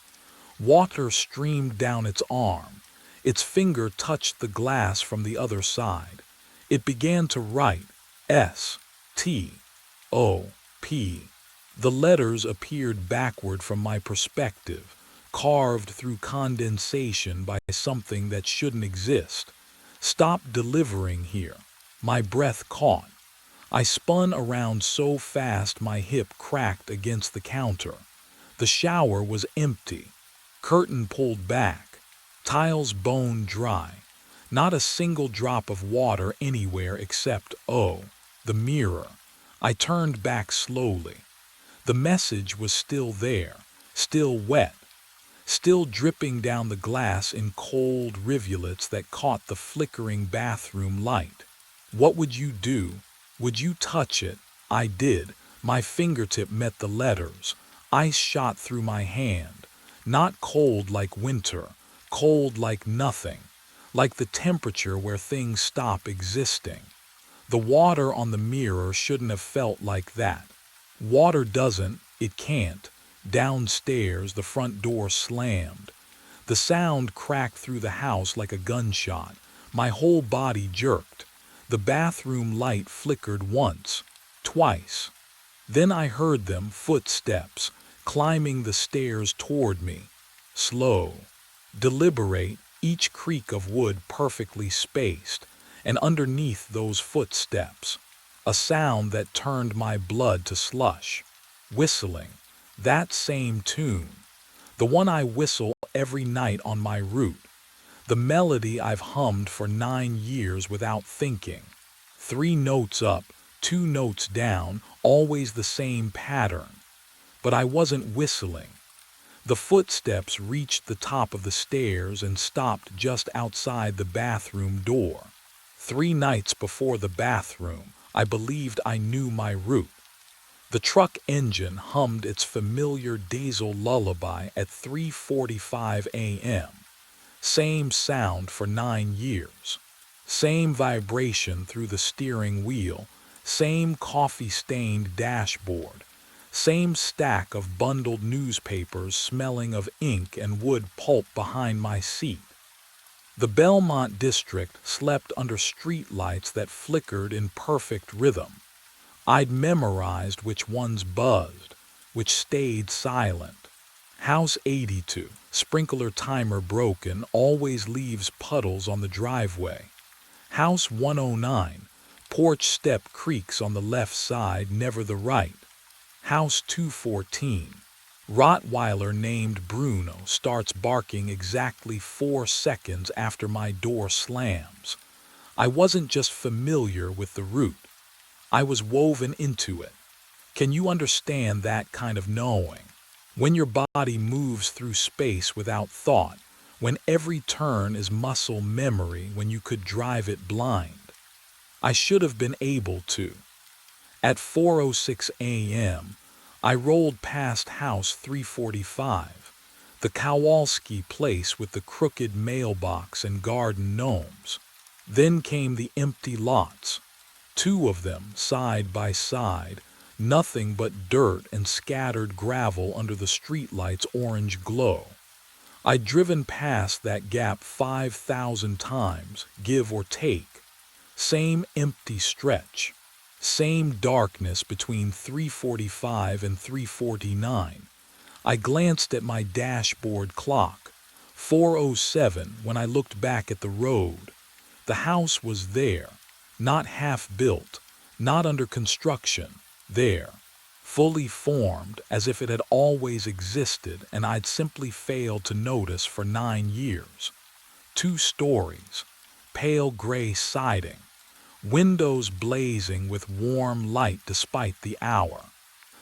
Water streamed down its arm. Its finger touched the glass from the other side. It began to write, S-T-O-P. The letters appeared backward from my perspective, carved through condensation by something that shouldn't exist. Stop delivering here. My breath caught. I spun around so fast my hip cracked against the counter. The shower was empty. Curtain pulled back. Tiles bone dry. Not a single drop of water anywhere except, the mirror. I turned back slowly. The message was still there, still wet, still dripping down the glass in cold rivulets that caught the flickering bathroom light. What would you do? Would you touch it? I did. My fingertip met the letters. Ice shot through my hand. Not cold like winter, cold like nothing, like the temperature where things stop existing. The water on the mirror shouldn't have felt like that. Water doesn't, it can't. Downstairs, the front door slammed. The sound cracked through the house like a gunshot. My whole body jerked. The bathroom light flickered once, twice. Then I heard them, footsteps, climbing the stairs toward me. Slow, deliberate, each creak of wood perfectly spaced, and underneath those footsteps, a sound that turned my blood to slush. Whistling. That same tune. The one I whistle every night on my route. The melody I've hummed for 9 years without thinking. 3 notes up, 2 notes down, always the same pattern. But I wasn't whistling. The footsteps reached the top of the stairs and stopped just outside the bathroom door. 3 nights before the bathroom, I believed I knew my route. The truck engine hummed its familiar diesel lullaby at 3:45 a.m. Same sound for 9 years. Same vibration through the steering wheel, same coffee-stained dashboard, same stack of bundled newspapers smelling of ink and wood pulp behind my seat. The Belmont district slept under streetlights that flickered in perfect rhythm. I'd memorized which ones buzzed, which stayed silent. House 82, sprinkler timer broken, always leaves puddles on the driveway. House 109, porch step creaks on the left side, never the right. House 214, Rottweiler named Bruno starts barking exactly 4 seconds after my door slams. I wasn't just familiar with the route. I was woven into it. Can you understand that kind of knowing? When your body moves through space without thought, when every turn is muscle memory, when you could drive it blind. I should have been able to. At 4:06 a.m., I rolled past house 345. The Kowalski place with the crooked mailbox and garden gnomes. Then came the empty lots, two of them side by side, nothing but dirt and scattered gravel under the streetlight's orange glow. I'd driven past that gap 5,000 times, give or take. Same empty stretch. Same darkness between 3:45 and 3:49. I glanced at my dashboard clock. 4:07 when I looked back at the road. The house was there, not half built, not under construction, there, fully formed as if it had always existed and I'd simply failed to notice for 9 years. 2 stories, pale gray siding, windows blazing with warm light despite the hour.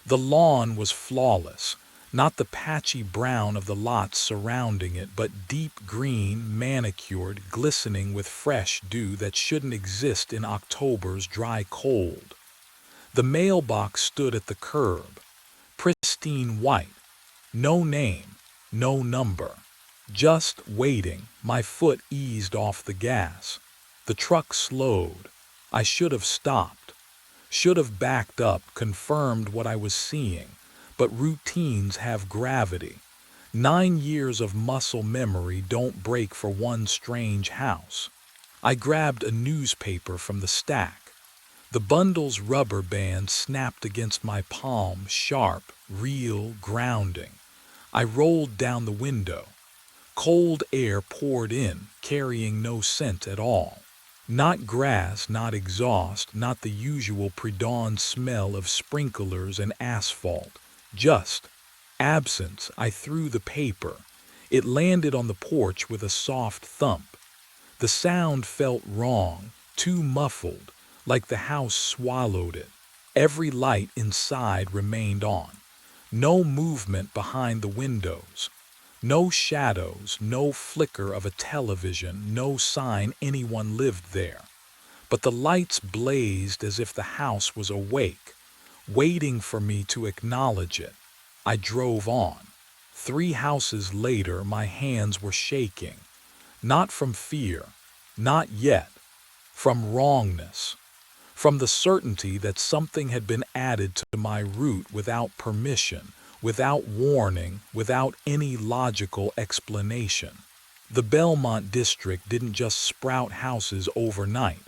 The lawn was flawless, not the patchy brown of the lots surrounding it, but deep green, manicured, glistening with fresh dew that shouldn't exist in October's dry cold. The mailbox stood at the curb, pristine white, no name, no number. Just waiting, my foot eased off the gas. The truck slowed. I should have stopped. Should have backed up, confirmed what I was seeing. But routines have gravity. 9 years of muscle memory don't break for one strange house. I grabbed a newspaper from the stack. The bundle's rubber band snapped against my palm, sharp, real, grounding. I rolled down the window. Cold air poured in, carrying no scent at all. Not grass, not exhaust, not the usual pre-dawn smell of sprinklers and asphalt. Just absence. I threw the paper. It landed on the porch with a soft thump. The sound felt wrong, too muffled, like the house swallowed it. Every light inside remained on. No movement behind the windows. No shadows, no flicker of a television, no sign anyone lived there. But the lights blazed as if the house was awake, waiting for me to acknowledge it. I drove on. 3 houses later, my hands were shaking. Not from fear, not yet. From wrongness. From the certainty that something had been added to my route without permission, without warning, without any logical explanation. The Belmont district didn't just sprout houses overnight.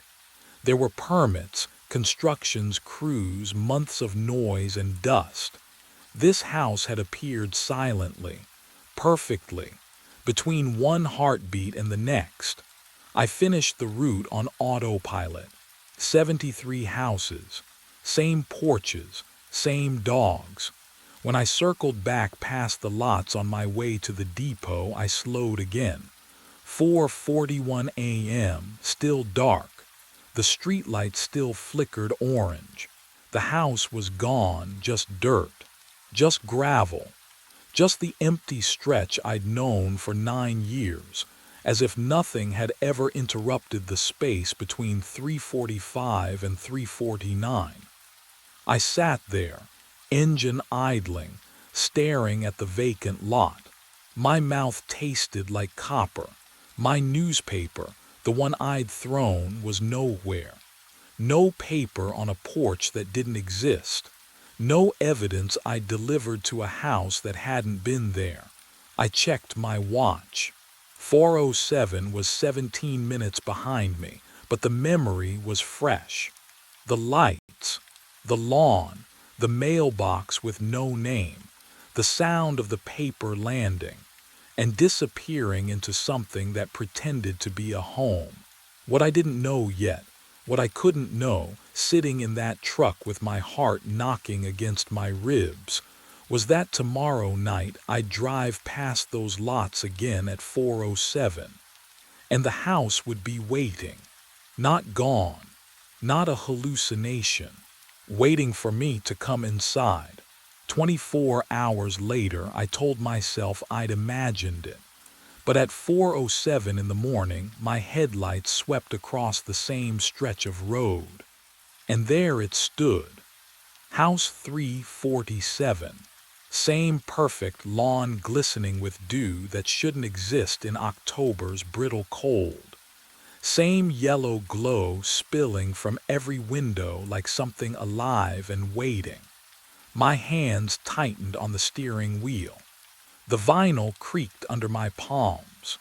There were permits, constructions, crews, months of noise and dust. This house had appeared silently, perfectly, between one heartbeat and the next. I finished the route on autopilot. 73 houses, same porches, same dogs. When I circled back past the lots on my way to the depot, I slowed again. 4:41 a.m., still dark. The streetlight still flickered orange. The house was gone, just dirt, just gravel, just the empty stretch I'd known for 9 years, as if nothing had ever interrupted the space between 3:45 and 3:49. I sat there, engine idling, staring at the vacant lot. My mouth tasted like copper. My newspaper, the one I'd thrown, was nowhere. No paper on a porch that didn't exist. No evidence I'd delivered to a house that hadn't been there. I checked my watch. 4:07 was 17 minutes behind me, but the memory was fresh. The lights, the lawn, the mailbox with no name, the sound of the paper landing, and disappearing into something that pretended to be a home. What I didn't know yet, what I couldn't know, sitting in that truck with my heart knocking against my ribs, was that tomorrow night I'd drive past those lots again at 4:07, and the house would be waiting, not gone, not a hallucination, waiting for me to come inside. 24 hours later, I told myself I'd imagined it. But at 4:07 in the morning, my headlights swept across the same stretch of road. And there it stood. House 347. Same perfect lawn glistening with dew that shouldn't exist in October's brittle cold. Same yellow glow spilling from every window like something alive and waiting. My hands tightened on the steering wheel. The vinyl creaked under my palms.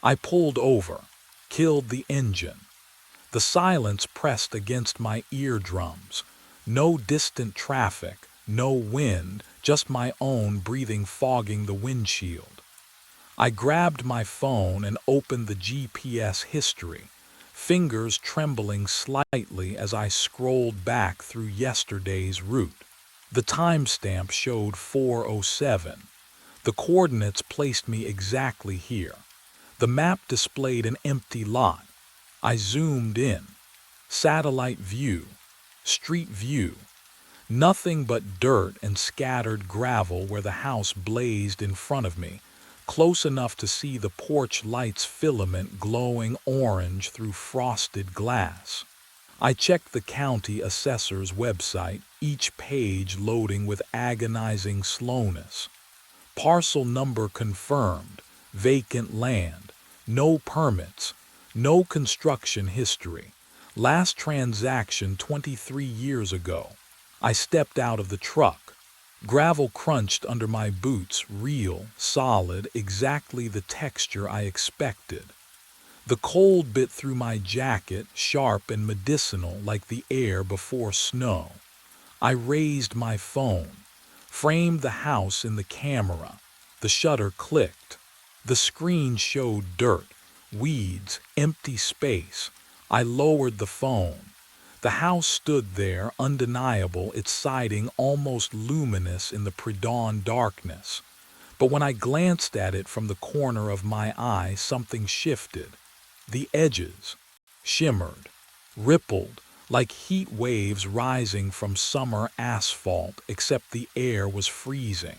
I pulled over, killed the engine. The silence pressed against my eardrums. No distant traffic, no wind, just my own breathing fogging the windshield. I grabbed my phone and opened the GPS history, fingers trembling slightly as I scrolled back through yesterday's route. The timestamp showed 4:07. The coordinates placed me exactly here. The map displayed an empty lot. I zoomed in. Satellite view. Street view. Nothing but dirt and scattered gravel where the house blazed in front of me, close enough to see the porch light's filament glowing orange through frosted glass. I checked the county assessor's website, each page loading with agonizing slowness. Parcel number confirmed, vacant land, no permits, no construction history. Last transaction 23 years ago. I stepped out of the truck. Gravel crunched under my boots, real, solid, exactly the texture I expected. The cold bit through my jacket, sharp and medicinal like the air before snow. I raised my phone, framed the house in the camera. The shutter clicked. The screen showed dirt, weeds, empty space. I lowered the phone. The house stood there, undeniable, its siding almost luminous in the pre-dawn darkness. But when I glanced at it from the corner of my eye, something shifted. The edges shimmered, rippled, like heat waves rising from summer asphalt, except the air was freezing.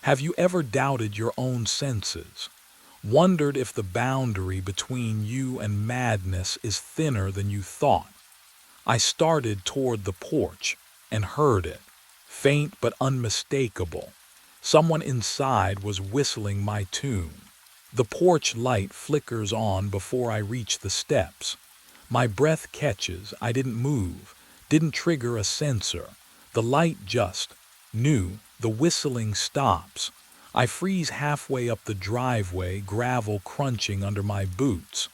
Have you ever doubted your own senses? Wondered if the boundary between you and madness is thinner than you thought? I started toward the porch and heard it, faint but unmistakable. Someone inside was whistling my tune. The porch light flickers on before I reach the steps. My breath catches, I didn't move, didn't trigger a sensor. The light just knew, the whistling stops. I freeze halfway up the driveway, gravel crunching under my boots.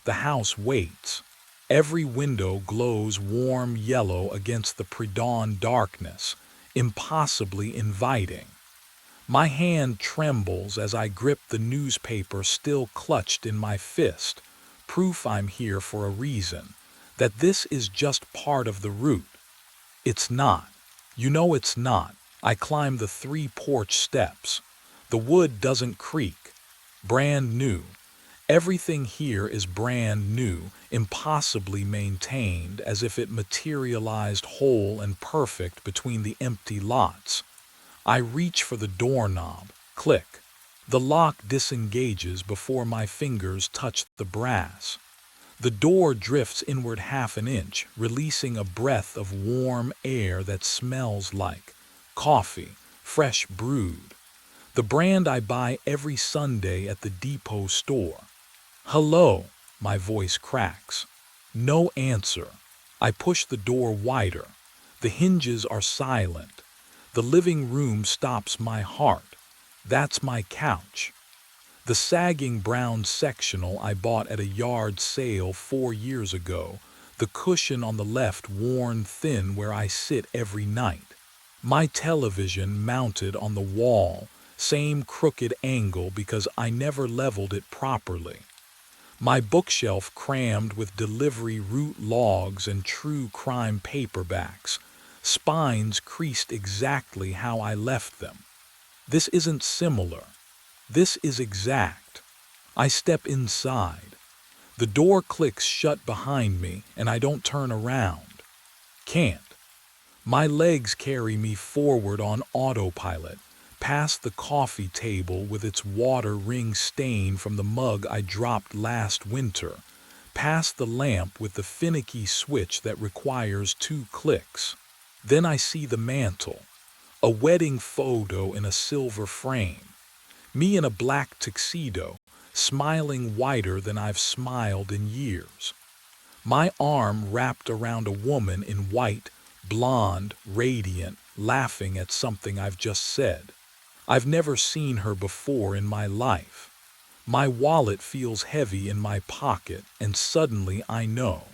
The house waits. Every window glows warm yellow against the pre-dawn darkness, impossibly inviting. My hand trembles as I grip the newspaper still clutched in my fist, proof I'm here for a reason, that this is just part of the route. It's not. You know it's not. I climb the 3 porch steps. The wood doesn't creak. Brand new. Everything here is brand new, impossibly maintained, as if it materialized whole and perfect between the empty lots. I reach for the doorknob. Click. The lock disengages before my fingers touch the brass. The door drifts inward half an inch, releasing a breath of warm air that smells like coffee, fresh brewed. The brand I buy every Sunday at the depot store. Hello, my voice cracks. No answer. I push the door wider. The hinges are silent. The living room stops my heart. That's my couch. The sagging brown sectional I bought at a yard sale 4 years ago, the cushion on the left worn thin where I sit every night. My television mounted on the wall, same crooked angle because I never leveled it properly. My bookshelf crammed with delivery route logs and true crime paperbacks, spines creased exactly how I left them. This isn't similar. This is exact. I step inside. The door clicks shut behind me and I don't turn around. Can't. My legs carry me forward on autopilot, past the coffee table with its water ring stain from the mug I dropped last winter, past the lamp with the finicky switch that requires 2 clicks. Then I see the mantel. A wedding photo in a silver frame. Me in a black tuxedo, smiling whiter than I've smiled in years. My arm wrapped around a woman in white, blonde, radiant, laughing at something I've just said. I've never seen her before in my life. My wallet feels heavy in my pocket, and suddenly I know.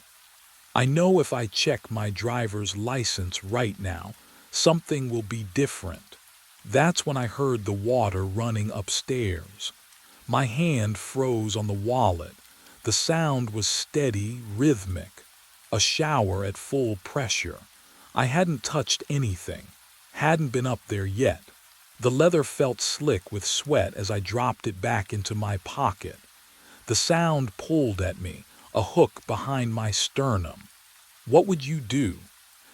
I know if I check my driver's license right now, something will be different. That's when I heard the water running upstairs. My hand froze on the wallet. The sound was steady, rhythmic. A shower at full pressure. I hadn't touched anything. Hadn't been up there yet. The leather felt slick with sweat as I dropped it back into my pocket. The sound pulled at me, a hook behind my sternum. What would you do?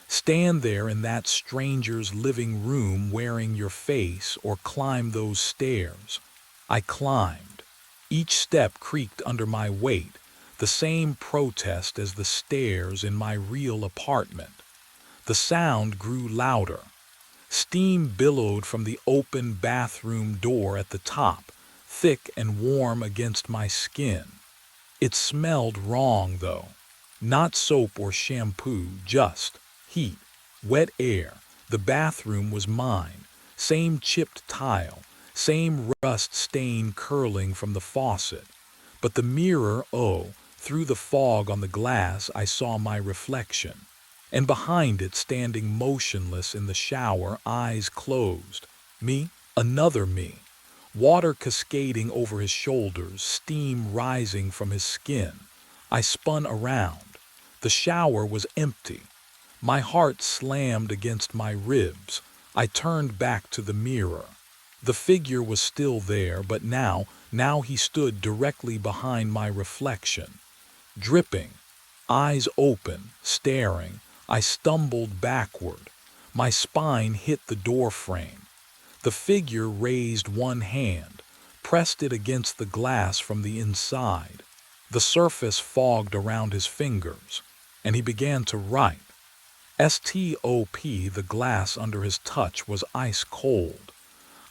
Stand there in that stranger's living room wearing your face, or climb those stairs? I climbed. Each step creaked under my weight, the same protest as the stairs in my real apartment. The sound grew louder. Steam billowed from the open bathroom door at the top, thick and warm against my skin. It smelled wrong, though. Not soap or shampoo, just heat, wet air. The bathroom was mine. Same chipped tile, same rust stain curling from the faucet. But the mirror, oh, through the fog on the glass I saw my reflection. And behind it, standing motionless in the shower, eyes closed. Me, another me. Water cascading over his shoulders, steam rising from his skin. I spun around. The shower was empty. My heart slammed against my ribs. I turned back to the mirror. The figure was still there, but now he stood directly behind my reflection. Dripping, eyes open, staring, I stumbled backward. My spine hit the door frame. The figure raised one hand, pressed it against the glass from the inside. The surface fogged around his fingers, and he began to write. Stop. The glass under his touch was ice cold.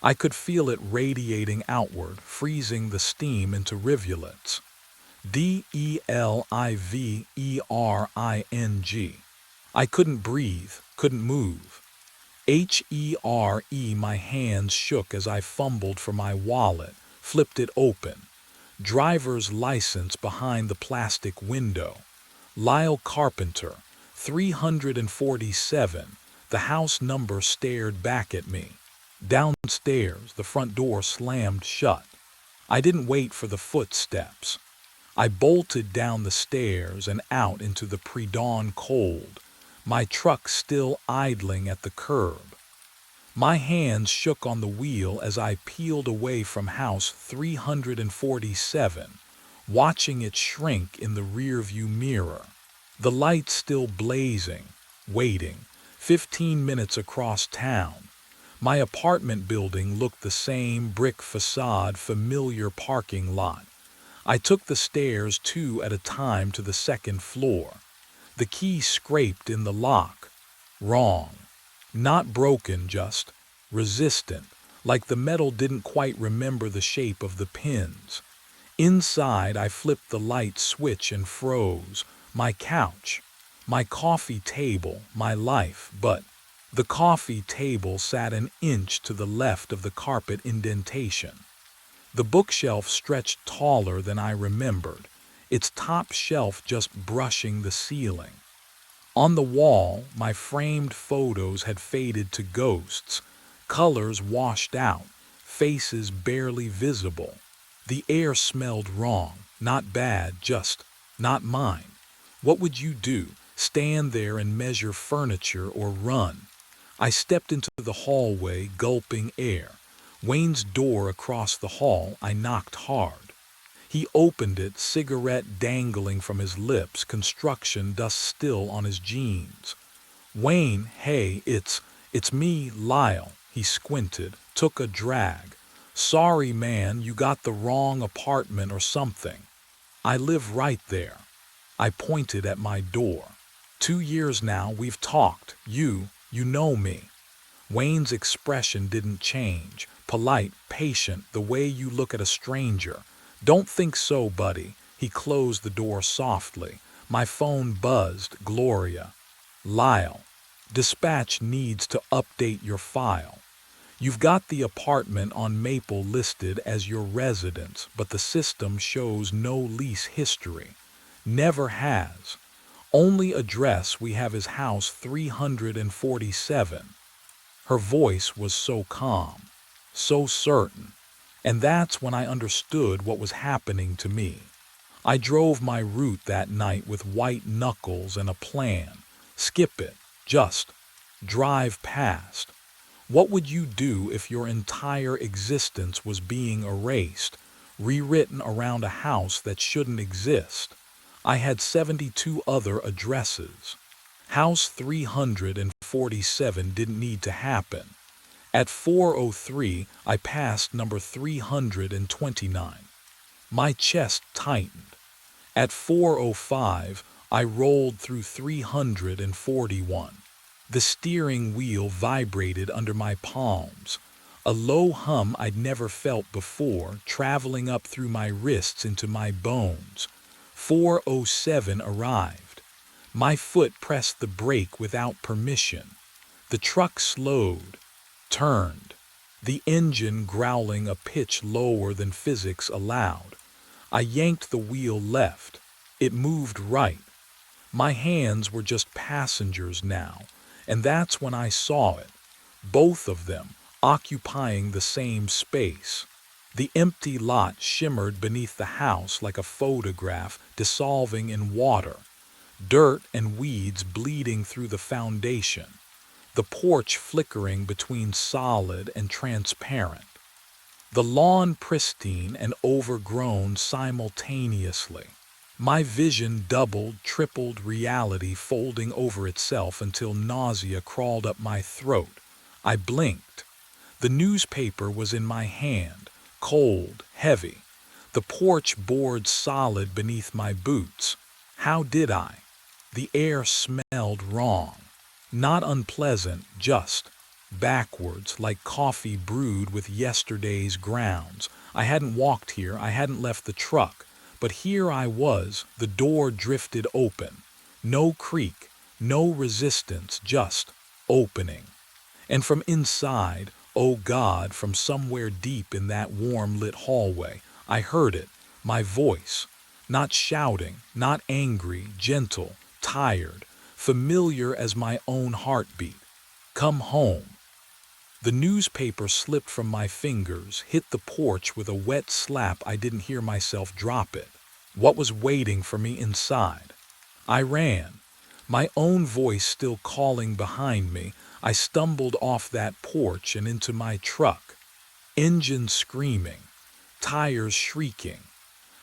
I could feel it radiating outward, freezing the steam into rivulets. Delivering. I couldn't breathe, couldn't move. Here, my hands shook as I fumbled for my wallet, flipped it open. Driver's license behind the plastic window. Lyle Carpenter, 347. The house number stared back at me. Downstairs, the front door slammed shut. I didn't wait for the footsteps. I bolted down the stairs and out into the pre-dawn cold, my truck still idling at the curb. My hands shook on the wheel as I peeled away from house 347, watching it shrink in the rearview mirror. The lights still blazing, waiting, 15 minutes across town. My apartment building looked the same, brick facade, familiar parking lot. I took the stairs 2 at a time to the second floor. The key scraped in the lock. Wrong. Not broken, just resistant, like the metal didn't quite remember the shape of the pins. Inside, I flipped the light switch and froze. My couch, my coffee table, my life, but the coffee table sat an inch to the left of the carpet indentation. The bookshelf stretched taller than I remembered, its top shelf just brushing the ceiling. On the wall, my framed photos had faded to ghosts, colors washed out, faces barely visible. The air smelled wrong, not bad, just not mine. What would you do? Stand there and measure furniture or run? I stepped into the hallway, gulping air. Wayne's door across the hall. I knocked hard. He opened it, cigarette dangling from his lips, construction dust still on his jeans. Wayne, hey, it's me, Lyle. He squinted, took a drag. Sorry, man, you got the wrong apartment or something. I live right there. I pointed at my door. 2 years now we've talked. You know me. Wayne's expression didn't change. Polite, patient, the way you look at a stranger. Don't think so, buddy. He closed the door softly. My phone buzzed. Gloria. Lyle. Dispatch needs to update your file. You've got the apartment on Maple listed as your residence, but the system shows no lease history. Never has. Only address we have is house 347. Her voice was so calm, so certain, and that's when I understood what was happening to me. I drove my route that night with white knuckles and a plan. Skip it, just drive past. What would you do if your entire existence was being erased, rewritten around a house that shouldn't exist? I had 72 other addresses. House 347 didn't need to happen. At 4:03, I passed number 329. My chest tightened. At 4:05, I rolled through 341. The steering wheel vibrated under my palms. A low hum I'd never felt before, traveling up through my wrists into my bones. 4:07 arrived. My foot pressed the brake without permission. The truck slowed, turned, the engine growling a pitch lower than physics allowed. I yanked the wheel left. It moved right. My hands were just passengers now, and that's when I saw it. Both of them occupying the same space. The empty lot shimmered beneath the house like a photograph dissolving in water. Dirt and weeds bleeding through the foundation. The porch flickering between solid and transparent. The lawn pristine and overgrown simultaneously. My vision doubled, tripled reality folding over itself until nausea crawled up my throat. I blinked. The newspaper was in my hand, cold, heavy. The porch board solid beneath my boots. How did I? The air smelled wrong. Not unpleasant, just backwards, like coffee brewed with yesterday's grounds. I hadn't walked here, I hadn't left the truck, but here I was, the door drifted open. No creak, no resistance, just opening. And from inside, oh God, from somewhere deep in that warm lit hallway, I heard it, my voice, not shouting, not angry, gentle, tired, familiar as my own heartbeat. Come home. The newspaper slipped from my fingers, hit the porch with a wet slap. I didn't hear myself drop it. What was waiting for me inside? I ran, my own voice still calling behind me. I stumbled off that porch and into my truck. Engine screaming, tires shrieking.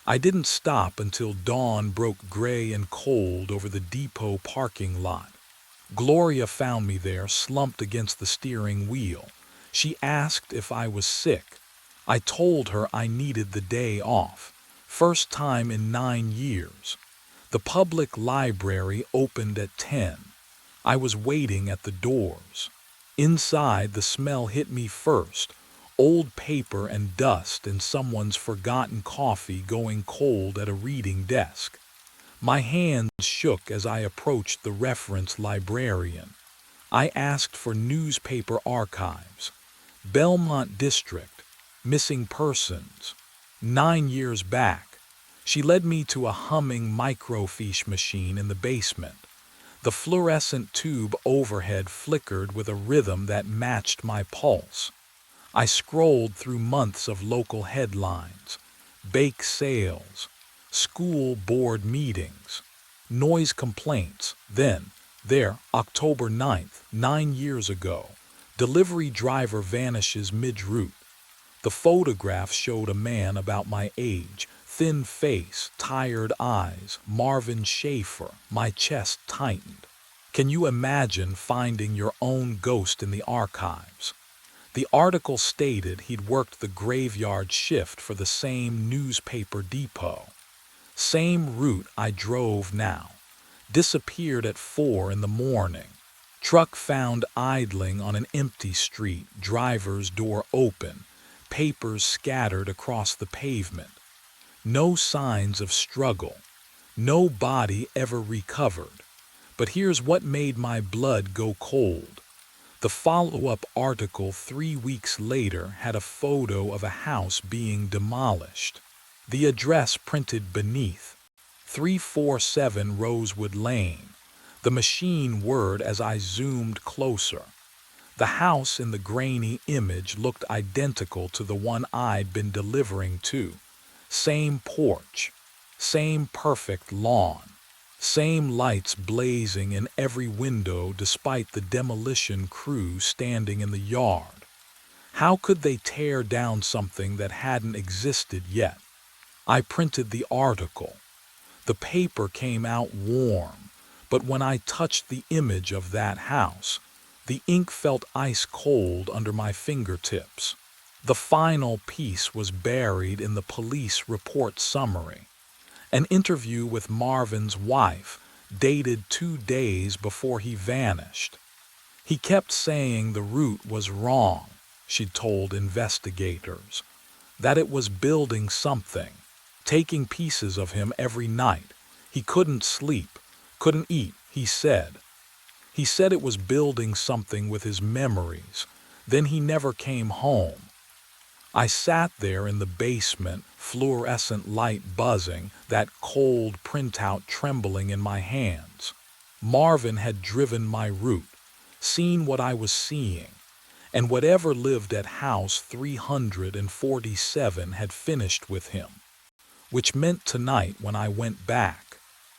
I didn't stop until dawn broke gray and cold over the depot parking lot. Gloria found me there, slumped against the steering wheel. She asked if I was sick. I told her I needed the day off. First time in 9 years. The public library opened at 10. I was waiting at the doors. Inside, the smell hit me first. Old paper and dust and someone's forgotten coffee going cold at a reading desk. My hands shook as I approached the reference librarian. I asked for newspaper archives. Belmont District, missing persons. 9 years back. She led me to a humming microfiche machine in the basement. The fluorescent tube overhead flickered with a rhythm that matched my pulse. I scrolled through months of local headlines, bake sales, school board meetings, noise complaints. Then, there, October 9th, 9 years ago, delivery driver vanishes mid-route. The photograph showed a man about my age, thin face, tired eyes, Marvin Schaefer. My chest tightened. Can you imagine finding your own ghost in the archives? The article stated he'd worked the graveyard shift for the same newspaper depot. Same route I drove now. Disappeared at 4 in the morning. Truck found idling on an empty street, driver's door open, papers scattered across the pavement. No signs of struggle. No body ever recovered. But here's what made my blood go cold. The follow-up article 3 weeks later had a photo of a house being demolished. The address printed beneath, 347 Rosewood Lane. The machine whirred as I zoomed closer. The house in the grainy image looked identical to the one I'd been delivering to. Same porch, same perfect lawn, same lights blazing in every window despite the demolition crew standing in the yard. How could they tear down something that hadn't existed yet? I printed the article. The paper came out warm, but when I touched the image of that house, the ink felt ice cold under my fingertips. The final piece was buried in the police report summary. An interview with Marvin's wife, dated 2 days before he vanished. He kept saying the route was wrong, she told investigators. That it was building something, taking pieces of him every night. He couldn't sleep, couldn't eat, he said. He said it was building something with his memories. Then he never came home. I sat there in the basement, fluorescent light buzzing, that cold printout trembling in my hands. Marvin had driven my route, seen what I was seeing, and whatever lived at house 347 had finished with him. Which meant tonight when I went back,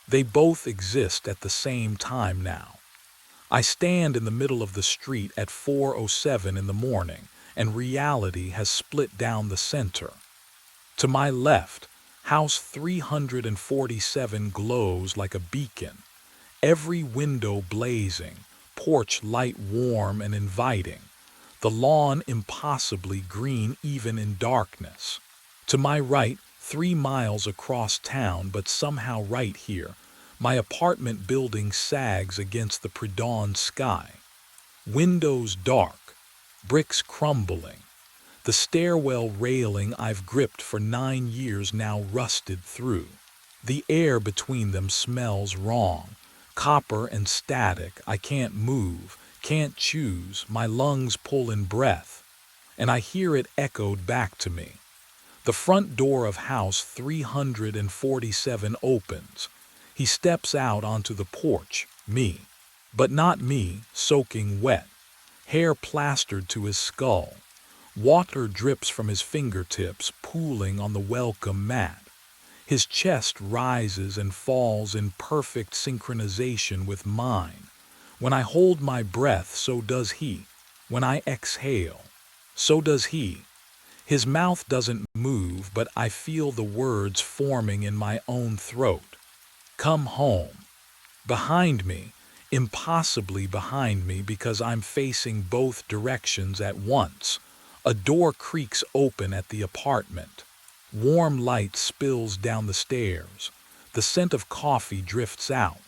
they both exist at the same time now. I stand in the middle of the street at 4:07 in the morning, and reality has split down the center. To my left, house 347 glows like a beacon, every window blazing, porch light warm and inviting, the lawn impossibly green even in darkness. To my right, 3 miles across town, but somehow right here, my apartment building sags against the pre-dawn sky. Windows dark, bricks crumbling. The stairwell railing I've gripped for 9 years now rusted through. The air between them smells wrong. Copper and static. I can't move, can't choose. My lungs pull in breath, and I hear it echoed back to me. The front door of house 347 opens. He steps out onto the porch, me. But not me, soaking wet. Hair plastered to his skull. Water drips from his fingertips, pooling on the welcome mat. His chest rises and falls in perfect synchronization with mine. When I hold my breath, so does he. When I exhale, so does he. His mouth doesn't move, but I feel the words forming in my own throat. Come home. Behind me, impossibly behind me because I'm facing both directions at once. A door creaks open at the apartment. Warm light spills down the stairs. The scent of coffee drifts out.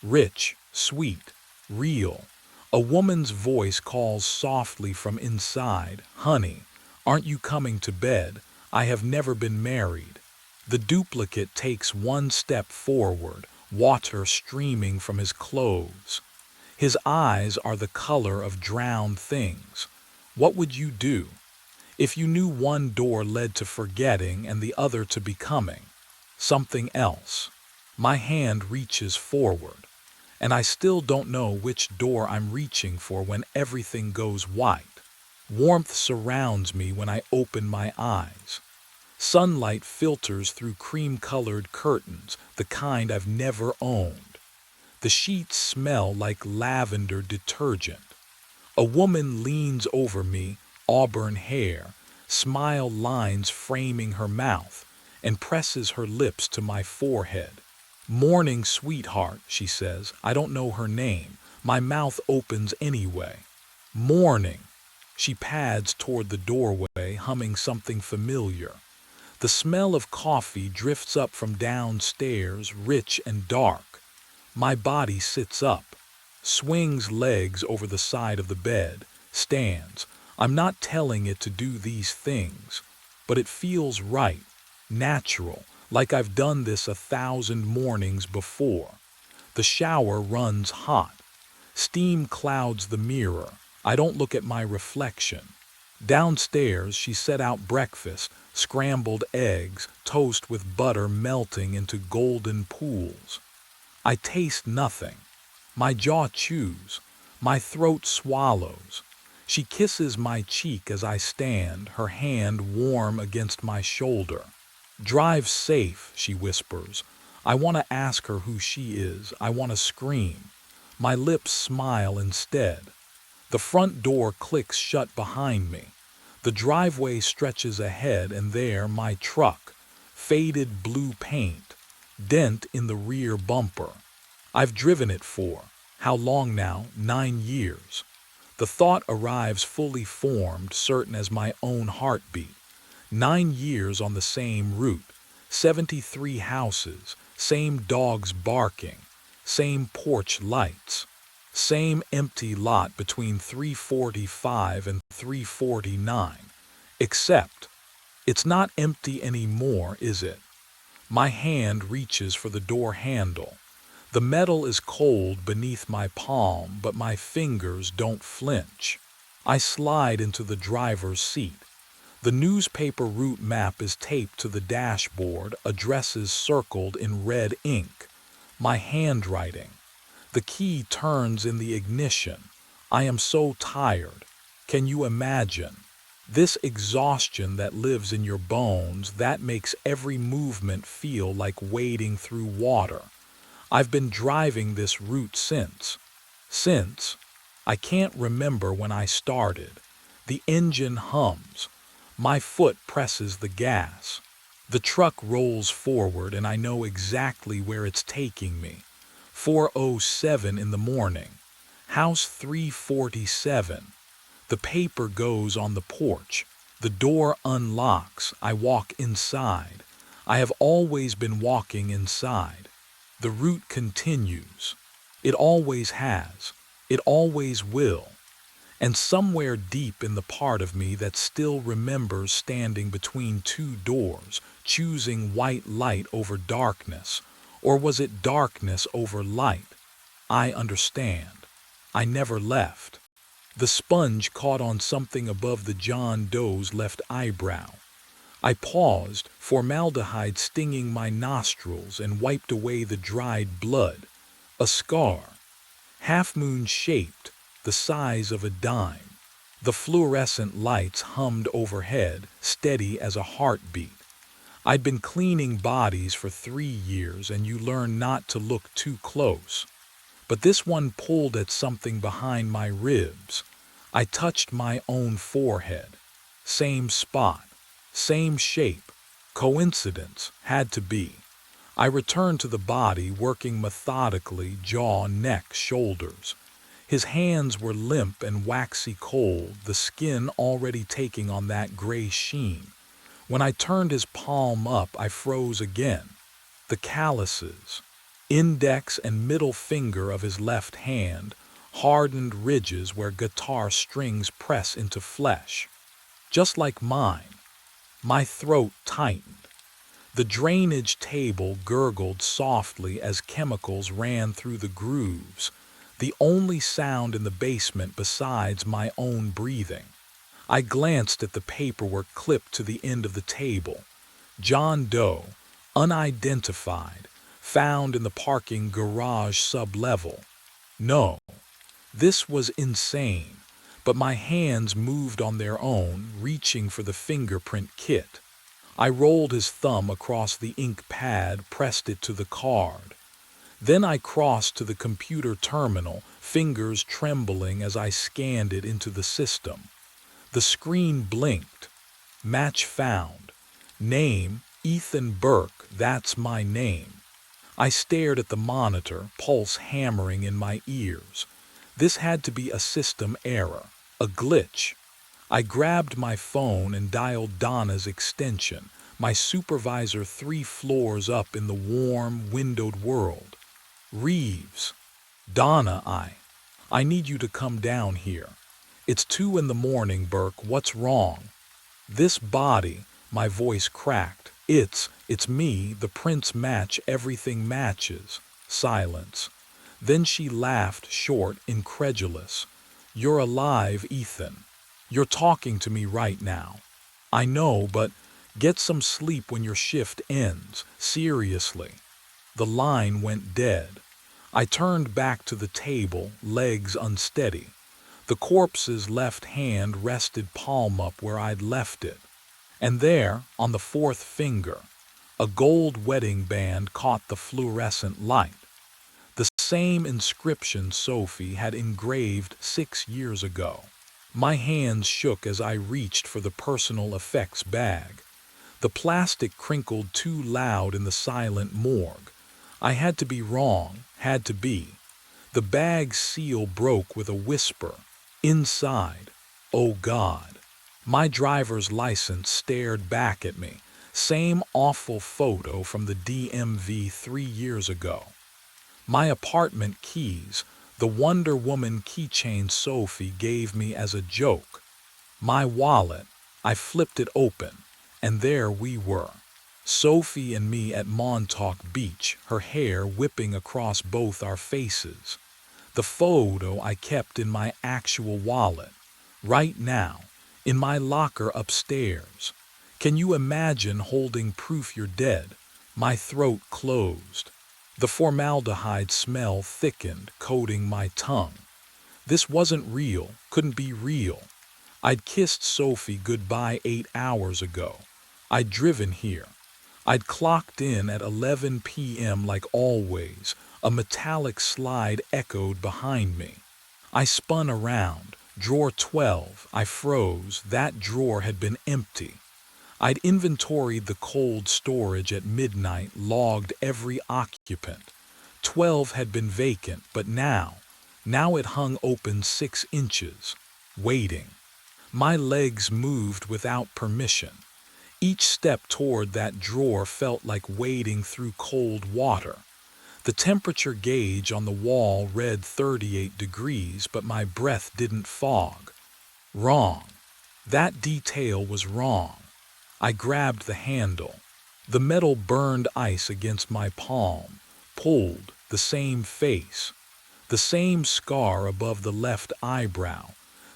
Rich, sweet, real. A woman's voice calls softly from inside, "Honey, aren't you coming to bed? I have never been married." The duplicate takes 1 step forward, water streaming from his clothes. His eyes are the color of drowned things. What would you do if you knew one door led to forgetting and the other to becoming something else? My hand reaches forward, and I still don't know which door I'm reaching for when everything goes white. Warmth surrounds me when I open my eyes. Sunlight filters through cream-colored curtains, the kind I've never owned. The sheets smell like lavender detergent. A woman leans over me, auburn hair, smile lines framing her mouth, and presses her lips to my forehead. "Morning, sweetheart," she says. I don't know her name. My mouth opens anyway. "Morning." She pads toward the doorway, humming something familiar. The smell of coffee drifts up from downstairs, rich and dark. My body sits up. swings legs over the side of the bed, stands. I'm not telling it to do these things, but it feels right, natural, like I've done this 1,000 mornings before. The shower runs hot. Steam clouds the mirror. I don't look at my reflection. Downstairs, she set out breakfast, scrambled eggs, toast with butter melting into golden pools. I taste nothing. My jaw chews. My throat swallows. She kisses my cheek as I stand, her hand warm against my shoulder. "Drive safe," she whispers. I want to ask her who she is. I want to scream. My lips smile instead. The front door clicks shut behind me. The driveway stretches ahead, and there my truck. Faded blue paint. Dent in the rear bumper. I've driven it for, how long now? 9 years. The thought arrives fully formed, certain as my own heartbeat. 9 years on the same route. 73 houses. Same dogs barking. Same porch lights. Same empty lot between 345 and 349. Except, it's not empty anymore, is it? My hand reaches for the door handle. The metal is cold beneath my palm, but my fingers don't flinch. I slide into the driver's seat. The newspaper route map is taped to the dashboard, addresses circled in red ink. My handwriting. The key turns in the ignition. I am so tired. Can you imagine? This exhaustion that lives in your bones, that makes every movement feel like wading through water. I've been driving this route since. I can't remember when I started. The engine hums. My foot presses the gas. The truck rolls forward, and I know exactly where it's taking me. 4:07 in the morning. House 347. The paper goes on the porch. The door unlocks. I walk inside. I have always been walking inside. The route continues. It always has. It always will. And somewhere deep in the part of me that still remembers standing between two doors, choosing white light over darkness, or was it darkness over light? I understand. I never left. The sponge caught on something above the John Doe's left eyebrow. I paused, formaldehyde stinging my nostrils, and wiped away the dried blood. A scar. Half-moon shaped, the size of a dime. The fluorescent lights hummed overhead, steady as a heartbeat. I'd been cleaning bodies for 3 years, and you learn not to look too close. But this one pulled at something behind my ribs. I touched my own forehead. Same spot. Same shape. Coincidence. Had to be. I returned to the body, working methodically, jaw, neck, shoulders. His hands were limp and waxy cold, the skin already taking on that gray sheen. When I turned his palm up, I froze again. The calluses. Index and middle finger of his left hand, hardened ridges where guitar strings press into flesh. Just like mine. My throat tightened. The drainage table gurgled softly as chemicals ran through the grooves, the only sound in the basement besides my own breathing. I glanced at the paperwork clipped to the end of the table. John Doe, unidentified, found in the parking garage sublevel. No, this was insane, but my hands moved on their own, reaching for the fingerprint kit. I rolled his thumb across the ink pad, pressed it to the card. Then I crossed to the computer terminal, fingers trembling as I scanned it into the system. The screen blinked. Match found. Name, Ethan Burke, that's my name. I stared at the monitor, pulse hammering in my ears. This had to be a system error, a glitch. I grabbed my phone and dialed Donna's extension, my supervisor 3 floors up in the warm, windowed world. Reeves. Donna, I. I need you to come down here. It's 2 in the morning, Burke. What's wrong? This body, my voice cracked. It's me, the prince match, everything matches. Silence. Then she laughed short, incredulous. You're alive, Ethan. You're talking to me right now. I know, but get some sleep when your shift ends. Seriously. The line went dead. I turned back to the table, legs unsteady. The corpse's left hand rested palm up where I'd left it. And there, on the fourth finger, a gold wedding band caught the fluorescent light. The same inscription Sophie had engraved 6 years ago. My hands shook as I reached for the personal effects bag. The plastic crinkled too loud in the silent morgue. I had to be wrong, had to be. The bag's seal broke with a whisper. Inside, oh God. My driver's license stared back at me. Same awful photo from the DMV 3 years ago. My apartment keys, the Wonder Woman keychain Sophie gave me as a joke. My wallet, I flipped it open, and there we were. Sophie and me at Montauk Beach, her hair whipping across both our faces. The photo I kept in my actual wallet, right now, in my locker upstairs. Can you imagine holding proof you're dead? My throat closed. The formaldehyde smell thickened, coating my tongue. This wasn't real, couldn't be real. I'd kissed Sophie goodbye 8 hours ago. I'd driven here. I'd clocked in at 11 p.m. like always. A metallic slide echoed behind me. I spun around. Drawer 12. I froze. That drawer had been empty. I'd inventoried the cold storage at midnight, logged every occupant. 12 had been vacant, but now it hung open 6 inches, waiting. My legs moved without permission. Each step toward that drawer felt like wading through cold water. The temperature gauge on the wall read 38 degrees, but my breath didn't fog. Wrong. That detail was wrong. I grabbed the handle. The metal burned ice against my palm, pulled, the same face. The same scar above the left eyebrow.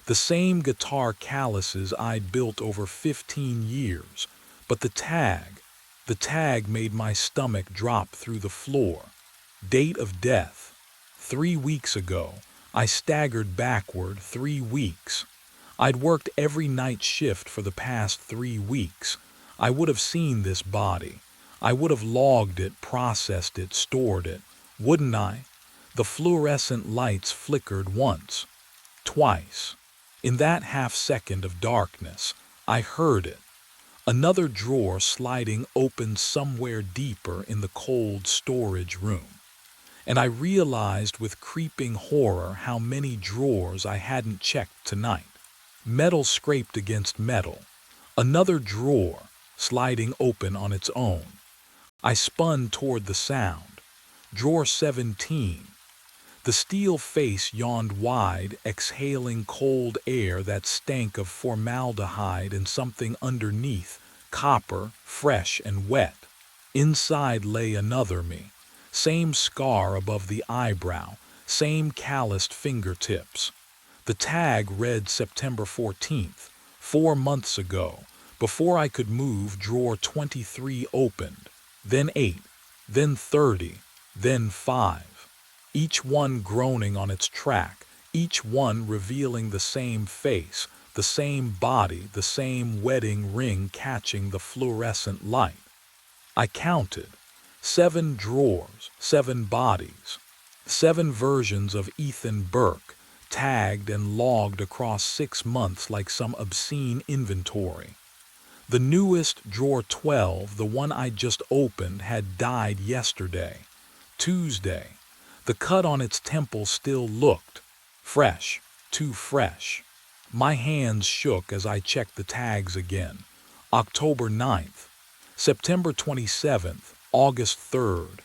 The same guitar calluses I'd built over 15 years. But the tag made my stomach drop through the floor. Date of death. 3 weeks ago. I staggered backward 3 weeks. I'd worked every night shift for the past 3 weeks. I would have seen this body. I would have logged it, processed it, stored it. Wouldn't I? The fluorescent lights flickered once. Twice. In that half-second of darkness, I heard it. Another drawer sliding open somewhere deeper in the cold storage room. And I realized with creeping horror how many drawers I hadn't checked tonight. Metal scraped against metal. Another drawer, sliding open on its own. I spun toward the sound. Drawer 17. The steel face yawned wide, exhaling cold air that stank of formaldehyde and something underneath, copper, fresh and wet. Inside lay another me. Same scar above the eyebrow, same calloused fingertips. The tag read September 14th, 4 months ago. Before I could move, drawer 23 opened, then 8, then 30, then 5. Each one groaning on its track, each one revealing the same face, the same body, the same wedding ring catching the fluorescent light. I counted. 7 drawers, 7 bodies. 7 versions of Ethan Burke, tagged and logged across 6 months like some obscene inventory. The newest, drawer 12, the one I just opened, had died yesterday, Tuesday. The cut on its temple still looked fresh, too fresh. My hands shook as I checked the tags again. October 9th, September 27th, August 3rd,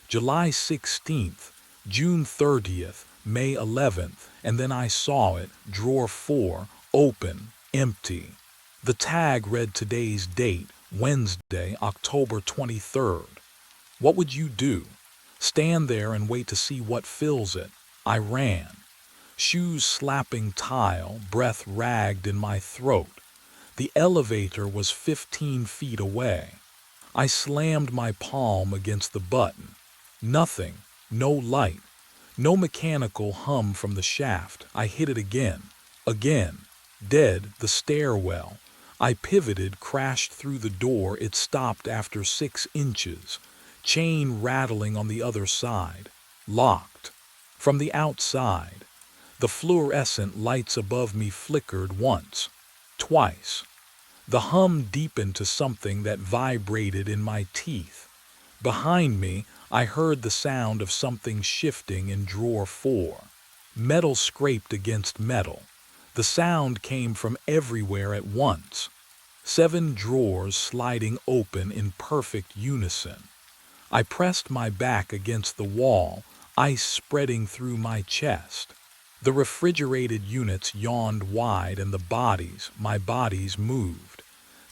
July 16th, June 30th, May 11th, and then I saw it, drawer 4, open, empty. The tag read today's date, Wednesday, October 23rd. What would you do? Stand there and wait to see what fills it? I ran. Shoes slapping tile, breath ragged in my throat. The elevator was 15 feet away. I slammed my palm against the button. Nothing, no light, no mechanical hum from the shaft. I hit it again. Again. Dead, the stairwell. I pivoted, crashed through the door. It stopped after 6 inches. Chain rattling on the other side. Locked. From the outside, the fluorescent lights above me flickered once, twice. The hum deepened to something that vibrated in my teeth. Behind me, I heard the sound of something shifting in drawer 4. Metal scraped against metal. The sound came from everywhere at once. 7 drawers sliding open in perfect unison. I pressed my back against the wall, ice spreading through my chest. The refrigerated units yawned wide and my bodies moved.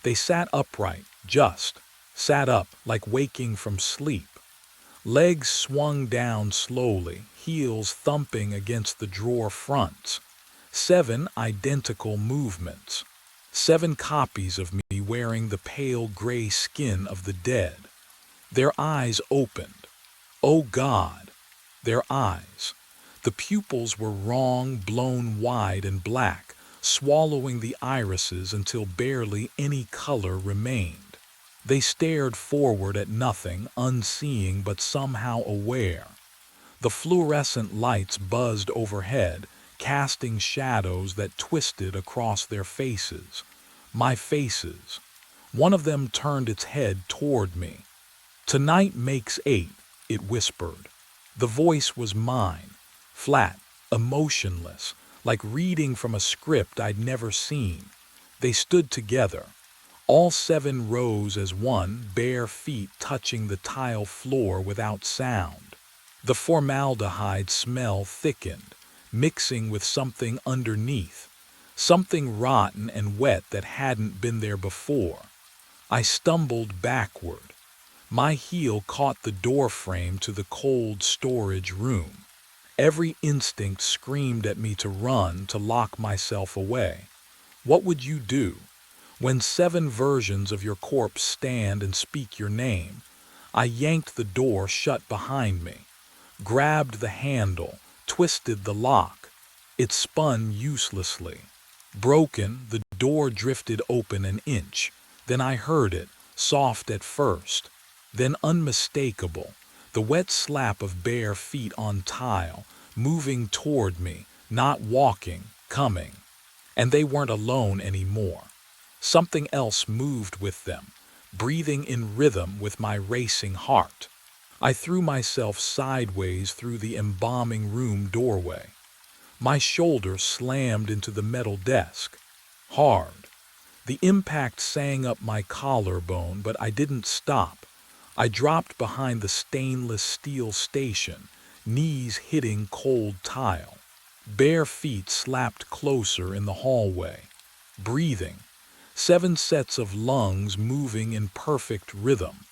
They sat upright, sat up like waking from sleep. Legs swung down slowly, heels thumping against the drawer fronts. 7 identical movements. 7 copies of me wearing the pale gray skin of the dead. Their eyes opened. Oh God, their eyes. The pupils were wrong, blown wide and black, swallowing the irises until barely any color remained. They stared forward at nothing, unseeing but somehow aware. The fluorescent lights buzzed overhead, casting shadows that twisted across their faces. My faces. One of them turned its head toward me. "Tonight makes 8, it whispered. The voice was mine, flat, emotionless, like reading from a script I'd never seen. They stood together, all 7 rows as one, bare feet touching the tile floor without sound. The formaldehyde smell thickened, mixing with something underneath, something rotten and wet that hadn't been there before. I stumbled backward. My heel caught the door frame to the cold storage room. Every instinct screamed at me to run, to lock myself away. What would you do? When 7 versions of your corpse stand and speak your name? I yanked the door shut behind me, grabbed the handle, twisted the lock. It spun uselessly. Broken, the door drifted open an inch. Then I heard it, soft at first, then unmistakable, the wet slap of bare feet on tile, moving toward me, not walking, coming. And they weren't alone anymore. Something else moved with them, breathing in rhythm with my racing heart. I threw myself sideways through the embalming room doorway. My shoulder slammed into the metal desk. Hard. The impact sang up my collarbone, but I didn't stop. I dropped behind the stainless steel station, knees hitting cold tile. Bare feet slapped closer in the hallway. Breathing. 7 sets of lungs moving in perfect rhythm.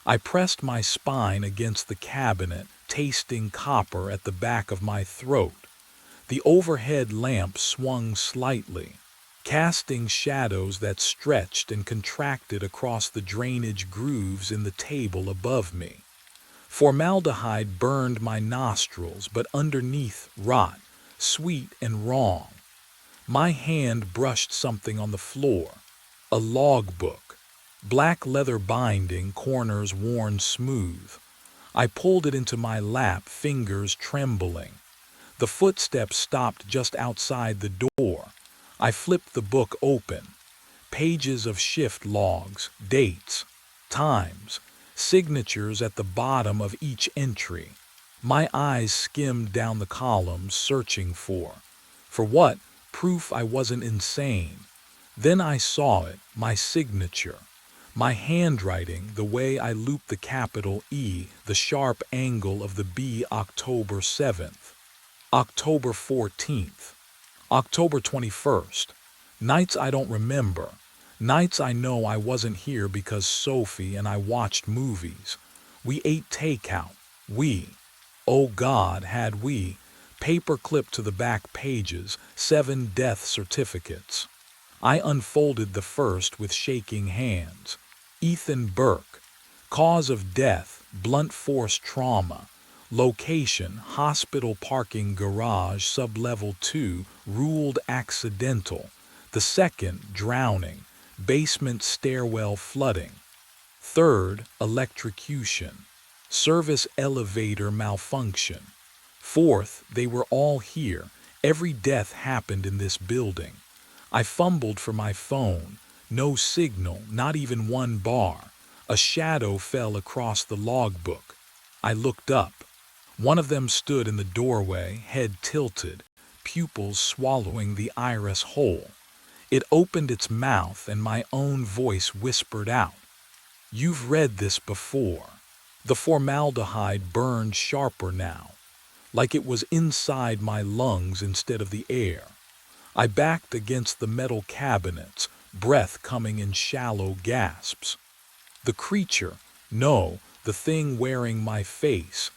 I pressed my spine against the cabinet, tasting copper at the back of my throat. The overhead lamp swung slightly, casting shadows that stretched and contracted across the drainage grooves in the table above me. Formaldehyde burned my nostrils, but underneath rot, sweet and wrong. My hand brushed something on the floor. A logbook. Black leather binding, corners worn smooth. I pulled it into my lap, fingers trembling. The footsteps stopped just outside the door. I flipped the book open. Pages of shift logs, dates, times, signatures at the bottom of each entry. My eyes skimmed down the columns, searching for what? Proof I wasn't insane. Then I saw it, my signature. My handwriting, the way I looped the capital E, the sharp angle of the B, October 7th. October 14th. October 21st. Nights I don't remember. Nights I know I wasn't here because Sophie and I watched movies. We ate takeout. Oh God, had we. Paper clipped to the back pages, 7 death certificates. I unfolded the first with shaking hands. Ethan Burke. Cause of death, blunt force trauma. Location, hospital parking garage, sublevel 2, ruled accidental. The second, drowning. Basement stairwell flooding. Third, electrocution. Service elevator malfunction. Fourth, they were all here. Every death happened in this building. I fumbled for my phone. No signal, not even one bar. A shadow fell across the logbook. I looked up. One of them stood in the doorway, head tilted, pupils swallowing the iris whole. It opened its mouth and my own voice whispered out, "You've read this before." The formaldehyde burned sharper now, like it was inside my lungs instead of the air. I backed against the metal cabinets, breath coming in shallow gasps. The creature, no, the thing wearing my face,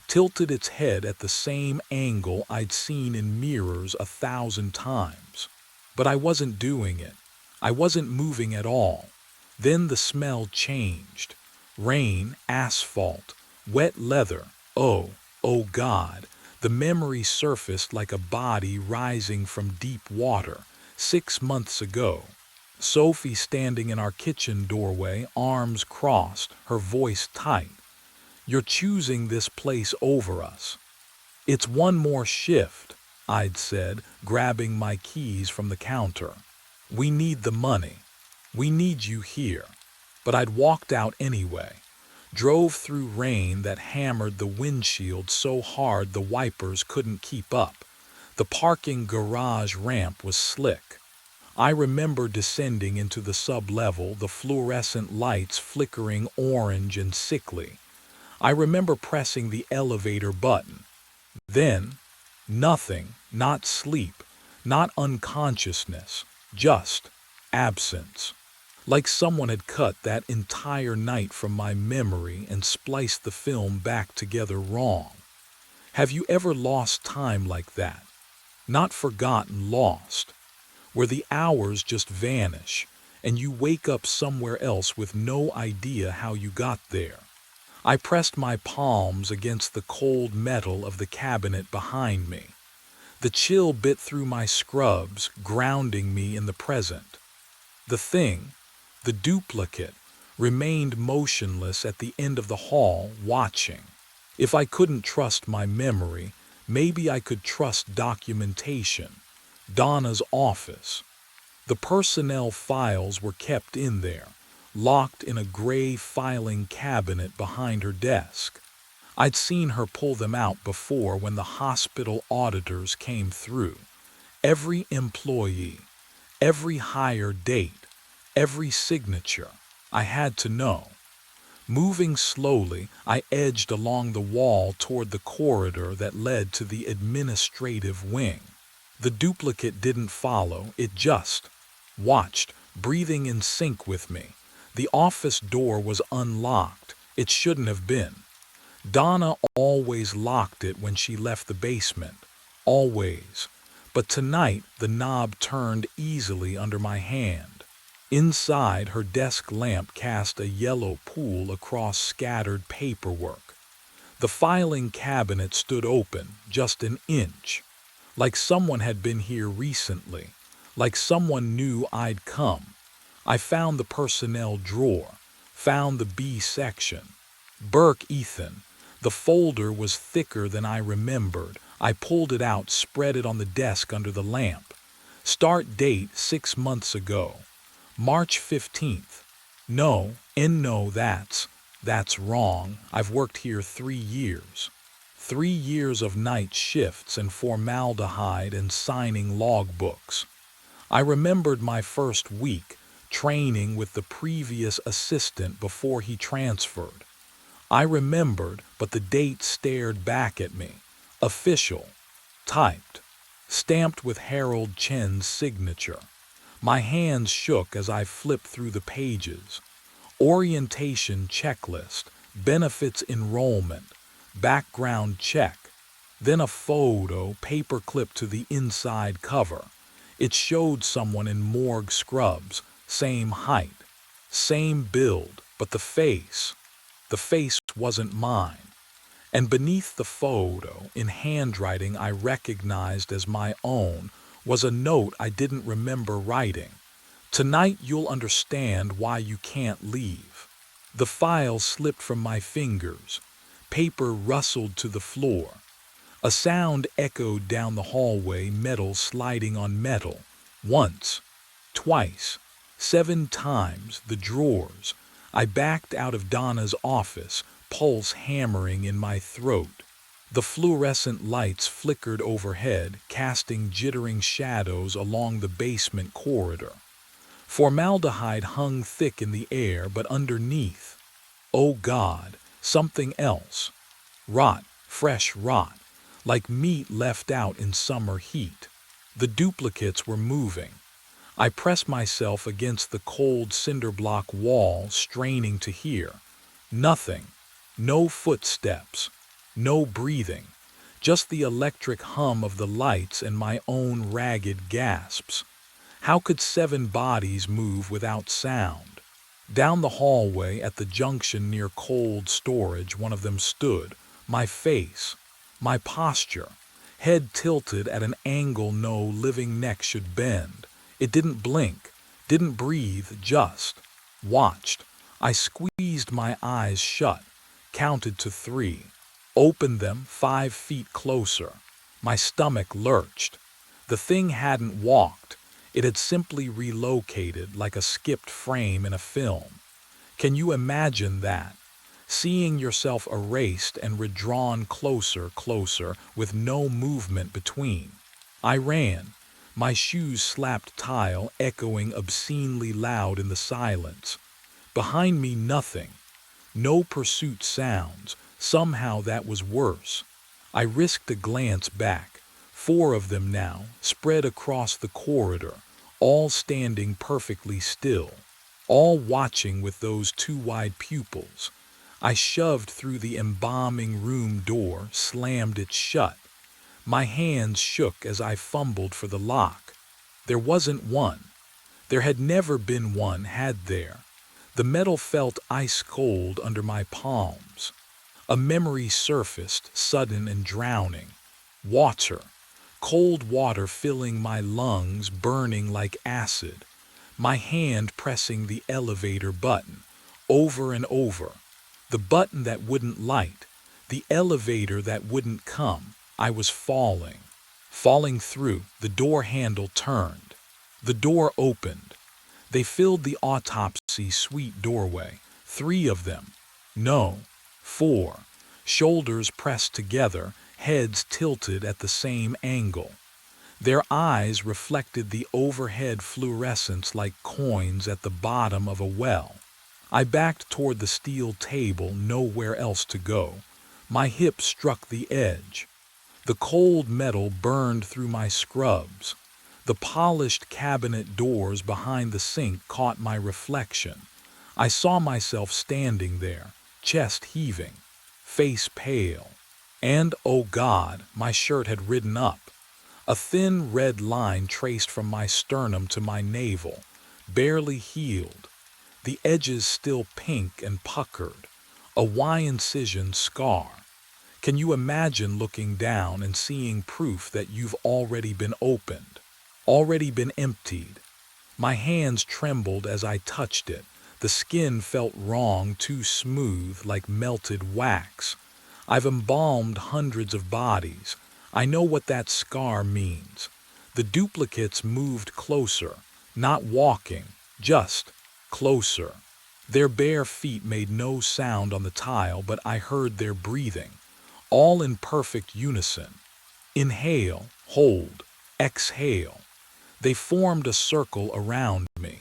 tilted its head at the same angle I'd seen in mirrors 1,000 times. But I wasn't doing it. I wasn't moving at all. Then the smell changed. Rain, asphalt, wet leather. Oh God. The memory surfaced like a body rising from deep water, 6 months ago. Sophie standing in our kitchen doorway, arms crossed, her voice tight. "You're choosing this place over us." "It's one more shift," I'd said, grabbing my keys from the counter. "We need the money. We need you here." But I'd walked out anyway. Drove through rain that hammered the windshield so hard the wipers couldn't keep up. The parking garage ramp was slick. I remember descending into the sub-level, the fluorescent lights flickering orange and sickly. I remember pressing the elevator button. Then, nothing, not sleep, not unconsciousness, just absence. Like someone had cut that entire night from my memory and spliced the film back together wrong. Have you ever lost time like that? Not forgotten, lost. Where the hours just vanish, and you wake up somewhere else with no idea how you got there. I pressed my palms against the cold metal of the cabinet behind me. The chill bit through my scrubs, grounding me in the present. The thing, the duplicate, remained motionless at the end of the hall, watching. If I couldn't trust my memory, maybe I could trust documentation. Donna's office. The personnel files were kept in there, locked in a gray filing cabinet behind her desk. I'd seen her pull them out before when the hospital auditors came through. Every employee, every hire date, every signature. I had to know. Moving slowly, I edged along the wall toward the corridor that led to the administrative wing. The duplicate didn't follow, it just watched, breathing in sync with me. The office door was unlocked. It shouldn't have been. Donna always locked it when she left the basement. Always. But tonight, the knob turned easily under my hand. Inside, her desk lamp cast a yellow pool across scattered paperwork. The filing cabinet stood open, just an inch. Like someone had been here recently. Like someone knew I'd come. I found the personnel drawer. Found the B section. Burke, Ethan. The folder was thicker than I remembered. I pulled it out, spread it on the desk under the lamp. Start date 6 months ago. March 15th. No, that's wrong. I've worked here 3 years. 3 years of night shifts and formaldehyde and signing logbooks. I remembered my first week, training with the previous assistant before he transferred. I remembered, but the date stared back at me. Official. typed, stamped with Harold Chen's signature. My hands shook as I flipped through the pages. Orientation checklist, benefits enrollment, background check, then a photo paperclip to the inside cover. It showed someone in morgue scrubs, same height, same build, but the face wasn't mine. And beneath the photo, in handwriting I recognized as my own, was a note I didn't remember writing. Tonight you'll understand why you can't leave. The file slipped from my fingers. Paper rustled to the floor. A sound echoed down the hallway, metal sliding on metal. Once, twice, 7 times, the drawers. I backed out of Donna's office, pulse hammering in my throat. The fluorescent lights flickered overhead, casting jittering shadows along the basement corridor. Formaldehyde hung thick in the air, but underneath, oh God, something else. Rot, fresh rot, like meat left out in summer heat. The duplicates were moving. I pressed myself against the cold cinder block wall, straining to hear. Nothing. No footsteps. No breathing. Just the electric hum of the lights and my own ragged gasps. How could 7 bodies move without sound? Down the hallway at the junction near cold storage, one of them stood, my face, my posture, head tilted at an angle no living neck should bend. It didn't blink, didn't breathe, just watched. I squeezed my eyes shut, counted to 3, opened them 5 feet closer. My stomach lurched. The thing hadn't walked. It had simply relocated like a skipped frame in a film. Can you imagine that? Seeing yourself erased and redrawn closer, with no movement between. I ran. My shoes slapped tile, echoing obscenely loud in the silence. Behind me, nothing. No pursuit sounds. Somehow that was worse. I risked a glance back. 4 of them now, spread across the corridor, all standing perfectly still, all watching with those 2 wide pupils. I shoved through the embalming room door, slammed it shut. My hands shook as I fumbled for the lock. There wasn't one. There had never been one, had there? The metal felt ice cold under my palms. A memory surfaced, sudden and drowning. Water. Cold water filling my lungs, burning like acid. My hand pressing the elevator button, over and over. The button that wouldn't light. The elevator that wouldn't come. I was falling. Falling through. The door handle turned. The door opened. They filled the autopsy suite doorway. 3 of them. No. 4. Shoulders pressed together, heads tilted at the same angle. Their eyes reflected the overhead fluorescence like coins at the bottom of a well. I backed toward the steel table, nowhere else to go. My hip struck the edge. The cold metal burned through my scrubs. The polished cabinet doors behind the sink caught my reflection. I saw myself standing there, chest heaving, face pale. And, oh God, my shirt had ridden up. A thin red line traced from my sternum to my navel, barely healed. The edges still pink and puckered. A Y-incision scar. Can you imagine looking down and seeing proof that you've already been opened, already been emptied? My hands trembled as I touched it. The skin felt wrong, too smooth, like melted wax. I've embalmed hundreds of bodies. I know what that scar means. The duplicates moved closer, not walking, just closer. Their bare feet made no sound on the tile, but I heard their breathing, all in perfect unison. Inhale, hold, exhale. They formed a circle around me.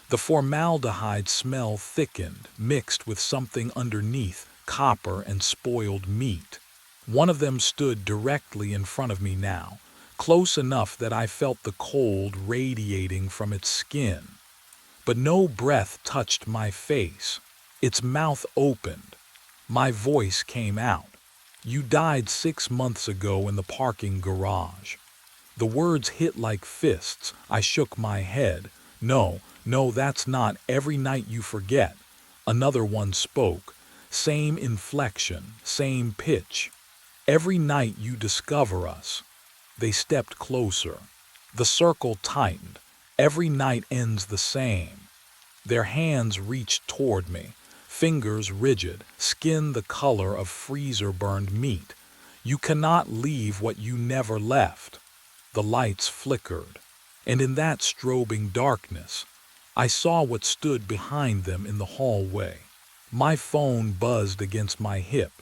The formaldehyde smell thickened, mixed with something underneath, copper and spoiled meat. One of them stood directly in front of me now, close enough that I felt the cold radiating from its skin. But no breath touched my face. Its mouth opened. My voice came out. "You died 6 months ago in the parking garage." The words hit like fists. I shook my head. "No, no, that's not every night you forget." Another one spoke. Same inflection, same pitch. "Every night you discover us." They stepped closer. The circle tightened. "Every night ends the same." Their hands reached toward me, fingers rigid, skin the color of freezer-burned meat. "You cannot leave what you never left." The lights flickered, and in that strobing darkness, I saw what stood behind them in the hallway. My phone buzzed against my hip.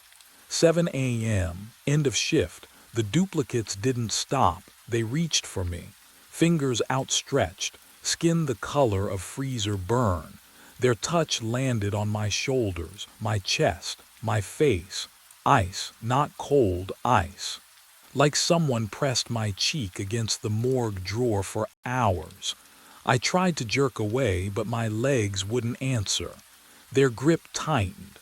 7 a.m., end of shift. The duplicates didn't stop. They reached for me, fingers outstretched, skin the color of freezer burn. Their touch landed on my shoulders, my chest, my face. Ice, not cold ice. Like someone pressed my cheek against the morgue drawer for hours. I tried to jerk away, but my legs wouldn't answer. Their grip tightened.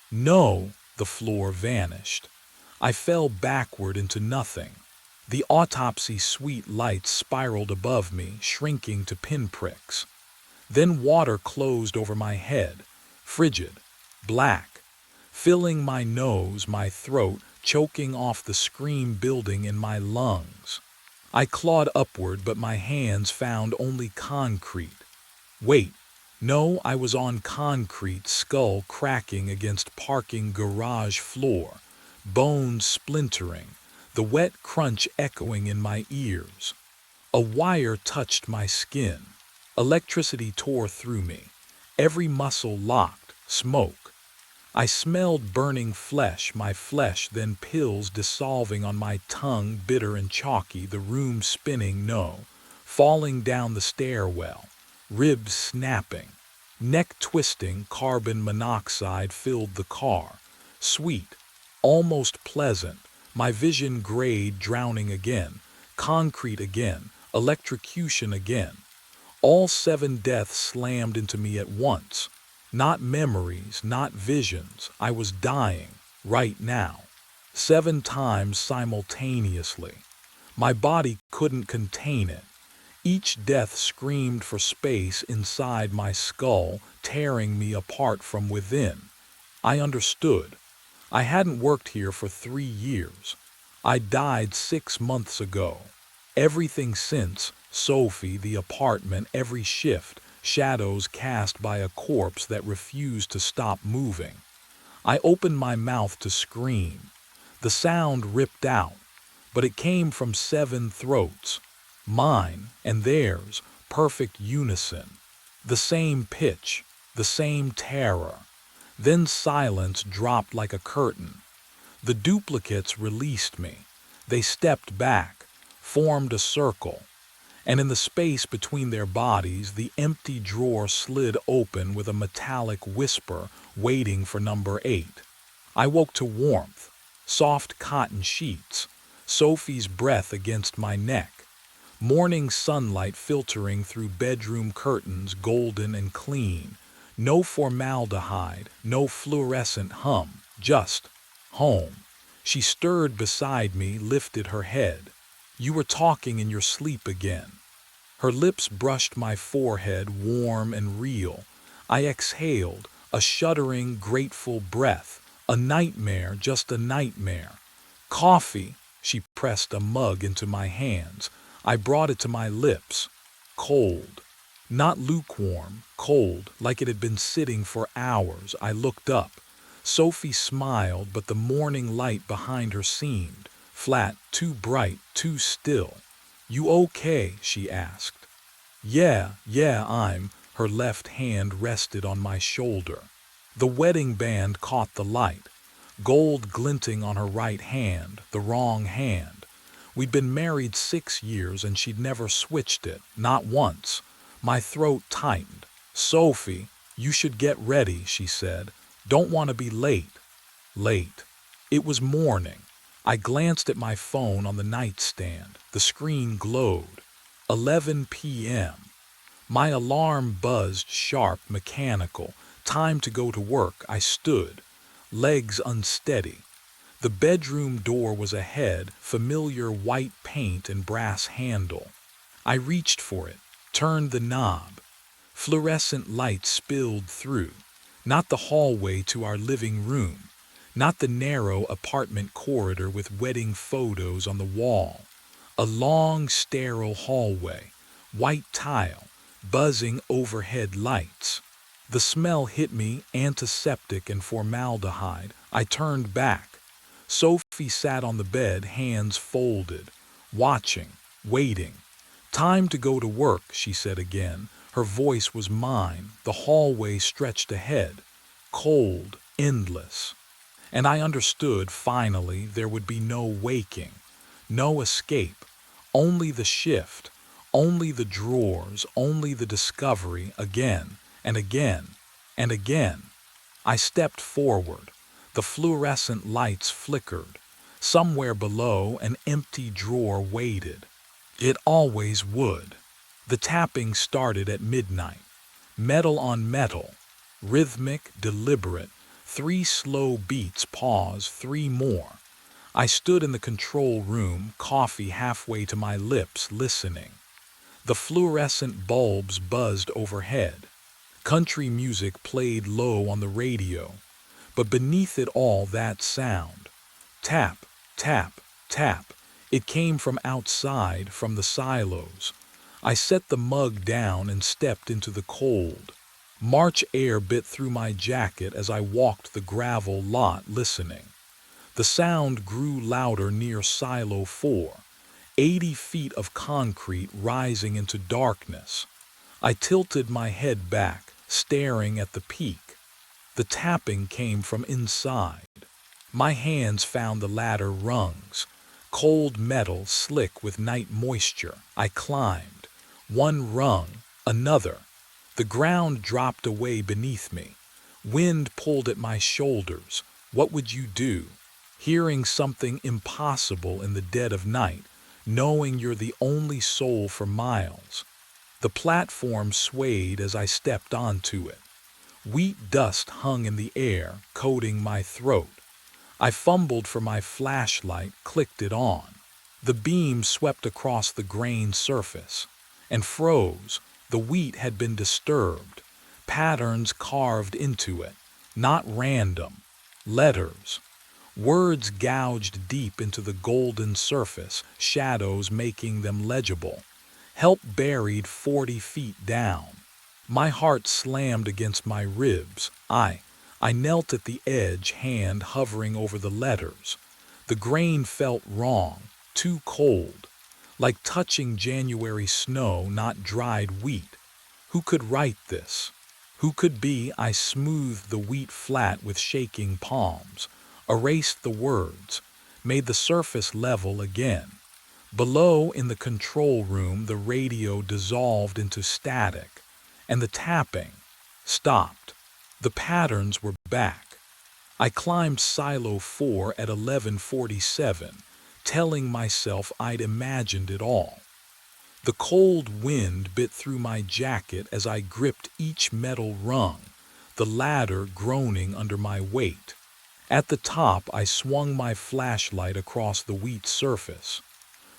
"No," the floor vanished. I fell backward into nothing. The autopsy suite lights spiraled above me, shrinking to pinpricks. Then water closed over my head, frigid, black, filling my nose, my throat, choking off the scream building in my lungs. I clawed upward, but my hands found only concrete. Wait, no, I was on concrete, skull cracking against parking garage floor, bones splintering, the wet crunch echoing in my ears. A wire touched my skin. Electricity tore through me. Every muscle locked, smoke. I smelled burning flesh, my flesh, then pills dissolving on my tongue, bitter and chalky, the room spinning, no, falling down the stairwell, ribs snapping, neck twisting, carbon monoxide filled the car, sweet, almost pleasant, my vision grayed, drowning again, concrete again, electrocution again. All 7 deaths slammed into me at once. Not memories, not visions. I was dying, right now. 7 times simultaneously. My body couldn't contain it. Each death screamed for space inside my skull, tearing me apart from within. I understood. I hadn't worked here for 3 years. I died 6 months ago. Everything since, Sophie, the apartment, every shift, shadows cast by a corpse that refused to stop moving. I opened my mouth to scream. The sound ripped out, but it came from 7 throats. Mine and theirs, perfect unison. The same pitch, the same terror. Then silence dropped like a curtain. The duplicates released me. They stepped back, formed a circle, and in the space between their bodies, the empty drawer slid open with a metallic whisper, waiting for number 8. I woke to warmth, soft cotton sheets, Sophie's breath against my neck, morning sunlight filtering through bedroom curtains, golden and clean. No formaldehyde, no fluorescent hum, just home. She stirred beside me, lifted her head. "You were talking in your sleep again." Her lips brushed my forehead, warm and real. I exhaled, a shuddering, grateful breath. A nightmare, just a nightmare. "Coffee." She pressed a mug into my hands. I brought it to my lips. Cold. Not lukewarm, cold, like it had been sitting for hours. I looked up. Sophie smiled, but the morning light behind her seemed flat, too bright, too still. "You okay?" she asked. Yeah, I'm." Her left hand rested on my shoulder. The wedding band caught the light, gold glinting on her right hand, the wrong hand. We'd been married 6 years and she'd never switched it, not once. My throat tightened. "Sophie, you should get ready," she said. "Don't want to be late." Late. It was morning. I glanced at my phone on the nightstand. The screen glowed. 11 p.m. My alarm buzzed sharp, mechanical. Time to go to work. I stood, legs unsteady. The bedroom door was ahead, familiar white paint and brass handle. I reached for it, turned the knob. Fluorescent light spilled through. Not the hallway to our living room. Not the narrow apartment corridor with wedding photos on the wall. A long, sterile hallway, white tile, buzzing overhead lights. The smell hit me, antiseptic and formaldehyde. I turned back. Sophie sat on the bed, hands folded, watching, waiting. Time to go to work, she said again. Her voice was mine. The hallway stretched ahead, cold, endless. And I understood, finally, there would be no waking, no escape, only the shift, only the drawers, only the discovery, again and again and again. I stepped forward. The fluorescent lights flickered. Somewhere below, an empty drawer waited. It always would. The tapping started at midnight. Metal on metal. Rhythmic, deliberate. 3 slow beats, pause, 3 more. I stood in the control room, coffee halfway to my lips, listening. The fluorescent bulbs buzzed overhead. Country music played low on the radio. But beneath it all, that sound. Tap, tap, tap. It came from outside, from the silos. I set the mug down and stepped into the cold. March air bit through my jacket as I walked the gravel lot, listening. The sound grew louder near Silo 4, 80 feet of concrete rising into darkness. I tilted my head back, staring at the peak. The tapping came from inside. My hands found the ladder rungs, cold metal slick with night moisture. I climbed. One rung, another. The ground dropped away beneath me. Wind pulled at my shoulders. What would you do? Hearing something impossible in the dead of night, knowing you're the only soul for miles. The platform swayed as I stepped onto it. Wheat dust hung in the air, coating my throat. I fumbled for my flashlight, clicked it on. The beam swept across the grain surface and froze. The wheat had been disturbed, patterns carved into it, not random. Letters. Words gouged deep into the golden surface, shadows making them legible. Help buried 40 feet down. My heart slammed against my ribs. I knelt at the edge, hand hovering over the letters. The grain felt wrong, too cold, like touching January snow, not dried wheat. Who could write this? Who could be? I smoothed the wheat flat with shaking palms, erased the words, made the surface level again. Below, in the control room, the radio dissolved into static, and the tapping stopped. The patterns were back. I climbed Silo 4 at 11:47, telling myself I'd imagined it all. The cold wind bit through my jacket as I gripped each metal rung, the ladder groaning under my weight. At the top, I swung my flashlight across the wheat surface.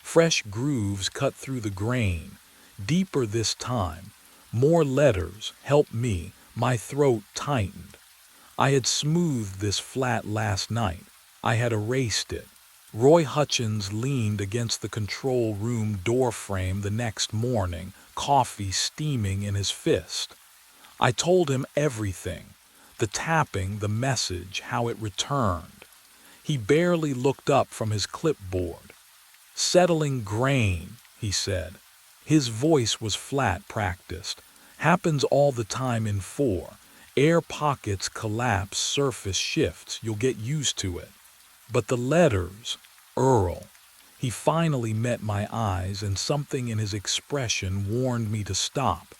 Fresh grooves cut through the grain, deeper this time. More letters, help me, my throat tightened. I had smoothed this flat last night. I had erased it. Roy Hutchins leaned against the control room doorframe the next morning, coffee steaming in his fist. I told him everything, the tapping, the message, how it returned. He barely looked up from his clipboard. Settling grain, he said. His voice was flat, practiced. Happens all the time in 4. Air pockets collapse, surface shifts, you'll get used to it. But the letters, Earl. He finally met my eyes, and something in his expression warned me to stop.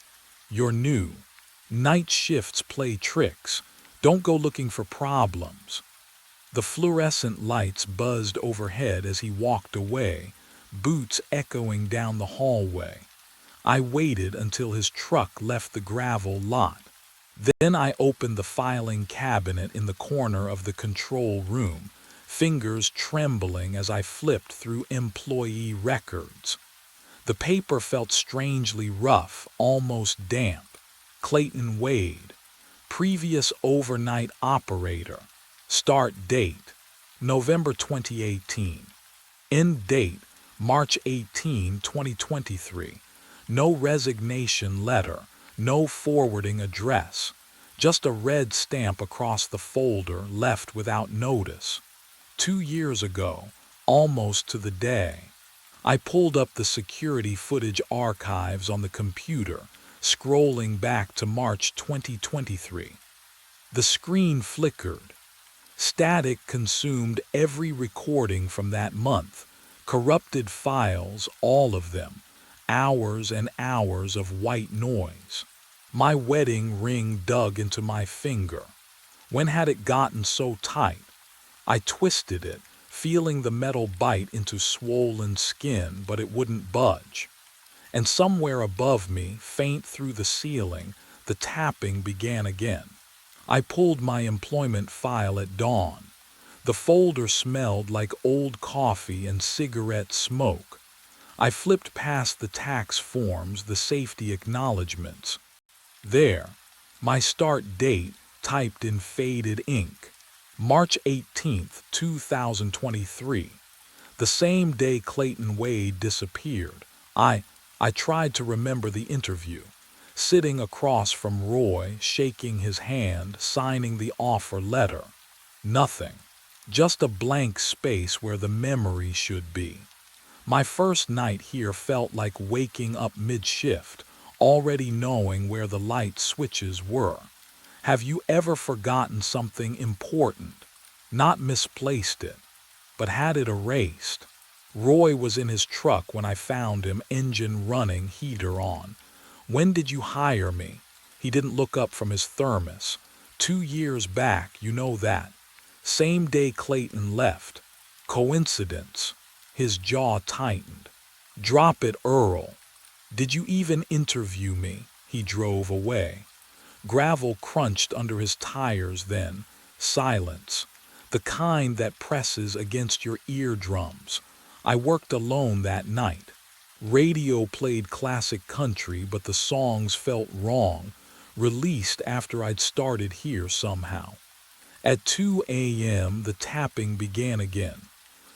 You're new. Night shifts play tricks. Don't go looking for problems. The fluorescent lights buzzed overhead as he walked away, boots echoing down the hallway. I waited until his truck left the gravel lot. Then I opened the filing cabinet in the corner of the control room, fingers trembling as I flipped through employee records. The paper felt strangely rough, almost damp. Clayton Wade, previous overnight operator, start date, November 2018, end date, March 18, 2023. No resignation letter, no forwarding address, just a red stamp across the folder left without notice. 2 years ago, almost to the day. I pulled up the security footage archives on the computer, scrolling back to March 2023. The screen flickered. Static consumed every recording from that month. Corrupted files, all of them. Hours and hours of white noise. My wedding ring dug into my finger. When had it gotten so tight? I twisted it, feeling the metal bite into swollen skin, but it wouldn't budge. And somewhere above me, faint through the ceiling, the tapping began again. I pulled my employment file at dawn. The folder smelled like old coffee and cigarette smoke. I flipped past the tax forms, the safety acknowledgments. There, my start date typed in faded ink. March 18th, 2023. The same day Clayton Wade disappeared. I tried to remember the interview. Sitting across from Roy, shaking his hand, signing the offer letter. Nothing. Just a blank space where the memory should be. My first night here felt like waking up mid-shift, already knowing where the light switches were. Have you ever forgotten something important? Not misplaced it, but had it erased? Roy was in his truck when I found him, engine running, heater on. When did you hire me? He didn't look up from his thermos. 2 years back, you know that. Same day Clayton left. Coincidence? His jaw tightened. Drop it, Earl. Did you even interview me? He drove away. Gravel crunched under his tires then. Silence. The kind that presses against your eardrums. I worked alone that night. Radio played classic country, but the songs felt wrong, released after I'd started here somehow. At 2 a.m. the tapping began again.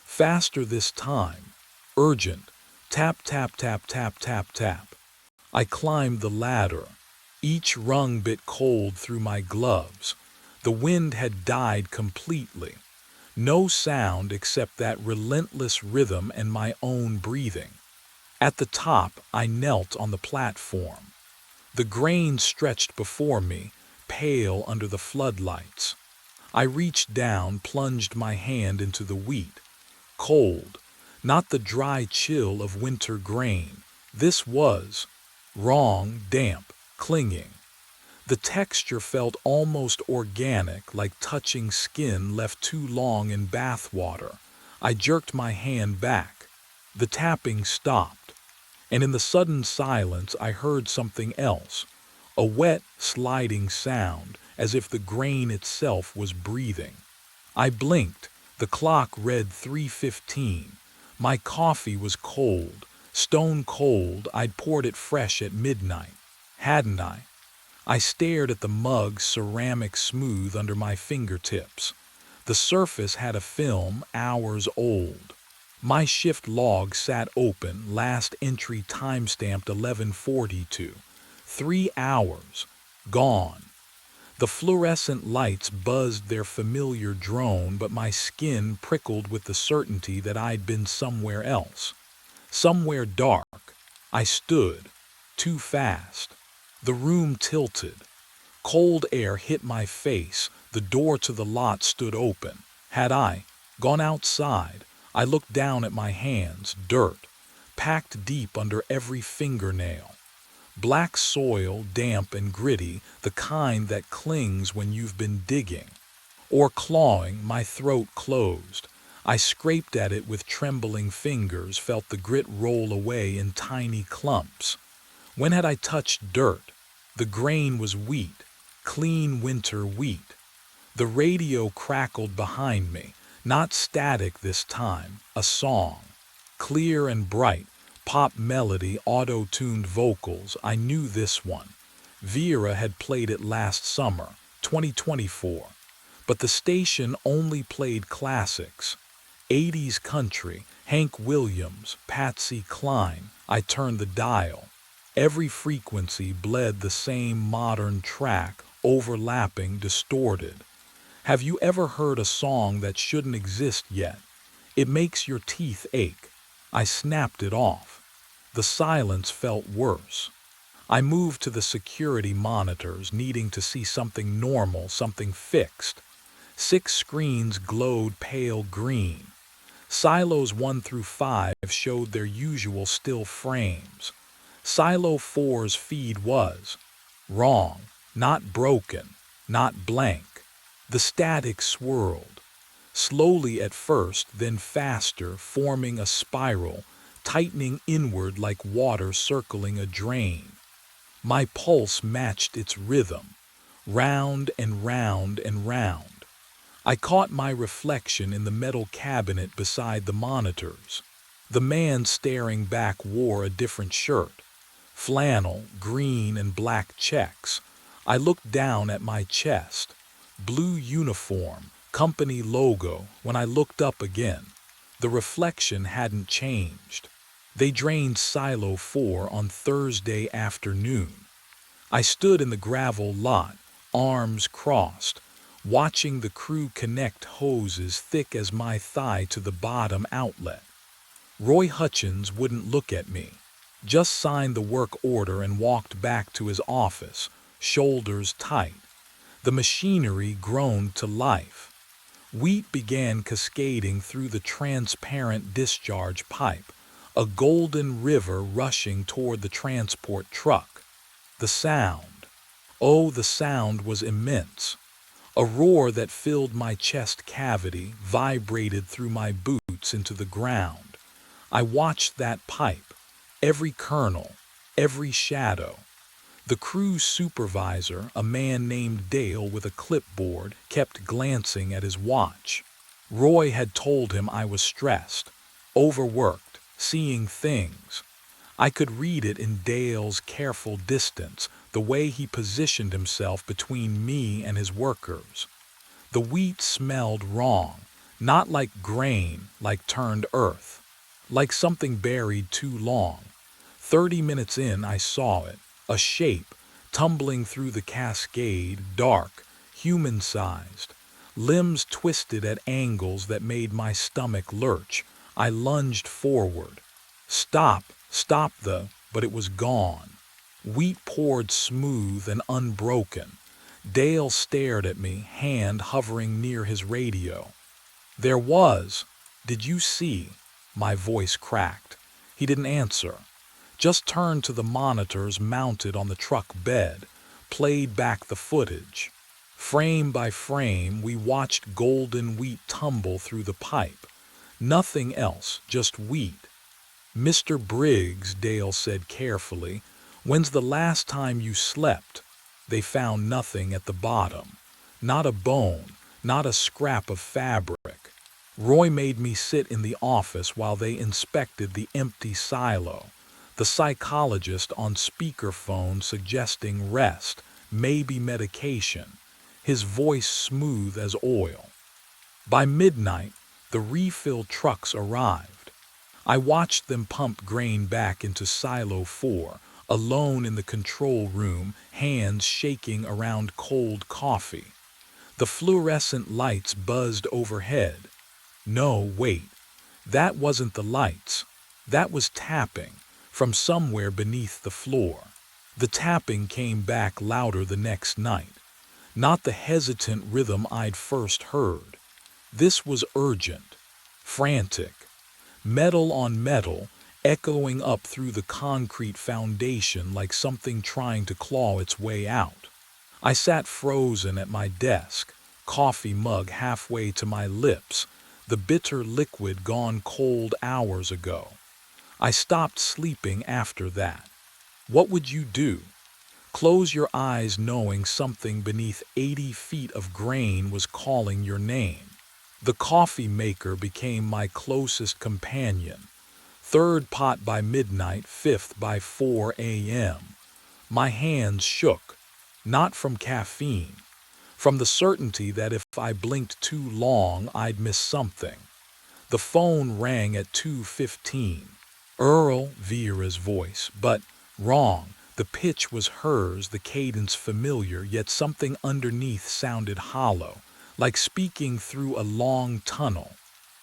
Faster this time. Urgent. Tap, tap, tap, tap, tap, tap. I climbed the ladder. Each rung bit cold through my gloves. The wind had died completely. No sound except that relentless rhythm and my own breathing. At the top, I knelt on the platform. The grain stretched before me, pale under the floodlights. I reached down, plunged my hand into the wheat. Cold, not the dry chill of winter grain. This was wrong, damp, clinging. The texture felt almost organic, like touching skin left too long in bath water. I jerked my hand back. The tapping stopped, and in the sudden silence I heard something else, a wet, sliding sound, as if the grain itself was breathing. I blinked. The clock read 3:15. My coffee was cold, stone cold. I'd poured it fresh at midnight, hadn't I? I stared at the mug, ceramic smooth under my fingertips. The surface had a film, hours old. My shift log sat open, last entry time-stamped 11:42. 3 hours. Gone. The fluorescent lights buzzed their familiar drone, but my skin prickled with the certainty that I'd been somewhere else. Somewhere dark. I stood. Too fast. The room tilted. Cold air hit my face. The door to the lot stood open. Had I gone outside? I looked down at my hands, dirt, packed deep under every fingernail. Black soil, damp and gritty, the kind that clings when you've been digging. Or clawing, my throat closed. I scraped at it with trembling fingers, felt the grit roll away in tiny clumps. When had I touched dirt? The grain was wheat, clean winter wheat. The radio crackled behind me, not static this time, a song. Clear and bright, pop melody, auto-tuned vocals, I knew this one. Vera had played it last summer, 2024. But the station only played classics. 80s country, Hank Williams, Patsy Cline. I turned the dial. Every frequency bled the same modern track, overlapping, distorted. Have you ever heard a song that shouldn't exist yet? It makes your teeth ache. I snapped it off. The silence felt worse. I moved to the security monitors, needing to see something normal, something fixed. 6 screens glowed pale green. Silos 1 through 5 showed their usual still frames. Silo 4's feed was wrong, not broken, not blank. The static swirled, slowly at first, then faster, forming a spiral, tightening inward like water circling a drain. My pulse matched its rhythm, round and round and round. I caught my reflection in the metal cabinet beside the monitors. The man staring back wore a different shirt. Flannel, green and black checks. I looked down at my chest. Blue uniform, company logo. When I looked up again, the reflection hadn't changed. They drained Silo 4 on Thursday afternoon. I stood in the gravel lot, arms crossed, watching the crew connect hoses thick as my thigh to the bottom outlet. Roy Hutchins wouldn't look at me, just signed the work order and walked back to his office, shoulders tight. The machinery groaned to life. Wheat began cascading through the transparent discharge pipe, a golden river rushing toward the transport truck. The sound. Oh, the sound was immense. A roar that filled my chest cavity, vibrated through my boots into the ground. I watched that pipe, every kernel, every shadow. The crew supervisor, a man named Dale with a clipboard, kept glancing at his watch. Roy had told him I was stressed, overworked, seeing things. I could read it in Dale's careful distance, the way he positioned himself between me and his workers. The wheat smelled wrong, not like grain, like turned earth, like something buried too long. 30 minutes in, I saw it, a shape, tumbling through the cascade, dark, human-sized, limbs twisted at angles that made my stomach lurch. I lunged forward. Stop but it was gone. Wheat poured smooth and unbroken. Dale stared at me, hand hovering near his radio. There was. Did you see? My voice cracked. He didn't answer. Just turned to the monitors mounted on the truck bed, played back the footage. Frame by frame, we watched golden wheat tumble through the pipe. Nothing else, just wheat. Mr. Briggs, Dale said carefully, when's the last time you slept? They found nothing at the bottom. Not a bone, not a scrap of fabric. Roy made me sit in the office while they inspected the empty silo. The psychologist on speakerphone suggesting rest, maybe medication. His voice smooth as oil. By midnight, the refill trucks arrived. I watched them pump grain back into Silo 4, alone in the control room, hands shaking around cold coffee. The fluorescent lights buzzed overhead. No, wait. That wasn't the lights. That was tapping, from somewhere beneath the floor. The tapping came back louder the next night. Not the hesitant rhythm I'd first heard. This was urgent, frantic. Metal on metal, echoing up through the concrete foundation like something trying to claw its way out. I sat frozen at my desk, coffee mug halfway to my lips, the bitter liquid gone cold hours ago. I stopped sleeping after that. What would you do? Close your eyes knowing something beneath 80 feet of grain was calling your name. The coffee maker became my closest companion. Third pot by midnight, fifth by 4 a.m. My hands shook, not from caffeine, from the certainty that if I blinked too long, I'd miss something. The phone rang at 2:15. Earl Vera's voice, but wrong. The pitch was hers, the cadence familiar, yet something underneath sounded hollow, like speaking through a long tunnel.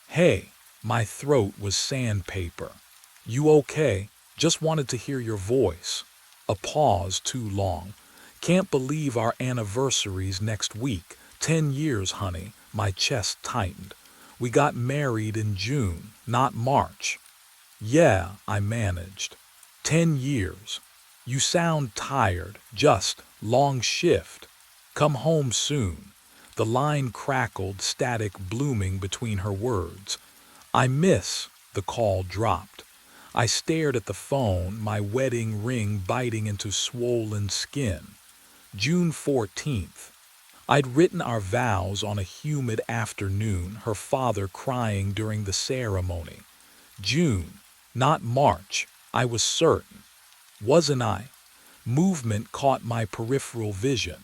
Hey, my throat was sandpaper. You okay? Just wanted to hear your voice. A pause too long. Can't believe our anniversary's next week. 10 years, honey. My chest tightened. We got married in June, not March. Yeah, I managed. 10 years. You sound tired, just long shift. Come home soon. The line crackled, static blooming between her words. I miss. The call dropped. I stared at the phone, my wedding ring biting into swollen skin. June 14th. I'd written our vows on a humid afternoon, her father crying during the ceremony. June, not March, I was certain. Wasn't I? Movement caught my peripheral vision.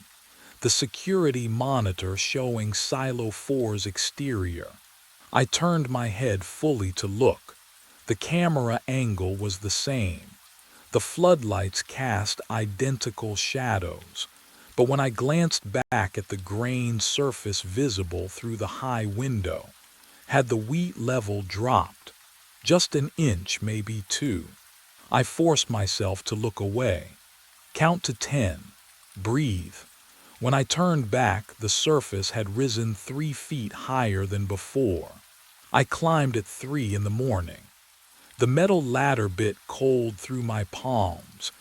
The security monitor showing Silo 4's exterior. I turned my head fully to look. The camera angle was the same. The floodlights cast identical shadows. But when I glanced back at the grain surface visible through the high window, had the wheat level dropped? Just an inch, maybe two. I forced myself to look away. Count to 10. Breathe. When I turned back, the surface had risen 3 feet higher than before. I climbed at 3 in the morning. The metal ladder bit cold through my palms,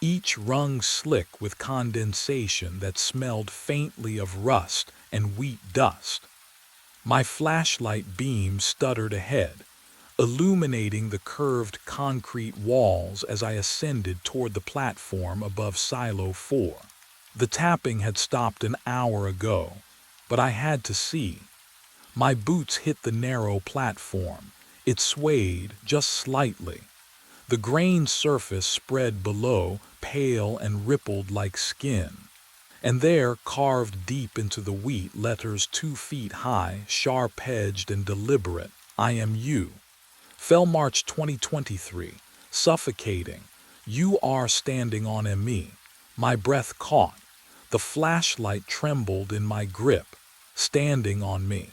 each rung slick with condensation that smelled faintly of rust and wheat dust. My flashlight beam stuttered ahead, illuminating the curved concrete walls as I ascended toward the platform above Silo 4. The tapping had stopped an hour ago, but I had to see. My boots hit the narrow platform. It swayed just slightly. The grain surface spread below, pale and rippled like skin. And there, carved deep into the wheat, letters 2 feet high, sharp-edged and deliberate, I am you. Fell March 2023, suffocating. You are standing on me. My breath caught. The flashlight trembled in my grip, standing on me.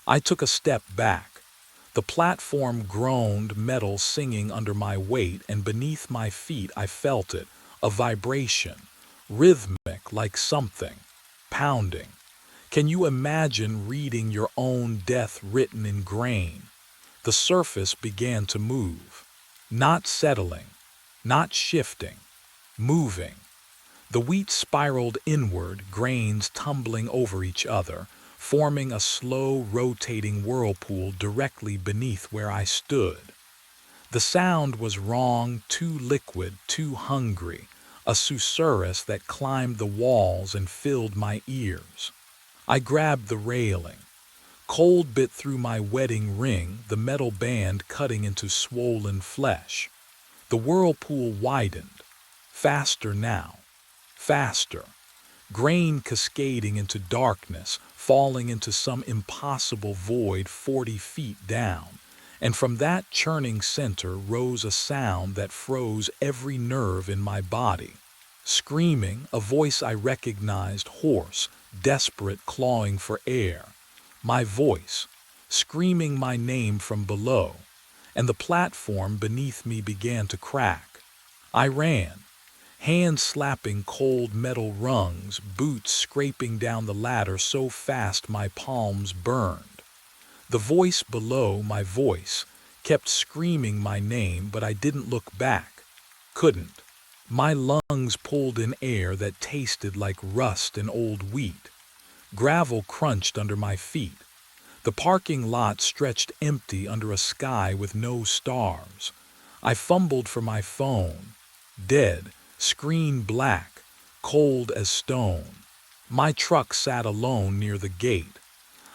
I took a step back. The platform groaned, metal singing under my weight, and beneath my feet I felt it, a vibration, rhythmic like something, pounding. Can you imagine reading your own death written in grain? The surface began to move, not settling, not shifting, moving. The wheat spiraled inward, grains tumbling over each other, forming a slow, rotating whirlpool directly beneath where I stood. The sound was wrong, too liquid, too hungry, a susurrus that climbed the walls and filled my ears. I grabbed the railing. Cold bit through my wedding ring, the metal band cutting into swollen flesh. The whirlpool widened. Faster now. Faster. Grain cascading into darkness, falling into some impossible void 40 feet down. And from that churning center rose a sound that froze every nerve in my body. Screaming, a voice I recognized, hoarse, desperate, clawing for air. My voice, screaming my name from below, and the platform beneath me began to crack. I ran, hands slapping cold metal rungs, boots scraping down the ladder so fast my palms burned. The voice below, my voice, kept screaming my name, but I didn't look back. Couldn't. My lungs pulled in air that tasted like rust and old wheat. Gravel crunched under my feet. The parking lot stretched empty under a sky with no stars. I fumbled for my phone. Dead, screen black, cold as stone. My truck sat alone near the gate.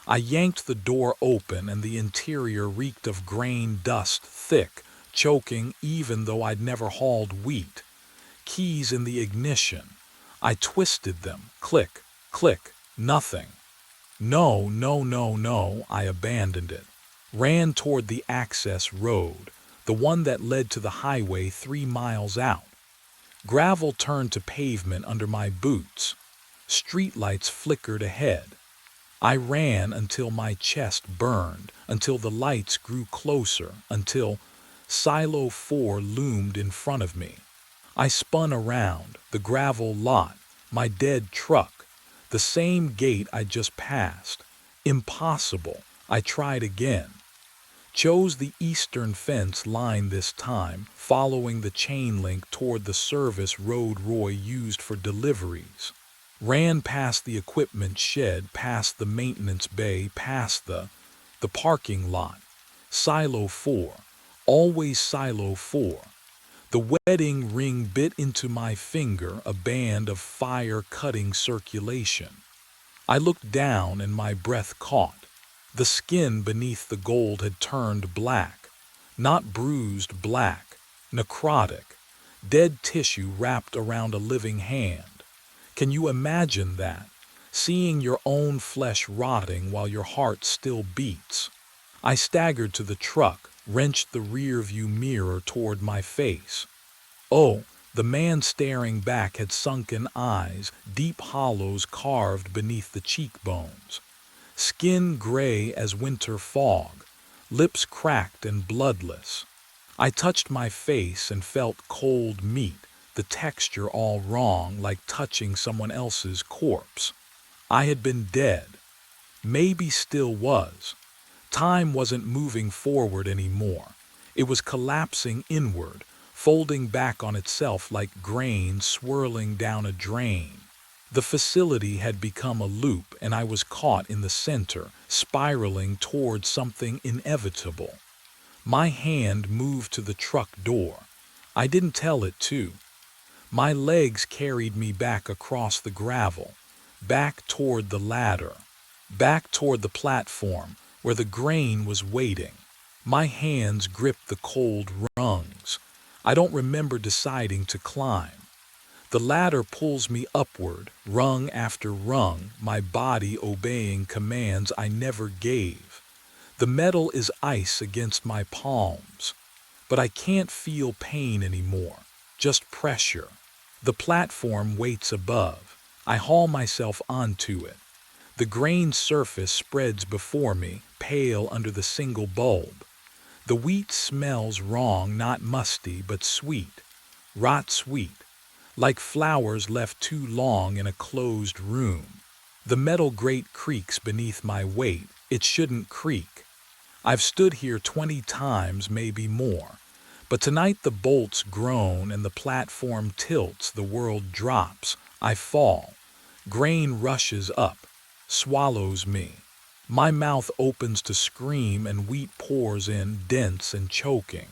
I yanked the door open and the interior reeked of grain dust, thick, choking even though I'd never hauled wheat. Keys in the ignition. I twisted them. Click, click, nothing. No, no, no, no, I abandoned it. Ran toward the access road, the one that led to the highway 3 miles out. Gravel turned to pavement under my boots. Streetlights flickered ahead. I ran until my chest burned, until the lights grew closer, until Silo 4 loomed in front of me. I spun around, the gravel lot, my dead truck, the same gate I just passed. Impossible. I tried again. Chose the eastern fence line this time, following the chain link toward the service road Roy used for deliveries. Ran past the equipment shed, past the maintenance bay, past the parking lot. Silo 4. Always Silo 4. The wedding ring bit into my finger, a band of fire-cutting circulation. I looked down and my breath caught. The skin beneath the gold had turned black. Not bruised black, necrotic. Dead tissue wrapped around a living hand. Can you imagine that? Seeing your own flesh rotting while your heart still beats. I staggered to the truck, wrenched the rear-view mirror toward my face. Oh, the man staring back had sunken eyes, deep hollows carved beneath the cheekbones. Skin gray as winter fog, lips cracked and bloodless. I touched my face and felt cold meat, the texture all wrong, like touching someone else's corpse. I had been dead. Maybe still was. Time wasn't moving forward anymore. It was collapsing inward, folding back on itself like grain swirling down a drain. The facility had become a loop, and I was caught in the center, spiraling toward something inevitable. My hand moved to the truck door. I didn't tell it to. My legs carried me back across the gravel, back toward the ladder, back toward the platform where the grain was waiting. My hands gripped the cold rungs. I don't remember deciding to climb. The ladder pulls me upward, rung after rung, my body obeying commands I never gave. The metal is ice against my palms, but I can't feel pain anymore, just pressure. The platform waits above. I haul myself onto it. The grain surface spreads before me, pale under the single bulb. The wheat smells wrong, not musty, but sweet, rot sweet, like flowers left too long in a closed room. The metal grate creaks beneath my weight. It shouldn't creak. I've stood here 20 times, maybe more. But tonight the bolts groan and the platform tilts, the world drops. I fall. Grain rushes up, swallows me. My mouth opens to scream and wheat pours in, dense and choking.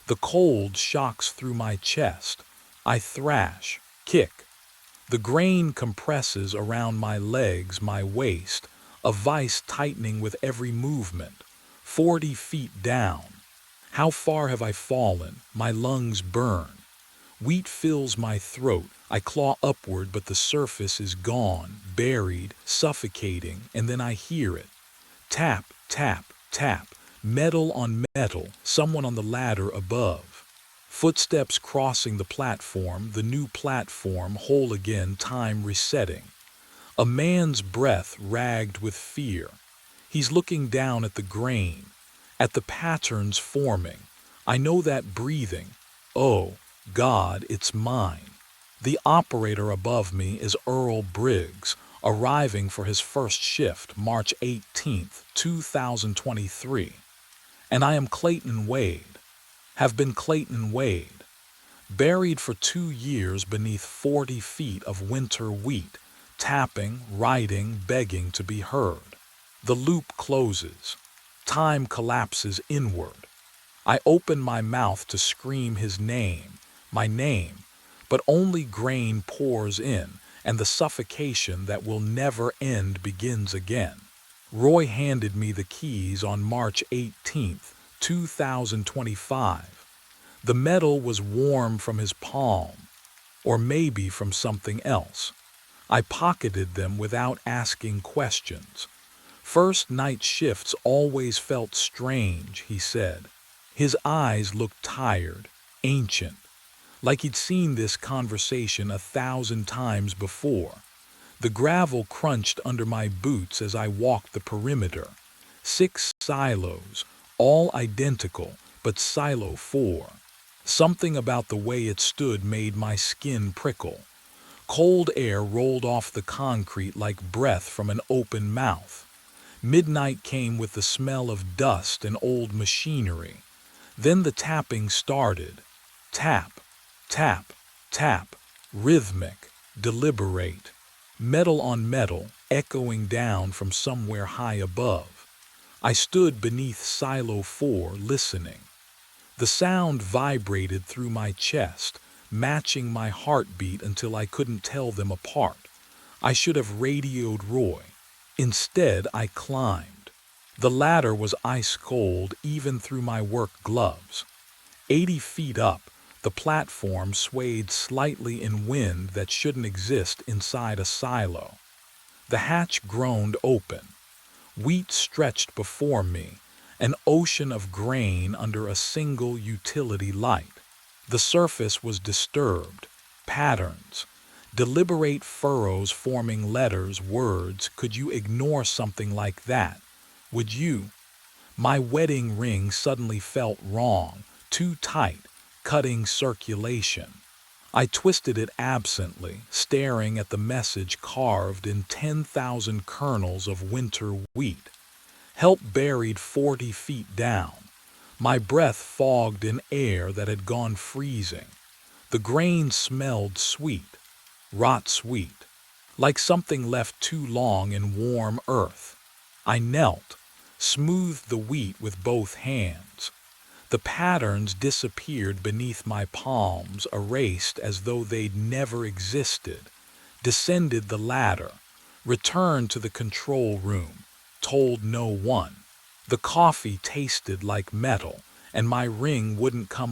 The cold shocks through my chest. I thrash, kick. The grain compresses around my legs, my waist, a vice tightening with every movement. 40 feet down. How far have I fallen? My lungs burn. Wheat fills my throat. I claw upward, but the surface is gone, buried, suffocating, and then I hear it. Tap, tap, tap, metal on metal, someone on the ladder above. Footsteps crossing the platform, the new platform, whole again, time resetting. A man's breath ragged with fear. He's looking down at the grain, at the patterns forming. I know that breathing. Oh, God, it's mine. The operator above me is Earl Briggs, arriving for his first shift, March 18th, 2023. And I am Clayton Wade, have been Clayton Wade, buried for 2 years beneath 40 feet of winter wheat, tapping, writing, begging to be heard. The loop closes. Time collapses inward. I open my mouth to scream his name, my name, but only grain pours in, and the suffocation that will never end begins again. Roy handed me the keys on March 18th, 2025. The metal was warm from his palm, or maybe from something else. I pocketed them without asking questions. First night shifts always felt strange, he said. His eyes looked tired, ancient, like he'd seen this conversation 1,000 times before. The gravel crunched under my boots as I walked the perimeter. 6 silos, all identical, but silo 4. Something about the way it stood made my skin prickle. Cold air rolled off the concrete like breath from an open mouth. Midnight came with the smell of dust and old machinery. Then the tapping started. Tap, tap, tap, rhythmic, deliberate. Metal on metal, echoing down from somewhere high above. I stood beneath Silo 4, listening. The sound vibrated through my chest, matching my heartbeat until I couldn't tell them apart. I should have radioed Roy. Instead, I climbed. The ladder was ice cold even through my work gloves. 80 feet up, the platform swayed slightly in wind that shouldn't exist inside a silo. The hatch groaned open. Wheat stretched before me, an ocean of grain under a single utility light. The surface was disturbed, patterns, deliberate furrows forming letters, words. Could you ignore something like that? Would you? My wedding ring suddenly felt wrong, too tight, cutting circulation. I twisted it absently, staring at the message carved in 10,000 kernels of winter wheat. Help buried 40 feet down. My breath fogged in air that had gone freezing. The grain smelled sweet, rot sweet, like something left too long in warm earth. I knelt, smoothed the wheat with both hands. The patterns disappeared beneath my palms, erased as though they'd never existed. Descended the ladder, returned to the control room, told no one. The coffee tasted like metal, and my ring wouldn't come